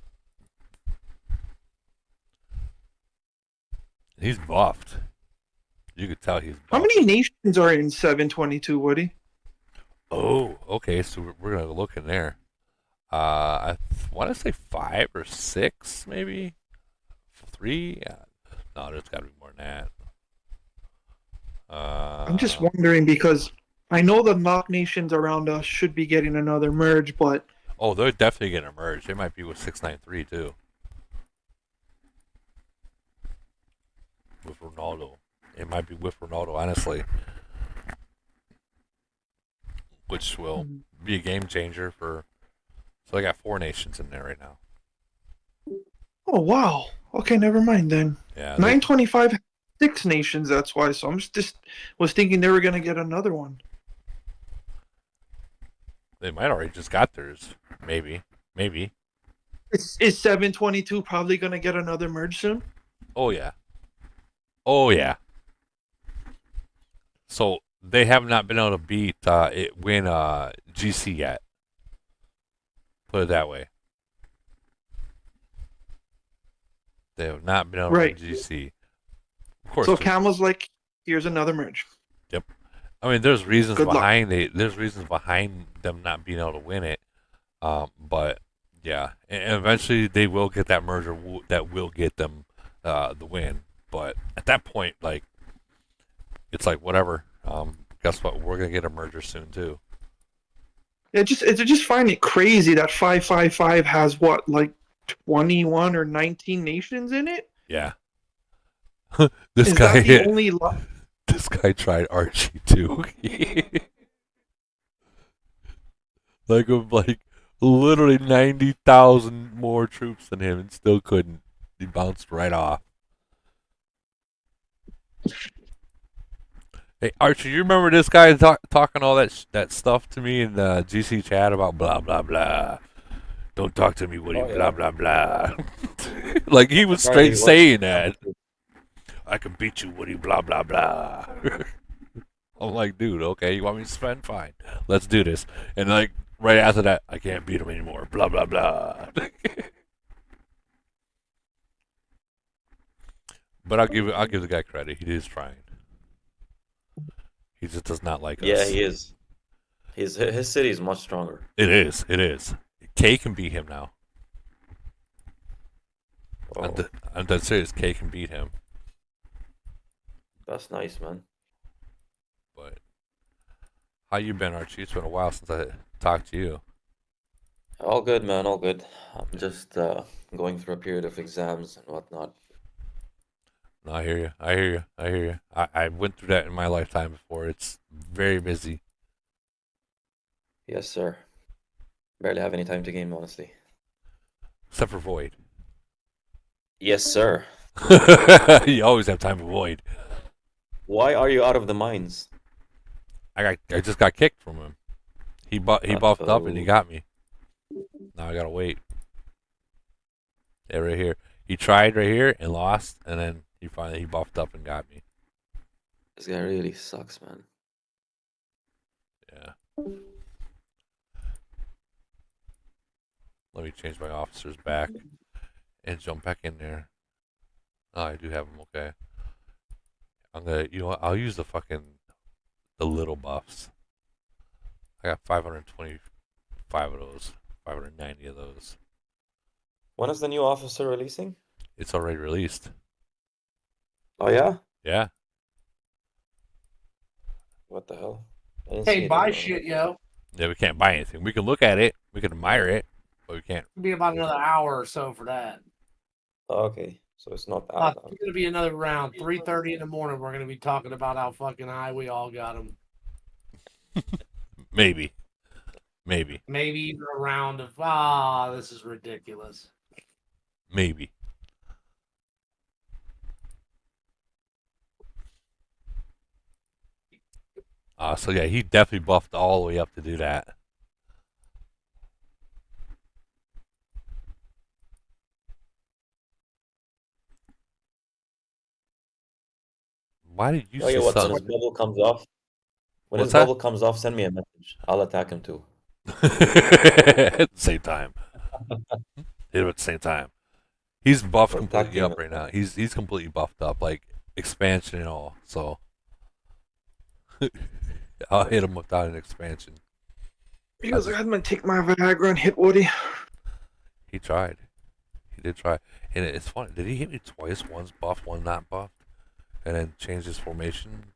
He's buffed. You could tell he's buffed. How many nations are in 722, Woody? Oh, okay. So we're gonna look in there. I want to say 5 or 6, maybe 3. Yeah. No, there's got to be more than that. I'm just wondering because I know the knock nations around us should be getting another merge, but Oh, they're definitely gonna merge. They might be with 693 too. With Ronaldo, it might be with Ronaldo, honestly, which will be a game changer for. So I got 4 nations in there right now. oh wow. Okay, never mind then. Yeah. 925 6 nations, that's why. So I'm just was thinking they were gonna get another one. They might already just got theirs. Maybe. Is 722 probably gonna get another merge soon? Oh yeah. Oh yeah. So they have not been able to beat win GC yet. Put it that way. They have not been able to win GC. Of course. So Camel's like, here's another merge. Yep. I mean, there's reasons Good luck. there's reasons behind them not being able to win it. But yeah, and eventually they will get that merger that will get them the win. But at that point, like, it's like whatever. Guess what? We're gonna get a merger soon too. I just find it crazy that 555 has what, like 21 or 19 nations in it? Yeah. This Is guy that the only This guy tried Archie too. like literally 90,000 more troops than him and still couldn't. He bounced right off. Hey Archie, you remember this guy talking all that stuff to me in the GC chat about blah blah blah? Don't talk to me, Woody. Blah blah blah. Like he was straight saying that. I can beat you, Woody. Blah blah blah. I'm like, dude, okay, you want me to spend? Fine, let's do this. And like right after that, I can't beat him anymore. Blah blah blah. But I'll give the guy credit. He is trying. He just does not like us. Yeah, he is. His city is much stronger. It is. K can beat him now. Oh. I'm dead serious. K can beat him. That's nice, man. But how you been, Archie? It's been a while since I talked to you. All good, man. All good. I'm just going through a period of exams and whatnot. No, I hear you. I went through that in my lifetime before. It's very busy. Yes, sir. Barely have any time to game, honestly. Except for Void. Yes, sir. You always have time for Void. Why are you out of the mines? I just got kicked from him. He buffed up and he got me. Now I gotta wait. Yeah, right here. He tried right here and lost, and then he buffed up and got me. This guy really sucks, man. Yeah. Let me change my officers back and jump back in there. Oh, I do have them. Okay. I'm gonna, you know what? I'll use the little buffs. I got 525 of those, 590 of those. When is the new officer releasing? It's already released. Oh, yeah? Yeah. What the hell? I didn't see Hey, it buy anywhere. shit, yo. Yeah, we can't buy anything. We can look at it. We can admire it, but we can't. It'll be about another hour or so for that. Oh, okay, so it's not out. It's gonna be another round. 3:30 in the morning. We're gonna be talking about how fucking high we all got them. Maybe. Maybe even a round of this is ridiculous. Maybe. So yeah, he definitely buffed all the way up to do that. Why did you Oh yeah, say what? When his something? bubble comes off, when his What's that? bubble comes off, send me a message. I'll attack him too. At the same time. Hit him at the same time. He's buffed We're completely attacking up right now. He's completely buffed up, like expansion and all. So I'll hit him without an expansion. He goes, I'm gonna take my Viagra and hit Woody. He tried. He did try. And it's funny. Did he hit me twice? One's buffed, one not buffed, and then change his formation.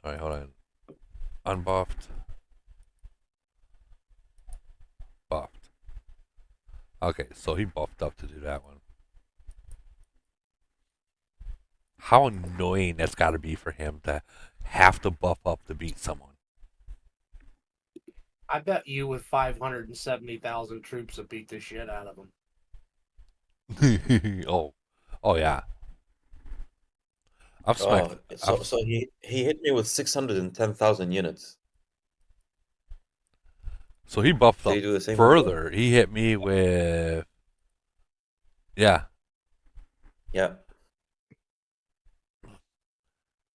All right, hold on. Unbuffed. Buffed. Okay, so he buffed up to do that one. How annoying that's got to be for him to have to buff up to beat someone. I bet you with 570,000 troops would beat the shit out of him. oh yeah. I've smacked. So he hit me with 610,000 units. So he buffed Did up he do the same further. He hit me with. Yeah. Yeah.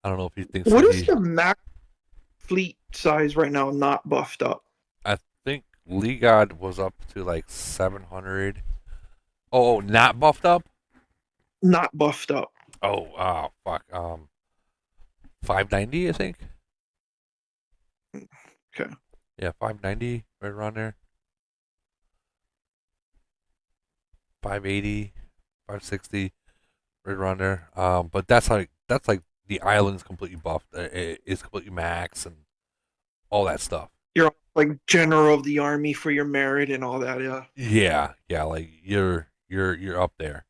I don't know if he thinks. What that is the max fleet size right now? Not buffed up. I think Legod was up to like 700. Oh, not buffed up? Not buffed up. Oh, fuck. 590, I think. Okay. Yeah, 590, right around there. 580, 560, right around there. But that's like the island's completely buffed. It's completely max and all that stuff. You're like general of the army for your merit and all that. Yeah. Yeah, like you're up there.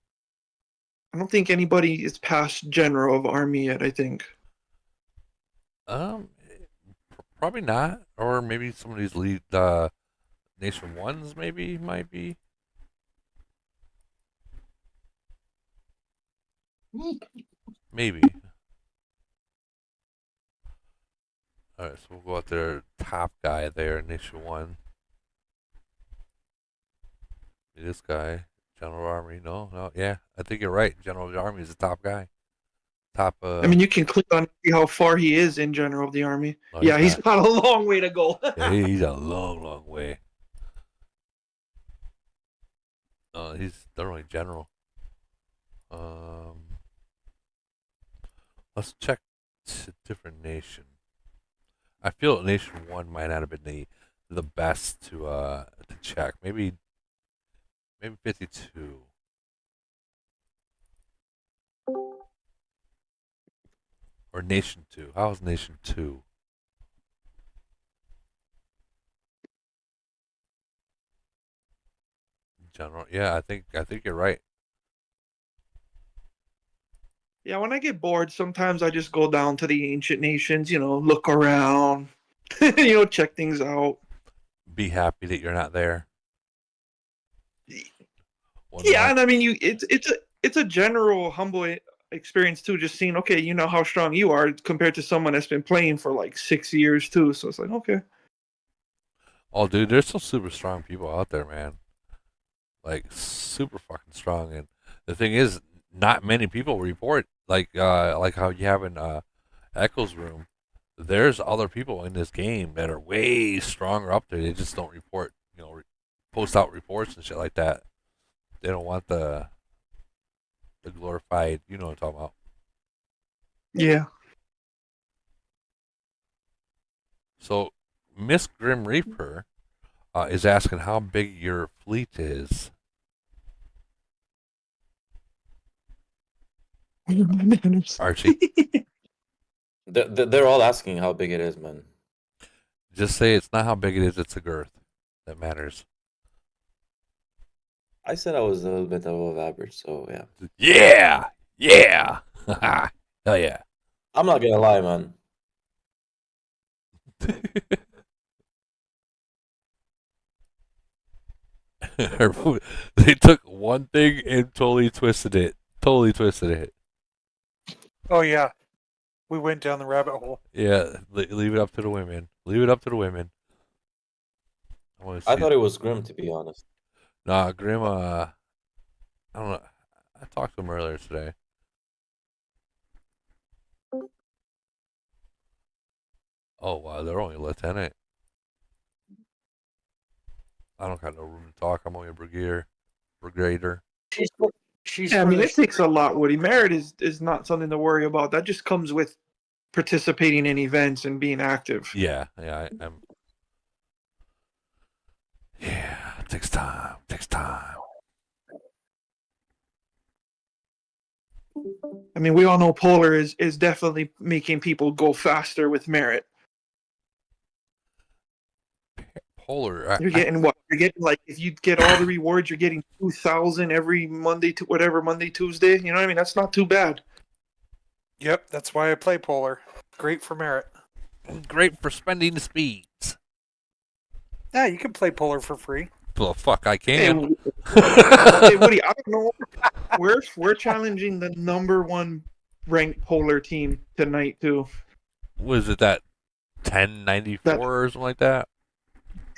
I don't think anybody is past general of army yet. I think. Probably not, or maybe some of these lead nation ones maybe might be. Maybe. All right, so we'll go out there. Top guy there, nation one. This guy, General Army. No, yeah, I think you're right. General Army is the top guy. Top. I mean, you can click on see how far he is in general of the army. No, yeah, he's not. got a long way to go. Yeah, he's a long way. He's definitely general. Let's check a different nation. I feel nation one might not have been the best to check. Maybe 52. Or nation 2. How's nation 2? General. Yeah, I think you're right. Yeah, when I get bored, sometimes I just go down to the ancient nations. Look around. Check things out. Be happy that you're not there. Yeah, and I mean, it's a general humble experience too. Just seeing, okay, how strong you are compared to someone that's been playing for like 6 years too. So it's like, okay. Oh, dude, there's some super strong people out there, man. Like super fucking strong, and the thing is, not many people report like how you have in Echo's room. There's other people in this game that are way stronger up there. They just don't report, post out reports and shit like that. They don't want the glorified, you know what I'm talking about. Yeah. So Miss Grim Reaper is asking how big your fleet is. Archie. They're all asking how big it is, man. Just say it's not how big it is, it's the girth that matters. I said I was a little bit above average, so yeah. Yeah! Hell yeah. I'm not gonna lie, man. They took one thing and totally twisted it. Oh yeah, we went down the rabbit hole. Yeah, leave it up to the women. I thought it was Grim, to be honest. Nah, Grim, I don't know. I talked to him earlier today. Oh wow, they're only a lieutenant. I don't got no room to talk. I'm only a brigadier. She's Yeah, I for mean, the it takes a lot, Woody. Merit is not something to worry about. That just comes with participating in events and being active. Yeah, I'm. Yeah, it takes time. Takes time. I mean, we all know Polar is definitely making people go faster with merit. Polar. You're getting what? You're getting like if you get all the rewards, you're getting 2,000 every Monday to whatever Monday, Tuesday. You know what I mean? That's not too bad. Yep, that's why I play Polar. Great for merit. Great for spending the speeds. Yeah, you can play Polar for free. Well, fuck, I can. Hey, Woody, I don't know. We're challenging the #1 ranked Polar team tonight too. Was it that 1094 or something like that?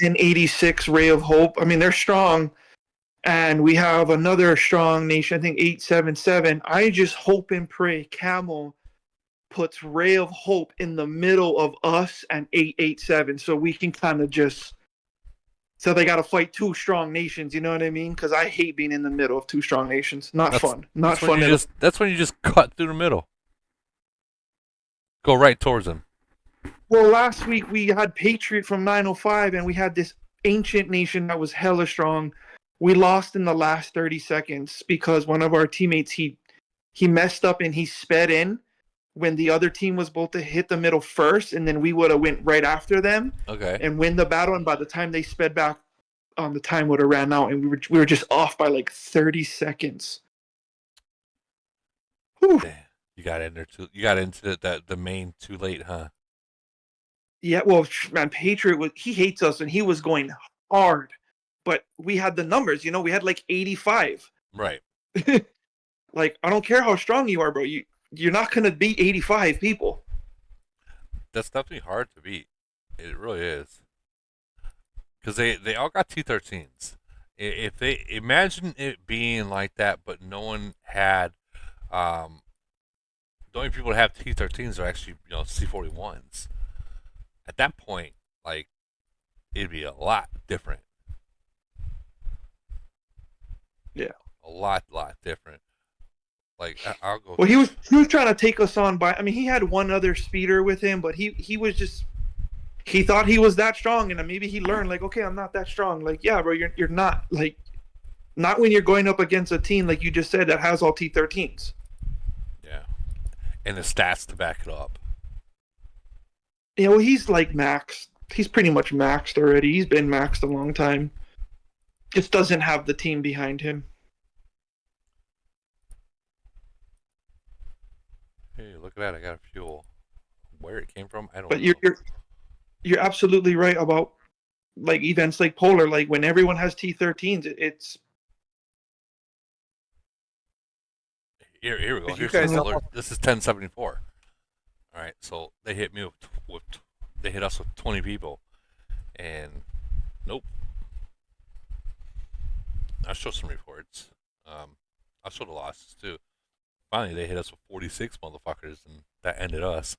An 86 Ray of Hope. I mean, they're strong. And we have another strong nation, I think 877. I just hope and pray Camel puts Ray of Hope in the middle of us and 887 so we can kind of just. So they got to fight two strong nations, you know what I mean? Because I hate being in the middle of two strong nations. Not fun. Not fun at all. That's when you just cut through the middle. Go right towards them. Well, last week we had Patriot from 905, and we had this ancient nation that was hella strong. We lost in the last 30 seconds because one of our teammates, he messed up and he sped in when the other team was supposed to hit the middle first, and then we would have went right after them and win the battle. And by the time they sped back, the time would have ran out, and we were just off by like 30 seconds. Whew. You got in there too. You got into the main too late, huh? Yeah, well, man, Patriot he hates us, and he was going hard, but we had the numbers. You know, we had like 85. Right. Like, I don't care how strong you are, bro. You're not gonna beat 85 people. That's definitely hard to beat. It really is. Because they all got T13s. If they imagine it being like that, but no one had, the only people that have T13s are actually C41s. At that point, like, it'd be a lot different. Yeah. A lot different. Like, I'll go. Well, he was trying to take us on by. I mean, he had one other speeder with him, but he was just. He thought he was that strong, and maybe he learned like, okay, I'm not that strong. Like, yeah, bro, you're not like, not when you're going up against a team like you just said that has all T13s. Yeah, and the stats to back it up. You know, he's like maxed. He's pretty much maxed already. He's been maxed a long time. Just doesn't have the team behind him. Hey, look at that! I got a fuel. Where it came from, I don't. But know. You're absolutely right about like events like Polar. Like when everyone has T13s, it's. Here we go. You Here's guys some don't- alert. This is 1074. All right, so they hit me with they hit us with 20 people, and nope. I'll show some reports. I'll show the losses too. Finally, they hit us with 46 motherfuckers, and that ended us.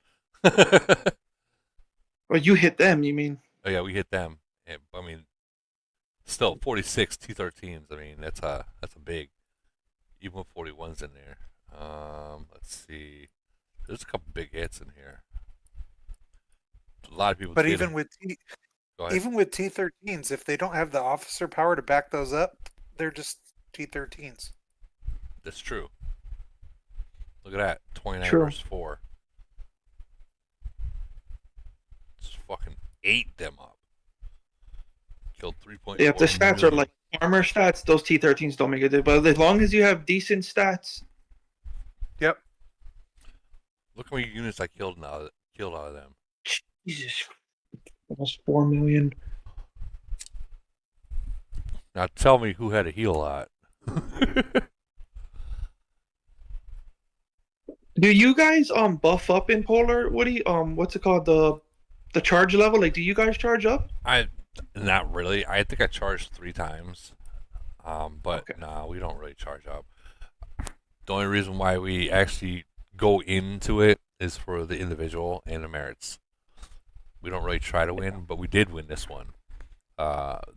Well, you hit them, you mean? Oh yeah, we hit them. And, I mean, still 46 T13s. I mean, that's a big. Even with 41s in there. Let's see. There's a couple big hits in here. A lot of people. But did even it. with Go ahead. even with T13s, if they don't have the officer power to back those up, they're just T13s. That's true. Look at that. 29 True. versus 4. Just fucking ate them up. Killed 3.4 Yeah, if the stats are million. like armor stats, those T13s don't make a difference. But as long as you have decent stats. Yep. Look how many units I killed out of them. Jesus. Almost 4 million. Now tell me who had a heal lot. Do you guys buff up in Polar, Woody? What's it called? The charge level? Like, do you guys charge up? Not really. I think I charged 3 times. But nah, we don't really charge up. The only reason why we actually go into it is for the individual and the merits. We don't really try to win, but we did win this one.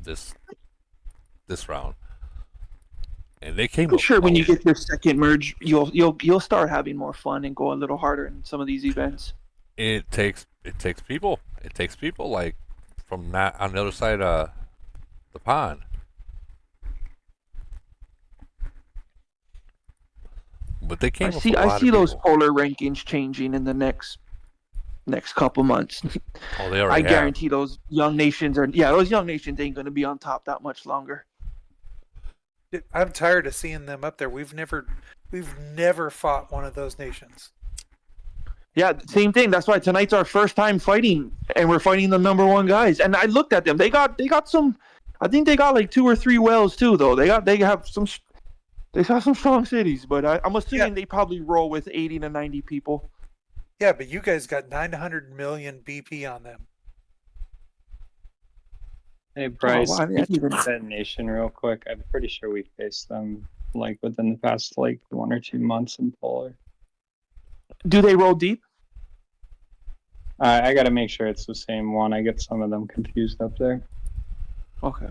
This round. And they came I'm up sure when you close. get your second merge, you'll start having more fun and go a little harder in some of these events. It takes people. It takes people like from not on the other side of the pond. But they came I up see. with a I lot see of those people. polar rankings changing in the next couple months. Oh, they already I guarantee those young nations are. Yeah, those young nations ain't going to be on top that much longer. I'm tired of seeing them up there. We've never fought one of those nations. Yeah, same thing. That's why tonight's our first time fighting, and we're fighting the number one guys. And I looked at them. They got some. I think they got like 2 or 3 wells too, though. They have some strong cities, but I'm assuming they probably roll with 80 to 90 people. Yeah, but you guys got 900 million BP on them. Hey Bryce, wow, can you look at that nation real quick? I'm pretty sure we faced them like within the past like 1 or 2 months in Polar. Do they roll deep? I gotta make sure it's the same one. I get some of them confused up there. Okay.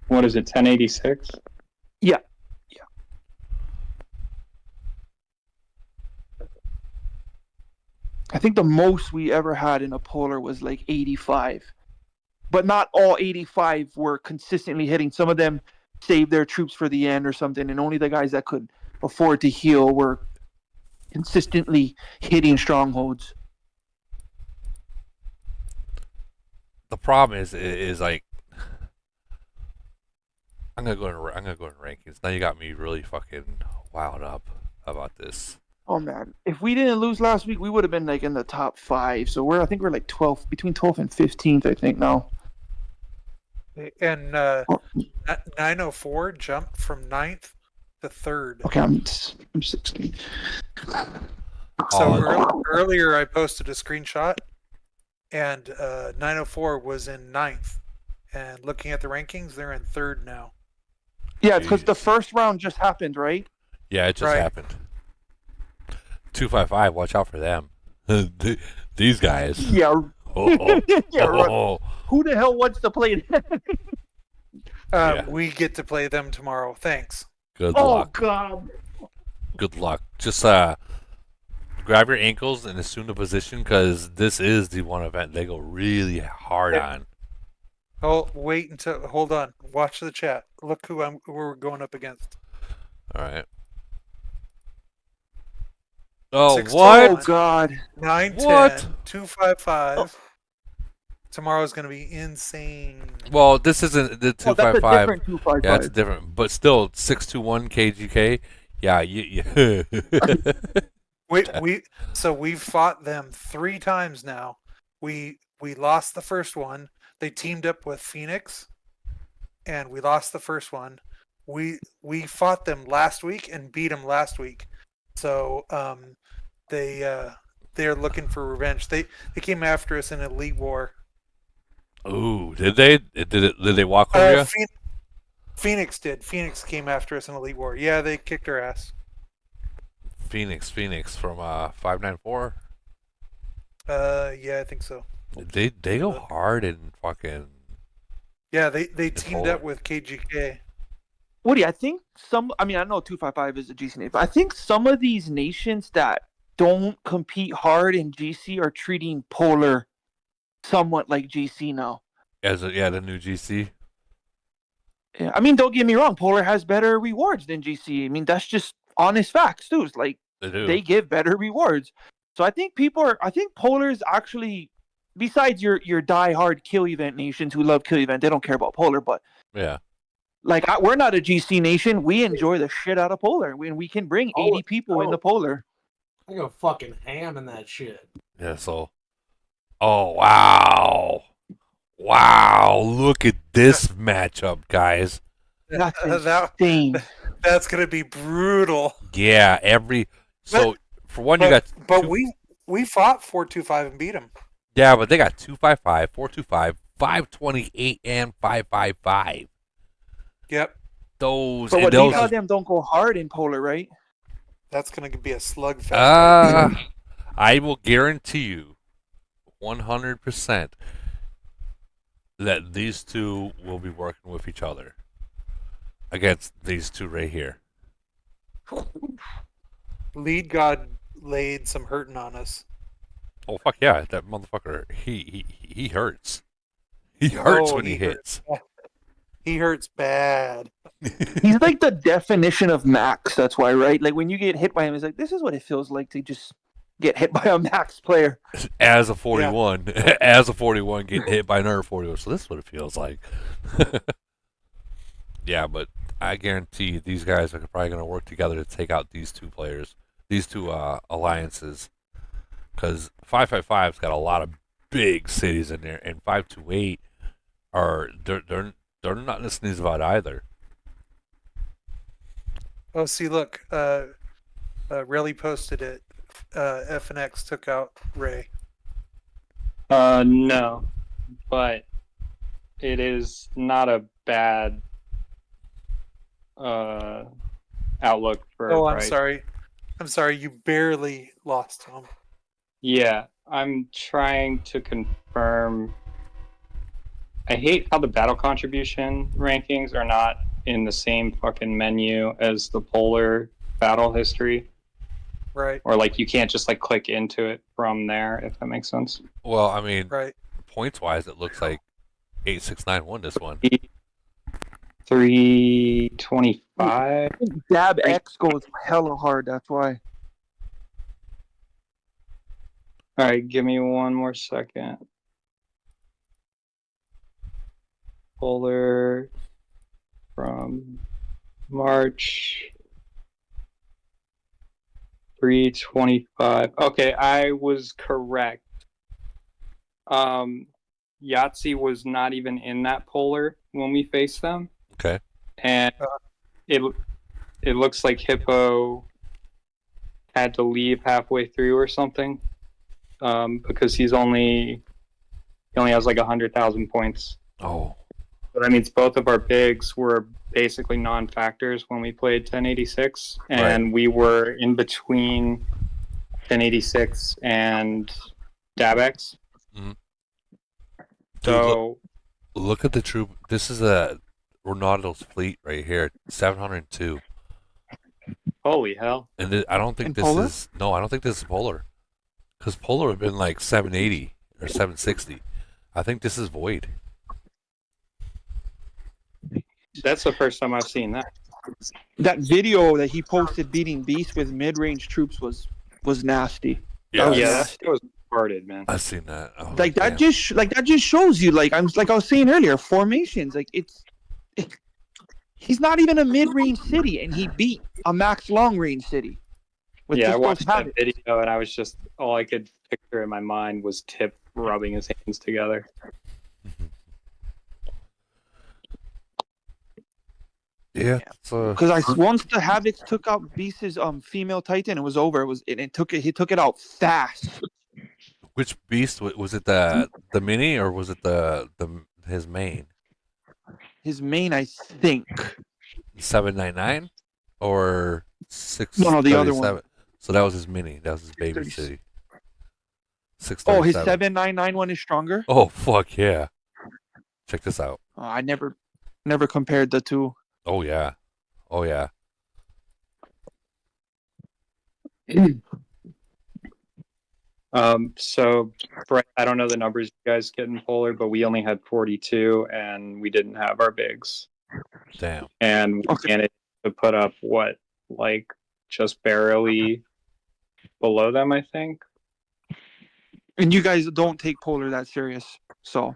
What is it, 1086? Yeah. I think the most we ever had in a polar was like 85. But not all 85 were consistently hitting. Some of them saved their troops for the end or something, and only the guys that could afford to heal were consistently hitting strongholds. The problem is like I'm gonna go in rankings. Now you got me really fucking wound up about this. Oh man, if we didn't lose last week, we would have been like in the top 5. So I think we're like 12, between 12th and 15th, I think now. And 904 jumped from 9th to 3rd. Okay, I'm 16. So earlier I posted a screenshot, and 904 was in 9th. And looking at the rankings, they're in 3rd now. Yeah, it's because the first round just happened, right? Yeah, it just happened. 255, watch out for them. These guys. Yeah. Yeah, right. Who the hell wants to play that? We get to play them tomorrow. Thanks. Good Oh luck. God. Good luck. Just grab your ankles and assume the position, because this is the one event they go really hard on. Oh, hold on. Watch the chat. Look who we're going up against. All right. Oh, 6 what? Oh God. 910 What? 255. Tomorrow's going to be insane. Well, this isn't the 255. that's a different 255. Yeah, it's different, but still 621 KGK. Yeah, you. We've fought them 3 times now. We lost the first one. They teamed up with Phoenix, and we lost the first one. We fought them last week and beat them last week. So they're looking for revenge. They came after us in Elite War. Ooh, did they? Did they walk over you? Phoenix did. Phoenix came after us in Elite War. Yeah, they kicked our ass. Phoenix from 594. Yeah, I think so. They go hard and fucking. Yeah, they teamed up with KGK. Woody, I think I know 255 is a GC name, but I think some of these nations that don't compete hard in GC are treating Polar somewhat like GC now. The new GC. Yeah, I mean, don't get me wrong, Polar has better rewards than GC. I mean, that's just honest facts, too. It's like they give better rewards. So I think Polar's actually, besides your die-hard kill event nations who love kill event, they don't care about Polar, but yeah. Like, we're not a GC nation. We enjoy the shit out of Polar. We can bring 80 people into Polar. I go fucking ham in that shit. Yeah, so. Oh, wow. Wow. Look at this matchup, guys. That's insane. That's going to be brutal. Yeah, for one, you got. But we fought 425 and beat them. Yeah, but they got 255, 425, 528, and 555. Yep. But what these of them don't go hard in Polar, right? That's going to be a slugfest. I will guarantee you 100% that these two will be working with each other against these two right here. Lead God laid some hurting on us. Oh fuck yeah, that motherfucker. He hurts. He hurts when he hits. He hurts bad. He's like the definition of max. That's why, right? Like when you get hit by him, it's like this is what it feels like to just get hit by a max player. As a 41, as a 41 getting hit by another 41. So this is what it feels like. Yeah, but I guarantee these guys are probably going to work together to take out these two players, these two alliances, because 555's got a lot of big cities in there, and 528 they're not to sneeze about either. Oh, see, look, Relly posted it. FNX took out Ray. No, but it is not a bad outlook for. Oh, I'm Bright. sorry. I'm sorry. You barely lost him. Yeah, I'm trying to confirm. I hate how the battle contribution rankings are not in the same fucking menu as the polar battle history. Right. Or like you can't just like click into it from there, if that makes sense. Well, I mean, right. Points wise, it looks like 869 won this one. 325. Dab X goes hella hard. That's why. All right, give me one more second. Polar from March 325. Okay, I was correct. Yahtzee was not even in that polar when we faced them. Okay. And it looks like Hippo had to leave halfway through or something. Because he only has like 100,000 points. Oh. So that means both of our bigs were basically non-factors when we played 1086, and we were in between 1086 and Dabex. Mm-hmm. So look at the troop. This is a Ronaldo's fleet right here, 702. Holy hell! And I don't think this is I don't think this is polar, because polar would have been like 780 or 760. I think this is void. That's the first time I've seen that. That video that he posted beating Beast with mid-range troops was nasty. Yeah, that was retarded, man. I've seen that. Oh, Like that just shows you like I was saying earlier, formations like he's not even a mid-range city, and he beat a max long-range city. I watched that video, and I was just all I could picture in my mind was Tip rubbing his hands together. Yeah, because once the Havocs took out Beast's female Titan, it was over. He took it out fast. Which Beast was it? The mini, or was it his main? His main, I think. 799 or 6. No, the other one. So that was his mini. That was his baby city. Oh, his 799 one is stronger. Oh fuck yeah! Check this out. I never compared the two. Oh yeah, oh yeah. So Brett, I don't know the numbers you guys get in polar, but we only had 42, and we didn't have our bigs. Damn. And we managed to put up like just barely below them, I think. And you guys don't take polar that serious, so.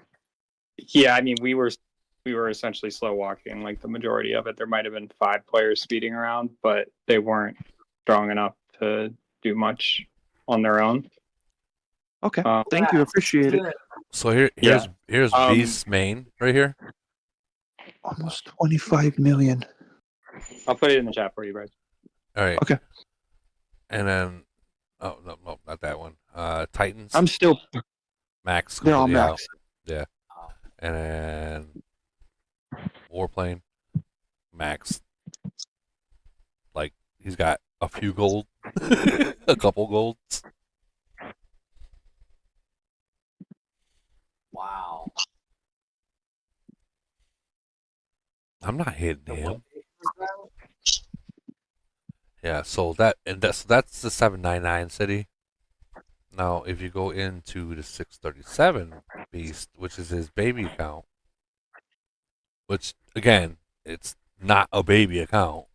Yeah, I mean, we were essentially slow walking like the majority of it. There might have been 5 players speeding around, but they weren't strong enough to do much on their own. Okay, thank you, appreciate it. So here's Beast's main right here. Almost 25 million. I'll put it in the chat for you, Bryce. All right. Okay. And then, no, not that one. Titans. I'm still max. They're all completely max. out. Yeah. And then Warplane, max. Like he's got a few gold, a couple golds. I'm not hitting him. Yeah, so that's the 799 city. Now, if you go into the 637 beast, which is his baby account, which again, it's not a baby account.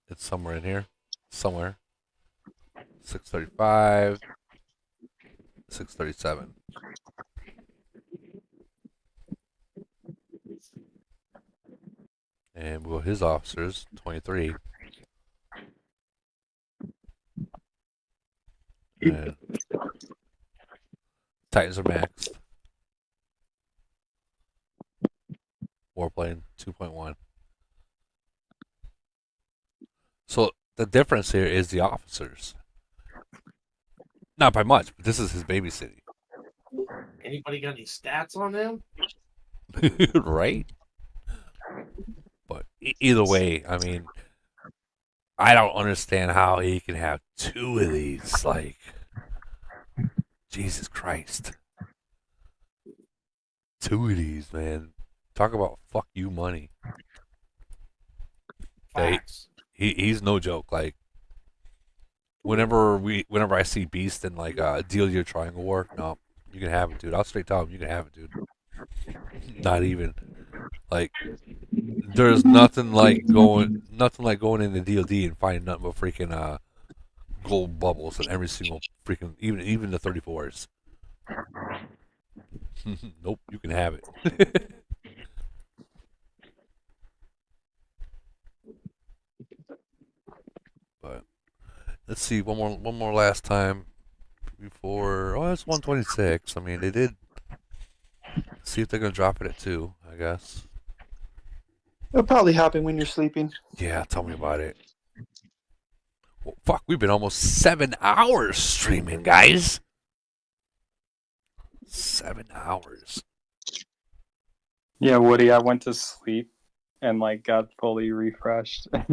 It's somewhere in here, somewhere. 635, 637. And well, his officers, 23. And Titans are maxed. Warplane 2.1. So the difference here is the officers. Not by much, but this is his baby city. Anybody got any stats on them? Right? But either way, I mean, I don't understand how he can have two of these. Like, Jesus Christ. Two of these, man. Talk about fuck you money. Facts. He's no joke. Like, whenever I see Beast in like Deal Your Triangle War, no, you can have it, dude. I'll straight tell him you can have it, dude. Not even. Like, there's nothing like going into DLD and finding nothing but freaking gold bubbles in every single freaking even the 34s. Nope, you can have it. But let's see one more last time before. Oh, that's 126. I mean, they did. See if they're gonna drop it at 2, I guess. It'll probably happen when you're sleeping. Yeah, tell me about it. Well, fuck, we've been almost 7 hours streaming, guys. 7 hours. Yeah, Woody, I went to sleep and like got fully refreshed. got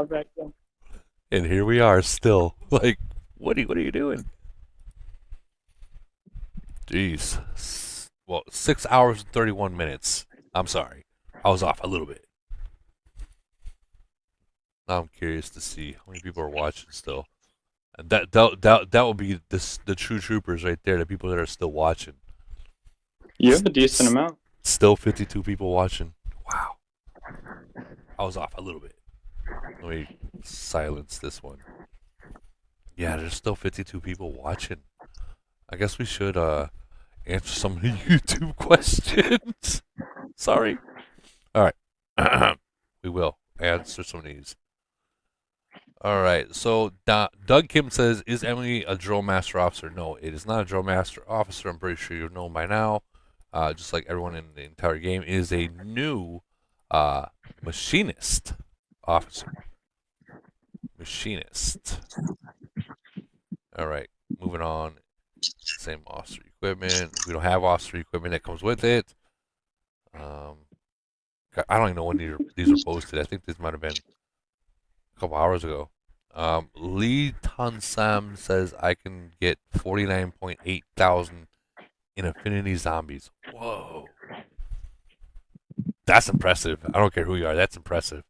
back in. And here we are still. Like, Woody, what are you doing? Jeez. Well, 6 hours and 31 minutes. I'm sorry. I was off a little bit. Now I'm curious to see how many people are watching still. And that will be the true troopers right there, the people that are still watching. You have a decent amount. Still 52 people watching. Wow. I was off a little bit. Let me silence this one. Yeah, there's still 52 people watching. I guess we should answer some of the YouTube questions. Sorry. All right. We will answer some of these. All right. So Doug Kim says, "Is Emily a drill master officer?" No, it is not a drill master officer. I'm pretty sure you've known by now. Just like everyone in the entire game, it is a new machinist officer. Machinist. All right. Moving on. Same officer equipment. We don't have officer equipment that comes with it. I don't even know when these are posted. I think this might have been a couple hours ago. Lee Tansam says I can get 49.8 thousand in Affinity Zombies. Whoa. That's impressive. I don't care who you are. That's impressive.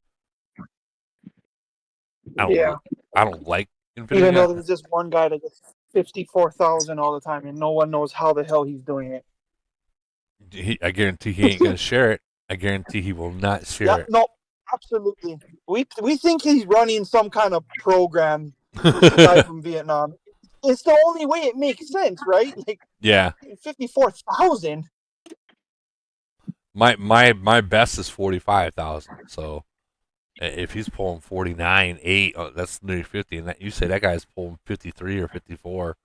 I don't like Infinity. Even though there's this one guy that gets 54,000 all the time, and no one knows how the hell he's doing it. I guarantee he ain't gonna share it. I guarantee he will not share it. No, absolutely. We think he's running some kind of program. Guy from Vietnam. It's the only way it makes sense, right? Like, yeah. 54,000. My best is 45,000. So if he's pulling 49.8, that's nearly 50. And you say that guy's pulling 53 or 54.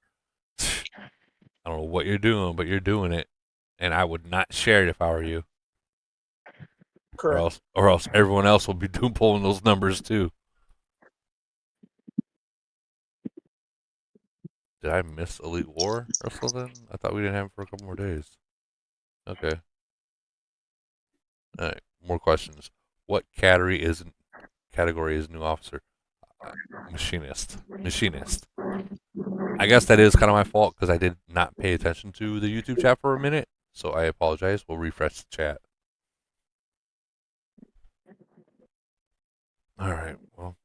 I don't know what you're doing, but you're doing it. And I would not share it if I were you. Correct. Or else everyone else will be pulling those numbers too. Did I miss Elite War or something? I thought we didn't have it for a couple more days. Okay. All right. More questions. What category is new officer? Machinist. I guess that is kind of my fault because I did not pay attention to the YouTube chat for a minute. So I apologize. We'll refresh the chat. All right. Well,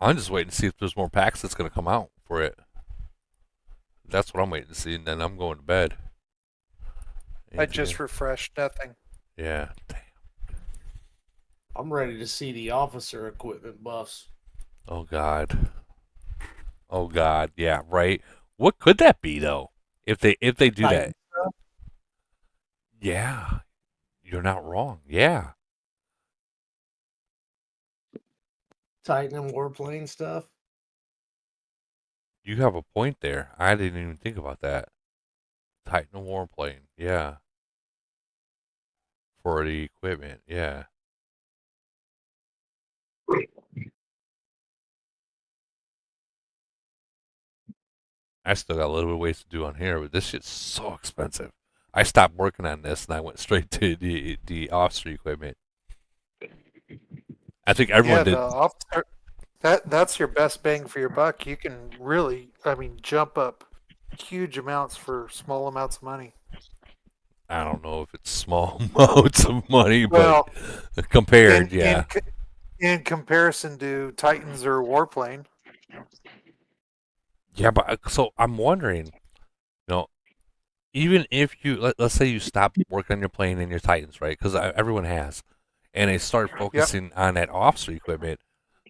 I'm just waiting to see if there's more packs that's going to come out for it. That's what I'm waiting to see, and then I'm going to bed. I just refreshed. Nothing. Yeah. I'm ready to see the officer equipment buffs. Oh God. Oh God. Yeah. Right. What could that be though? If they do that. Yeah. You're not wrong. Yeah. Titan and warplane stuff. You have a point there. I didn't even think about that. Titan warplane. Yeah. For the equipment. Yeah. I still got a little bit of ways to do on here, but this shit's so expensive. I stopped working on this and I went straight to the officer equipment. I think everyone did. The officer, that's your best bang for your buck. You can really, jump up huge amounts for small amounts of money. I don't know if it's small amounts of money, but compared, yeah. In comparison to Titans or Warplane. Yeah, but so I'm wondering, even if you let's say you stop working on your plane and your Titans, right? Because everyone has, and they start focusing on that officer equipment.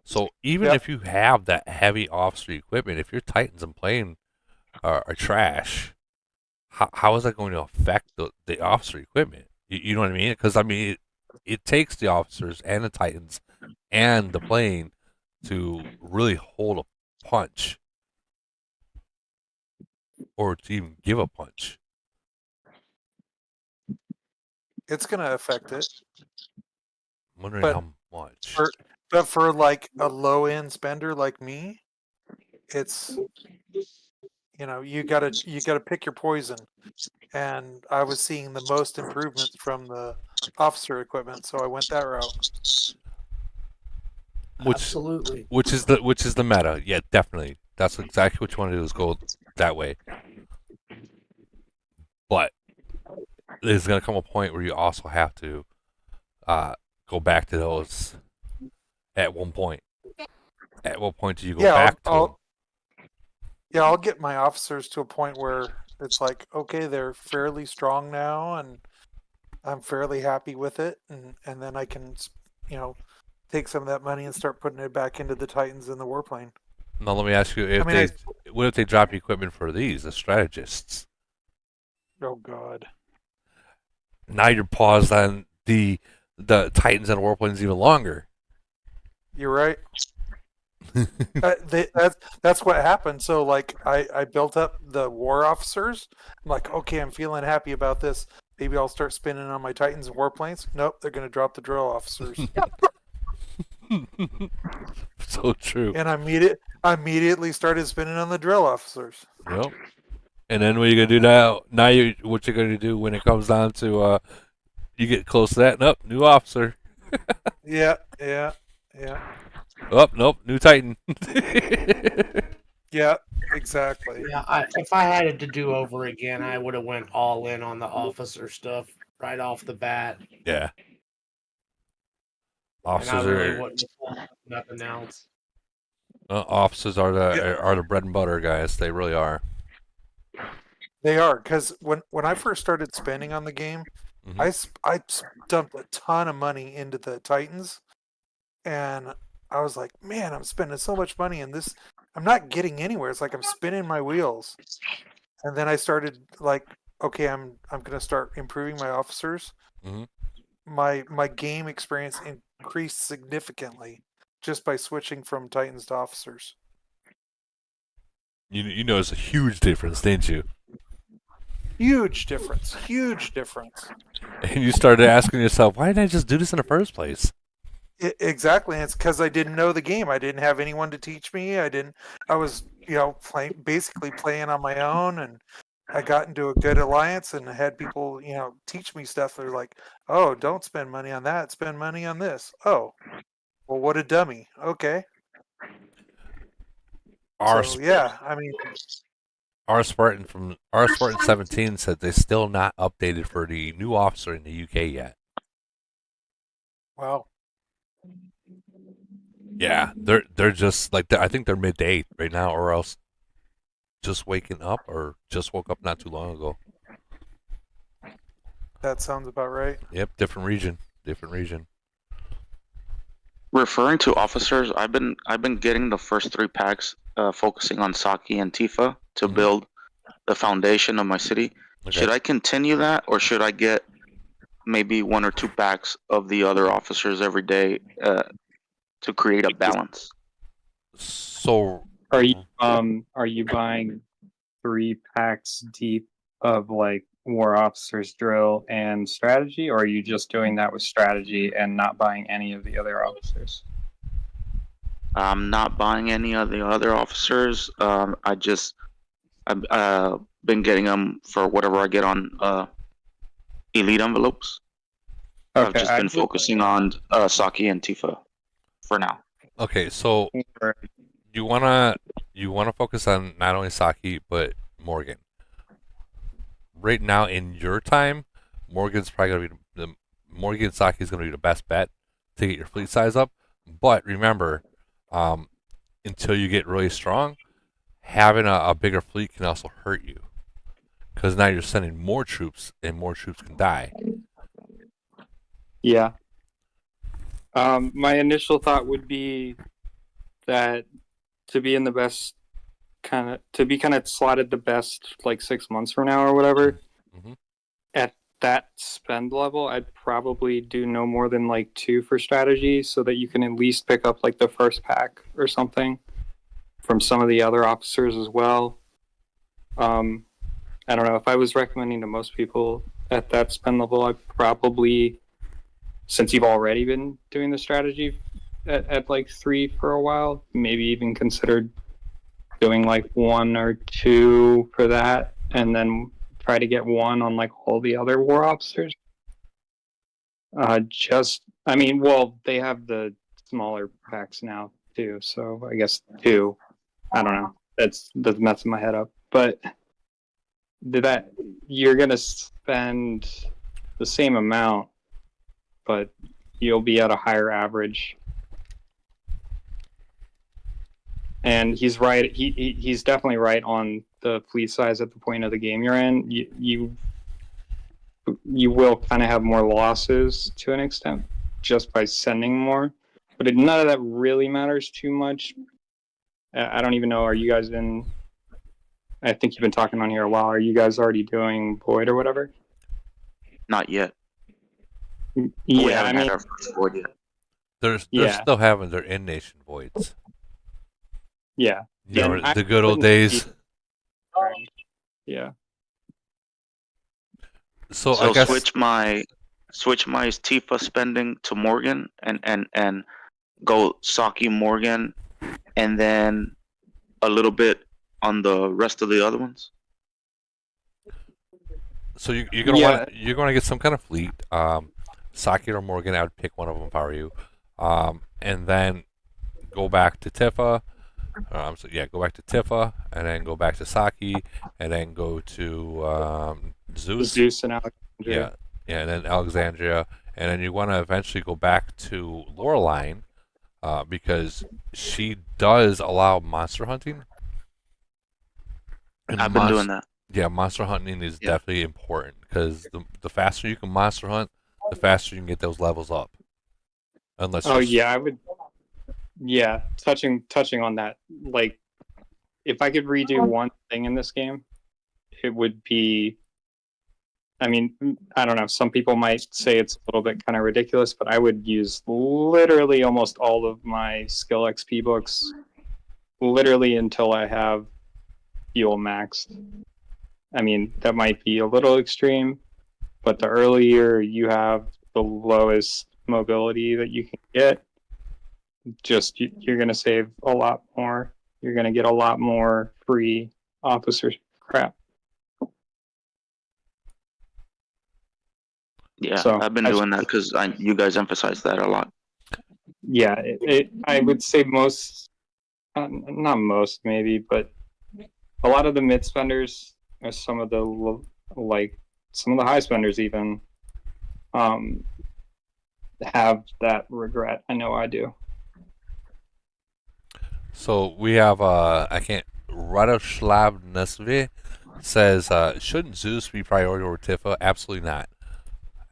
So even if you have that heavy officer equipment, if your Titans and plane are trash, how is that going to affect the officer equipment? You know what I mean? Because it takes the officers and the Titans and the plane to really hold a punch, or to even give a punch. It's going to affect it. I'm wondering how much. But for like a low end spender like me, it's you gotta pick your poison. And I was seeing the most improvements from the officer equipment, so I went that route. Absolutely. Which is the meta. Yeah, definitely. That's exactly what you want to do, is go that way. But there's gonna come a point where you also have to go back to those at one point. At what point do you go back to them? Yeah, I'll get my officers to a point where it's like, okay, they're fairly strong now, and I'm fairly happy with it, and then I can, take some of that money and start putting it back into the Titans and the Warplane. Now let me ask you, what if they drop equipment for these, the strategists? Oh God. Now you're paused on the Titans and Warplanes even longer. You're right. That's what happened. So like I built up the war officers. I'm like, okay, I'm feeling happy about this. Maybe I'll start spinning on my Titans and warplanes. Nope, they're going to drop the drill officers. So true. And I immediately started spinning on the drill officers. Yep. And then what are you gonna do now? What you're gonna do when it comes down to you get close to that? Nope, new officer. Yeah. Oh, nope, new Titan. Yeah, exactly. Yeah, if I had it to do over again, I would have went all in on the officer stuff right off the bat. Yeah. Officers and I really wouldn't have nothing else. Officers are the bread and butter, guys. They really are. They are, because when I first started spending on the game, I dumped a ton of money into the Titans, and I was like, man, I'm spending so much money in this. I'm not getting anywhere. It's like I'm spinning my wheels. And then I started like, okay, I'm gonna start improving my officers. My game experience increased significantly just by switching from Titans to officers. You noticed a huge difference, didn't you? Huge difference. And you started asking yourself, why didn't I just do this in the first place? Exactly. And it's because I didn't know the game. I didn't have anyone to teach me. I was, basically playing on my own, and I got into a good alliance and had people, teach me stuff. They're like, oh, don't spend money on that. Spend money on this. Oh, well, what a dummy. Okay. our So yeah, I mean, our Spartan 17 said they still not updated for the new officer in the UK yet. wow. Yeah, they're just like I think they're midday right now, or else just waking up or just woke up not too long ago. That sounds about right. Yep, different region. Different region. Referring to officers, I've been getting the first 3 packs, focusing on Saki and Tifa to build the foundation of my city. Okay. Should I continue that, or should I get maybe 1 or 2 packs of the other officers every day to create a balance? So Are you buying 3 packs deep of like War Officers drill and strategy, or are you just doing that with strategy and not buying any of the other officers? I'm not buying any of the other officers. I've been getting them for whatever I get on elite envelopes. I've Okay, just been focusing on Saki and Tifa for now. Okay, so you wanna focus on not only Saki but Morgan. Right now in your time, Morgan's probably gonna be Morgan Saki is gonna be the best bet to get your fleet size up. But remember, until you get really strong, having a bigger fleet can also hurt you, because now you're sending more troops and more troops can die. Yeah. My initial thought would be that to be in the best kind of slotted the best like 6 months from now or whatever, at that spend level, I'd probably do no more than like 2 for strategy, so that you can at least pick up like the first pack or something from some of the other officers as well. I don't know, if I was recommending to most people at that spend level, I'd probably, since you've already been doing the strategy at like 3 for a while, maybe even considered doing like 1 or 2 for that, and then try to get 1 on like all the other war officers. Well, they have the smaller packs now too, so I guess 2. I don't know. That's messing my head up. But you're gonna spend the same amount, but you'll be at a higher average. And he's right. He's definitely right on the fleet size at the point of the game you're in. You will kind of have more losses to an extent just by sending more, but none of that really matters too much. I don't even know. Are you guys in? I think you've been talking on here a while. Are you guys already doing Void or whatever? Not yet. Yeah, we haven't had our first Void yet. They're still having their in-nation voids. Yeah. You know, the good old days. Yeah. So I guess switch my Tifa spending to Morgan and go Saki Morgan, and then a little bit on the rest of the other ones. So you're gonna get some kind of fleet. Saki or Morgan, I would pick one of them if I were you. And then go back to Tifa. Go back to Tifa, and then go back to Saki, and then go to Zeus and Alexandria. Yeah, and then Alexandria, and then you want to eventually go back to Loreline, because she does allow monster hunting. And I've been doing that. Yeah, monster hunting is definitely important, because the faster you can monster hunt, the faster you can get those levels up. Unless I would. Yeah, touching on that, like, if I could redo one thing in this game, it would be, I don't know, some people might say it's a little bit kind of ridiculous, but I would use literally almost all of my skill XP books, literally until I have fuel maxed. That might be a little extreme, but the earlier you have the lowest mobility that you can get, you're going to save a lot more. You're going to get a lot more free officer crap. Yeah, so I've been doing that because you guys emphasize that a lot. Yeah, I would say most Not most, maybe, but a lot of the mid spenders are some of the some of the high spenders even have that regret. I know I do. So we have I can't Radoslav Nesve says shouldn't Zeus be priority over Tifa? Absolutely not.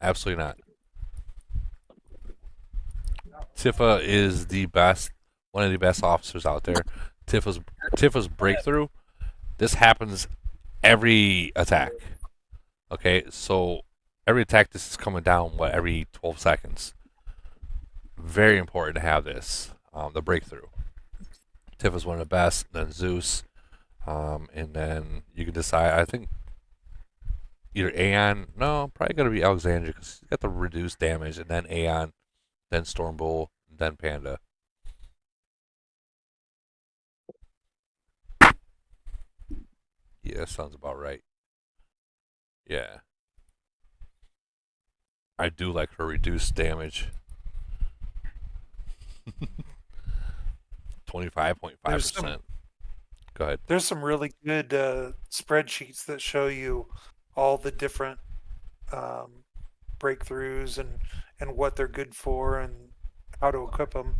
Absolutely not. Tifa is the best, one of the best officers out there. Tifa's breakthrough. This happens every attack. Okay, so every attack this is coming down every 12 seconds. Very important to have this, the breakthrough. Tifa's one of the best, then Zeus, and then you can decide. I think either Aeon, no, probably gonna be Alexandria because he's got the reduced damage, and then Aeon, then Stormbull, then Panda. Yeah, that sounds about right. Yeah. I do like her reduced damage. 25.5%. Go ahead. There's some really good spreadsheets that show you all the different breakthroughs and what they're good for and how to equip them.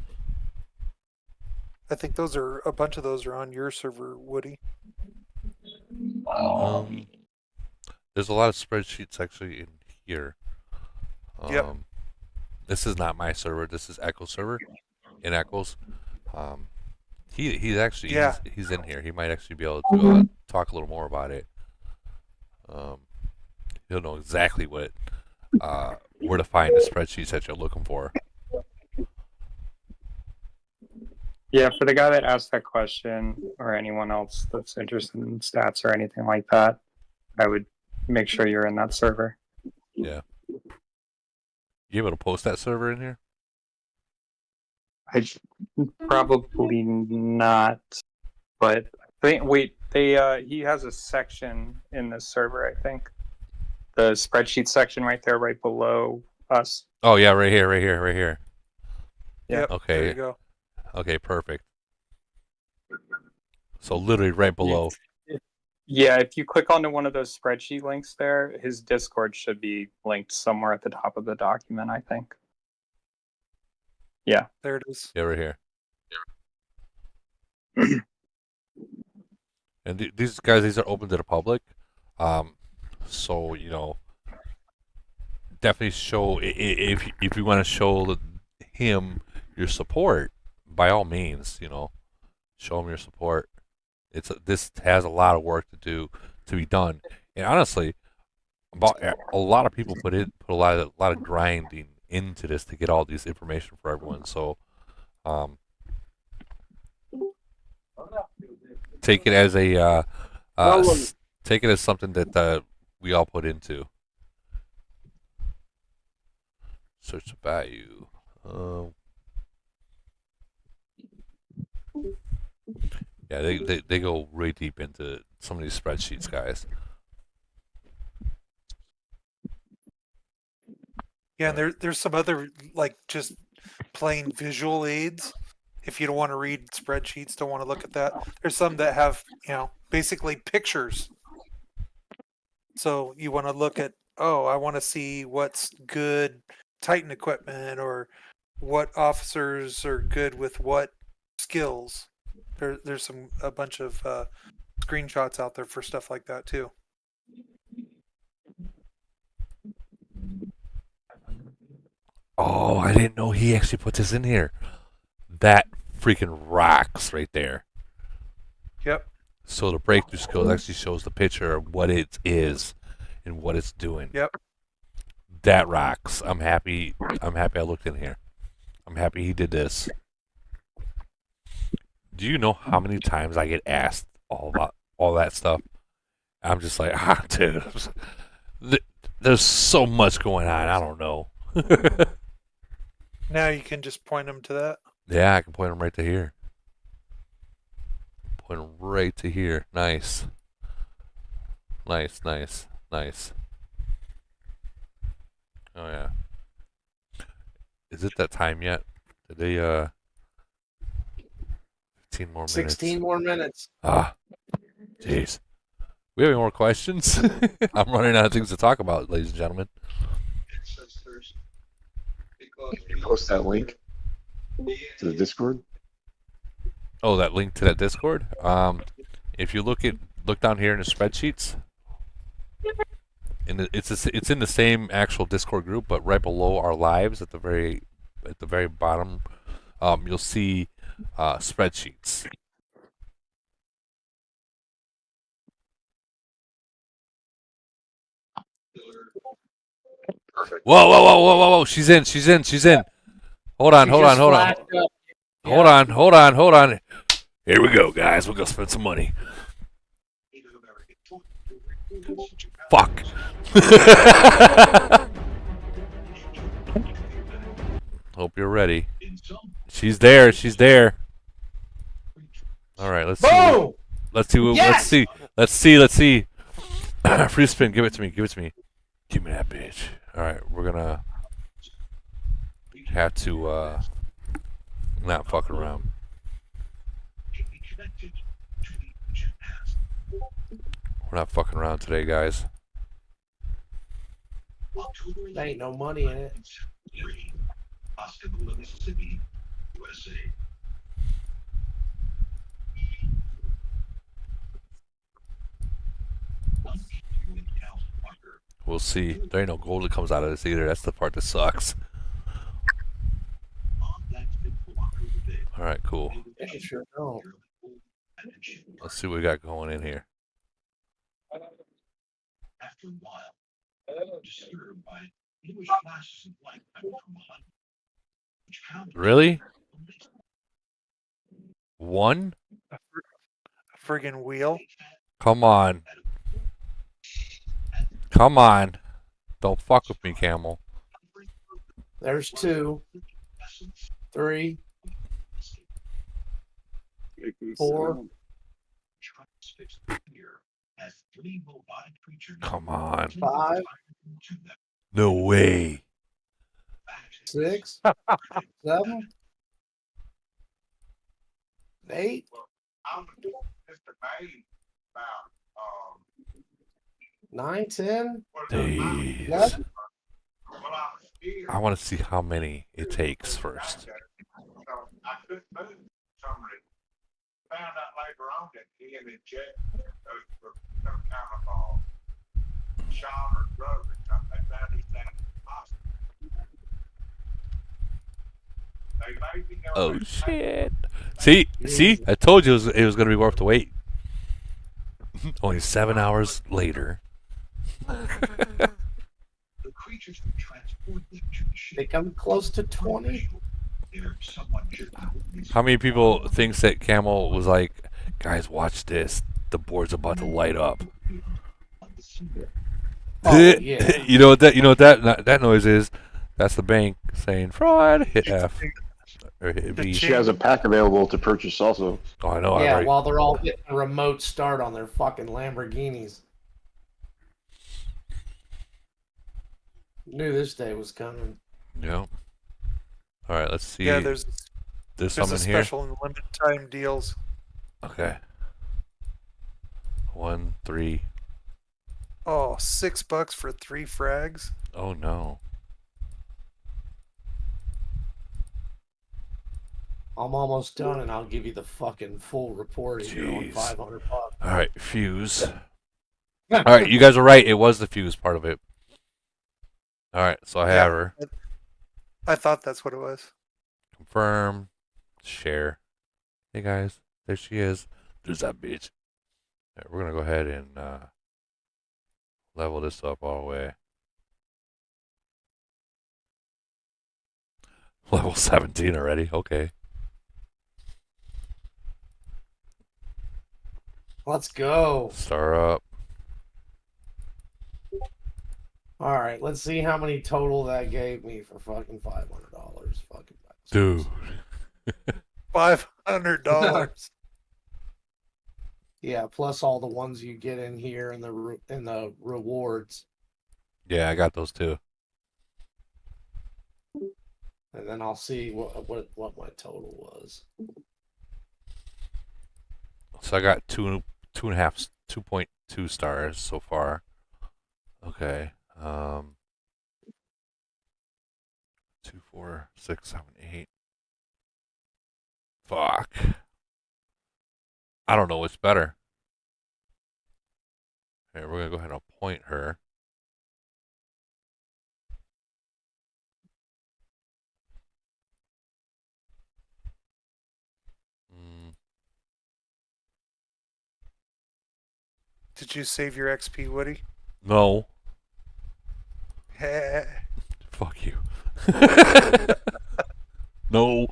I think a bunch of those are on your server, Woody. There's a lot of spreadsheets actually in here. Yep. This is not my server. This is Echo server in Echoes. He's actually he's in here. He might actually be able to talk a little more about it. He'll know exactly what where to find the spreadsheets that you're looking for. Yeah, for the guy that asked that question, or anyone else that's interested in stats or anything like that, I would make sure you're in that server. Yeah. You able to post that server in here? I probably not, but he has a section in this server. I think the spreadsheet section right there, right below us. Oh yeah, right here. Yeah. Okay. There you go. Okay, perfect. So literally right below. Yeah, if you click onto one of those spreadsheet links there, his Discord should be linked somewhere at the top of the document, I think. Yeah. There it is. Yeah, right here. And these guys, these are open to the public. So, definitely show, if you want to show him your support, by all means, show him your support. This has a lot of work to be done, and honestly, a lot of people put a lot of grinding into this to get all this information for everyone. So, take it as take it as something that we all put into. Search the value. Yeah, they go really deep into some of these spreadsheets, guys. Yeah, and there's some other just plain visual aids. If you don't want to read spreadsheets, don't want to look at that. There's some that have basically pictures. So you want to look at I want to see what's good Titan equipment or what officers are good with what skills. There's a bunch of screenshots out there for stuff like that too. Oh, I didn't know he actually put this in here. That freaking rocks right there. Yep. So the breakthrough skills actually shows the picture of what it is and what it's doing. Yep. That rocks. I'm happy I looked in here. I'm happy he did this. Do you know how many times I get asked all that stuff? I'm just like, dude, there's so much going on. I don't know. Now you can just point them to that. Yeah, I can point them right to here. Point them right to here. Nice. Nice. Oh yeah. Is it that time yet? Did they 15 16 more minutes. 16 more minutes. Ah, jeez. We have any more questions? I'm running out of things to talk about, ladies and gentlemen. Can you post that link to the Discord? Oh, that link to that Discord. If you look down here in the spreadsheets, it's in the same actual Discord group, but right below our lives at the very bottom, you'll see spreadsheets. Perfect. Whoa! She's in. Hold on. Here we go, guys. We're gonna spend some money. Fuck. Hope you're ready. She's there. All right, let's see. Let's see. Free spin. Give it to me. Give me that bitch. All right, we're gonna have to not fuck around. We're not fucking around today, guys. There ain't no money in it. We'll see. There ain't no gold that comes out of this either. That's the part that sucks. All right, cool. Yeah, sure don't. Let's see what we got going in here. Really? One? A friggin' wheel. Come on. Don't fuck with me, Camel. There's 2, 3, 4. Come on. 5. No way. 6, 7, 8. 9, 10. Jeez. 11. I want to see how many it takes first. Oh shit! See, I told you it was going to be worth the wait. Only 7 hours later. They come close to 20. How many people thinks that Camel was like, guys, watch this. The board's about to light up. Oh, yeah. You know what that noise is? That's the bank saying fraud. Hit F or hit V. She has a pack available to purchase also. Oh, I know. Yeah, while they're all getting a remote start on their fucking Lamborghinis. Knew this day was coming. Yep. All right, let's see. Yeah, there's some a in here. special and limited time deals. Okay. 1, 3. Oh, $6 for 3 frags. Oh no. I'm almost done, and I'll give you the fucking full report if you're on $500. All right, fuse. All right, you guys are right. It was the fuse part of it. All right, so I have her. I thought that's what it was. Confirm. Share. Hey guys, there she is. There's that bitch. All right, we're gonna go ahead and level this up all the way. Level 17 already. Okay. Let's go. Star up. All right, let's see how many total that gave me for fucking $500. Fucking dude. $500. Yeah, plus all the ones you get in here and the rewards. Yeah, I got those too. And then I'll see what my total was. So I got 2.2 stars so far. Okay. 2, 4, 6, 7, 8. Fuck. I don't know what's better. Here, we're gonna go ahead and appoint her. Did you save your XP, Woody? No. Heh. Fuck you. No.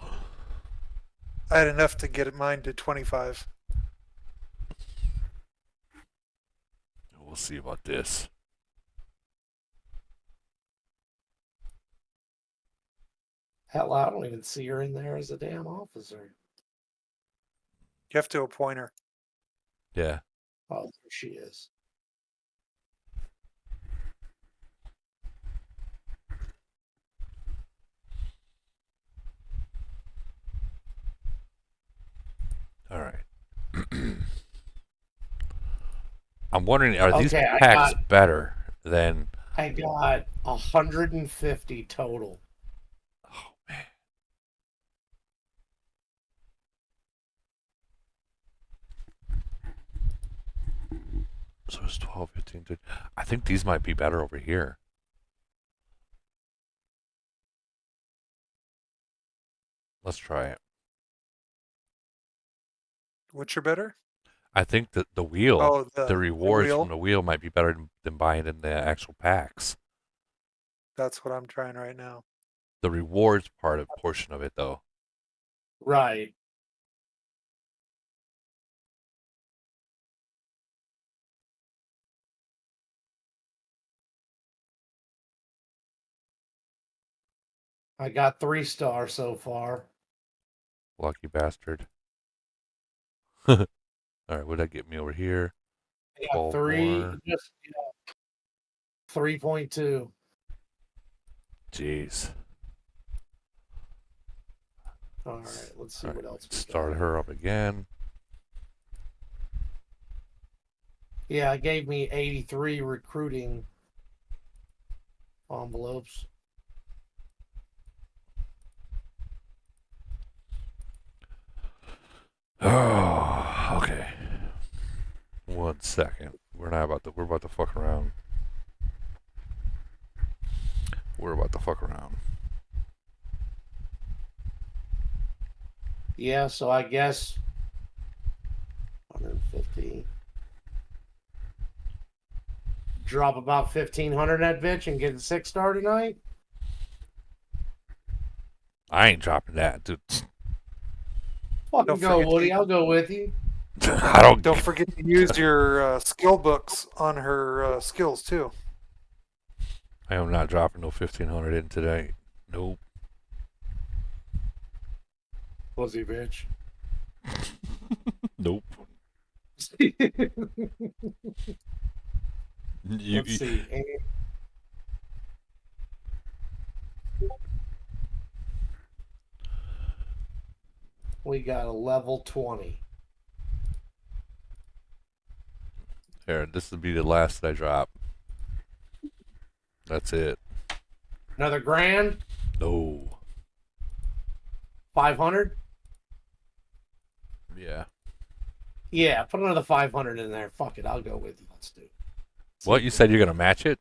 I had enough to get mine to 25. We'll see about this. Hell, I don't even see her in there as a damn officer. You have to appoint her. Yeah. Oh, there she is. All right. I'm wondering, are these Okay, I packs got- better than? I got 150 total. So it's 12, 15, 13. I think these might be better over here. Let's try it. Which are better? I think that the wheel, Oh, the the rewards wheel? from the wheel might be better than buying in the actual packs. That's what I'm trying right now. The rewards portion of it, though. Right. I got 3 stars so far. Lucky bastard. All right, what'd that get me over here? I got 3, more. just 3.2. Jeez. All right, let's see All what right, else. start her up again. Yeah, it gave me 83 recruiting envelopes. Oh, okay. 1 second. We're about to fuck around. We're about to fuck around. Yeah, so I guess 150. Drop about 1,500 that bitch and get a 6-star tonight. I ain't dropping that, dude. Fucking go, Woody. I'll go with you. I don't. Don't forget to use your skill books on her skills too. I am not dropping no 1,500 in today. Nope. Pussy bitch. Nope. Let's see. We got a level 20. Here, this will be the last that I drop. That's it. Another grand? No. 500? Yeah. Yeah, put another 500 in there. Fuck it, I'll go with you. Let's do it. What, you said you're gonna match it?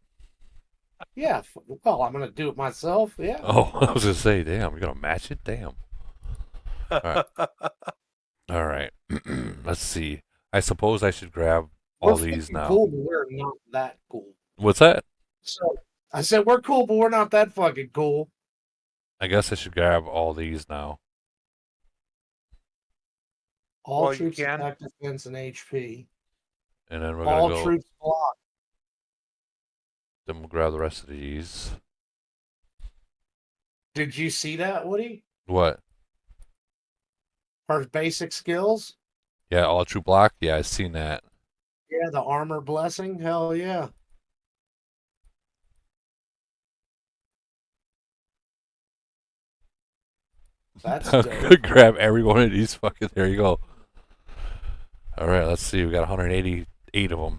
Yeah, well, I'm gonna do it myself. Yeah. Oh, I was gonna say, damn, you're gonna match it? Damn. All right. All right. Let's see. I suppose I should grab all We're these fucking now. cool, but we're not that cool. What's that? So I said we're cool, but we're not that fucking cool. I guess I should grab all these now. All Well, you troops can. attack, defense, and HP. And then we're All gonna go. troops block. Then we'll grab the rest of these. Did you see that, Woody? What? Her basic skills? Yeah, all true block? Yeah, I've seen that. Yeah, the armor blessing? Hell yeah. That's dope. Grab every one of these fucking. There you go. All right, let's see. We got 188 of them.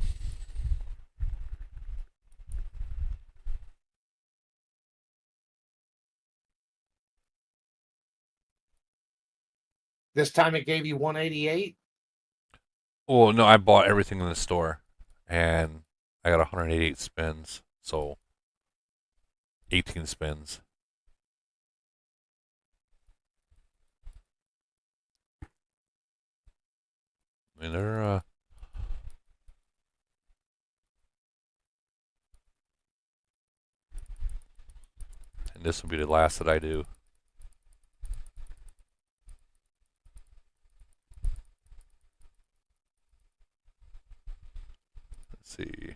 This time it gave you 188. Well, no, I bought everything in the store, and I got 188 spins, so 18 spins. I mean, they're and this will be the last that I do. Let's see.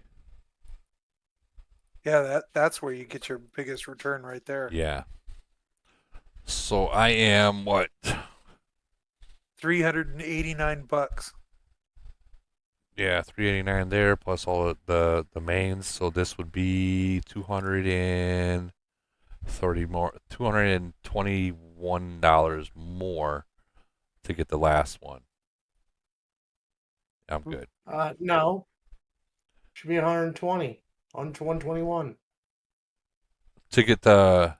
Yeah, that's where you get your biggest return right there. Yeah. So I am what? $389. Yeah, 389 there plus all the mains. So this would be 230 more, $221 more to get the last one. I'm good. No. Should be 120. 121. To get the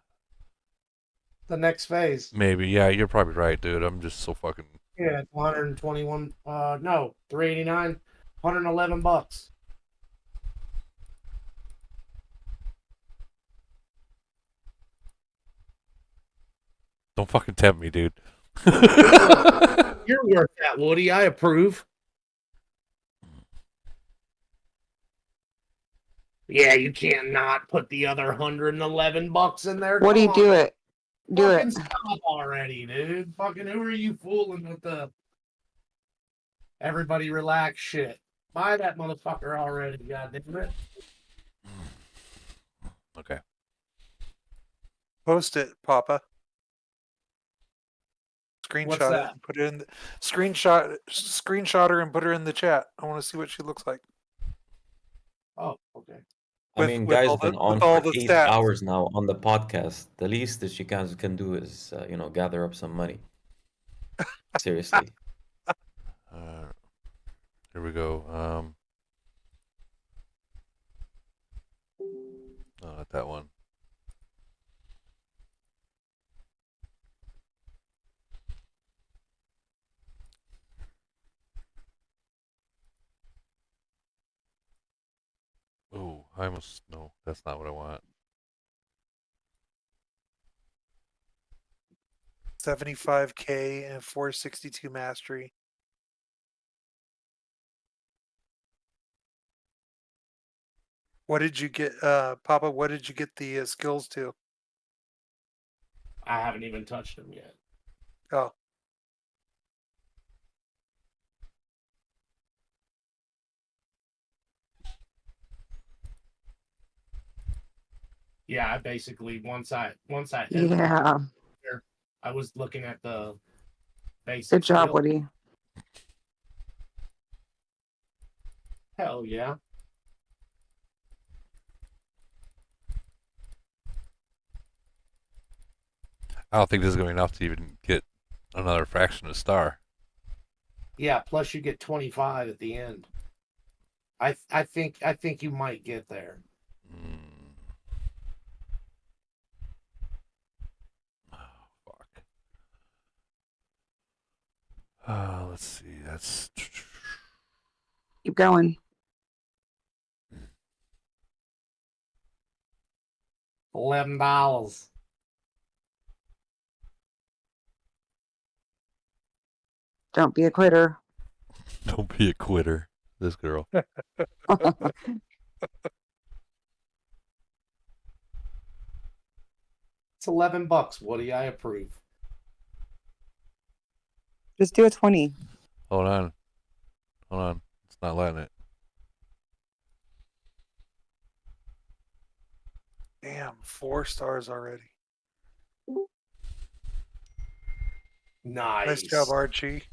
next phase. Maybe, yeah, you're probably right, dude. I'm just so fucking. Yeah, it's 121. No, 389, $111. Don't fucking tempt me, dude. You're worth that, Woody. I approve. Yeah, you can't not put the other $111 in there. What do you Come do on. it? Do Fucking it. stop already, dude. Fucking who are you fooling with the everybody relax shit? Buy that motherfucker already, goddamn it. Okay. Post it, Papa. What's Screenshot that? it and put it in the screenshot her and put her in the chat. I want to see what she looks like. Oh, okay. I mean, with guys all been the- on with all for the 8 stats. hours now on the podcast. The least that you guys can do is, gather up some money. Seriously. Here we go. No, not that one. Oh, I almost no. That's not what I want. 75K and 462 mastery. What did you get, Papa? What did you get the skills to? I haven't even touched them yet. Oh, Yeah, I basically once I hit Yeah. there, I was looking at the basic. Good job, skill. Woody. Hell yeah. I don't think this is going to be enough to even get another fraction of a star. Yeah, plus you get 25 at the end. I think you might get there. Let's see. That's Keep going. $11. Don't be a quitter. don't be a quitter. This girl. It's $11, Woody. I approve. Just do a 20. Hold on. It's not letting it. damn, 4 stars already. Nice. Nice job, Archie.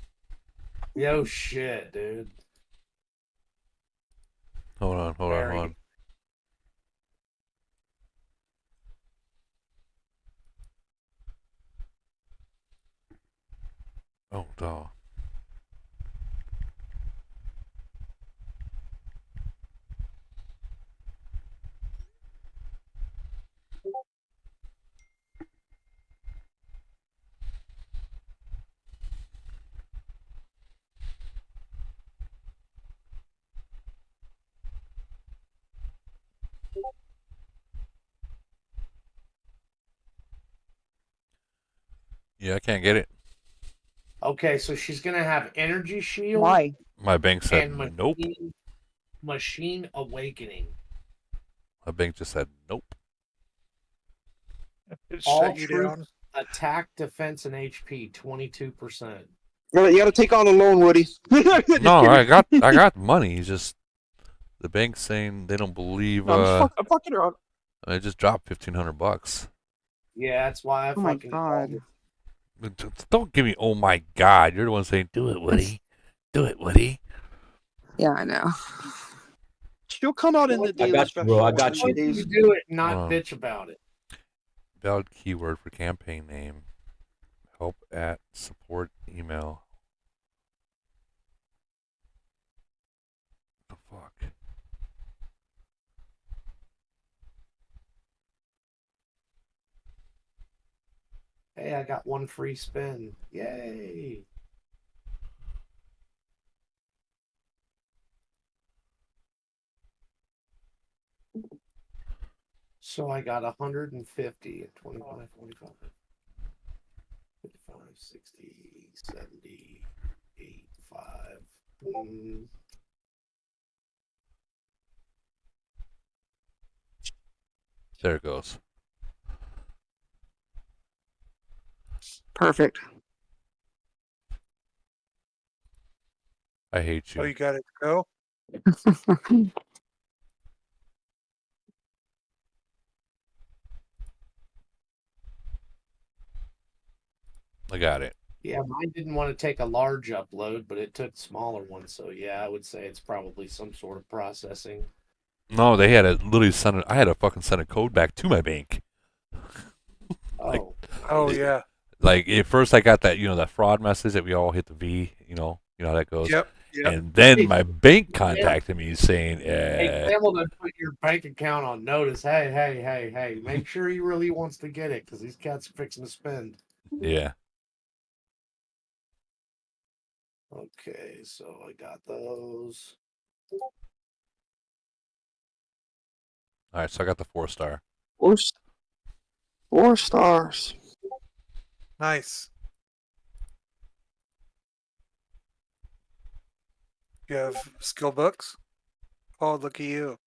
Yo, shit, dude. Hold on. Oh, no. Yeah, I can't get it. Okay, so she's gonna have Energy Shield. Why? My bank said and nope. Machine Awakening. My bank just said nope. It All shut you troops, down. attack, defense, and HP 22%. You gotta take on a loan, Woody. No, I got money. It's just the bank's saying they don't believe. No, I'm fucking around. I just dropped $1,500. Yeah, that's why I Oh my fucking god. called it. Don't give me. Oh my God! You're the one saying, "Do it, Woody. Do it, Woody." Yeah, I know. She'll come out in the I daily got you, special. bro. I got one you. of these You days. do it, not Hold on. bitch about it. Valid keyword for campaign name. Help at support email. The fuck. Hey, I got one free spin. Yay! So I got 150 at 25, 45, 55, 60, 70, 85. There it goes. Perfect. I hate Oh, you. you got it to go? I got it. Yeah, mine didn't want to take a large upload, but it took smaller ones. So yeah, I would say it's probably some sort of processing. No, they had to literally send it. I had to fucking send a code back to my bank. Like, Oh, Oh, yeah. like at first I got that that fraud message that we all hit the V. You know how that goes. Yep. And then my bank contacted me saying, Hey, Hamilton, put your bank account on notice. Hey, make sure he really wants to get it because these cats are fixing to spend. yeah. Okay, so I got those. All right, so I got the 4-star. Four stars. Nice. You have skill books? Oh, look at you.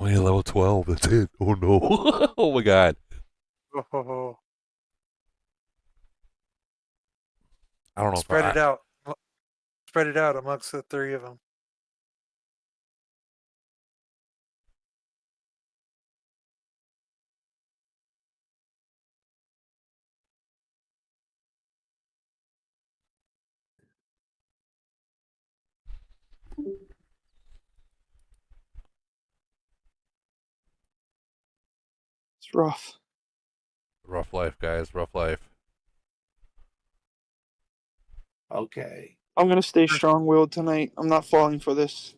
Only level 12. That's it. Oh no. Oh my God. Oh, I don't know spread if it out. Spread it out amongst the three of them. It's rough. rough life, guys. Rough life. Okay. I'm gonna stay strong-willed tonight. I'm not falling for this.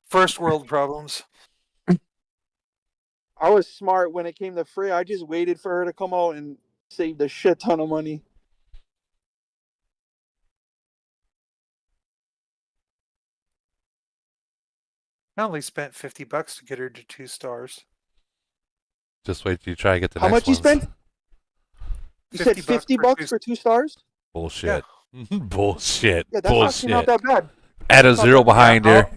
First world problems. I was smart when it came to Frey. I just waited for her to come out and saved a shit ton of money. I only spent $50 to get her to 2 stars. Just wait till you try to get the How next much you ones. spent? You said 50 bucks for 2 stars? Bullshit. Bullshit. Yeah, that's actually not Bullshit. that bad. Add a That's not zero that bad. behind her.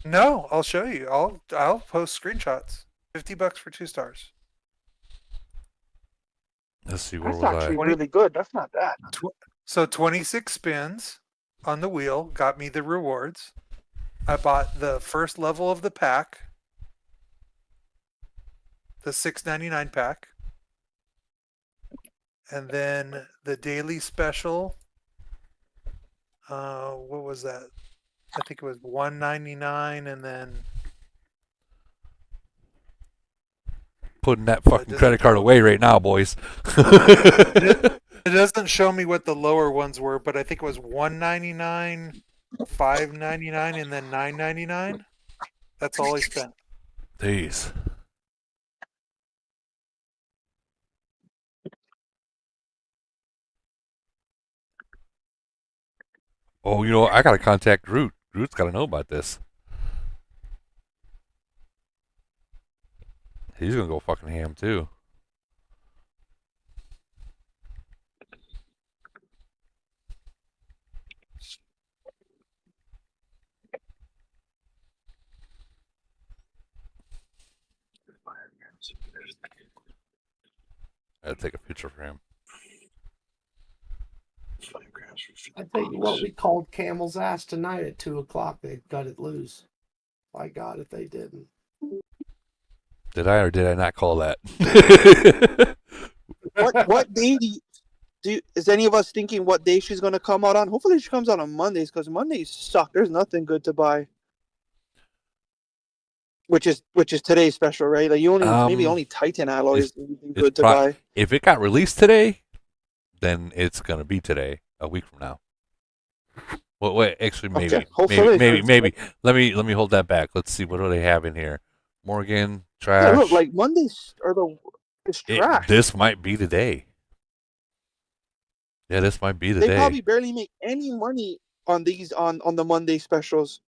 No, I'll show you. I'll post screenshots. $50 for 2 stars. Let's see, where That's was actually I? really good. That's not bad. So 26 spins on the wheel got me the rewards. I bought the first level of the pack, the $6.99 pack, and then the daily special. What was that? I think it was $1.99, and then Putting that fucking credit card away right now, boys. it doesn't show me what the lower ones were, but I think it was $1.99, $5.99, and then $9.99. That's all I spent. Jeez. Oh, I gotta contact Groot. Groot's gotta know about this. He's gonna go fucking ham too. I'll take a picture for him. I tell you what, we called Camel's ass tonight at 2:00. They got it loose. My God, if they didn't. Did I or did I not call that? What day is any of us thinking what day she's gonna come out on? Hopefully she comes out on Mondays because Mondays suck. There's nothing good to buy. Which is today's special, right? Like you maybe only Titan alloy is anything good to buy. If it got released today, then it's gonna be today, a week from now. Well, wait, actually, maybe, Okay, hopefully. maybe. Let me hold that back. Let's see, what do they have in here? Morgan, trash. Yeah, look, like Mondays are it's trash. This might be the day. Yeah, this might be the They day. probably barely make any money on these on the Monday specials.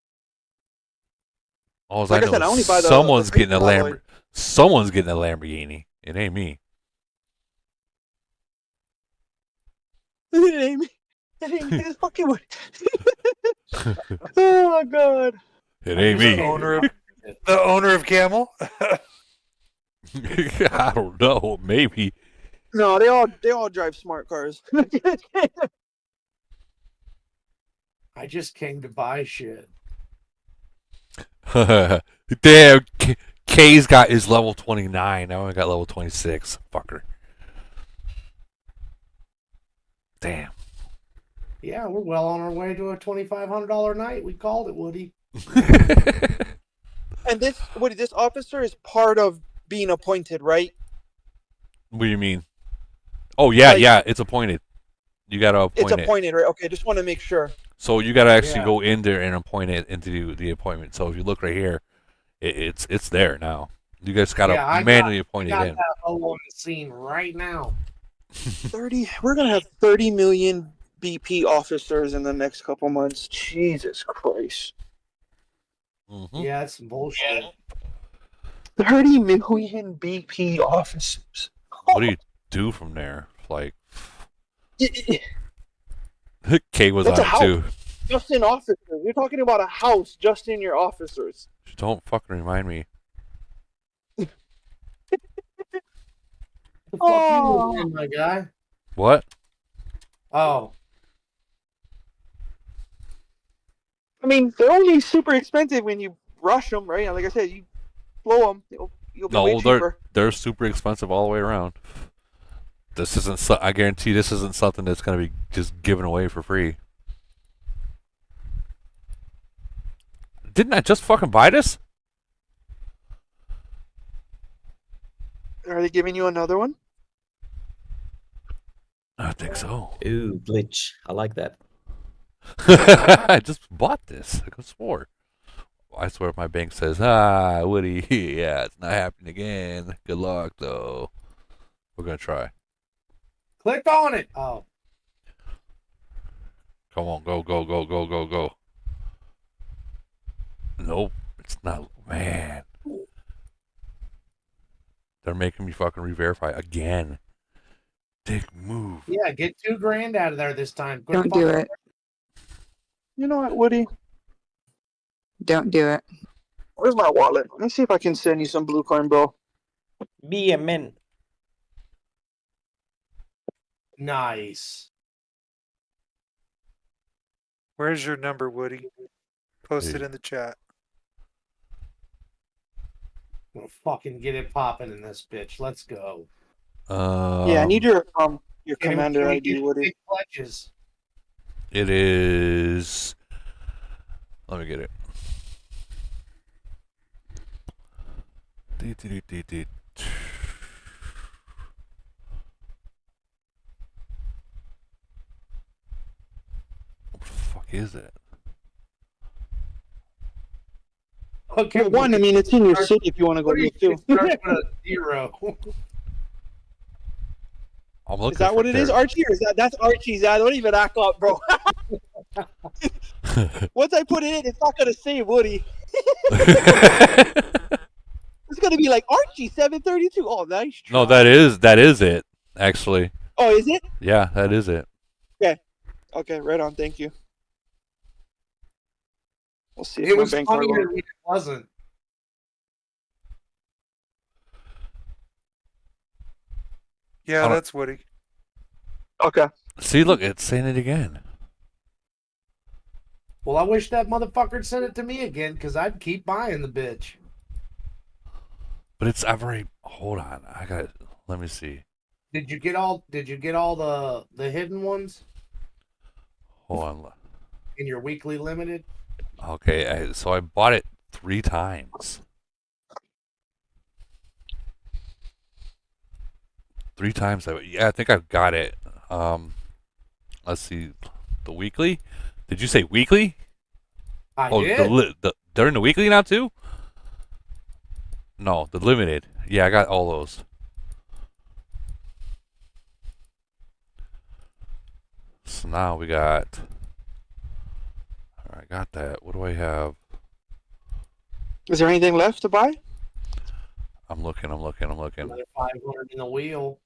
All Like I I know said, I only is buy the someone's Titan getting a alloy. Someone's getting a Lamborghini. It ain't me. It ain't me. It's fucking weird. Oh my God. It ain't me. The owner of Camel. I don't know. Maybe. No, they all drive smart cars. I just came to buy shit. Damn. K's got his level 29. I only got level 26. Fucker. Damn. Yeah, we're well on our way to a $2,500 night. We called it, Woody. And this officer is part of being appointed, right? What do you mean? Oh yeah, Like- yeah. It's appointed. You gotta appoint It's it. appointed, right? Okay, just want to make sure. So you gotta actually Yeah. go in there and appoint it into the appointment. So if you look right here, it's there now. You guys gotta manually appoint it in. that O on the scene right now. 30. We're gonna have 30 million BP officers in the next couple months. Jesus Christ. Yeah, that's some bullshit. 30 million BP officers. What do you do from there? Like, K was That's a on it house. too. Just in officers. You're talking about a house just in your officers. Don't fucking remind me. The fuck you looking at, my guy? What? Oh. I mean, they're only super expensive when you rush them, right? Like I said, you blow them, you'll be way No, cheaper. they're super expensive all the way around. This isn't. I guarantee this isn't something that's gonna be just given away for free. Didn't I just fucking buy this? Are they giving you another one? I think so. Ooh, glitch. I like that. I just bought this. I could swore. I swear if my bank says, Woody, yeah, it's not happening again. Good luck, though. We're going to try. Click on it. Oh. Come on, go, go, go, go, go, go. Nope, it's not. Man. They're making me fucking re-verify again. Dick move. Yeah, get $2,000 out of there this time. Quit Don't do fucking- it. You know what, Woody? Don't do it. Where's my wallet? Let me see if I can send you some blue coin, bro. Be a man. Nice. Where's your number, Woody? Post it in the chat. We'll fucking get it popping in this bitch. Let's go. Yeah, I need your Can we- commander can we ID, get Woody. big pledges? It is. Let me get it. What the fuck is it? Okay, Well, one, I mean, it's in your city if you want to go What do you look too. start with a 0? I'm looking Is that for what it is, there. Archie? Or that's Archie's? I don't even act up, bro. Once I put it in, it's not gonna say Woody. It's gonna be like Archie 732. Oh, nice. No, that is it. Actually, Oh, is it? yeah, that is it. Okay. Okay, right on. Thank you. We'll see if It my was bank card funnier will- when it wasn't. Yeah, that's Woody. Okay. See, look, it's saying it again. Well, I wish that motherfucker'd send it to me again, because I'd keep buying the bitch. But it's I've already. Hold on, I got. Let me see. Did you get all the hidden ones Hold on. in your weekly limited? Okay, so I bought it 3 times. 3 times. I think I've got it. Let's see. The weekly? Did you say weekly? I did. They're in the weekly now too? No, the limited. Yeah, I got all those. So now we got. I got that. What do I have? Is there anything left to buy? I'm looking. Another 500 in the wheel.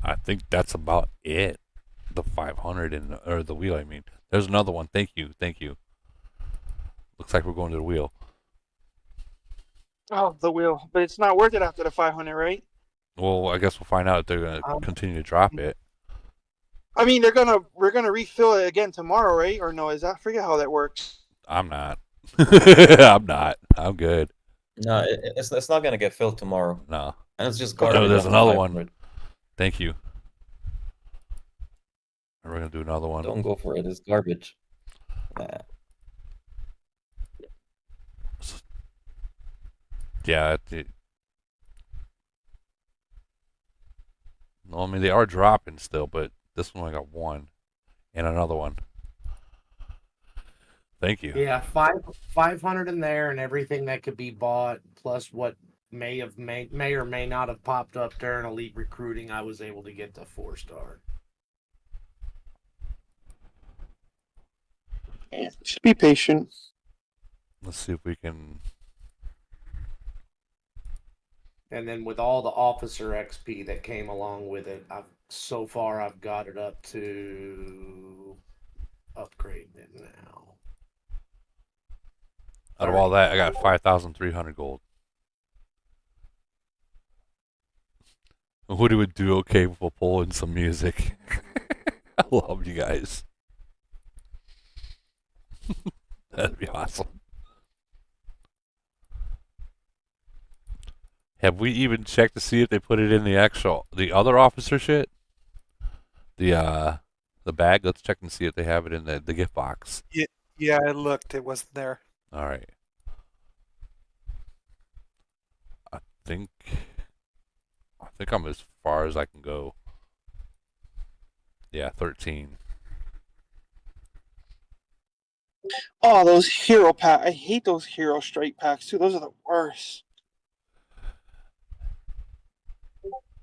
I think that's about it. The 500 or the wheel. I mean, there's another one. Thank you. Looks like we're going to the wheel. Oh, the wheel, but it's not worth it after the 500, right? Well, I guess we'll find out if they're gonna continue to drop it. I mean, we're gonna refill it again tomorrow, right? Or no? I forget how that works. I'm not. I'm not. I'm good. No, it's not gonna get filled tomorrow. No. And it's just garbage. No, there's after another 500. one. Thank you. We're gonna do another one. Don't go for it. It's garbage. Nah. Yeah. No, I mean they are dropping still, but this one I got 1 and another one. Thank you. Yeah, 500 in there, and everything that could be bought, plus what may or may not have popped up during elite recruiting. I was able to get the 4-star. Just be patient. Let's see if we can. And then with all the officer XP that came along with it, so far I've got it up to upgrade it now. Out of all that, I got 5,300 gold. Woody would do okay with a pull and some music. I love you guys. That'd be awesome. Have we even checked to see if they put it in the other officer shit? The bag? Let's check and see if they have it in the gift box. Yeah, I looked. It wasn't there. All right. I think I'm as far as I can go. Yeah, 13. Oh, those hero pack! I hate those hero strike packs too. Those are the worst.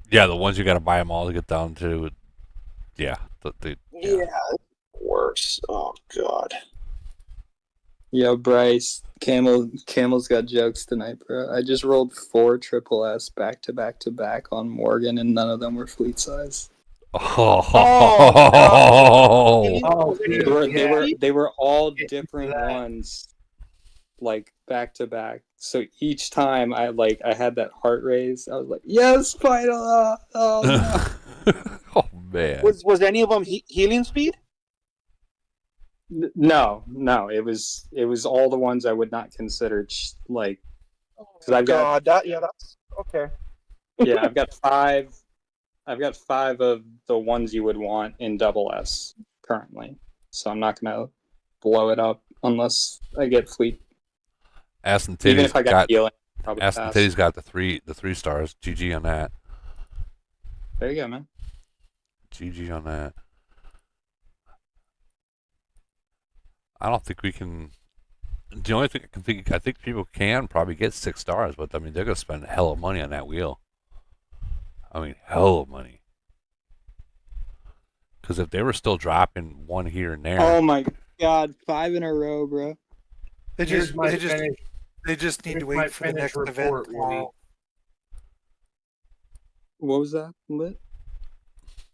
Yeah, the ones you got to buy them all to get down to. Yeah, Yeah, worse. Oh God. Yo, Bryce, Camel's got jokes tonight, bro. I just rolled 4 triple S back to back to back on Morgan, and none of them were fleet size. They were all different ones, like back to back. So each time I had that heart raise. I was like, yes, final. Oh no. Oh man. Was any of them healing speed? No. It was all the ones I would not consider like. Because I've got that's okay. Yeah, I've got 5. I've got 5 of the ones you would want in double S currently, so I'm not gonna blow it up unless I get fleet. Aston Even if Titty's I got healing, probably Aston pass. Titty's got the 3 stars. GG on that. There you go, man. GG on that. I don't think we can. The only thing I think people can probably get 6 stars, but I mean they're gonna spend a hell of money on that wheel. I mean, hell of money. Because if they were still dropping 1 here and there. Oh my God, 5 in a row, bro. They just need to wait for the next event tomorrow. What was that, Lit?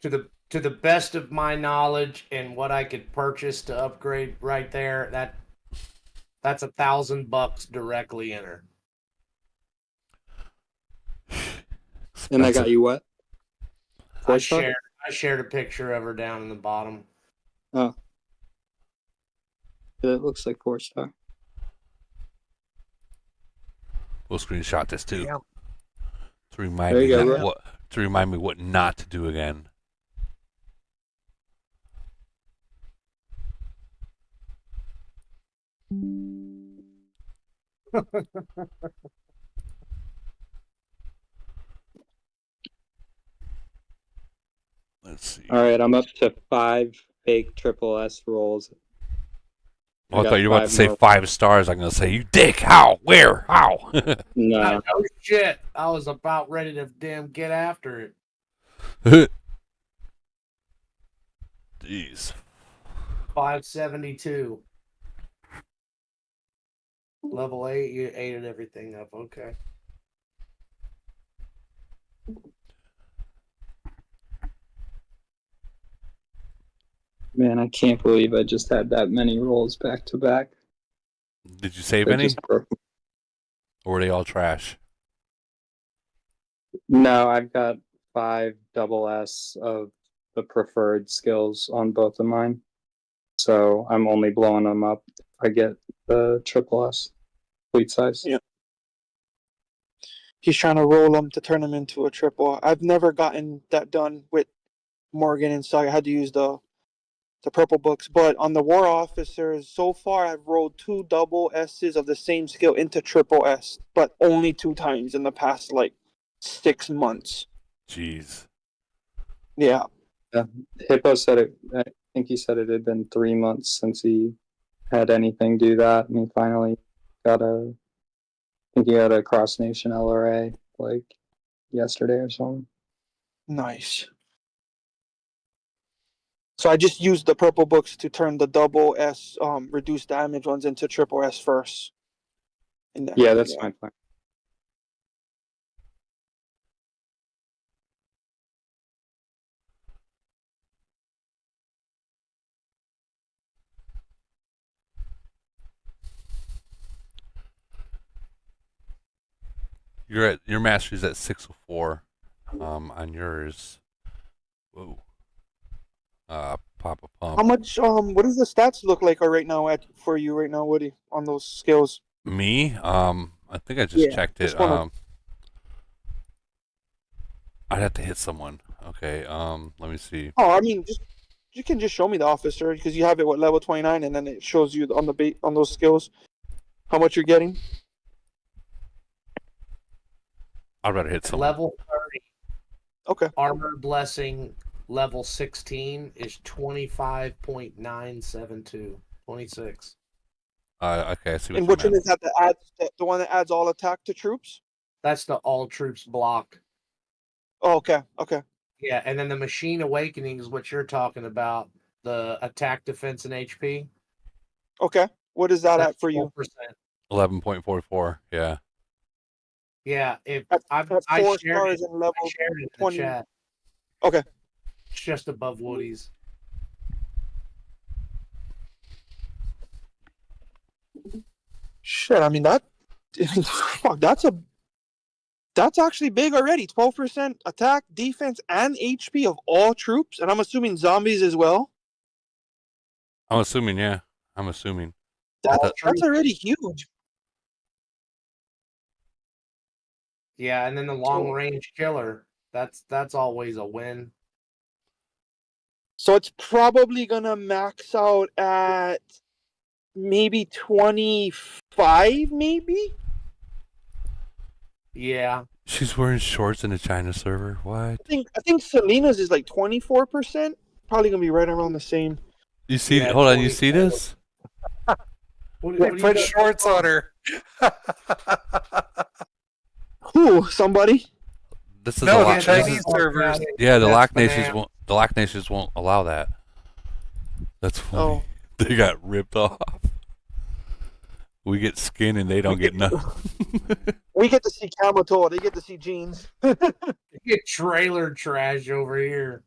To the best of my knowledge and what I could purchase to upgrade right there, that's $1,000 directly in her. And I got you what? I shared a picture of her down in the bottom. Oh. It looks like 4-star. We'll screenshot this too. Yeah. To remind There me you go, that bro. what not to do again. Let's see. All right, I'm up to 5 fake triple S rolls. Well, I got thought you were about to 5 say more. 5 stars. I'm going to say, you dick. How? Where? How? No. Oh shit! I was about ready to damn get after it. Jeez. 572. Level 8, you ate everything up. Okay. Man, I can't believe I just had that many rolls back to back. Did you save They any? just broke. Or were they all trash? No, I've got 5 double S of the preferred skills on both of mine. So I'm only blowing them up if I get the triple S fleet size. Yeah. He's trying to roll them to turn them into a triple. I've never gotten that done with Morgan, and so I had to use the purple books. But on the war officers, so far I've rolled 2 double S's of the same skill into triple S, but only 2 times in the past like 6 months. Jeez. Yeah. Yeah. Hippo said it. I think he said it had been 3 months since he had anything do that, and he finally got a. I think he had a cross nation LRA like yesterday or something. Nice. So I just used the purple books to turn the double S reduced damage ones into triple S first. And then, Yeah, that's my plan. Your mastery's at 604. On yours. Whoa. Papa Pump. How much what does the stats look like right now for you right now, Woody, on those skills? Me? I think I just checked it. I'd have to hit someone. Okay, let me see. Oh, I mean, you can just show me the officer because you have it level 29, and then it shows you on the on those skills how much you're getting. I'd rather hit someone. Level 30. Okay. Armor blessing level 16 is 25.972. 26. Okay, I see what And you which one meant. is that? The one that adds all attack to troops? That's the all troops block. Oh, okay. Okay. Yeah, and then the machine awakening is what you're talking about. The attack, defense, and HP. Okay. What is that That's at for you? 11.44. Yeah. Yeah, if At I 4 shared stars it, and level I shared it in 20. the chat. Okay. It's just above Woody's. Shit, I mean fuck, that's actually big already. 12% attack, defense, and HP of all troops, and I'm assuming zombies as well. I'm assuming, yeah. I'm assuming. That's already huge. Yeah, and then the long range killer. That's always a win. So it's probably gonna max out at maybe 25, maybe? Yeah. She's wearing shorts in the China server. What? I think Selena's is like 24%. Probably gonna be right around the same. You see? Hold on. You see this? Put shorts on her. Who? Somebody? This is No, a the lot. Chinese servers. Yeah, the That's lock the nations man. won't. The lock nations won't allow that. That's funny. Oh. They got ripped off. We get skin and they don't get nothing. We get to see Kamoto. They get to see jeans. You get trailer trash over here.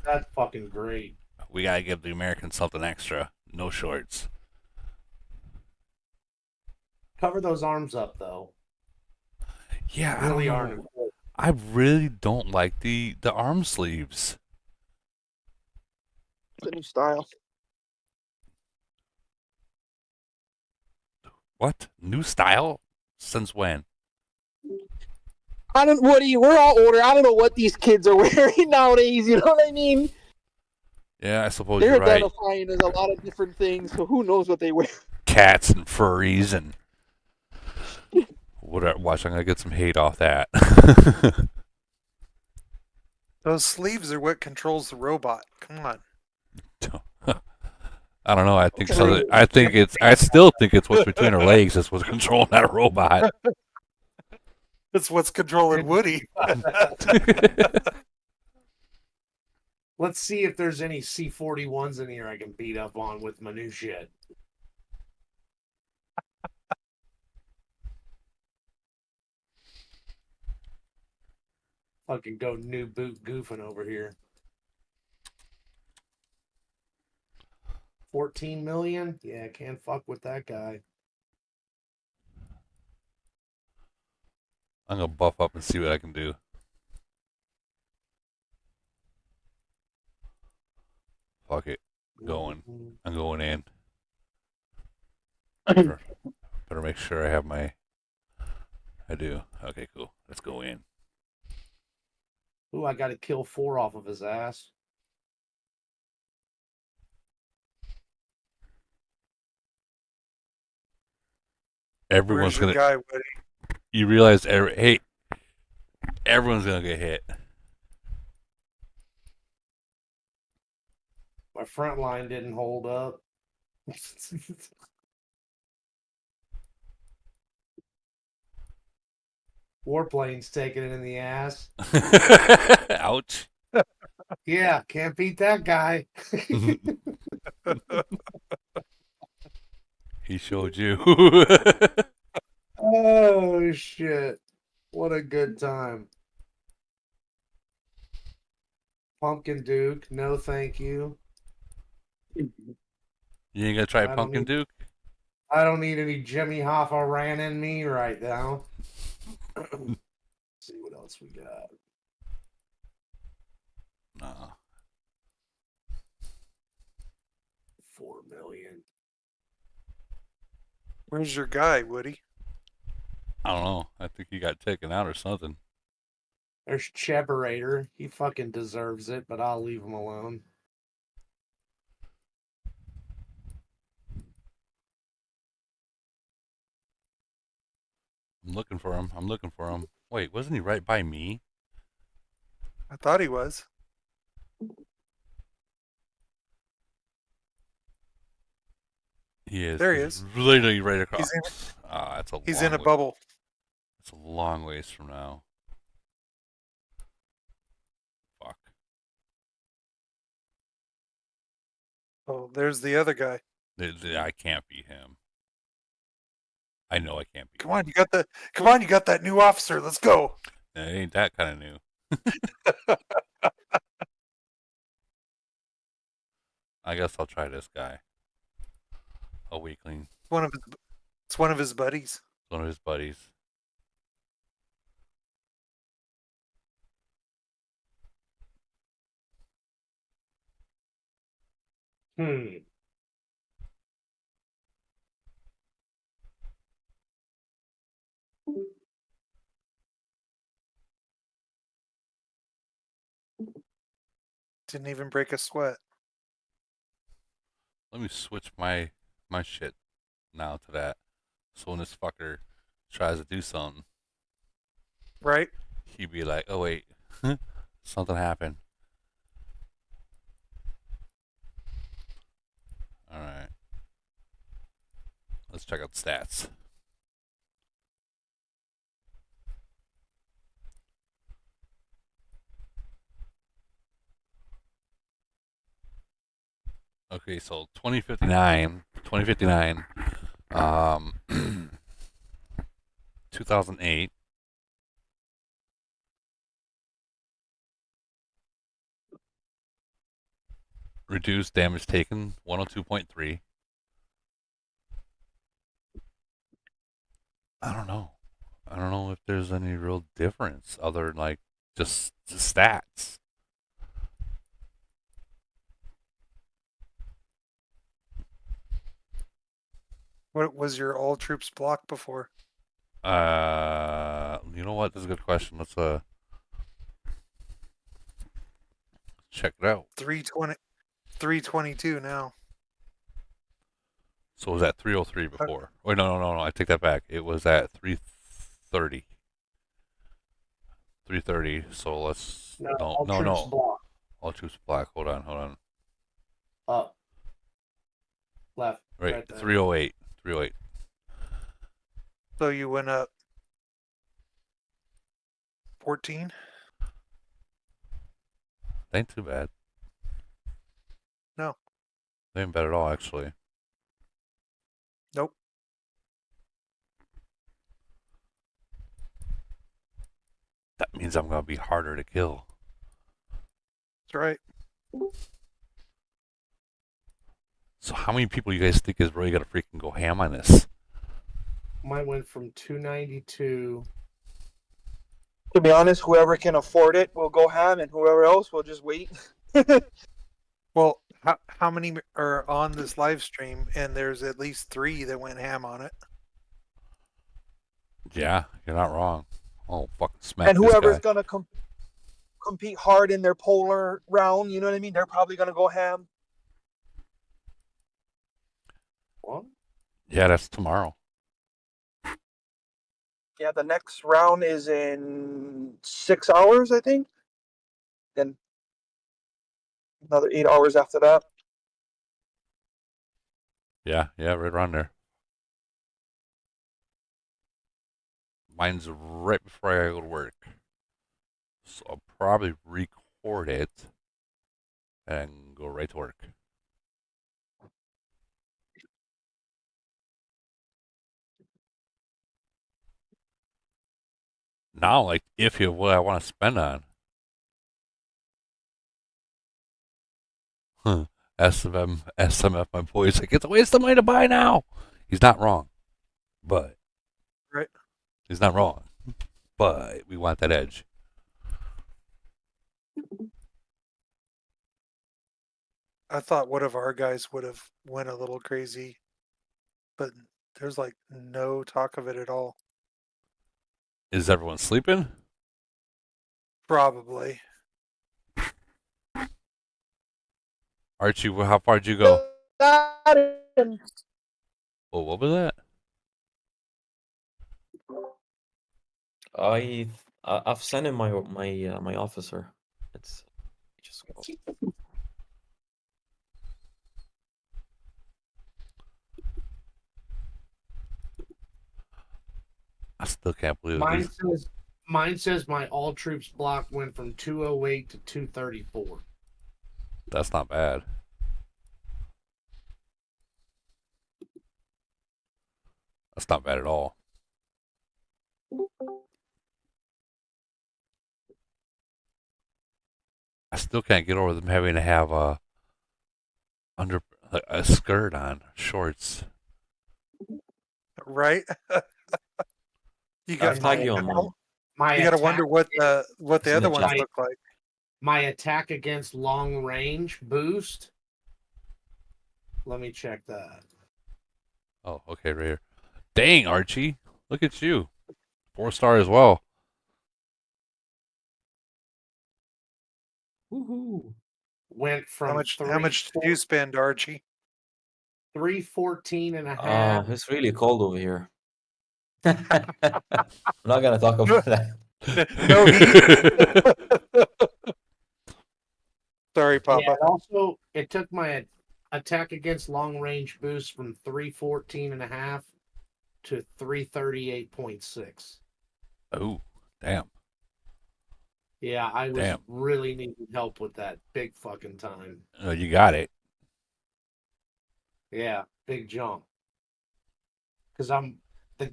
That's fucking great. We gotta give the Americans something extra. No shorts. Cover those arms up, though. Yeah, They really I are. don't know. I really don't like the arm sleeves. It's a new style. What? New style? Since when? I don't, Woody, we're all older. I don't know what these kids are wearing nowadays. You know what I mean? Yeah, I suppose They're you're right. identifying as a lot of different things, so who knows what they wear. Cats and furries and whatever. Watch, I'm gonna get some hate off that. Those sleeves are what controls the robot. Come on. I don't know. I think so. I think it's. I still think it's what's between her legs that's what's controlling that robot. That's what's controlling Woody. Let's see if there's any C41s in here I can beat up on with my new shit. Fucking go new boot goofing over here. 14 million? Yeah, can't fuck with that guy. I'm gonna buff up and see what I can do. Fuck it. Going. I'm going in. Better make sure I have my. I do. Okay, cool. Let's go in. Ooh, I got to kill 4 off of his ass. Everyone's Where's your gonna. guy, Woody? You realize, hey, everyone's gonna get hit. My front line didn't hold up. Warplane's taking it in the ass. Ouch. Yeah, can't beat that guy. He showed you. Oh, shit. What a good time. Pumpkin Duke, no thank you. You ain't gonna try Pumpkin Duke? I don't need any Jimmy Hoffa ran in me right now. See what else we got. No. 4 million. Where's your guy, Woody? I don't know. I think he got taken out or something. There's Cheberator. He fucking deserves it, but I'll leave him alone. I'm looking for him. I'm looking for him. Wait, wasn't he right by me? I thought he was. He is. There he He's is. Literally right across. He's in a bubble. It's a long ways from now. Fuck. Oh, there's the other guy. I can't beat him. I know I can't beat Come on, you got that new officer. Let's go. him. It ain't that kind of new. I guess I'll try this guy. A weakling. It's one of his buddies. One of his buddies. Didn't even break a sweat. Let me switch my shit now to that. So when this fucker tries to do something, right? He'd be like, "Oh wait, something happened." All right, let's check out the stats. Okay, so 2059, 2008. Reduced damage taken, 102.3. I don't know. I don't know if there's any real difference other than like just the stats. What was your all troops block before? You know what? That's a good question. Let's check it out. 320, 322 now. So it was at 303 before. Wait, no. I take that back. It was at 330. 330. So let's No, all troops block. All troops block. Hold on. Up. Left. Right, there. 308. 308. So you went up 14? Ain't too bad. No. Ain't bad at all, actually. Nope. That means I'm gonna be harder to kill. That's right. So how many people you guys think is really gonna freaking go ham on this? Mine went from 292. To be honest, whoever can afford it will go ham, and whoever else will just wait. Well, how many are on this live stream? And there's at least 3 that went ham on it. Yeah, you're not wrong. Oh, fucking smack And this whoever's guy. gonna compete hard in their polar round, you know what I mean? They're probably gonna go ham. What? Yeah, that's tomorrow. Yeah, the next round is in 6 hours, I think. Then another 8 hours after that. Yeah, right around there. Mine's right before I go to work. So I'll probably record it and go right to work. Now, like, if you what I want to spend on. SMF, my boy's like, it's a waste of money to buy now. He's not wrong. But. Right. He's not wrong. But we want that edge. I thought one of our guys would have went a little crazy, but there's like no talk of it at all. Is everyone sleeping? Probably. Archie, how far did you go? Oh, what was that? I've sent him my officer. It's just. I still can't believe it. Mine says my all troops block went from 208 to 234. That's not bad. That's not bad at all. I still can't get over them having to have a skirt on, shorts. Right? You got you gotta wonder what the other ones look like. My attack against long range boost. Let me check that. Oh, okay, right here. Dang, Archie. Look at you. 4-star as well. Woohoo. Went from how much did you spend, Archie? 314 and a half. It's really cold over here. I'm not gonna talk about that. No heat. Sorry, Papa. Yeah, it took my attack against long range boost from 314 and a half to 338.6. Oh, damn. Yeah, I was really needing help with that big fucking time. Oh, you got it. Yeah, big jump. Because I'm the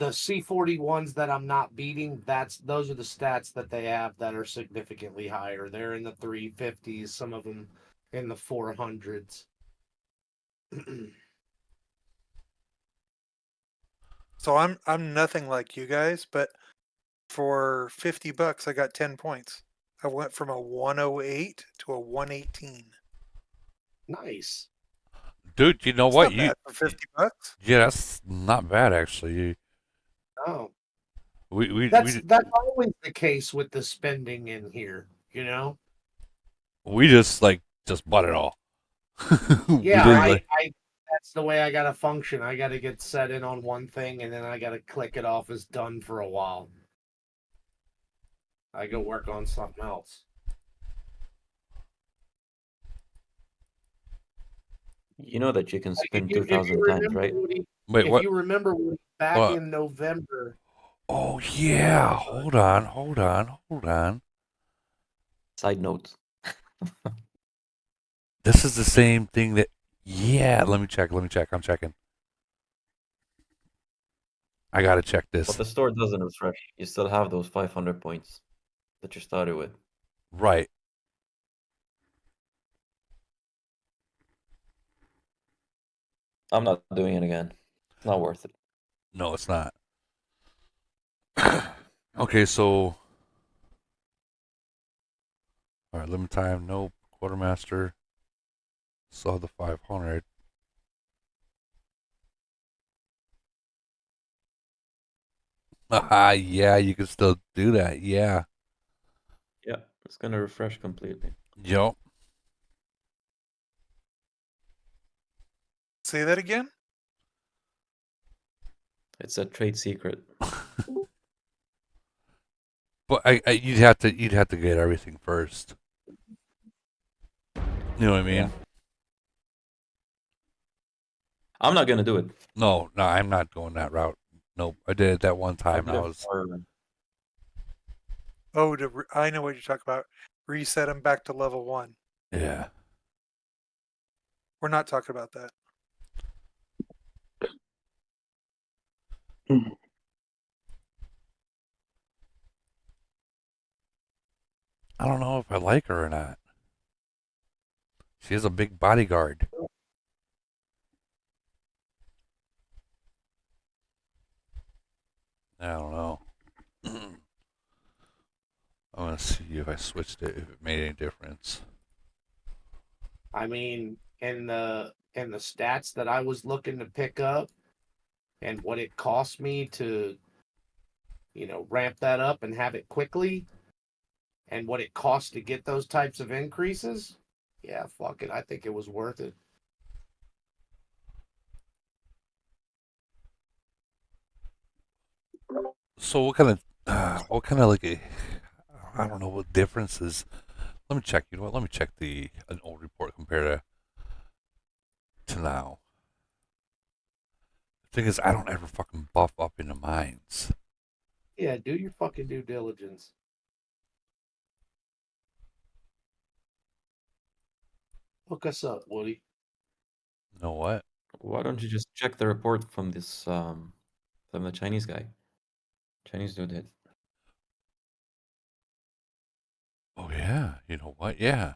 C41s that I'm not beating. Those are the stats that they have that are significantly higher. They're in the 350s. Some of them in the 400s. So I'm nothing like you guys, but for $50 I got 10 points. I went from a 108 to a 118. Nice. Dude, you know It's what? not bad for $50. Yeah, that's not bad actually. Oh. We That's always the case with the spending in here, you know? we just bought it all. We Yeah, didn't I that's the way I gotta function. I gotta get set in on one thing and then I gotta click it off as done for a while. I go work on something else. You know that you can Like spin if you 2,000 times, remember, right? Woody, Wait, if what? you remember Woody, back What? in November. Oh yeah, hold on. Side note. This is the same thing that. Yeah, let me check. I'm checking. I gotta check But this. the store doesn't refresh. You still have those 500 points that you started with. Right. I'm not doing it again. It's not worth it. No, it's not. Okay, so. All right, limit time. Nope. Quartermaster. Saw the 500. Yeah, you can still do that. Yeah. Yeah, it's gonna refresh completely. Yup. Say that again? It's a trade secret. But you'd have to get everything first. You know what I mean? Yeah. I'm not gonna do it. No, I'm not going that route. Nope. I did it that one time. I was. Oh, I know what you're talking about. Reset them back to level 1. Yeah. We're not talking about that. I don't know if I like her or not. She has a big bodyguard. I don't know. I'm gonna see if I switched it, if it made any difference. I mean, in the stats that I was looking to pick up and what it cost me to, ramp that up and have it quickly and what it costs to get those types of increases, yeah, fuck it. I think it was worth it. So what kind of I don't know what differences. Let me check. You know what? Let me check an old report compared to now. The thing is, I don't ever fucking buff up into mines. Yeah, do your fucking due diligence. Hook us up, Woody. You know what? Why don't you just check the report from this from the Chinese guy? Chinese dude did. Oh yeah. You know what? Yeah.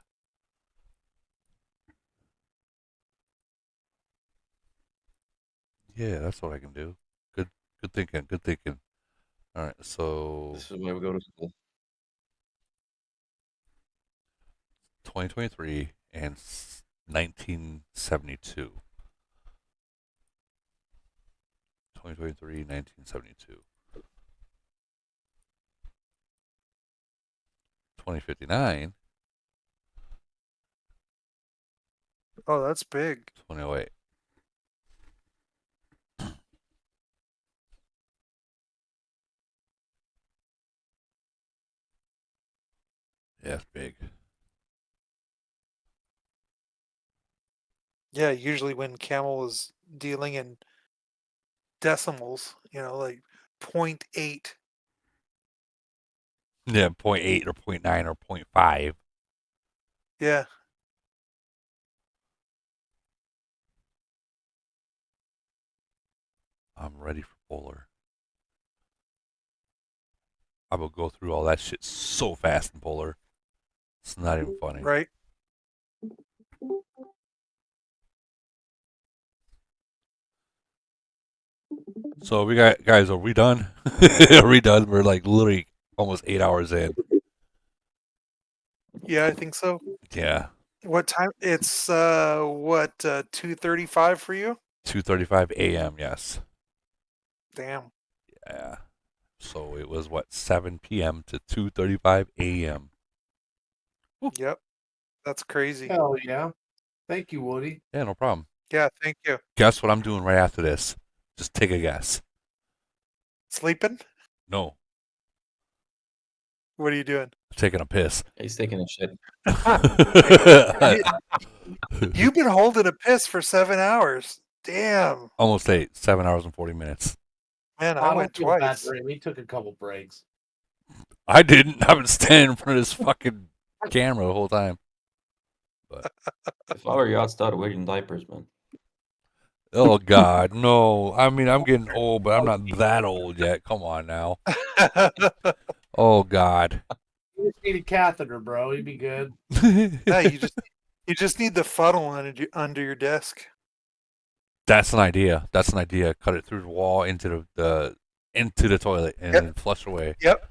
Yeah, that's what I can do. Good thinking. Good thinking. All right, so This is where we go to school. 2023 and 1972. 2023, 1972. 2059. Oh, that's big. 2008. Yeah, it's big. Yeah, usually when Camel is dealing in decimals, like 0.8. Yeah, 0.8 or 0.9 or 0.5. Yeah. I'm ready for polar. I will go through all that shit so fast in polar. It's not even funny. Right. So we got guys. Are we done? Are we done? We're like literally almost 8 hours in. Yeah, I think so. Yeah, What time? It's 2:35 for you? 2:35 a.m. Yes. Damn. Yeah. So it was what 7 p.m. to 2:35 a.m. Yep. That's crazy. Hell yeah. Thank you, Woody. Yeah, no problem. Yeah, thank you. Guess what I'm doing right after this? Just take a guess. Sleeping? No, What are you doing? I'm taking a piss. He's taking a shit. You've been holding a piss for 7 hours. Damn. Almost 8. 7 hours and 40 minutes. Man, I I went don't feel bad twice. for him. We took a couple breaks. I didn't. I've been standing in front of this fucking camera the whole time. But If I were you, I'd start wearing diapers, man. oh God, no. I mean, I'm getting old, but I'm not that old yet. Come on now. Oh God. You just need a catheter, bro. You'd be good. Yeah, you just need the funnel under your desk. That's an idea. That's an idea. Cut it through the wall into the toilet and then flush away. Yep.